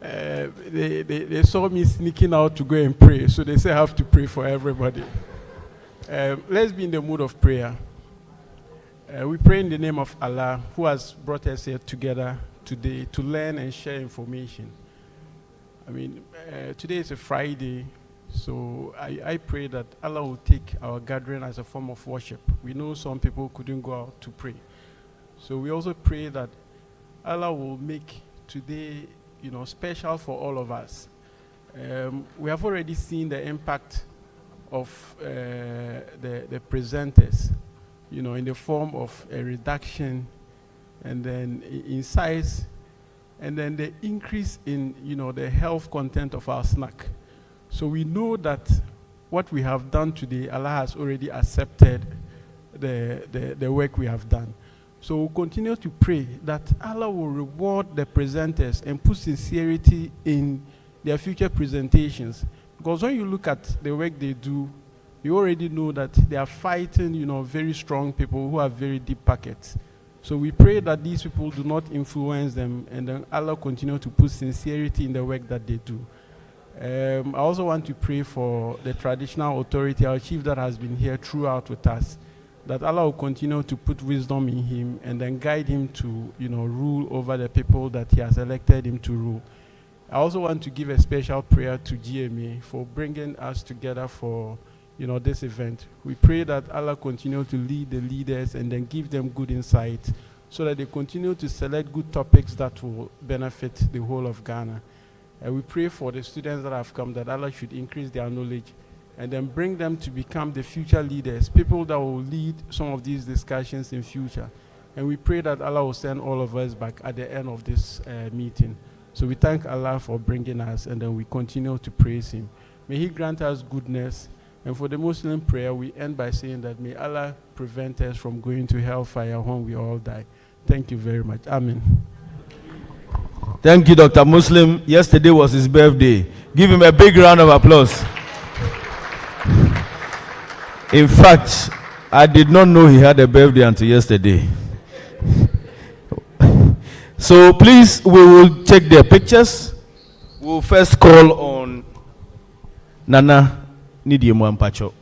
They saw me sneaking out to go and pray, so they say I have to pray for everybody. Let's be in the mood of prayer. We pray in the name of Allah, who has brought us here together today to learn and share information. I mean, today is a Friday, so I pray that Allah will take our gathering as a form of worship. We know some people couldn't go out to pray. So we also pray that Allah will make today, special for all of us. We have already seen the impact of the presenters, in the form of a reduction and then in size, and then the increase in, the health content of our snack. So we know that what we have done today, Allah has already accepted the work we have done. So we'll continue to pray that Allah will reward the presenters and put sincerity in their future presentations. Because when you look at the work they do, you already know that they are fighting, very strong people who have very deep pockets. So we pray that these people do not influence them, and then Allah continue to put sincerity in the work that they do. I also want to pray for the traditional authority, our chief that has been here throughout with us, that Allah will continue to put wisdom in him and then guide him to, rule over the people that he has elected him to rule. I also want to give a special prayer to GMA for bringing us together for, this event. We pray that Allah continue to lead the leaders and then give them good insight so that they continue to select good topics that will benefit the whole of Ghana. And we pray for the students that have come that Allah should increase their knowledge and then bring them to become the future leaders, people that will lead some of these discussions in future. And we pray that Allah will send all of us back at the end of this meeting. So we thank Allah for bringing us, and then we continue to praise him. May he grant us goodness. And for the Muslim prayer, we end by saying that may Allah prevent us from going to hellfire when we all die. Thank you very much. Amen. Thank you, Dr. Muslim. Yesterday was his birthday. Give him a big round of applause. In fact, I did not know he had a birthday until yesterday. So please, we will check their pictures. We'll first call on Nana Nidiemu Ampacho.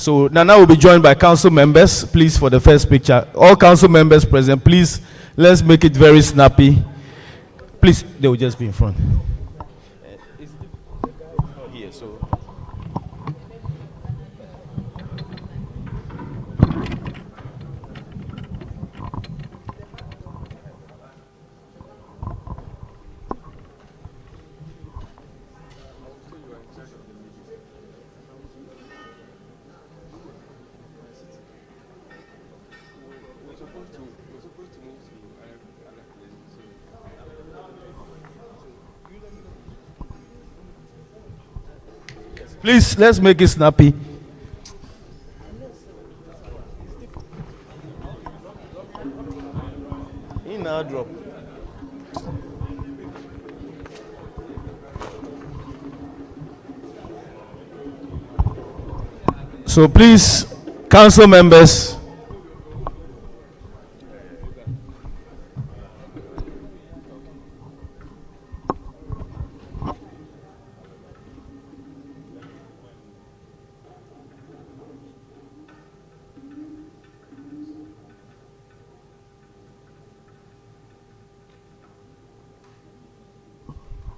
So Nana will be joined by council members. Please, for the first picture, all council members present, please, let's make it very snappy. Please, they will just be in front. Please, let's make it snappy. In our drop. So please, council members,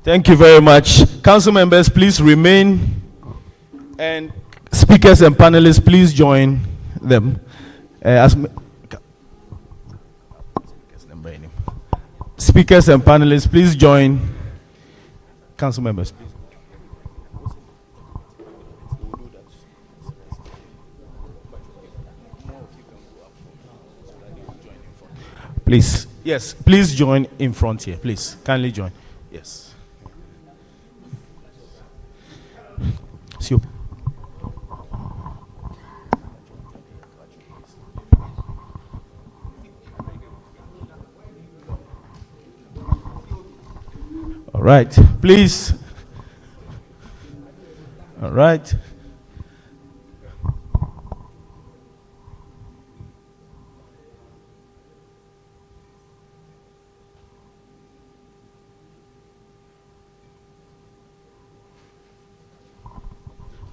thank you very much. Council members, please remain, and speakers and panelists, please join them. Speakers and panelists, please join. Council members, please. Yes, please join in front here. Please, kindly join. Yes. All right, please. All right.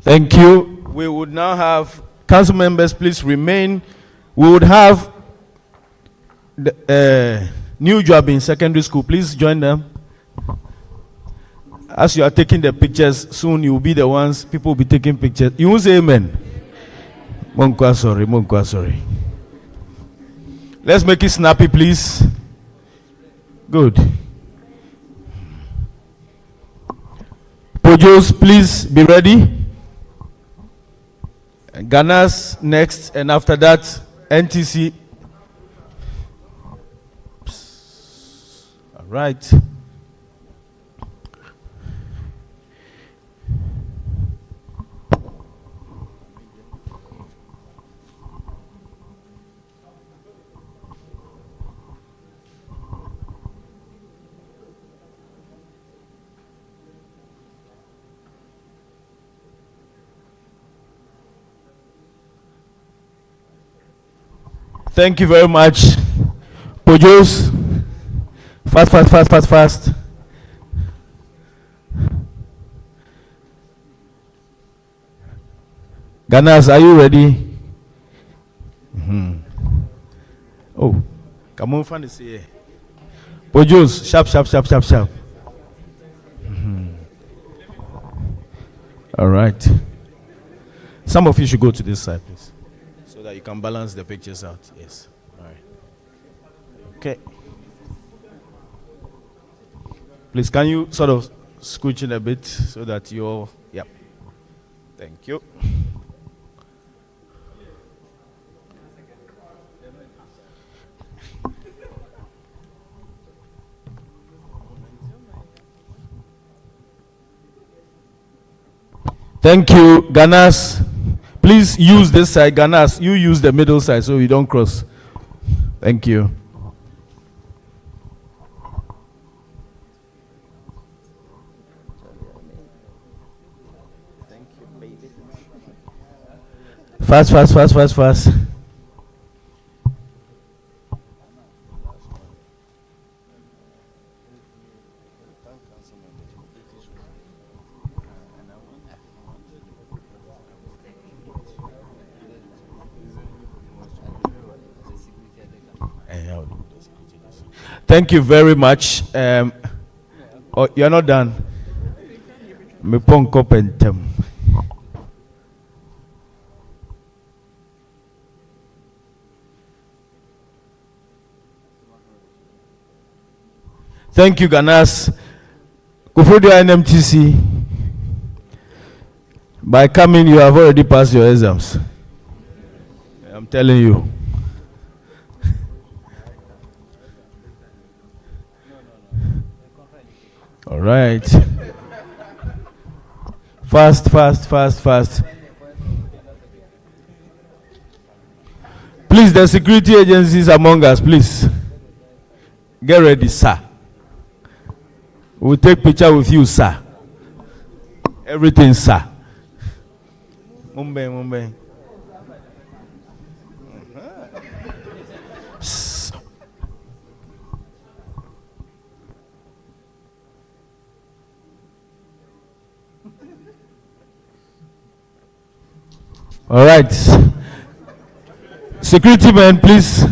Thank you. We would now have council members, please remain. We would have the new job in secondary school. Please join them. As you are taking the pictures, soon you will be the ones, people will be taking pictures. You will say amen. Monkwa, sorry. Let's make it snappy, please. Good. Pojos, please be ready. Ghana's next, and after that, NTC. All right. Thank you very much. Pojos, fast. Ganas, are you ready? Oh, come on, fan is here. Pojos, sharp. All right. Some of you should go to this side, please, so that you can balance the pictures out. Yes. All right. Okay. Please, can you sort of scooch in a bit so that you're, yep. Thank you. Thank you, Ganas. Please use this side. Ganas, you use the middle side so you don't cross. Thank you. Fast, fast, fast, fast, fast. Thank you very much. Oh, you're not done. Me pon kopentem. Thank you, Ganas. Kufudia NMTC. By coming, you have already passed your exams. I'm telling you. All right. Fast, fast, fast, fast. Please, the security agencies among us, please. Get ready, sir. We'll take picture with you, sir. Everything, sir. Mumbai. All right. Security men, please.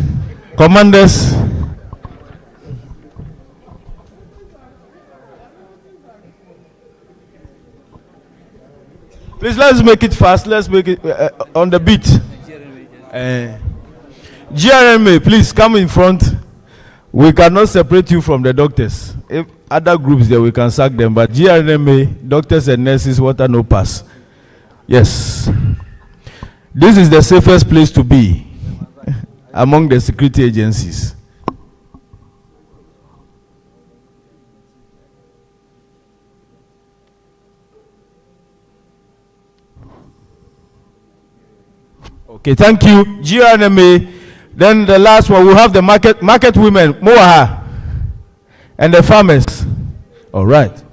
Commanders. Please, let's make it fast. Let's make it on the beat. GRMA, please come in front. We cannot separate you from the doctors. If other groups there, we can sack them. But GRMA, doctors and nurses, water no pass. Yes. This is the safest place to be among the security agencies. Okay, thank you. GRMA. Then the last one, we'll have the market women, Moaha, and the farmers. All right.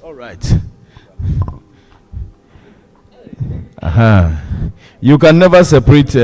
All right. You can never separate.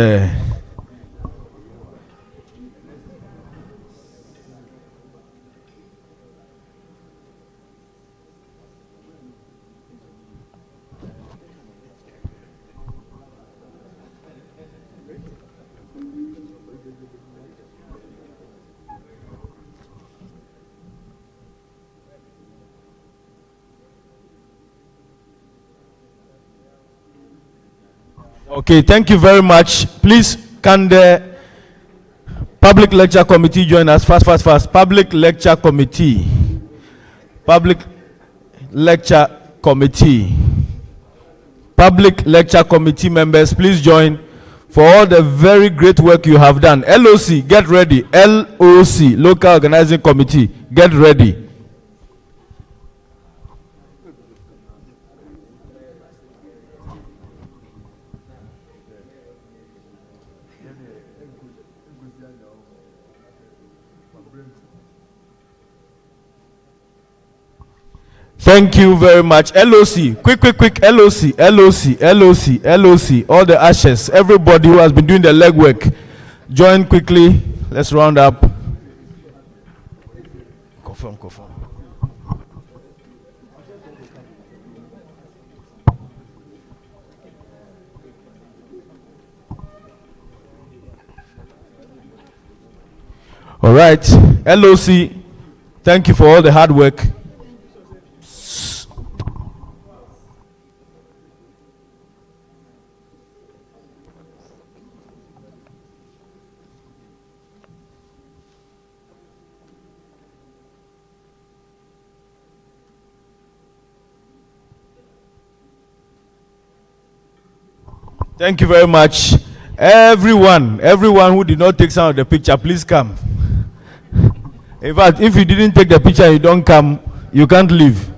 Okay, thank you very much. Please, can the Public Lecture Committee join us? Fast, fast, fast. Public Lecture Committee. Public Lecture Committee. Public Lecture Committee members, please join for all the very great work you have done. LOC, get ready. LOC, Local Organizing Committee, get ready. Thank you very much. LOC, quick. LOC. All the ashes, everybody who has been doing the legwork, join quickly. Let's round up. Confirm. All right, LOC, thank you for all the hard work. Thank you very much. Everyone who did not take some of the picture, please come. In fact, if you didn't take the picture and you don't come, you can't leave.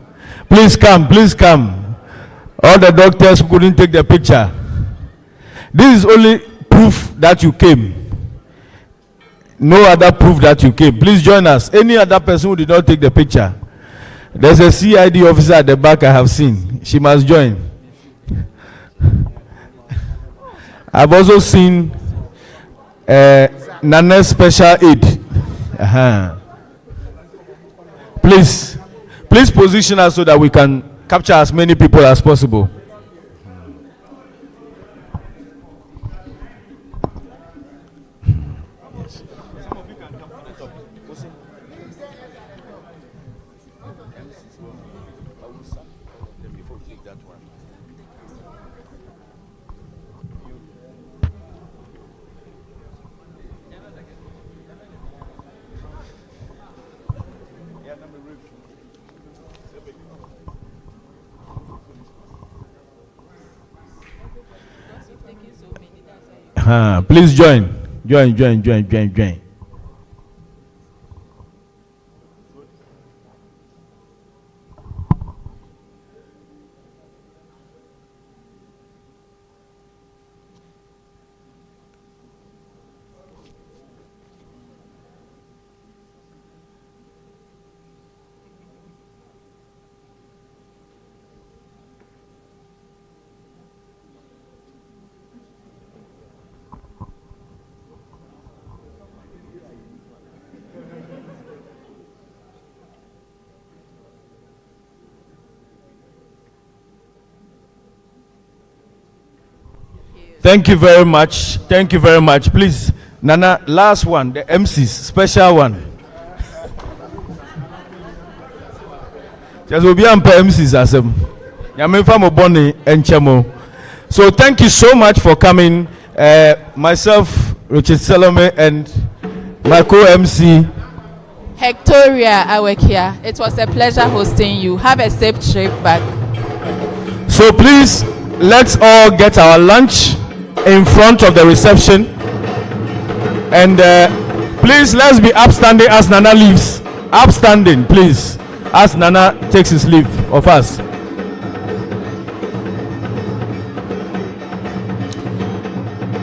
Please come. All the doctors who couldn't take the picture. This is only proof that you came. no other proof that you came. Please join us. Any other person who did not take the picture, there's a CID officer at the back I have seen. She must join. I've also seen Nana's special aid. Please position us so that we can capture as many people as possible. Please join. Thank you very much. Please, Nana, last one, the MCs, special one. Just will be MCs as So thank you so much for coming. Myself, Richard Salome, and my co-MC, Hectoria Awekia. It was a pleasure hosting you. Have a safe trip back. So please, let's all get our lunch in front of the reception, and please, let's be upstanding as Nana leaves. Upstanding, please, as Nana takes his leave of us.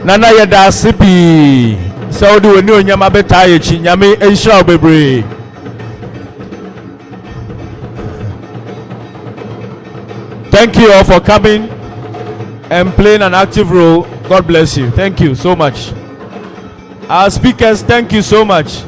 Nana yada sipi saudi weni onyama betaye chi nyame enhira obebre. Thank you all for coming and playing an active role. God bless you. Thank you so much. Our speakers, thank you so much.